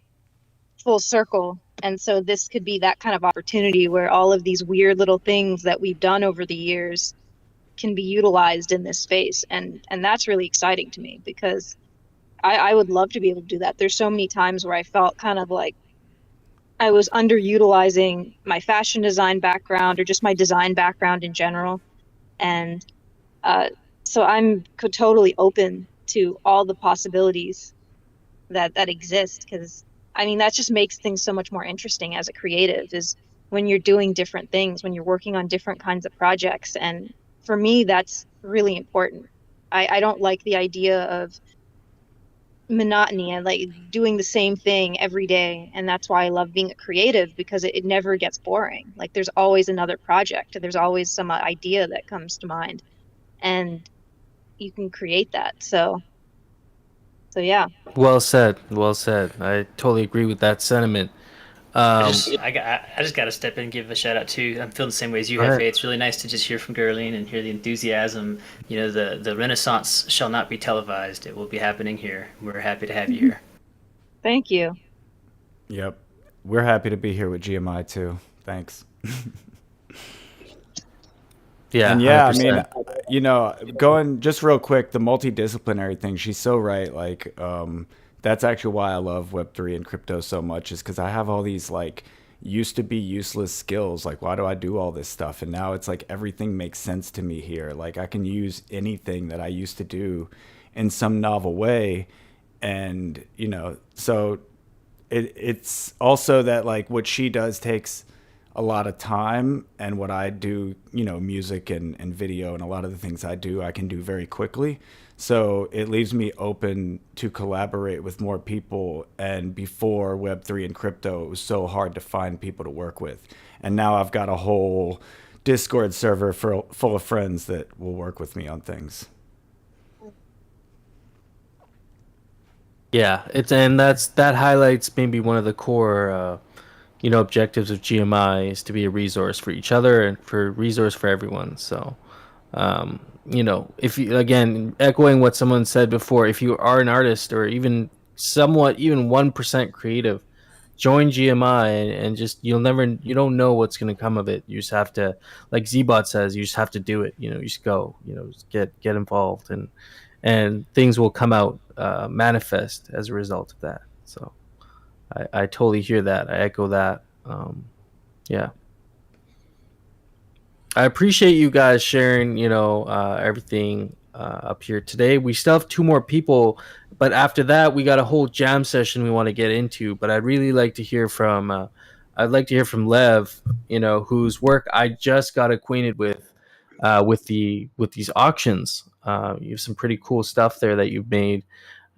full circle. And so this could be that kind of opportunity where all of these weird little things that we've done over the years can be utilized in this space. And that's really exciting to me, because I would love to be able to do that. There's so many times where I felt kind of like I was underutilizing my fashion design background or just my design background in general. And So I'm totally open to all the possibilities that exist, because I mean that just makes things so much more interesting as a creative, is when you're doing different things, when you're working on different kinds of projects. And for me, that's really important. I don't like the idea of monotony and like doing the same thing every day. And that's why I love being a creative, because it never gets boring. Like there's always another project, there's always some idea that comes to mind, and you can create that. So yeah. Well said. Well said. I totally agree with that sentiment. I just got to step in and give a shout out too. I'm feeling the same way as you, Go ahead. Hefe. It's really nice to just hear from Gerline and hear the enthusiasm. You know, the Renaissance shall not be televised. It will be happening here. We're happy to have you here. Thank you. Yep. We're happy to be here with GMI too. Thanks. Yeah, and yeah, 100%. I mean, you know, going just real quick, the multidisciplinary thing, she's so right. Like, that's actually why I love Web3 and crypto so much, is because I have all these like used to be useless skills. Like, why do I do all this stuff? And now it's like everything makes sense to me here. Like, I can use anything that I used to do in some novel way. And, you know, so it's also that like what she does takes a lot of time, and what I do, you know, music and video and a lot of the things I do, I can do very quickly. So it leaves me open to collaborate with more people. And before Web3 and crypto, it was so hard to find people to work with. And now I've got a whole Discord server full of friends that will work with me on things. Yeah, that highlights maybe one of the core objectives of GMI, is to be a resource for each other and for resource for everyone. So if you, again, echoing what someone said before, if you are an artist or even 1% creative, join GMI and just you don't know what's going to come of it. You just have to, like Zbot says, you just have to do it. You just go, just get involved, and things will come out, manifest as a result of that. So I totally hear that. I echo that. Yeah. I appreciate you guys sharing, everything up here today. We still have 2 more people, but after that, we got a whole jam session we want to get into. But I'd really like to hear from, Lev, whose work I just got acquainted with these auctions. You have some pretty cool stuff there that you've made,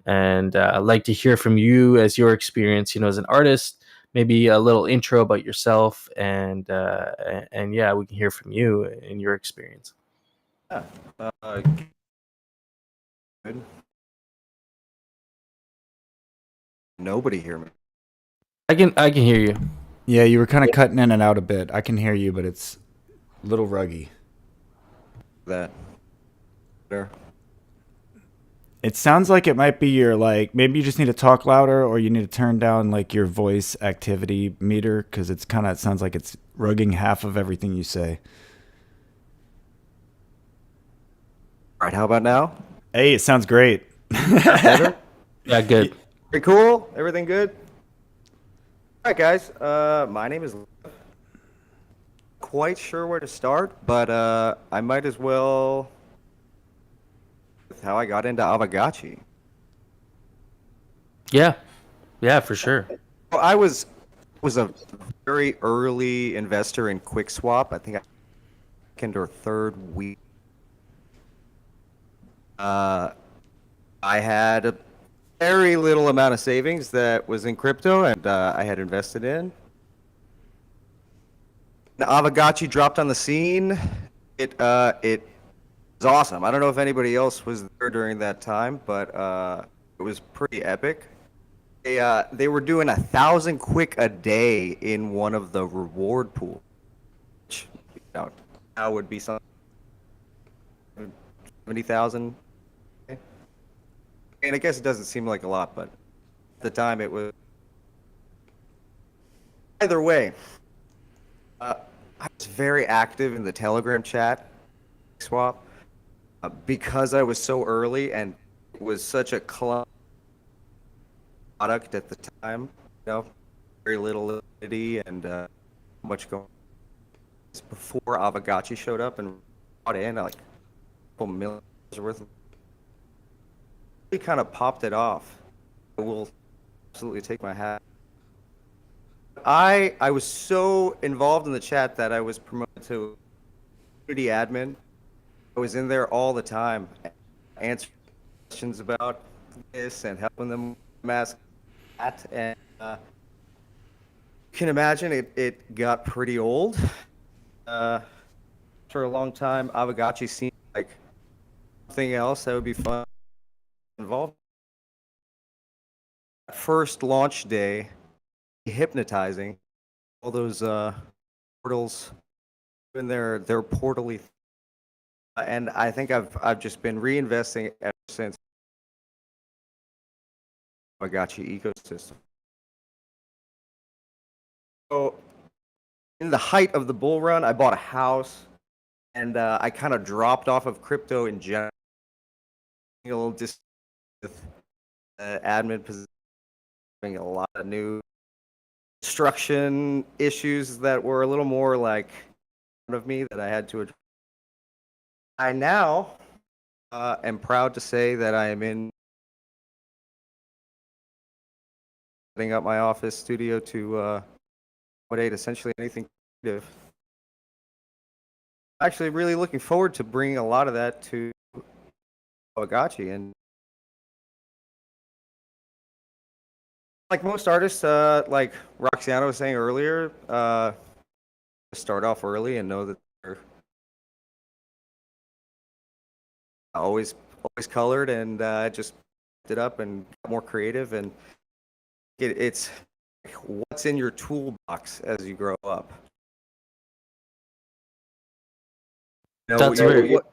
and I'd like to hear from you as your experience, as an artist. Maybe a little intro about yourself, and yeah, we can hear from you in your experience. Yeah. Good. Nobody hear me. I can hear you. Yeah, you were kind of cutting in and out a bit. I can hear you, but it's a little ruggy. That there. It sounds like it might be your, like, maybe you just need to talk louder, or you need to turn down like your voice activity meter, because it sounds like it's rugging half of everything you say. All right, how about now? Hey, it sounds great. Better? Yeah, good. Pretty cool? Everything good? All right, guys. My name is... Quite sure where to start, but I might as well... with how I got into Aavegotchi. Yeah, for sure. Well, I was a very early investor in QuickSwap. I think I second or third week. I had a very little amount of savings that was in crypto, and I had invested in. The Aavegotchi dropped on the scene. It was awesome. I don't know if anybody else was there during that time, but it was pretty epic. They were doing 1,000 quick a day in one of the reward pools, which now would be something 70,000. And I guess it doesn't seem like a lot, but at the time it was. Either way, I was very active in the Telegram chat swap because I was so early and it was such a product at the time. Very little liquidity and much going. Before Aavegotchi showed up and brought in, couple million worth of, really kind of popped it off. I will absolutely take my hat. I was so involved in the chat that I was promoted to community admin. I was in there all the time, answering questions about this and helping them mask that. And you can imagine it got pretty old. For a long time, Aavegotchi seemed like something else that would be fun involved. First launch day, hypnotizing, all those portals in their portally, and I think I've just been reinvesting ever since Aavegotchi ecosystem. So, in the height of the bull run, I bought a house, and I kind of dropped off of crypto in general. A little dis with admin position, having a lot of new construction issues that were a little more like of me that I had to address. I now am proud to say that I am in setting up my office studio to accommodate essentially anything creative. Actually, really looking forward to bringing a lot of that to Aavegotchi. And like most artists, like Roxiana was saying earlier, start off early and know that they're always colored, and just it up and get more creative. And it's what's in your toolbox as you grow up. You know, That's very what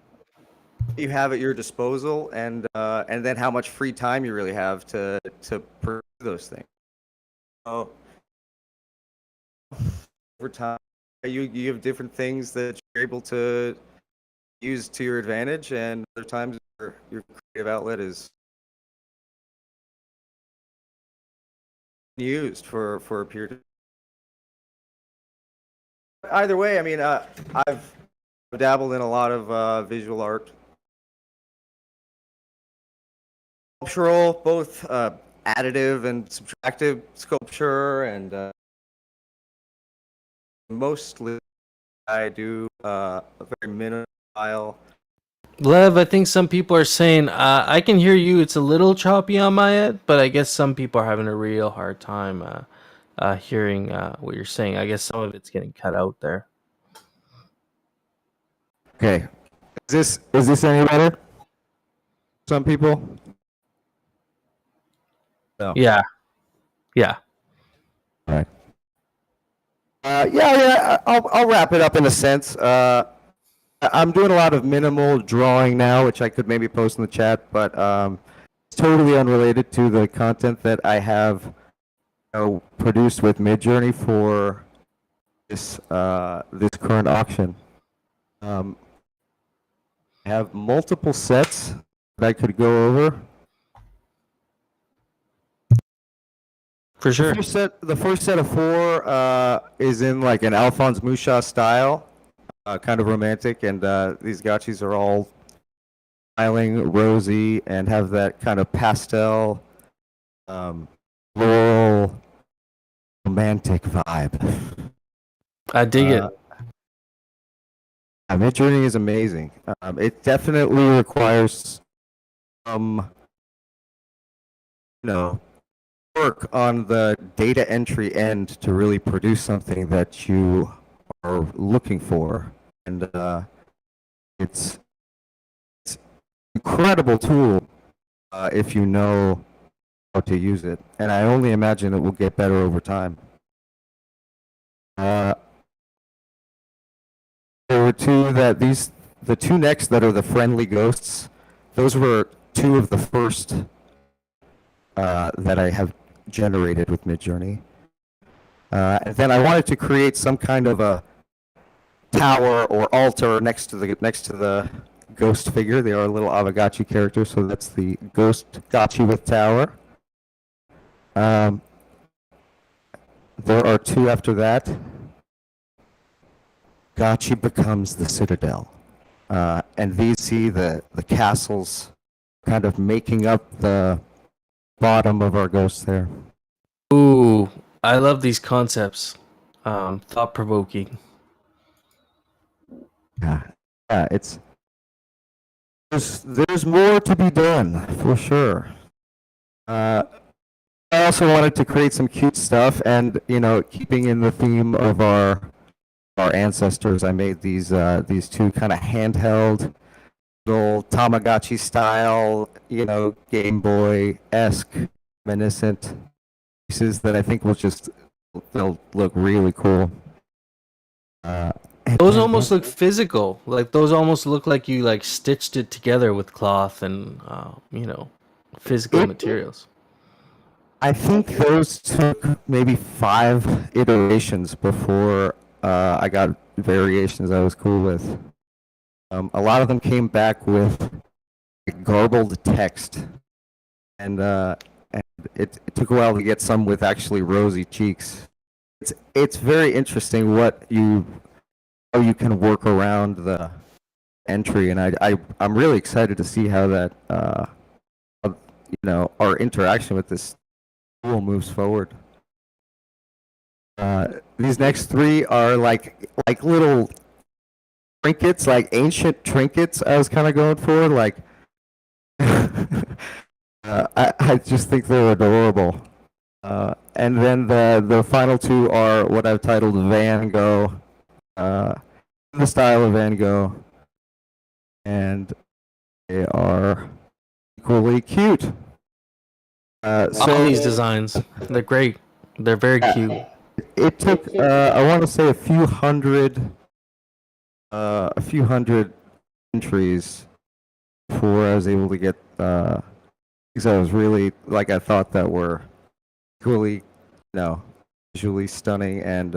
you have at your disposal, and then how much free time you really have to pursue those things. So over time, you have different things that you're able to use to your advantage, and other times your creative outlet is used for a period. Either way, I mean, I've dabbled in a lot of visual art, sculptural, both additive and subtractive sculpture, and mostly I do a very minimal style. Lev, I think some people are saying, I can hear you. It's a little choppy on my end, but I guess some people are having a real hard time hearing what you're saying. I guess some of it's getting cut out there. Okay, is this any better? Some people. No. Yeah. All right. I'll wrap it up in a sense. I'm doing a lot of minimal drawing now, which I could maybe post in the chat, but it's totally unrelated to the content that I have produced with Midjourney for this current auction. I have multiple sets that I could go over. For sure. The first set of 4 is in like an Alphonse Mucha style, kind of romantic, and these gotchis are all smiling, rosy, and have that kind of pastel, floral, romantic vibe. I dig it. Midjourney is amazing. It definitely requires some, work on the data entry end to really produce something that you are looking for, and it's an incredible tool if you know how to use it, and I only imagine it will get better over time. There were the 2 next that are the friendly ghosts. Those were 2 of the first that I have generated with Midjourney. And then I wanted to create some kind of a tower or altar next to the ghost figure. They are a little Aavegotchi character, so that's the ghost gotchi with tower. There are 2 after that. Gotchi becomes the citadel. and these see the castles kind of making up the bottom of our ghost there. Ooh, I love these concepts. Thought provoking. Yeah, it's there's more to be done for sure. I also wanted to create some cute stuff, and keeping in the theme of our ancestors, I made these two kind of handheld, little Tamagotchi style, Game Boy esque, reminiscent pieces that I think they'll look really cool. Those almost look physical. Like those almost look like you like stitched it together with cloth and physical materials. I think those took maybe 5 iterations before I got variations I was cool with. A lot of them came back with garbled text, and it took a while to get some with actually rosy cheeks. It's very interesting how you can work around the entry, and I'm really excited to see how that our interaction with this tool moves forward. These next 3 are like little trinkets, like ancient trinkets. I was kind of going for like. I just think they're adorable. And then the final 2 are what I've titled Van Gogh, in the style of Van Gogh, and they are equally cute. All these designs, they're great. They're very cute. It took I want to say a few hundred entries before I was able to get because I was really I thought that were equally visually stunning, and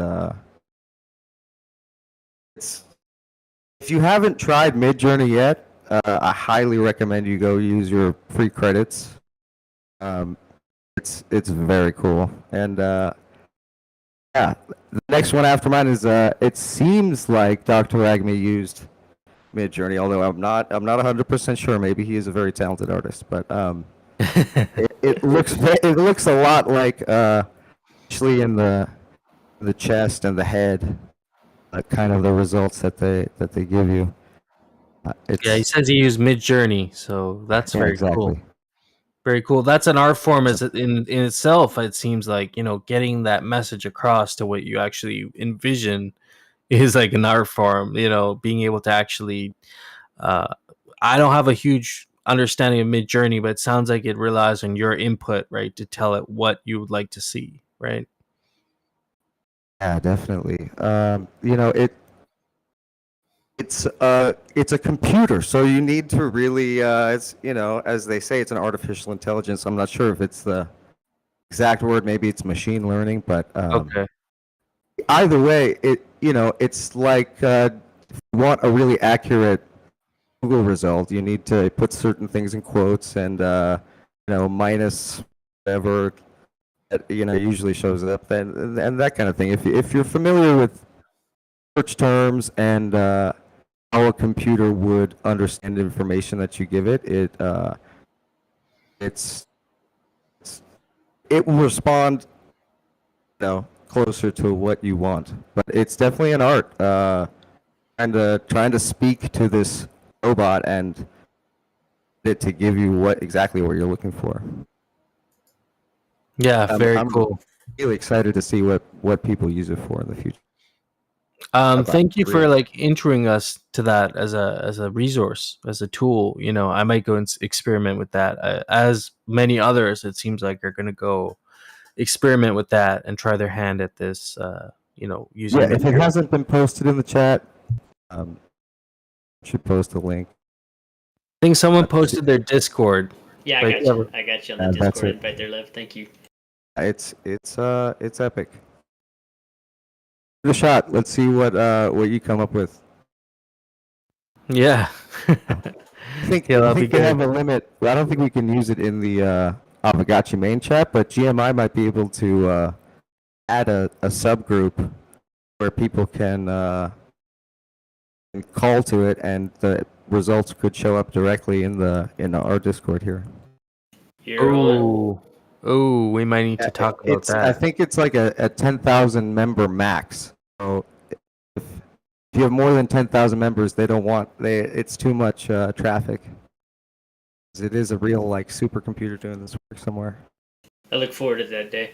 if you haven't tried Midjourney yet, I highly recommend you go use your free credits. It's very cool, and the next one after mine is it seems like Dr. Agme used Midjourney, although I'm not 100% sure. Maybe he is a very talented artist, but it looks a lot like actually in the chest and the head, kind of the results that they give you. Yeah, he says he used Midjourney, so that's very cool. Very cool. That's an art form in itself. It seems like getting that message across to what you actually envision is like an art form. Being able to actually. I don't have a huge understanding of Midjourney, but it sounds like it relies on your input, right, to tell it what you would like to see, right? Yeah, definitely. It's a computer, so you need to really it's as they say, it's an artificial intelligence. I'm not sure if it's the exact word. Maybe it's machine learning, but okay. Either way, it's like if you want a really accurate Google result, you need to put certain things in quotes and minus whatever that usually shows up, and that kind of thing. If you're familiar with search terms and how a computer would understand information that you give it, it will respond closer to what you want. But it's definitely an art, trying to speak to this robot and it to give you exactly what you're looking for. Yeah, very cool. Really excited to see what people use it for in the future. Thank you for introing us to that as a resource, as a tool. I might go and experiment with that. As many others, it seems like are going to go experiment with that and try their hand at this. Using. Yeah, if it hasn't been posted in the chat, should post a link. I think someone posted their Discord. Yeah, I got you on the Discord invite there, Lev. Thank you. It's epic. Give it a shot. Let's see what you come up with. Yeah. I think they have a limit. I don't think we can use it in the Aavegotchi main chat, but GMI might be able to add a subgroup where people can call to it, and the results could show up directly in our Discord here. Oh, we might need to talk about that. I think it's like a 10,000 member max. So if you have more than 10,000 members, it's too much traffic. It is a real like supercomputer doing this work somewhere. I look forward to that day.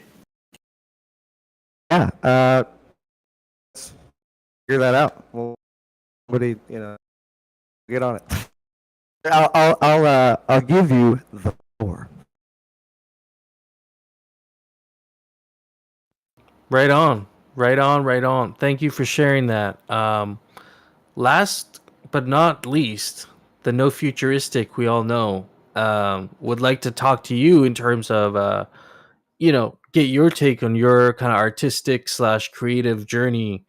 Yeah, let's figure that out. Well, get on it. I'll give you the floor. Right on. Thank you for sharing that. Last but not least, the No Futuristic we all know would like to talk to you in terms of, get your take on your kind of artistic / creative journey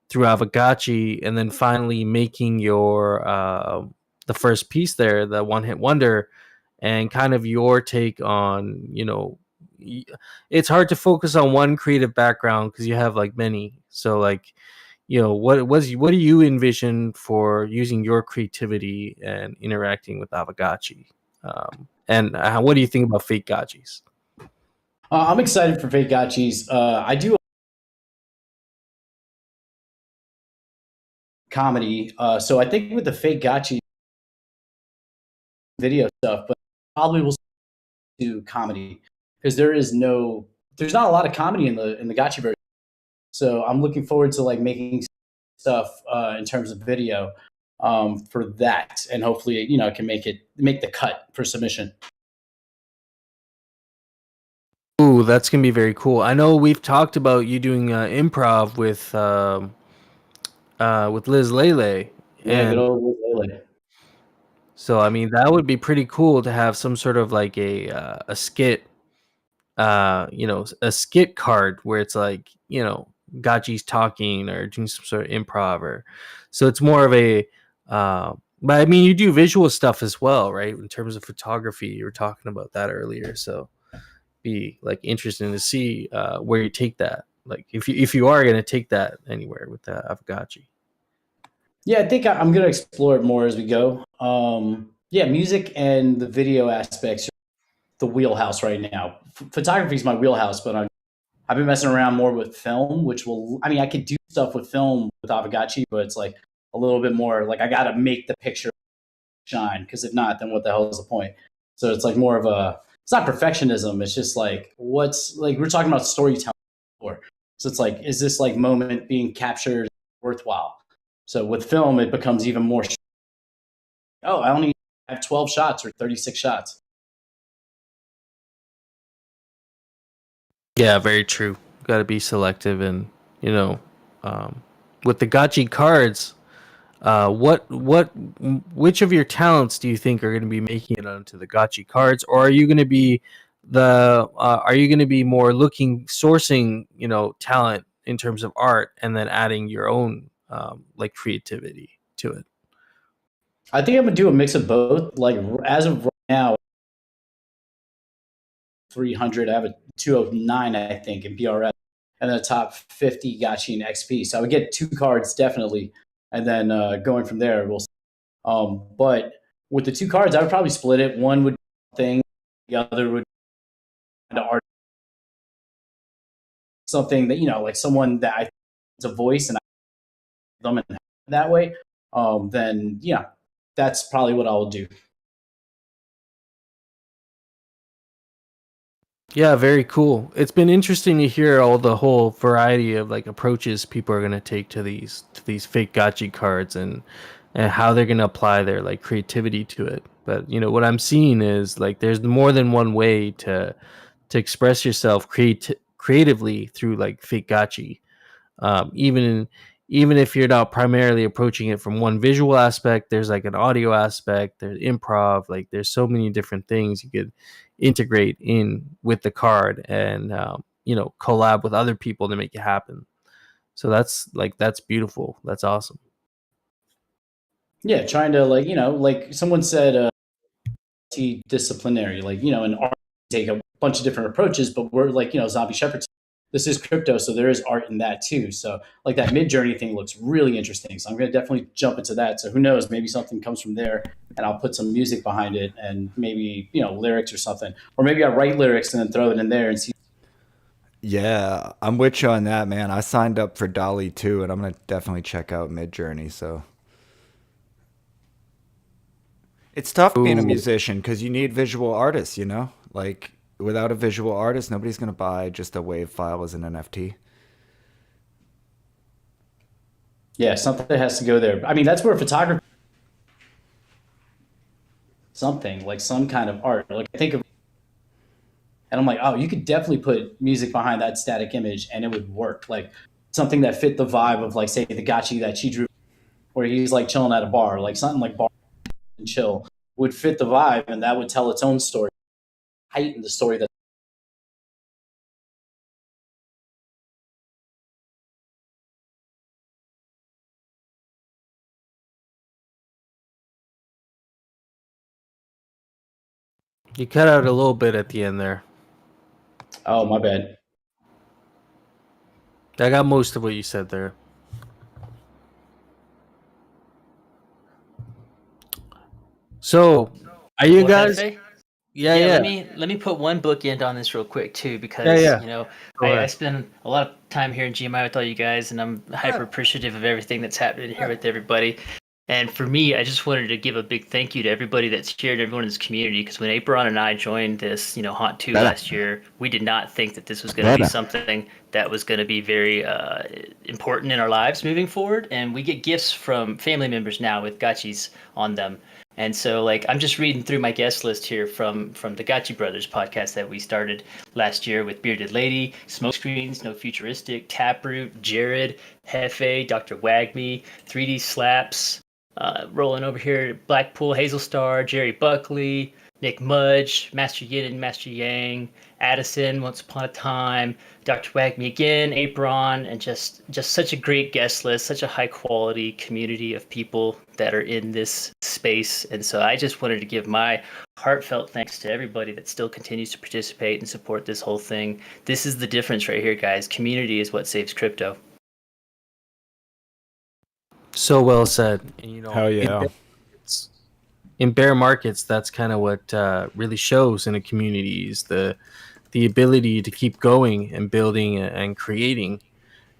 through Aavegotchi, and then finally making your the first piece there, the One Hit Wonder, and kind of your take on, it's hard to focus on one creative background because you have like many. So like, what do you envision for using your creativity and interacting with Aavegotchi? And what do you think about Fake Gotchis? I'm excited for Fake Gotchis. I do comedy, so I think with the Fake Gotchi video stuff, but probably will do comedy because there's not a lot of comedy in the Gotchi version. So I'm looking forward to like making stuff in terms of video for that, and hopefully it can make the cut for submission. Ooh, that's gonna be very cool. I know we've talked about you doing improv with Liz Lele. Yeah, good old Liz Lele. So I mean, that would be pretty cool to have some sort of like a skit, a skit card where it's like, Gotchi's talking or doing some sort of improv, or so it's more of a. But I mean, you do visual stuff as well, right? In terms of photography, you were talking about that earlier. So be like interesting to see where you take that. Like if you are gonna take that anywhere with Aavegotchi. Yeah, I think I'm going to explore it more as we go. Yeah, music and the video aspects are the wheelhouse right now. Photography is my wheelhouse, but I've been messing around more with film, I could do stuff with film with Aavegotchi, but it's like a little bit more like I got to make the picture shine, because if not, then what the hell is the point? So it's like more of it's not perfectionism. It's just like, we're talking about storytelling before. So it's like, is this like moment being captured worthwhile? So with film, it becomes even more. I only have 12 shots or 36 shots. Yeah, very true. Got to be selective, and with the Gotchi cards, which of your talents do you think are going to be making it onto the Gotchi cards, or are you going to be more sourcing talent in terms of art and then adding your own like creativity to it? I think I'm gonna do a mix of both. Like as of right now, 300. I have a 209, I think, in BRF, and then the top 50 Gotchi and XP. So I would get 2 cards definitely, and then going from there, we'll. But with the 2 cards, I would probably split it. One would be thing, the other would be art, something that like someone that I think is a voice, and I them in that way. Then yeah, that's probably what I'll do. Yeah, very cool. It's been interesting to hear all the whole variety of like approaches people are going to take to these fake Gotchi cards, and how they're going to apply their like creativity to it. But what I'm seeing is like there's more than one way to express yourself creatively through like fake Gotchi. Even if you're not primarily approaching it from one visual aspect, there's like an audio aspect, there's improv, like there's so many different things you could integrate in with the card, and collab with other people to make it happen. So that's beautiful. That's awesome. Yeah, trying to like someone said, disciplinary, like an art take a bunch of different approaches, but we're like ZombieShepherd, this is crypto, so there is art in that too. So like that Mid Journey thing looks really interesting. So I'm going to definitely jump into that. So who knows, maybe something comes from there, and I'll put some music behind it, and maybe lyrics or something, or maybe I write lyrics and then throw it in there and see. Yeah, I'm with you on that, man. I signed up for Dolly too, and I'm gonna definitely check out Midjourney. So it's tough being a musician because you need visual artists. Like without a visual artist, nobody's gonna buy just a WAV file as an NFT. Yeah, something has to go there. I mean, that's where photography, something like some kind of art. Like I think of, and I'm like, oh, you could definitely put music behind that static image, and it would work. Like something that fit the vibe of, like, say, the Gotchi that she drew, where he's like chilling at a bar, like something like bar and chill would fit the vibe, and that would tell its own story, heighten the story that. You cut out a little bit at the end there. Oh, my bad. I got most of what you said there. So, are you guys? Hefe? Yeah. Let me put one bookend on this real quick too, because Go I ahead. spend a lot of time here in GMI with all you guys, and I'm hyper appreciative of everything that's happening here with everybody. And for me, I just wanted to give a big thank you to everybody that's here and everyone in this community, because when Apron and I joined this, Haunt 2 last year, we did not think that this was going to be something that was going to be very important in our lives moving forward. And we get gifts from family members now with gotchis on them. And so, like, I'm just reading through my guest list here from the Gotchi Brothers podcast that we started last year with Bearded Lady, Smokescreens, No Futuristic, Taproot, Jared, Hefe, Dr. Wagme, 3D Slaps, rolling over here, Blackpool, Hazel Star, Jerry Buckley, Nick Mudge, Master Yin and Master Yang, Addison, Once Upon a Time, Dr. Wagme again, Apron, and just such a great guest list, such a high quality community of people that are in this space. And so I just wanted to give my heartfelt thanks to everybody that still continues to participate and support this whole thing. This is the difference right here, guys. Community is what saves crypto. So well said. And, Hell yeah. In bear markets, that's kind of what really shows in a community is the ability to keep going and building and creating.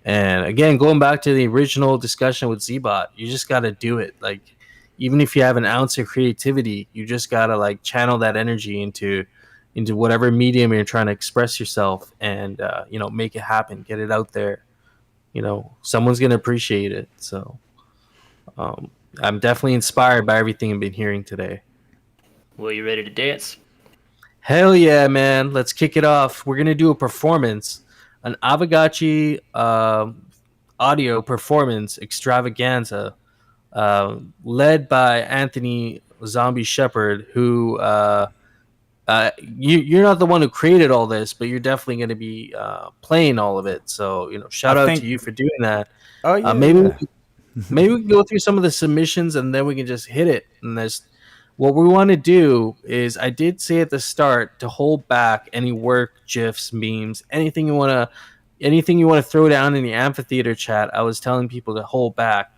And again, going back to the original discussion with Zbot, you just got to do it. Like, even if you have an ounce of creativity, you just got to like channel that energy into whatever medium you're trying to express yourself, and make it happen, get it out there. Someone's gonna appreciate it. So I'm definitely inspired by everything I've been hearing today. Well, you ready to dance? Hell yeah, man. Let's kick it off. We're going to do a performance, an Aavegotchi audio performance extravaganza led by Anthony ZombieShepherd, who you're not the one who created all this, but you're definitely going to be playing all of it. So, shout out to you for doing that. Oh, yeah. Maybe we can go through some of the submissions and then we can just hit it. And what we want to do is, I did say at the start to hold back any work, gifs, memes, anything you want to throw down in the amphitheater chat. I was telling people to hold back.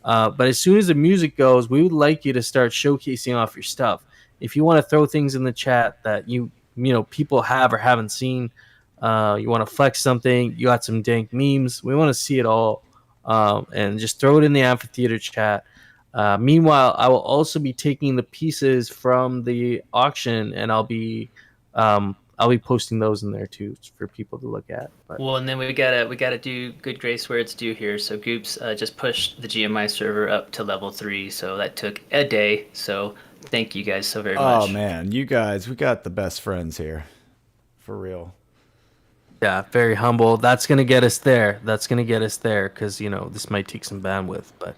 But as soon as the music goes, we would like you to start showcasing off your stuff. If you want to throw things in the chat that people have or haven't seen, you want to flex something, you got some dank memes, we want to see it all. And just throw it in the amphitheater chat. Meanwhile, I will also be taking the pieces from the auction, and I'll be posting those in there too for people to look at. But. Well, and then we gotta do good grace where it's due here. So Goops just pushed the GMI server up to level 3, so that took a day. So thank you guys so very much. Oh man, you guys, we got the best friends here, for real. Yeah, very humble. That's going to get us there. Because, this might take some bandwidth. But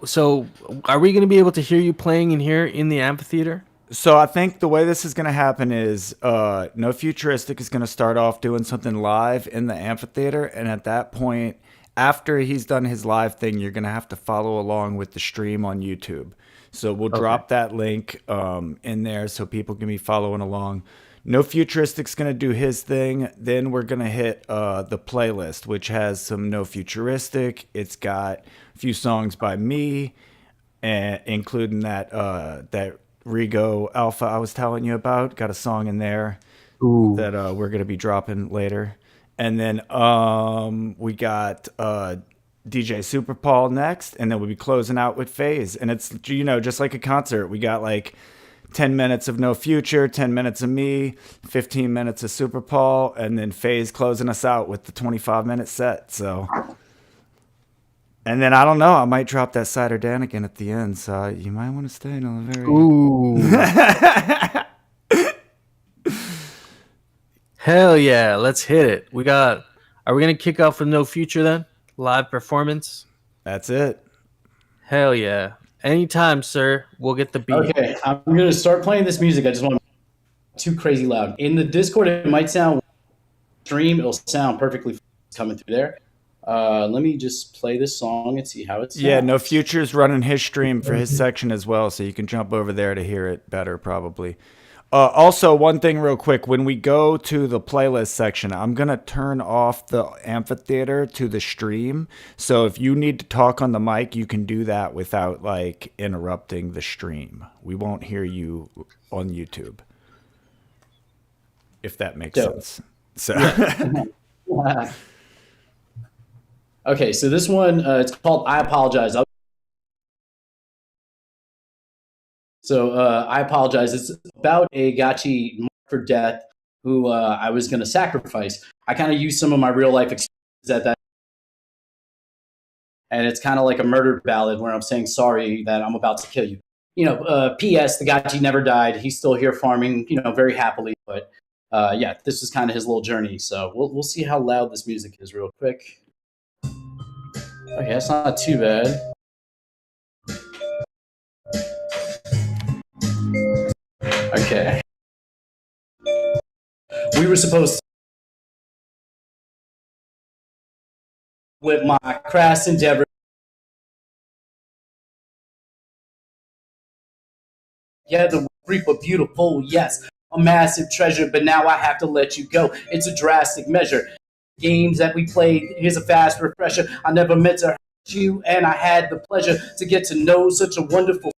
so are we going to be able to hear you playing in here in the amphitheater? So I think the way this is going to happen is No Futuristic is going to start off doing something live in the amphitheater. And at that point, after he's done his live thing, you're going to have to follow along with the stream on YouTube. So we'll drop that link in there so people can be following along. No Futuristic's going to do his thing. Then we're going to hit the playlist, which has some No Futuristic. It's got a few songs by me, and including that Rigo Alpha I was telling you about. Got a song in there that we're going to be dropping later. And then we got DJ Super Paul next, and then we'll be closing out with Phase. And it's, you know, just like a concert. We got like 10 minutes of No Future, 10 minutes of me, 15 minutes of Super Paul, and then Phase closing us out with the 25-minute set. So, and then I don't know, I might drop that Cider Dan again at the end, so you might want to stay until the very Hell yeah, let's hit it. Are we going to kick off with No Future then? Live performance? That's it. Hell yeah. Anytime, sir. We'll get the beat. Okay, I'm going to start playing this music. I just want to too crazy loud. In the Discord, it might sound stream. It'll sound perfectly coming through there. Let me just play this song and see how it sounds. Yeah, No Future's running his stream for his section as well, so you can jump over there to hear it better probably. Also, one thing real quick, when we go to the playlist section, I'm going to turn off the amphitheater to the stream. So if you need to talk on the mic, you can do that without like interrupting the stream. We won't hear you on YouTube, if that makes sense. So yeah. Okay, so this one, it's called I Apologize. So I apologize. It's about a Aavegotchi marked for death who I was going to sacrifice. I kind of used some of my real life experiences at that. And it's kind of like a murder ballad where I'm saying sorry that I'm about to kill you. You know, P.S. the Aavegotchi never died. He's still here farming, you know, very happily. But yeah, this is kind of his little journey. So we'll see how loud this music is real quick. Okay, that's not too bad. Okay. We were supposed to, with my crass endeavor, yeah, the reap a beautiful, yes, a massive treasure, but now I have to let you go. It's a drastic measure. Games that we played, here's a fast refresher. I never meant to hurt you, and I had the pleasure to get to know such a wonderful.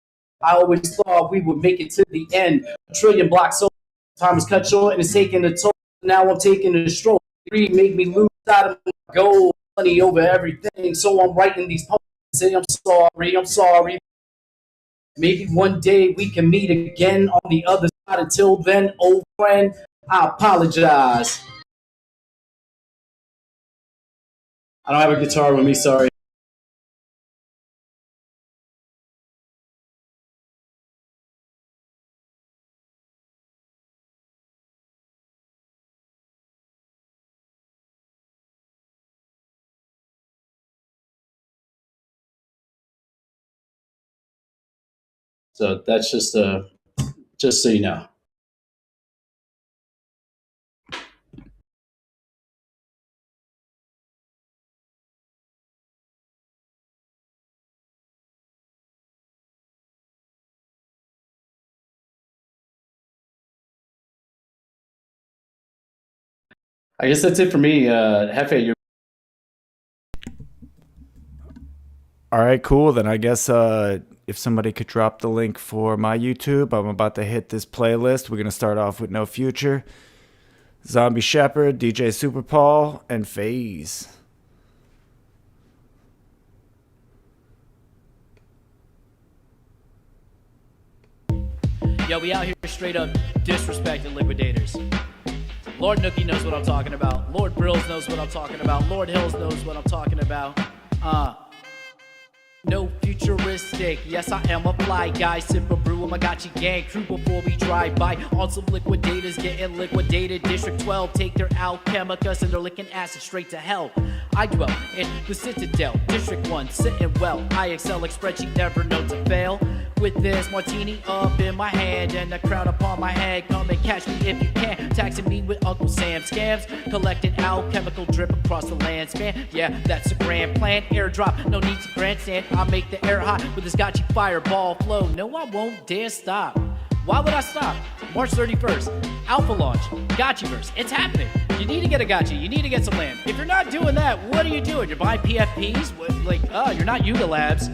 I always thought we would make it to the end. A trillion blocks so time is cut short and it's taking a toll. Now I'm taking a stroll. Greed made me lose sight of my goal. Money over everything. So I'm writing these poems. Say I'm sorry. Maybe one day we can meet again on the other side. Until then, old friend, I apologize. I don't have a guitar with me, sorry. So that's just so you know. I guess that's it for me. Hefe, you're. all right, cool. Then I guess if somebody could drop the link for my YouTube, I'm about to hit this playlist. We're going to start off with No Future, ZombieShepherd, DJ Super Paul, and Phase. Yo, we out here straight up disrespecting liquidators. Lord Nookie knows what I'm talking about. Lord Brills knows what I'm talking about. Lord Hills knows what I'm talking about. No futuristic, yes I am a fly guy. Sip a brew with my Aavegotchi gang crew before we drive by. On some liquidators getting liquidated. District 12 take their alchemicus and they're licking acid straight to hell. I dwell in the Citadel, District 1 sitting well. I excel like spreadsheet, never known to fail. With this martini up in my hand and a crown upon my head, come and catch me if you can. Taxing me with Uncle Sam scams, collecting alchemical drip across the land span. Yeah, that's a grand plan. Airdrop, no need to grandstand. I make the air hot with this Aavegotchi fireball flow. No, I won't dare stop. Why would I stop? March 31st, Alpha launch, Gotchiverse. It's happening. You need to get a Gotchi. You need to get some land. If you're not doing that, what are you doing? You're buying PFPs? You're not Yuga Labs.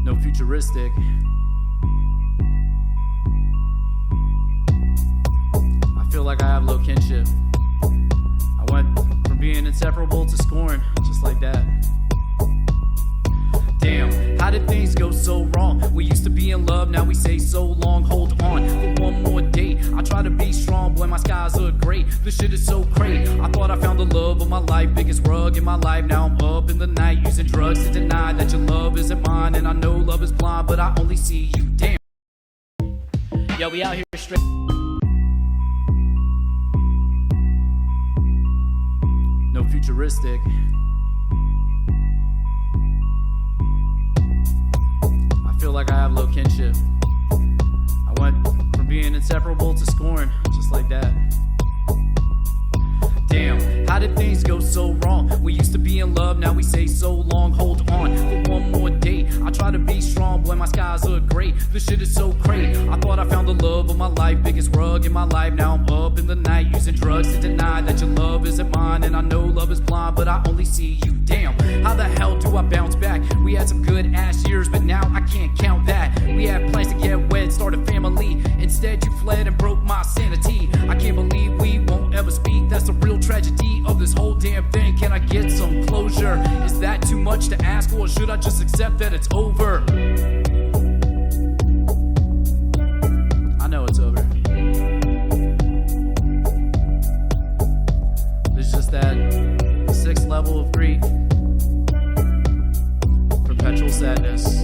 No futuristic. I feel like I have low kinship. I went from being inseparable to scorn, just like that. Damn, how did things go so wrong? We used to be in love, now we say so long. Hold on for one more day. I try to be strong, boy, my skies are gray. This shit is so great. I thought I found the love of my life, biggest rug in my life. Now I'm up in the night using drugs to deny that your love isn't mine. And I know love is blind, but I only see you. Damn. Yo, we out here straight. No futuristic. I feel like I have low kinship. I went from being inseparable to scorn, just like that. Damn, how did things go so wrong? We used to be in love, now we say so long. Hold on for one more day. I try to be strong, boy, my skies are great. This shit is so great. I thought I found the love of my life, biggest rug in my life. Now I'm up in the night using drugs to deny that your love isn't mine. And I know love is blind, but I only see you. Damn, how the hell do I bounce back? We had some good ass years, but now I can't count that. We had plans to get wed, start a family. Instead you fled and broke my sanity. I can't believe we won't ever speak. That's the real tragedy of this whole damn thing. Can I get some closure? Is that too much to ask, or should I just accept that it's over? I know it's over. There's just that 6th level of grief. Perpetual sadness.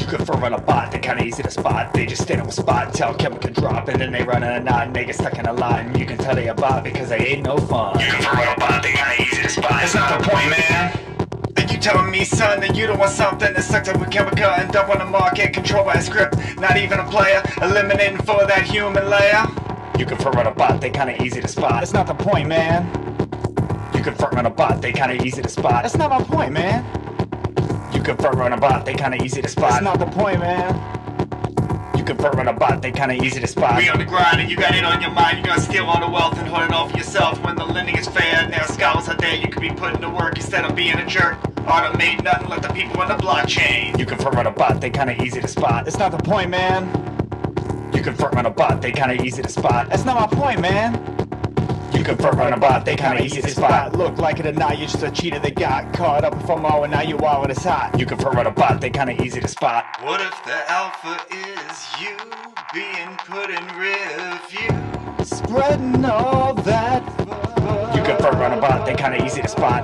confirm on a bot, they kinda easy to spot. They just stand on a spot and tell chemical drop, and then they run in a knot and they get stuck in a line. And you can tell they a bot because they ain't no fun. You confirm on a bot, they kinda easy to spot. That's not the point, man. And you telling me, son, that you don't want something that's sucked up with chemical and dump on the market, controlled by a script, not even a player, eliminating for that human layer? You confirm on a bot, they kinda easy to spot. That's not the point, man. You confirm on a bot, they kinda easy to spot. That's not my point, man. You confirm on a bot, they kinda easy to spot. That's not the point, man. You confirm on a bot, they kinda easy to spot. We on the grind and you got it on your mind. You gonna steal all the wealth and hold it all for yourself when the lending is fair. Now scholars out there, you could be putting to work instead of being a jerk. Automate nothing, let the people on the blockchain. You confirm on a bot, they kinda easy to spot. That's not the point, man. You confirm on a bot, they kinda easy to spot. That's not my point, man. You confirm on a bot, they kinda easy to spot. Look like it or not, you're just a cheater that got caught up in FOMO and now you wild when it's hot. You confirm on a bot, they kinda easy to spot. What if the alpha is you being put in review? Spreading all that. You confirm on a bot, they kinda easy to spot.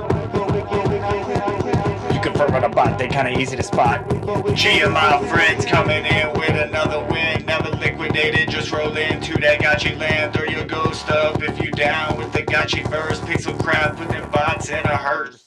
You confirm on a bot, they kinda easy to spot. GMI friends coming in with another win. Never liquidated, just roll into that gotchi land. Throw your ghost up if you down with the gotchi verse. Pixel crap, put them bots in a hearse.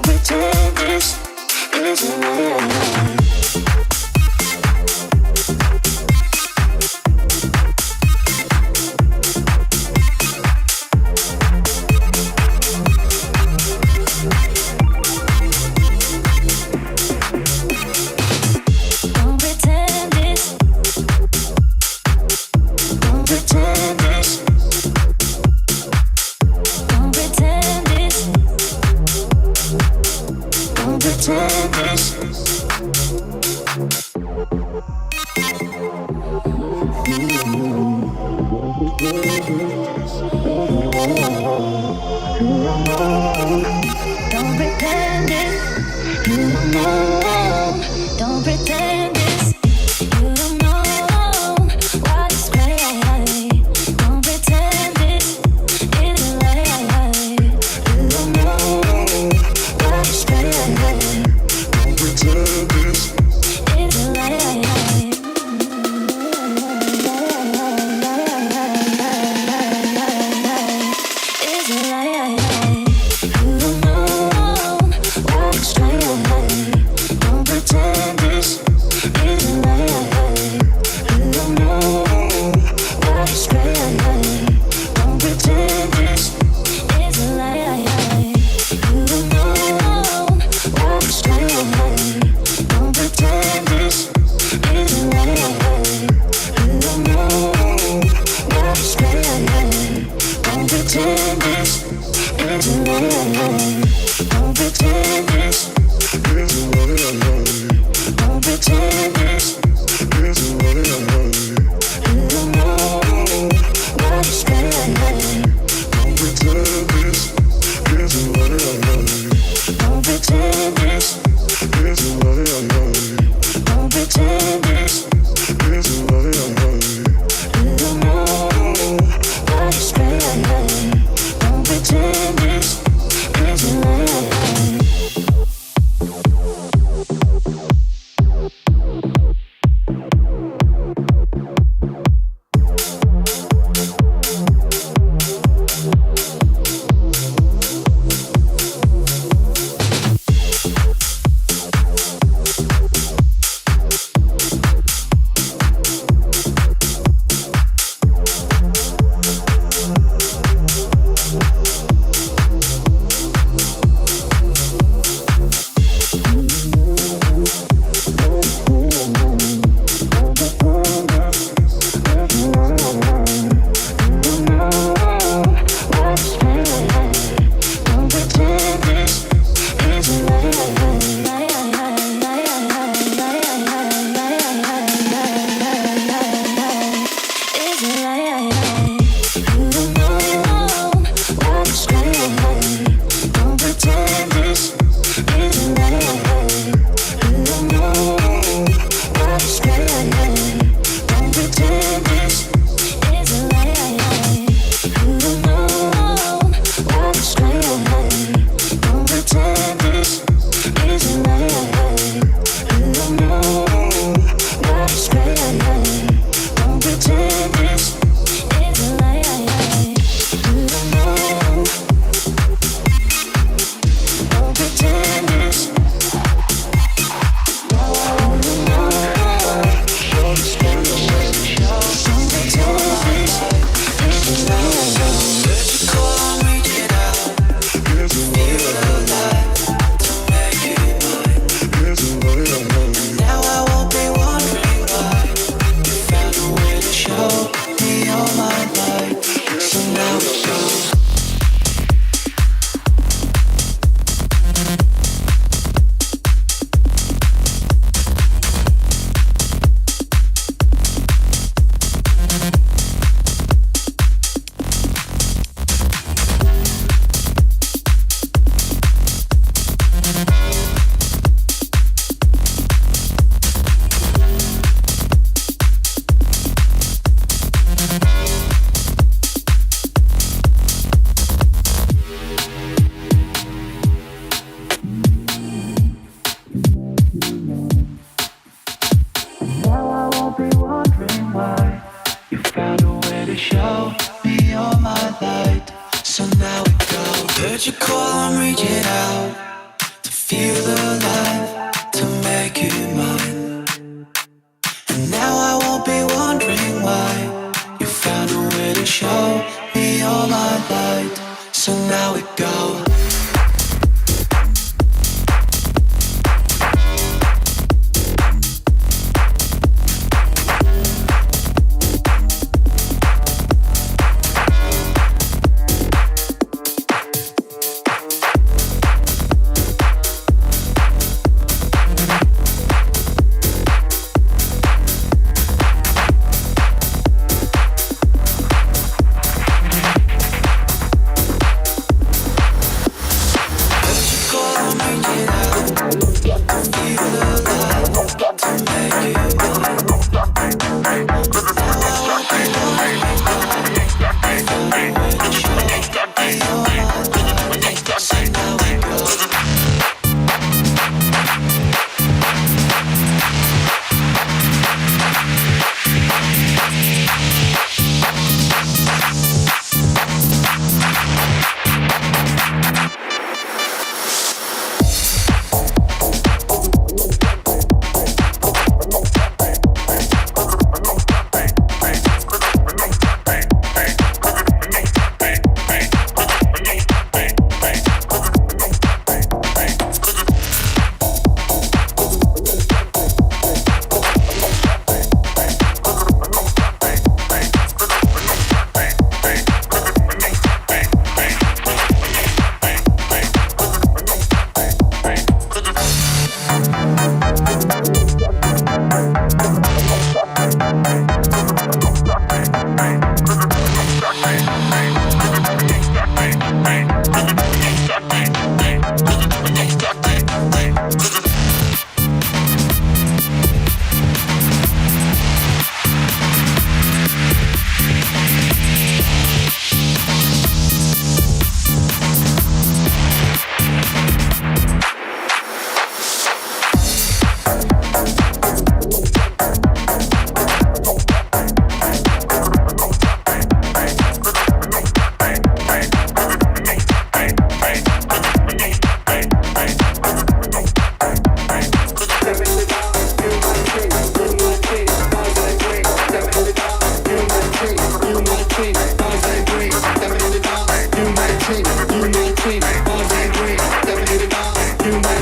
Don't pretend this is a lie. Don't pretend this isn't what I like. Don't pretend this isn't what I like. You don't know what you say. Don't pretend this isn't what I like. Don't pretend this isn't what I like. Don't pretend this isn't what I like. You don't know what you say. Don't pretend this isn't what I like.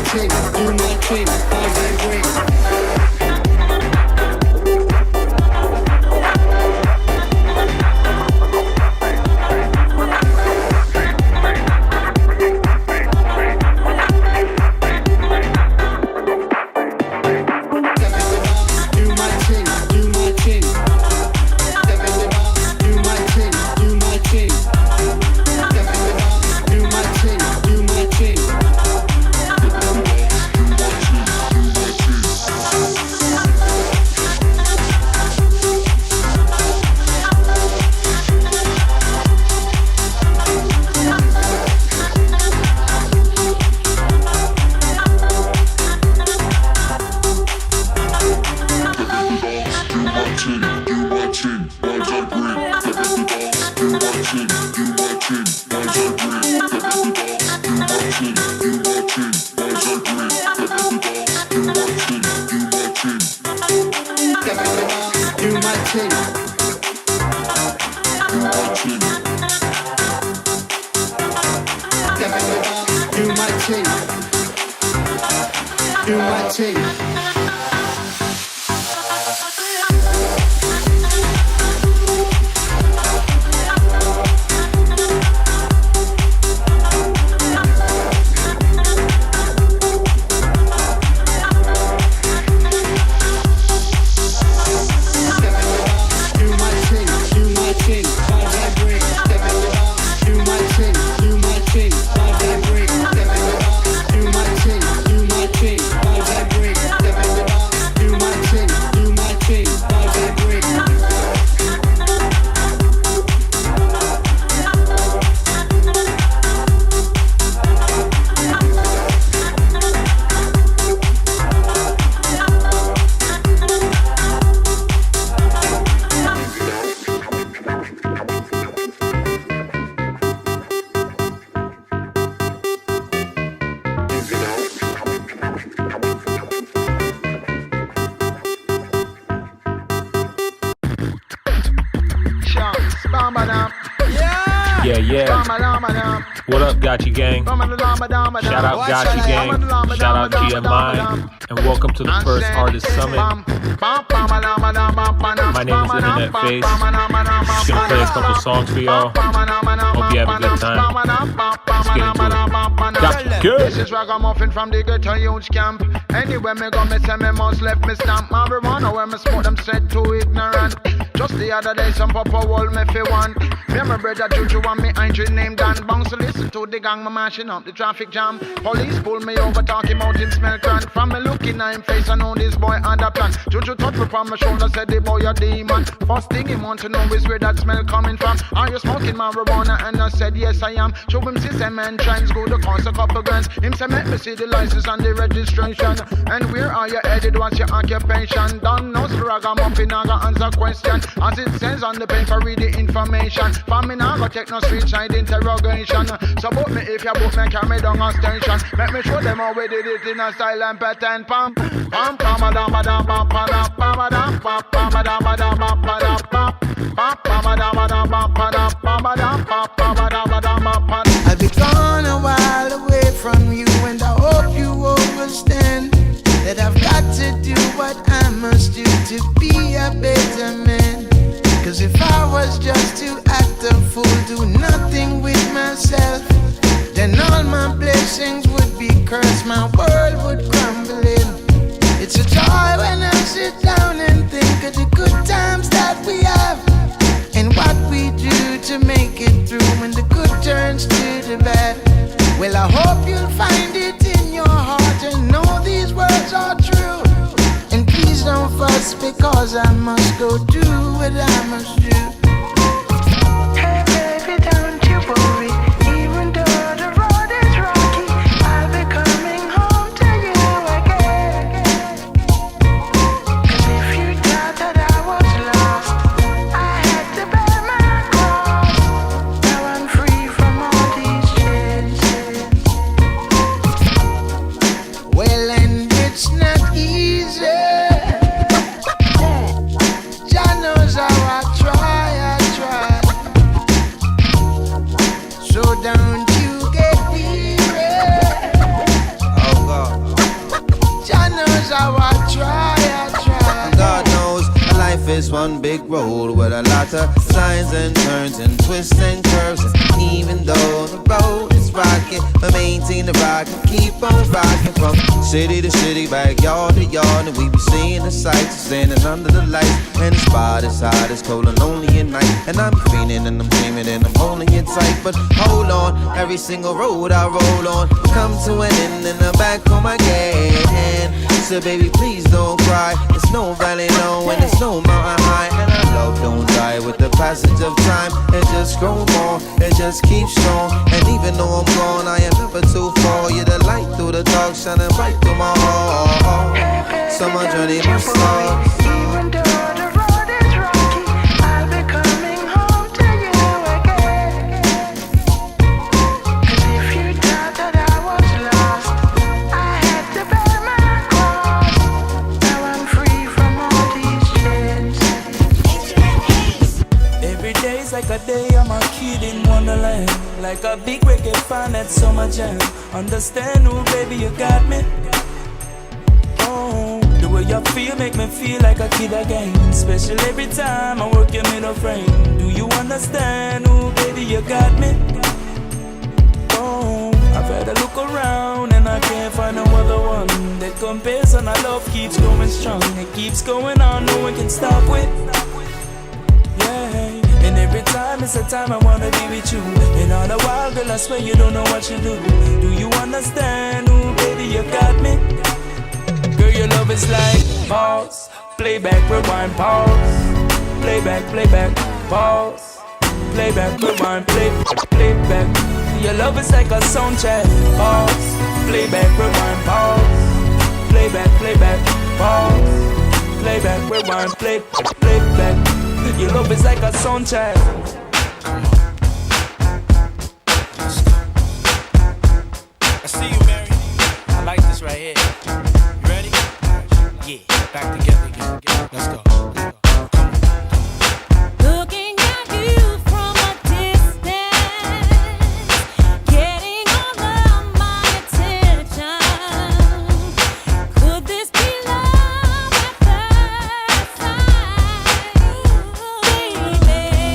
thing, do my thing, I vibrate. What up, Gotchi Gang? Shout out Gotchi Gang. Shout out GMI. And welcome to the first Artist Summit. My name is Internet Face. Just gonna play a couple songs for y'all. Hope you have a good time. Let's get into it. Gotcha. Good. This is Ragamuffin from the ghetto youth camp. Anywhere me go, me say me must left me stamp. Marijuana where me smoke them said too ignorant. Just the other day some papa wall me fi one. Me and my brother Juju and me Andrew named Dan Bounce. Listen to the gang, me mashing up the traffic jam. Police pull me over, talking about him smell cran. From me looking at him face, I know this boy under plan. Juju touch me on my shoulder, said the boy a demon. First thing he want to know is where that smell coming from. Are you smoking marijuana? And I said yes I am. Show him system and trends, go to cost a couple grants. Him say make me see the license and the registration. And where are you headed? What's your occupation? Don't know Ragamuffin, I got answer question. As it says on the paper, read the information. For me now go take no street side interrogation. So book me if you book me, carry me down on station. Make me show them how we did it in a style and pattern. Pam pam pam da ba da ba pa da pa da pa pa da ba da ba pa da pa pa pa da ba da ba pa da pa da pa pa da ba da ba pa. I've been gone a while away from you, and I hope you understand that I've got to do what I must do to be a better man. Cause if I was just to act a fool, do nothing with myself, then all my blessings would be cursed, my world would crumble in. It's a joy when I sit down and think of the good times that we have, and what we do to make it through when the good turns to the bad. Well, I hope you'll find it in your heart and know these words are true. And please don't fuss, because I must go do what I must do. Hey baby, don't you worry, even though the road is rocky, I'll be coming home to you is one big road with a lot of signs and turns and twists and curves. And even though the road is rocky, we maintain the rock and keep on rocking from city to city, backyard to yard. And we be seeing the sights, standing under the lights. And the spot is hot, it's cold and lonely at night. And I'm greening and I'm dreaming and I'm holding it tight. But hold on, every single road I roll on come to an end and I'm back home again. So baby, please don't cry. It's no valley low and it's no mountain high. And our love don't die with the passage of time. It just grows more, it just keeps strong. And even though I'm gone, I am never too far. You're the light through the dark, shining bright through my heart. So my journey must start. Even though the road is rocky, I'll be coming home to you again. 'Cause if you thought that I was lost, I had to bear my cross. Now I'm free from all these chains. Every day's like a day, I'm a kid in Wonderland. Like a big reggae fan at Summer Jam. Understand, oh baby, you got me. Oh, the way you feel make me feel like a kid again. Special every time I work your middle frame. Do you understand, oh baby, you got me. Oh, I've had a look around and I can't find no other one that compares, and our love keeps going strong. It keeps going on, no one can stop it. Yeah, and every time it's a time I wanna be with you. And all the while, girl, I swear you don't know what you do. Do you understand? Oh, baby, you got me. Girl, your love is like pause, playback, rewind, pause, playback, pause, playback, rewind, playback. Your love is like a soundtrack. Pause, playback, rewind, pause, playback, pause, playback, rewind, playback. Your love is like a soundtrack. I see you, Mary. I like this right here. You ready? Yeah, back together again. Let's go. Looking at you from a distance, getting all of my attention. Could this be love at first sight? Baby,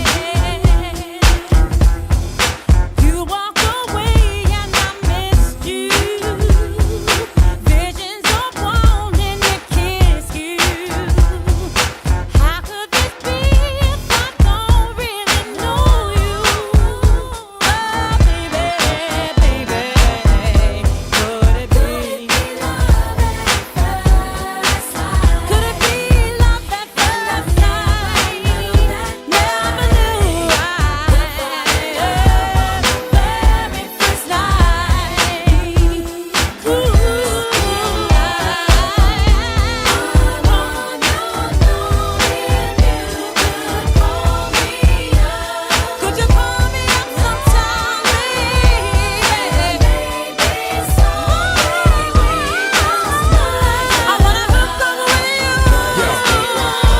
you walked away and I missed you. Visions of wanting to kiss you. How could this be if I don't really know you? Oh, baby, baby, could it be love at first sight? Could it be love at first sight? Never knew very first night. Could you call me up sometime, I wanna hook up with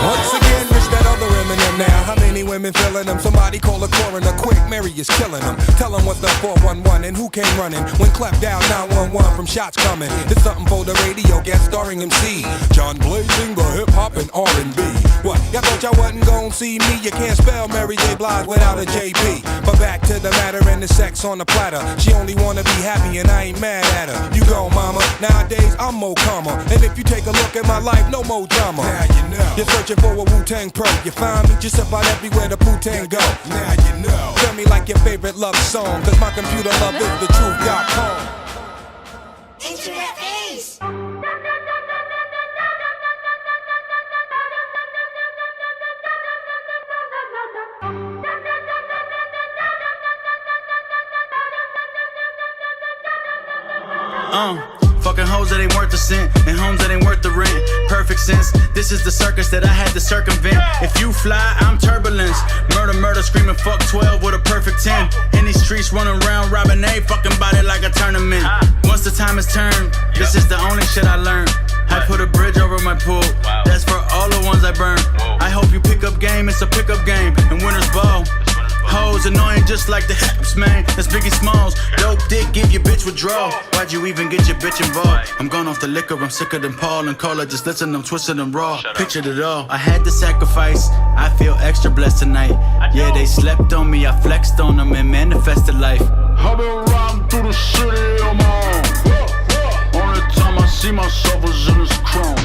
Once again, wish that other Eminem now. How many women feeling them? Somebody call a coroner quick. Mary is killing them. Tell them what's the 411 and who came running when clapped down 911 from shots coming. It's something for the radio, guest starring MC John Blazing, the hip hop and R&B. What? Y'all thought y'all wasn't gonna see me? You can't spell Mary J. Blige without a JP. But back to the matter and the sex on the platter. She only wanna be happy and I ain't mad at her. You go, mama. Nowadays I'm more calmer. And if you take a look at my life, no more drama. Now you know. You're searching for a Wu-Tang pro. You find me just about everywhere the Wu-Tang go. Now you know. Tell me like your favorite love song, cause my computer love is the truth.com. Internet Ace. Fucking hoes that ain't worth a cent, and homes that ain't worth the rent. Perfect sense, this is the circus that I had to circumvent. If you fly, I'm turbulence. Murder, screaming fuck 12 with a perfect 10. In these streets running around, robbing a fucking body like a tournament. Once the time is turned, this is the only shit I learned. I put a bridge over my pool, that's for all the ones I burned. I hope you pick up game, it's a pickup game, and winners ball. Hoes annoying just like the Haps, man. That's Biggie Smalls. Dope dick, give your bitch withdrawal. Why'd you even get your bitch involved? I'm gone off the liquor, I'm sicker than Paul and Cola. Just listen, I'm twisted and raw. Pictured it all. I had to sacrifice. I feel extra blessed tonight. Yeah, they slept on me. I flexed on them and manifested life. I've been riding through the city on my own. Only time I see myself is in this chrome.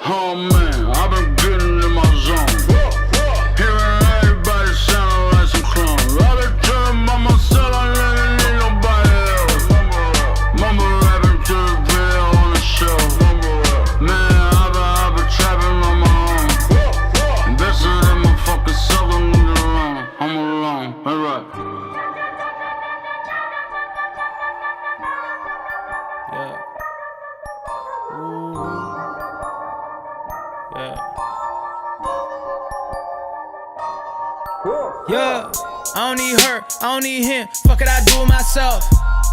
Oh man, I've been getting in my zone. Hearing everybody sound like some clones. I've been chillin' by myself, I never need nobody else. Mama rapping to the video on the show. Man, I've been trapping on my own. Invested in my fucking self, I need alone. I'm alone, alright. Yeah. Ooh. Yeah. Yeah. I don't need her, I don't need him. Fuck it, I do it myself.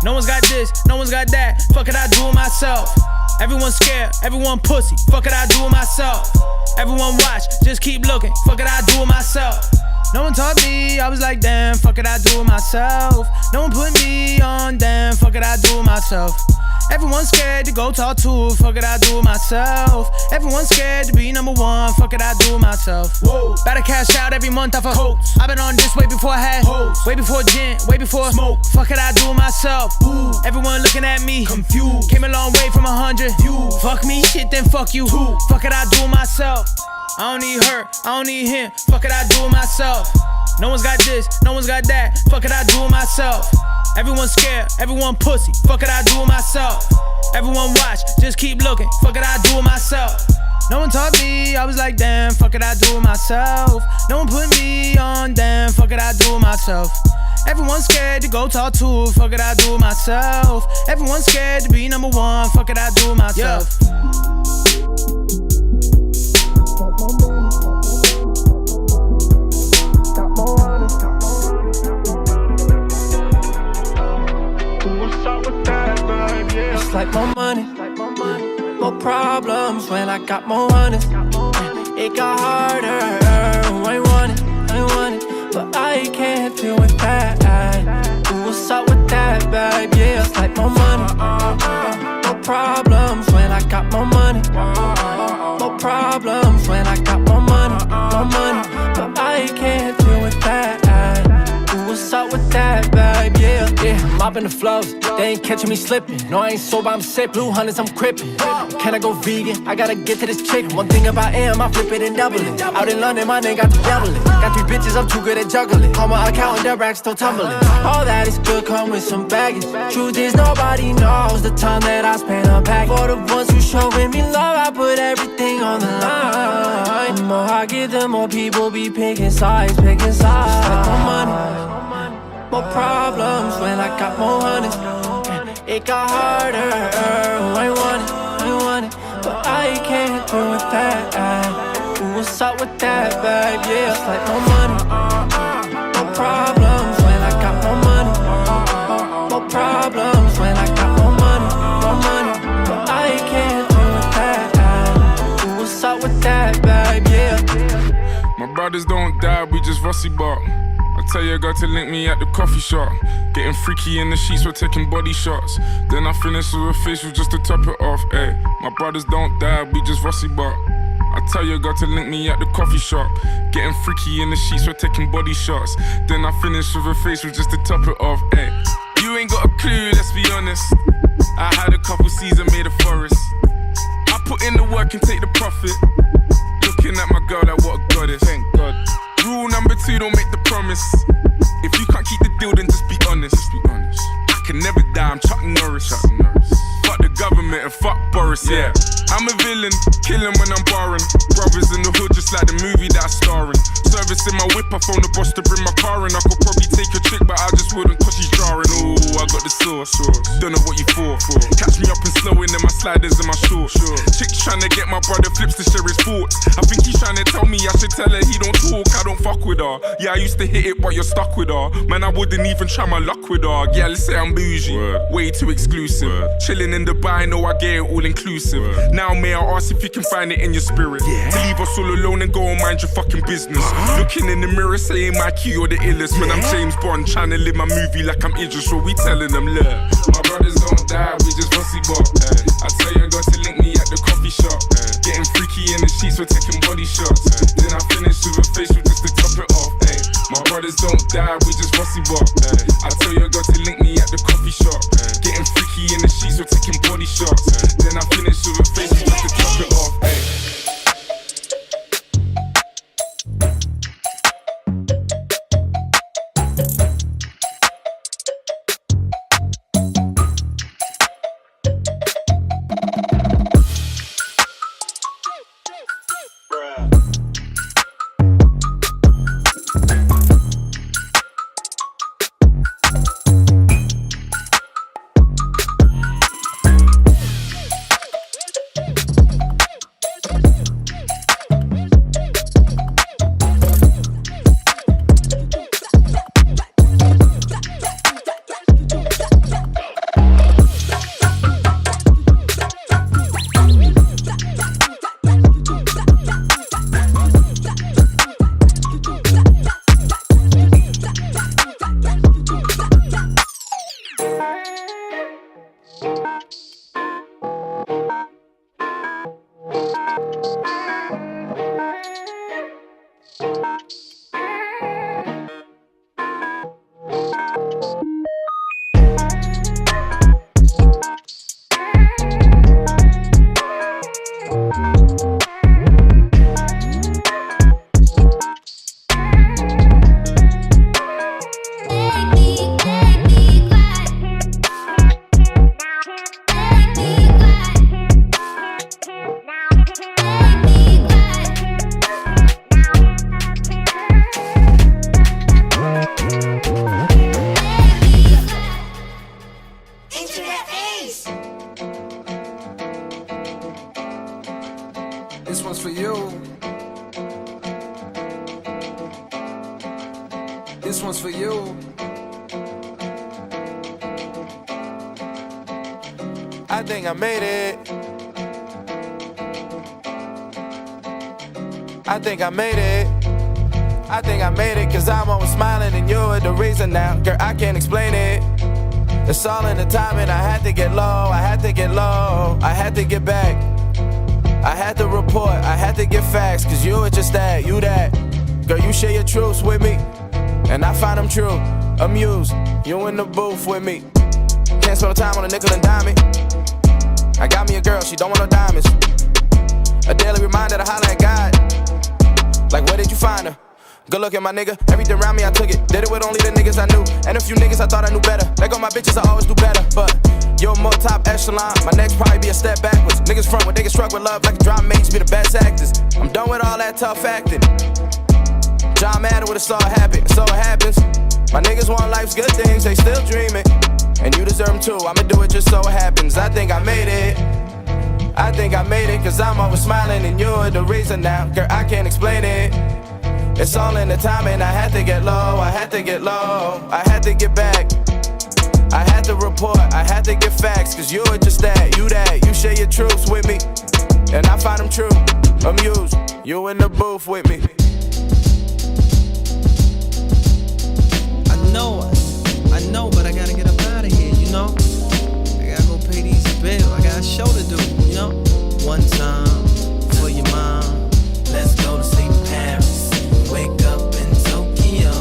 No one's got this, no one's got that. Fuck it, I do it myself. Everyone's scared, everyone pussy. Fuck it, I do it myself. Everyone watch, just keep looking. Fuck it, I do it myself. No one taught me, I was like, damn, fuck it, I do it myself. No one put me on, damn, fuck it, I do it myself. Everyone's scared to go talk to, fuck it, I do it myself. Everyone's scared to be number one, fuck it, I do it myself. Whoa. Better cash out every month off a coats. I've been on this way before I had hoes. Way before gin, way before smoke. Fuck it, I do it myself. Ooh. Everyone looking at me confused. Came a long way from 100. You fuck me, shit, then fuck you. Ooh. Fuck it, I do it myself. I don't need her, I don't need him. Fuck it, I do it myself. No one's got this, no one's got that. Fuck it, I do it myself. Everyone's scared, everyone pussy. Fuck it, I do it myself. Everyone watch, just keep looking. Fuck it, I do it myself. No one taught me, I was like, damn, fuck it, I do it myself. No one put me on, damn, fuck it, I do it myself. Everyone's scared to go talk to, fuck it, I do it myself. Everyone's scared to be number one, fuck it, I do it myself. It's like more money, more problems when I got more honest. It got harder, I want it, but I can't deal with that. Ooh, what's up with that, babe? Yeah, it's like more money, more problems when I got more money. More problems when I got more money, but I can't deal with that. Ooh, what's up with that, babe? Yeah, I'm mopping the flows. They ain't catching me slipping. No, I ain't sober, I'm sick. Blue hunters, I'm crippin'. Can I go vegan? I gotta get to this chicken. One thing about I flip it and double it. Out in London, my nigga got the double it. Got 3 bitches, I'm too good at juggling. Call my accountant, the racks still tumbling. All that is good, come with some baggage. Truth is, nobody knows the time that I spent unpacking. For the ones who showing me love, I put everything on the line. The more I get, the more people be picking sides, picking sides. Like more money, more problems when I got more honest. It got harder, I want it, but I can't deal with that. Ooh, what's up with that, babe? Yeah, it's like more money, more problems when I got more money. More problems when I got more money, but I can't deal with that. Ooh, what's up with that, babe? Yeah. My brothers don't die, we just rusty bark. I tell your girl to link me at the coffee shop. Getting freaky in the sheets, we're taking body shots. Then I finish with a facial just to top it off. Ay, my brothers don't die, we just rusty bark. I tell your girl to link me at the coffee shop. Getting freaky in the sheets, we're taking body shots. Then I finish with a facial just to top it off. Ay, you ain't got a clue, let's be honest. I had a couple seasons made a forest. I put in the work and take the profit. Looking at my girl like what a goddess. Thank God. Rule number 2, don't make the promise. If you can't keep the deal, then just be honest. I can never die, I'm Chuck Norris. Fuck the government and fuck Boris, yeah. I'm a villain, killing when I'm barring. Brothers in the hood, just like the movie that I'm starring. Servicing my whip, I phone the boss to bring my car in. I could probably take a chick, but I just wouldn't cause she's jarring. Ooh, I got the sauce. Don't know what you for. Catch me up and slow in my sliders in my shorts. Chick's trying to get my brother flips to share his thoughts. I think he's trying to tell me I should tell her he don't talk, I don't fuck with her. Yeah, I used to hit it, but you're stuck with her. Man, I wouldn't even try my luck with her. Yeah, let's say I'm bougie, way too exclusive. Chilling in Dubai, know I get it all inclusive. Now may I ask if you can find it in your spirit to leave us all alone and go and mind your fucking business. Looking in the mirror saying my key or the illest. Man, I'm James Bond trying to live my movie like I'm Idris. So we telling them, look, my brothers don't die, we just fussy bop. I tell you, I got to link me at the coffee shop. Getting freaky in the sheets, we're taking body shots. Then I finish with a facial just to top it off. My brothers don't die, we just fussy bop. I tell you, I got to link me at the coffee shop. Getting freaky in the sheets, we're taking body shots. Then I finish with a facial just to top it off. This one's for you. This one's for you. I think I made it. I think I made it. I think I made it, cause I'm always smiling and you're the reason now. Girl, I can't explain it. It's all in the timing. I had to get low, I had to get low, I had to get back. I had to report, I had to get facts, cause you were just that, you that. Girl, you share your truths with me, and I find them true. Amused, you in the booth with me. Can't spend no time on a nickel and dime it. I got me a girl, she don't want no diamonds. A daily reminder to holler at God. Like, where did you find her? Good looking, my nigga. Everything around me, I took it. Did it with only the niggas I knew. And a few niggas I thought I knew better. Let go my bitches, I always do better. But you're more top echelon. My next probably be a step backwards. Niggas front when they get struck with love like the drama mates be the best actors. I'm done with all that tough acting. John Madden with a saw happen. So it happens. My niggas want life's good things, they still dreaming. And you deserve them too. I'ma do it just so it happens. I think I made it. I think I made it, cause I'm always smiling and you're the reason now. Girl, I can't explain it. It's all in the timing. I had to get low, I had to get low, I had to get back. I had to report, I had to get facts, cause you're just that, you share your truths with me. And I find them true, amused, you in the booth with me. I know, but I gotta get up out of here, you know? I gotta go pay these bills, I got a show to do, you know? One time, for your mom, let's go to sleep in Paris. Wake up in Tokyo,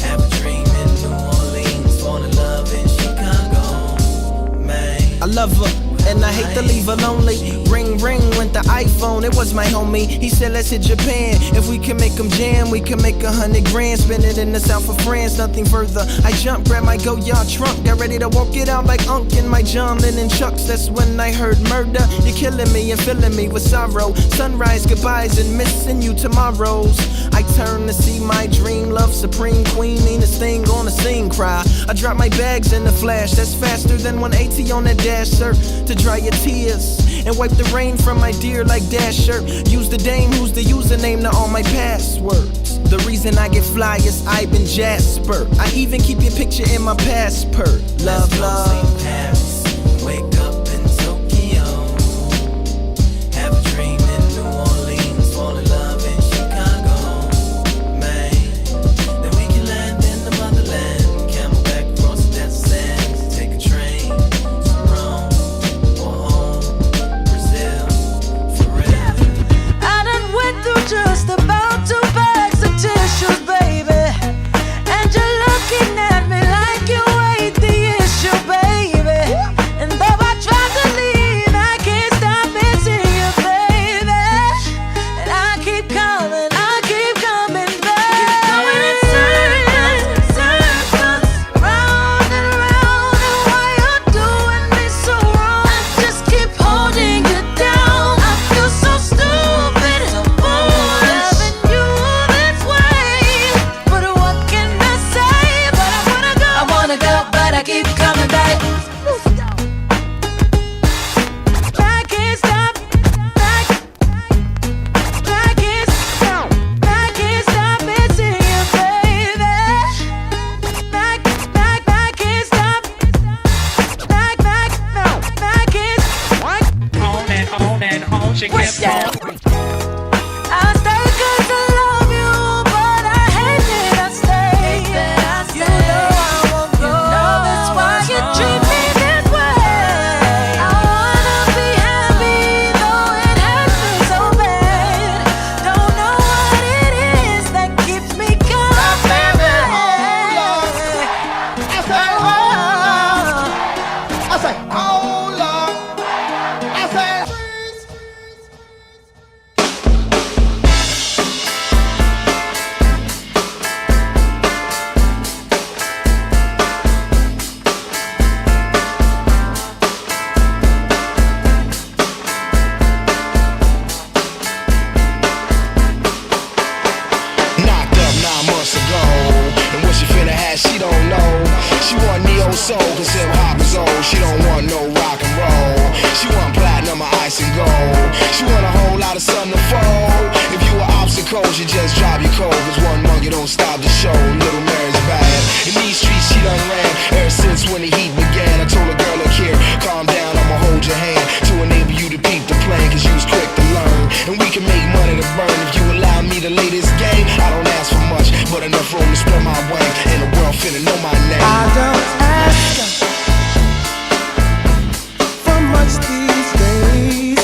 have a dream in New Orleans, fall in love in Chicago, man. I love her and I hate to leave her lonely. Ring, ring went the iPhone, it was my homie. He said, let's hit Japan. If we can make them jam, we can make 100 grand. Spend it in the south of France, nothing further. I jumped, grabbed my go-yard trunk, got ready to walk it out like Unc in my John Lennon chucks. That's when I heard murder. You're killing me and filling me with sorrow. Sunrise, goodbyes, and missing you tomorrows. I turn to see my dream, love supreme queen, meanest thing on the scene, cry. I drop my bags in the flash, that's faster than 180 on that dash, sir. To dry your tears and wipe the rain from my dear like Dasher. Use the dame who's the username to all my passwords. The reason I get fly is I've been Jasper. I even keep your picture in my passport. Love, love. Paris, wake up in Tokyo, have a dream in New Orleans, fall in love in Chicago, man. Then we can land in the motherland, camelback across the desert sands, take a train to Rome or home, Brazil, for real. I done went through just about 2 bags of tissues, baby, and you're looking at me like you ain't the issue, baby. And though I tried to leave, I can't stop missing you, baby. And I keep coming back. Going in circles, round and round. And why you're doing me so wrong? I just keep holding you down. I feel so stupid, so foolish, loving you this way. But what can I say? But I wanna go, but I keep coming back. I can't stop, I can't stop missing you, baby. I can't stop, I can't. On, she kept on. I stay 'cause I love you, but I hate that I stay. You know I won't go. That's why you treat me this way. I wanna be happy, though it hurts me so bad. Don't know what it is that keeps me coming back. I say, oh Lord. I say, Knocked up 9 months ago, and what she finna have, she don't know. She want neo soul, cause hip hop is old. She don't want no rock and roll. She want platinum or ice and gold. She want a whole lot of sun to fold. If you were obstacles, you just drop your cold. Cause one monkey don't stop the show. Little Mary's bad. In these streets, she done ran ever since when the heat began. I told a girl, look here, calm down, I'ma hold your hand to enable you to peep the plan. Cause you was quick to learn, and we can make money to burn. If you allow me to lay this game, I don't ask for much, but enough room to spread my wing. And the world finna know my name. I don't ask for much these days,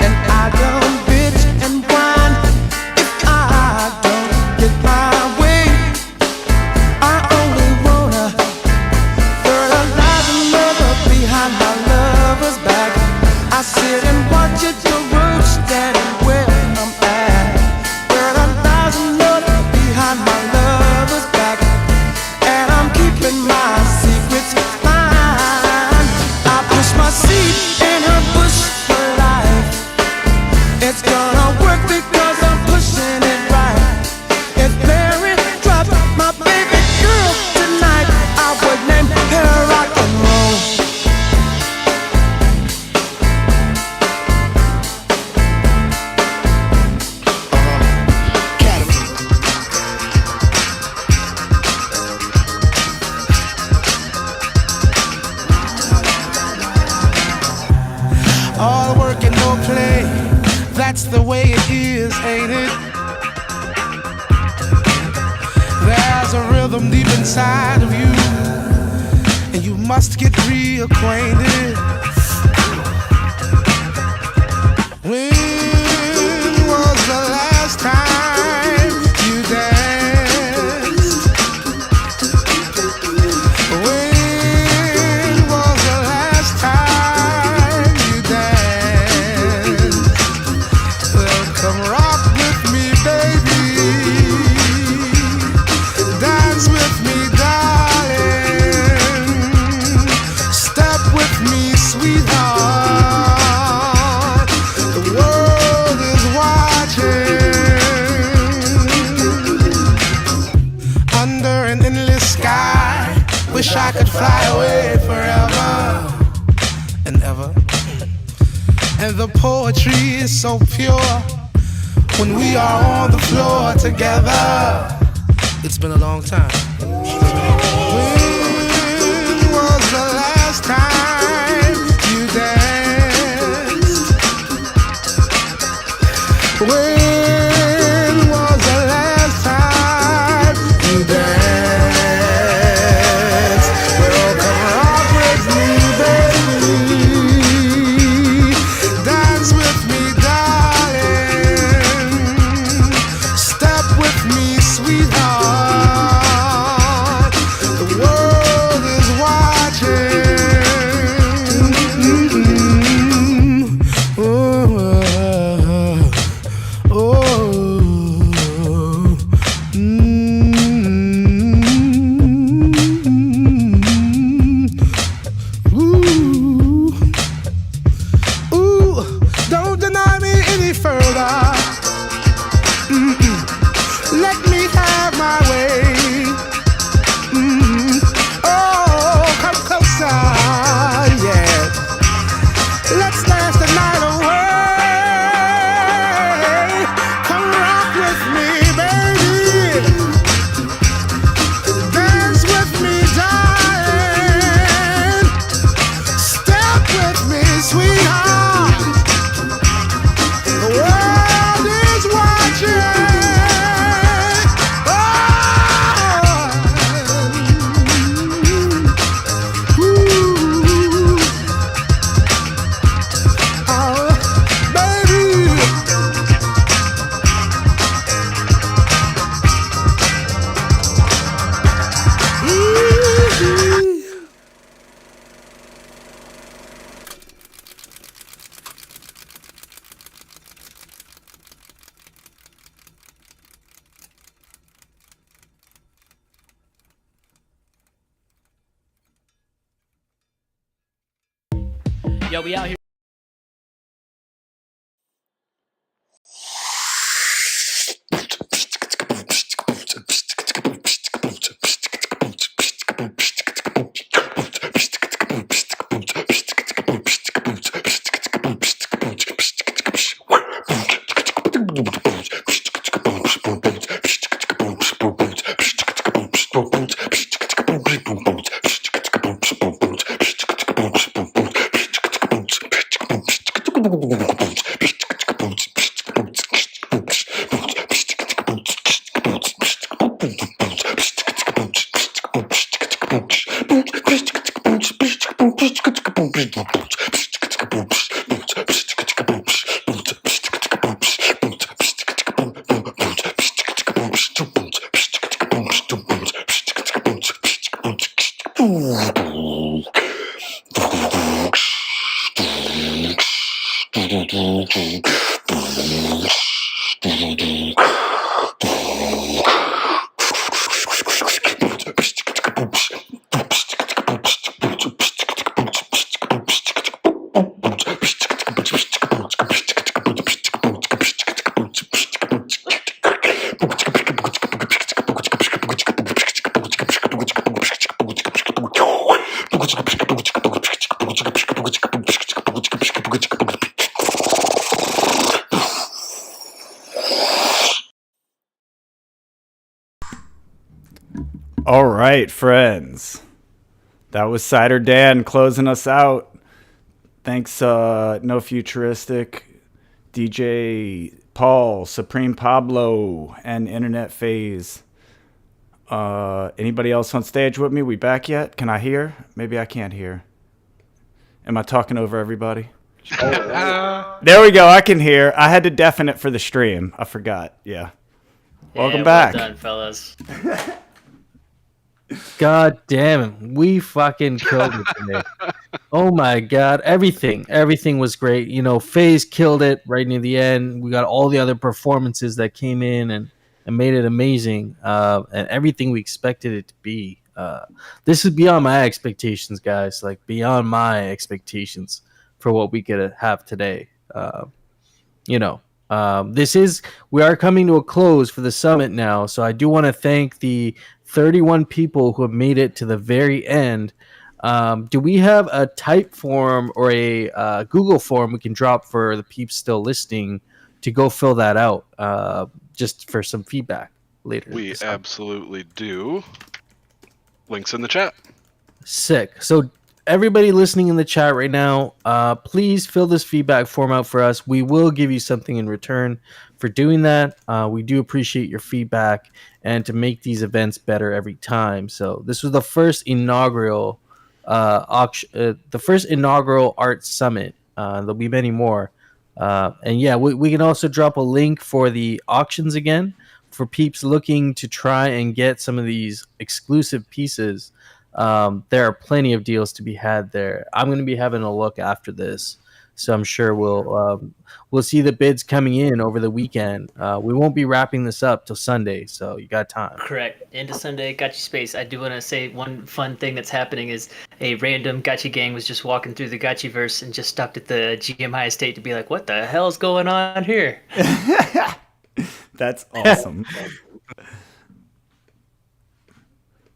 and I don't bitch and whine if I don't get my way. I only wanna fertilize another behind my lover's back. I sit and watch it the road standing where I'm at. Fertilize another behind my lover's back, and I'm keeping my secrets mine. I push my seed in her bush for life. It's gonna work because I'm pushing it right. If Mary dropped my baby girl tonight, I would name her rock and roll. All work and no play, that's the way it is, ain't it? There's a rhythm deep inside of you, and you must get reacquainted. When was the last time you danced? When was the last fly away forever and ever. And the poetry is so pure when we are on the floor together. It's been a long time. When was the last time you danced? When was the last time you danced? Well, come rock with me, baby. Dance with me, darling. Step with me, sweetheart. The world is watching. Oh, oh, ooh, ooh, don't deny me any further. Let me have my way. Oh, come closer, yeah. Let's dance the night away. Come rock with me, baby. Dance with me, darling. Step with me, sweetheart. The world is watching. Yo, we out here. All right, friends. That was Cider Dan closing us out. Thanks, No Futuristic, DJ Paul, Supreme Pablo, and Internet Phase. Anybody else on stage with me? We back yet? Can I hear? Maybe I can't hear. Am I talking over everybody? There we go. I can hear. I had to deafen it for the stream. I forgot. Yeah. Welcome back. Well done, fellas. God damn it. We fucking killed it today. Oh my God. Everything was great. You know, FaZe killed it right near the end. We got all the other performances that came in and made it amazing. And everything we expected it to be. This is beyond my expectations, guys. Like, beyond my expectations for what we could have today. We are coming to a close for the summit now. So I do want to thank the 31 people who have made it to the very end. Do we have a type form or a Google form we can drop for the peeps still listening to go fill that out, just for some feedback later? We absolutely do. Links in the chat. Sick. So everybody listening in the chat right now, please fill this feedback form out for us. We will give you something in return for doing that. We do appreciate your feedback and to make these events better every time. So this was the first inaugural art summit. There'll be many more. And yeah, we can also drop a link for the auctions again for peeps looking to try and get some of these exclusive pieces. There are plenty of deals to be had there. I'm going to be having a look after this, so I'm sure we'll see the bids coming in over the weekend. We won't be wrapping this up till Sunday, so you got time. Correct. Into Sunday, Gotchi Space. I do want to say one fun thing that's happening is a random Gotchi gang was just walking through the Gotchiverse and just stopped at the GMI estate to be like, what the hell's going on here? That's awesome.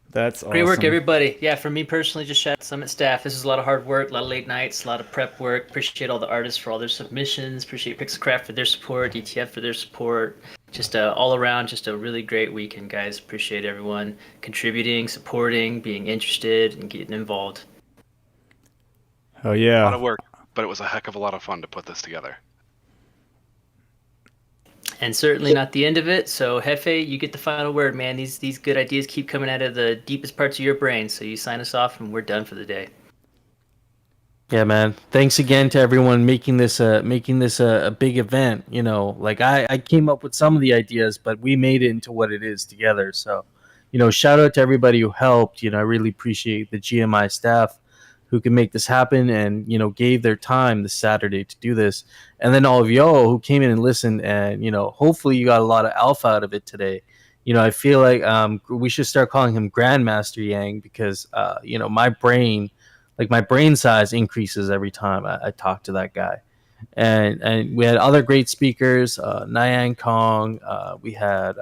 That's awesome. Great work, everybody. Yeah, for me personally, just shout out Summit staff. This is a lot of hard work, a lot of late nights, a lot of prep work. Appreciate all the artists for all their submissions. Appreciate Pixelcraft for their support, ETF for their support. Just all around, just a really great weekend, guys. Appreciate everyone contributing, supporting, being interested, and getting involved. Oh yeah. A lot of work, but it was a heck of a lot of fun to put this together. And certainly not the end of it. So Hefe, you get the final word, man. These good ideas keep coming out of the deepest parts of your brain. So you sign us off, and we're done for the day. Yeah, man. Thanks again to everyone making this a big event. You know, like I came up with some of the ideas, but we made it into what it is together. So, you know, shout out to everybody who helped. You know, I really appreciate the GMI staff who can make this happen and, you know, gave their time this Saturday to do this. And then all of y'all who came in and listened, and, you know, hopefully you got a lot of alpha out of it today. You know, I feel like we should start calling him Grandmaster Yang because, you know, my brain size increases every time I talk to that guy. And we had other great speakers, Nyan Kong, we had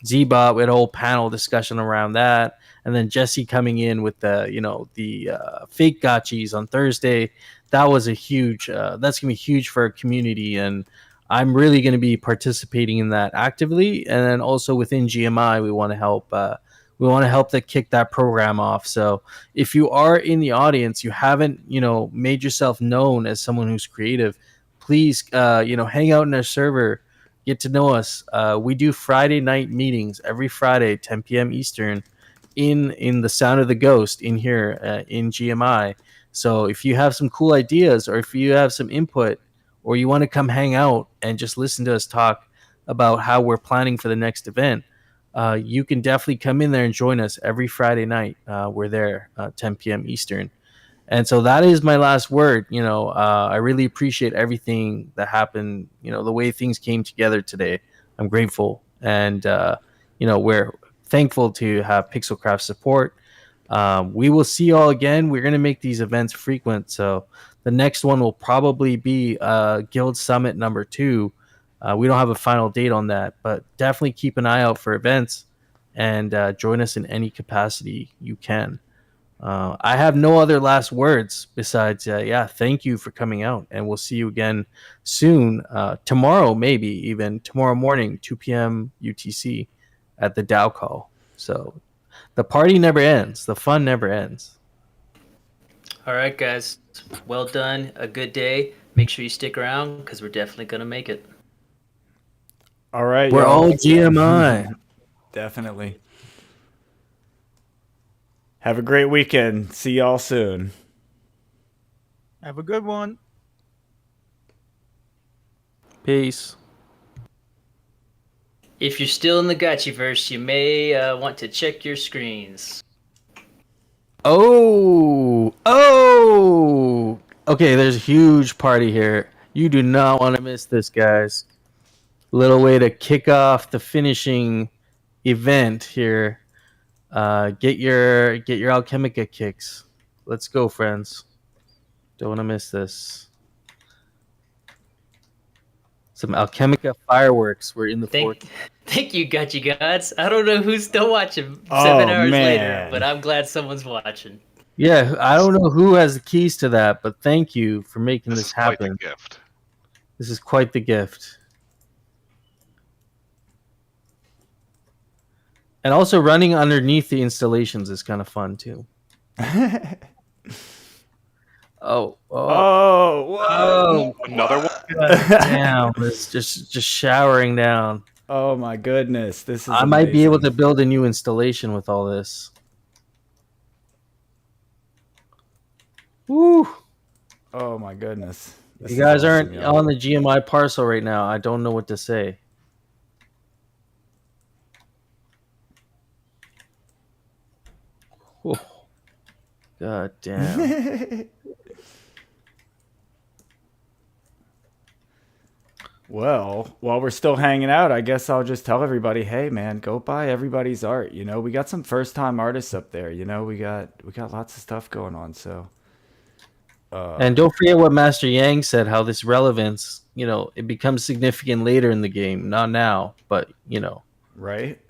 Z-Bot, we had a whole panel discussion around that. And then Jesse coming in with the fake gotchis on Thursday. That was a huge, that's going to be huge for our community. And I'm really going to be participating in that actively. And then also within GMI, we want to help. We want to help to kick that program off. So if you are in the audience, you haven't, you know, made yourself known as someone who's creative, please, you know, hang out in our server, get to know us. We do Friday night meetings every Friday, 10 p.m. Eastern, in the Sound of the Ghost in here in GMI. So if you have some cool ideas, or if you have some input, or you want to come hang out and just listen to us talk about how we're planning for the next event, you can definitely come in there and join us every Friday night. We're there 10 p.m. Eastern. And so that is my last word. You know, I really appreciate everything that happened, you know, the way things came together today. I'm grateful. And, you know, we're thankful to have Pixelcraft support. We will see you all again. We're going to make these events frequent. So the next one will probably be Guild Summit number 2. We don't have a final date on that, but definitely keep an eye out for events and join us in any capacity you can. I have no other last words besides, thank you for coming out, and we'll see you again soon. Tomorrow, maybe even tomorrow morning, 2 p.m. UTC at the Dow Call. So the party never ends. The fun never ends. All right, guys. Well done. A good day. Make sure you stick around because we're definitely going to make it. All right. We're all GMI. Definitely. Have a great weekend. See y'all soon. Have a good one. Peace. If you're still in the Gotchiverse, you may want to check your screens. Oh! Okay, there's a huge party here. You do not want to miss this, guys. Little way to kick off the finishing event here. Get your Alchemica kicks. Let's go, friends. Don't want to miss this. Some Alchemica fireworks were in the fort. Thank you, Gotchi Gods. I don't know who's still watching 7 hours man. later, but I'm glad someone's watching. Yeah, I don't know who has the keys to that, but thank you for making This this is quite the happen. gift. This is quite the gift. And also running underneath the installations is kind of fun too. Oh, Whoa. Another one? God damn, it's just showering down. Oh my goodness, this is I might be able amazing. to build a new installation with all this. Woo! Oh my goodness. This You is guys awesome, aren't y'all. on the GMI parcel right now. I don't know what to say. Whew. God damn. Well, while we're still hanging out, I guess I'll just tell everybody, hey man, go buy everybody's art. You know, we got some first time artists up there. You know, we got lots of stuff going on. So And don't forget what Master Yang said, how this relevance, it becomes significant later in the game. Not now, but right?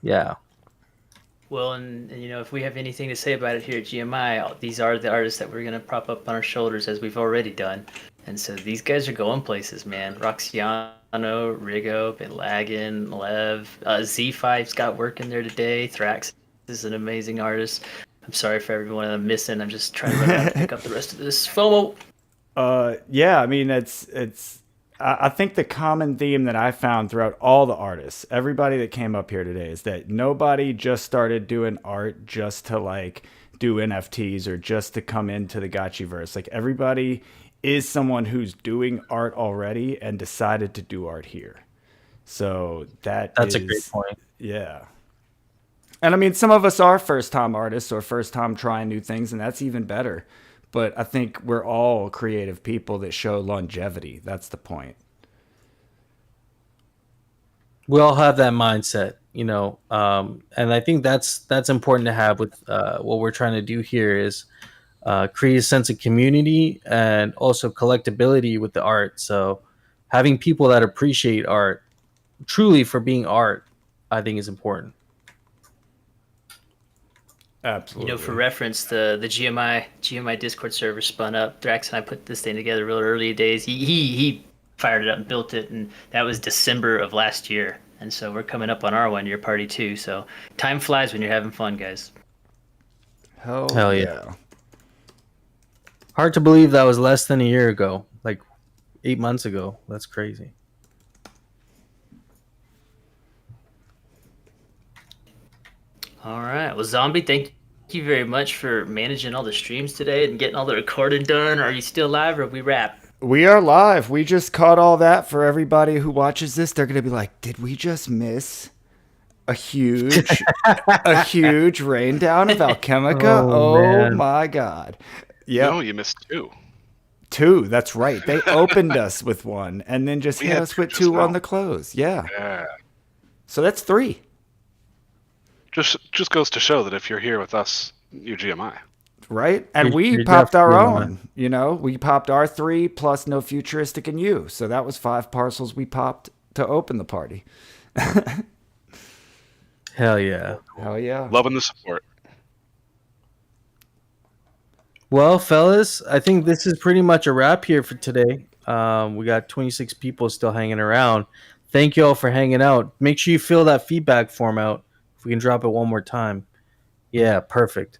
Yeah. Well, and if we have anything to say about it here at GMI, these are the artists that we're going to prop up on our shoulders as we've already done. And so these guys are going places, man. Roxiano, Rigo, Bin Lagan, Lev, Z5's got work in there today. Thrax is an amazing artist. I'm sorry for everyone I'm missing. I'm just trying to run out and pick up the rest of this. FOMO! Yeah, I mean, I think the common theme that I found throughout all the artists, everybody that came up here today, is that nobody just started doing art just to like do NFTs or just to come into the Gotchiverse. Like everybody is someone who's doing art already and decided to do art here. So that's a great point. Yeah. And I mean, some of us are first time artists or first time trying new things, and that's even better. But I think we're all creative people that show longevity. That's the point. We all have that mindset, and I think that's important to have with what we're trying to do here is create a sense of community and also collectability with the art. So having people that appreciate art truly for being art, I think is important. Absolutely. For reference, the GMI Discord server spun up. Drax and I put this thing together real early days. He fired it up and built it, and that was December of last year. And so we're coming up on our 1 year party too. So time flies when you're having fun, guys. Hell yeah. Hard to believe that was less than a year ago, like 8 months ago. That's crazy. All right. Well, Zombie, thank you very much for managing all the streams today and getting all the recording done. Are you still live or we wrap? We are live. We just caught all that for everybody who watches this. They're going to be like, did we just miss a huge rain down of Alchemica? Oh my God. Yeah. No, you missed two. Two, that's right. They opened us with one and then just hit us with two on the close. Yeah. Yeah. So that's three. Just goes to show that if you're here with us, you're GMI. Right? And we you're popped our definitely own. We popped our three plus No Futuristic and you. So that was 5 parcels we popped to open the party. Hell yeah. Hell yeah. Loving the support. Well, fellas, I think this is pretty much a wrap here for today. We got 26 people still hanging around. Thank you all for hanging out. Make sure you fill that feedback form out. If we can drop it one more time. Yeah, perfect.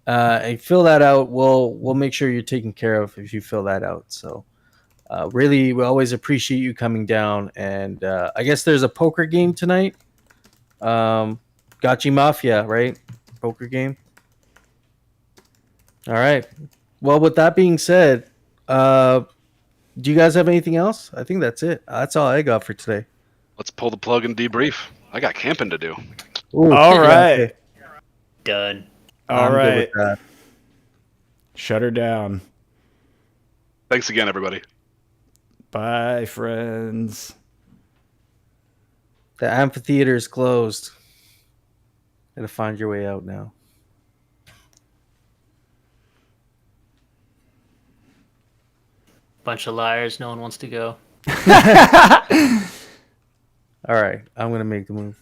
And fill that out. We'll make sure you're taken care of if you fill that out. So really, we always appreciate you coming down. And I guess there's a poker game tonight. Gotchi Mafia, right? Poker game. All right. Well, with that being said, do you guys have anything else? I think that's it. That's all I got for today. Let's pull the plug and debrief. I got camping to do. Ooh, all right. Done. All right. Shut her down. Thanks again, everybody. Bye, friends. The amphitheater is closed. Gotta find your way out now. Bunch of liars. No one wants to go. All right. I'm gonna make the move.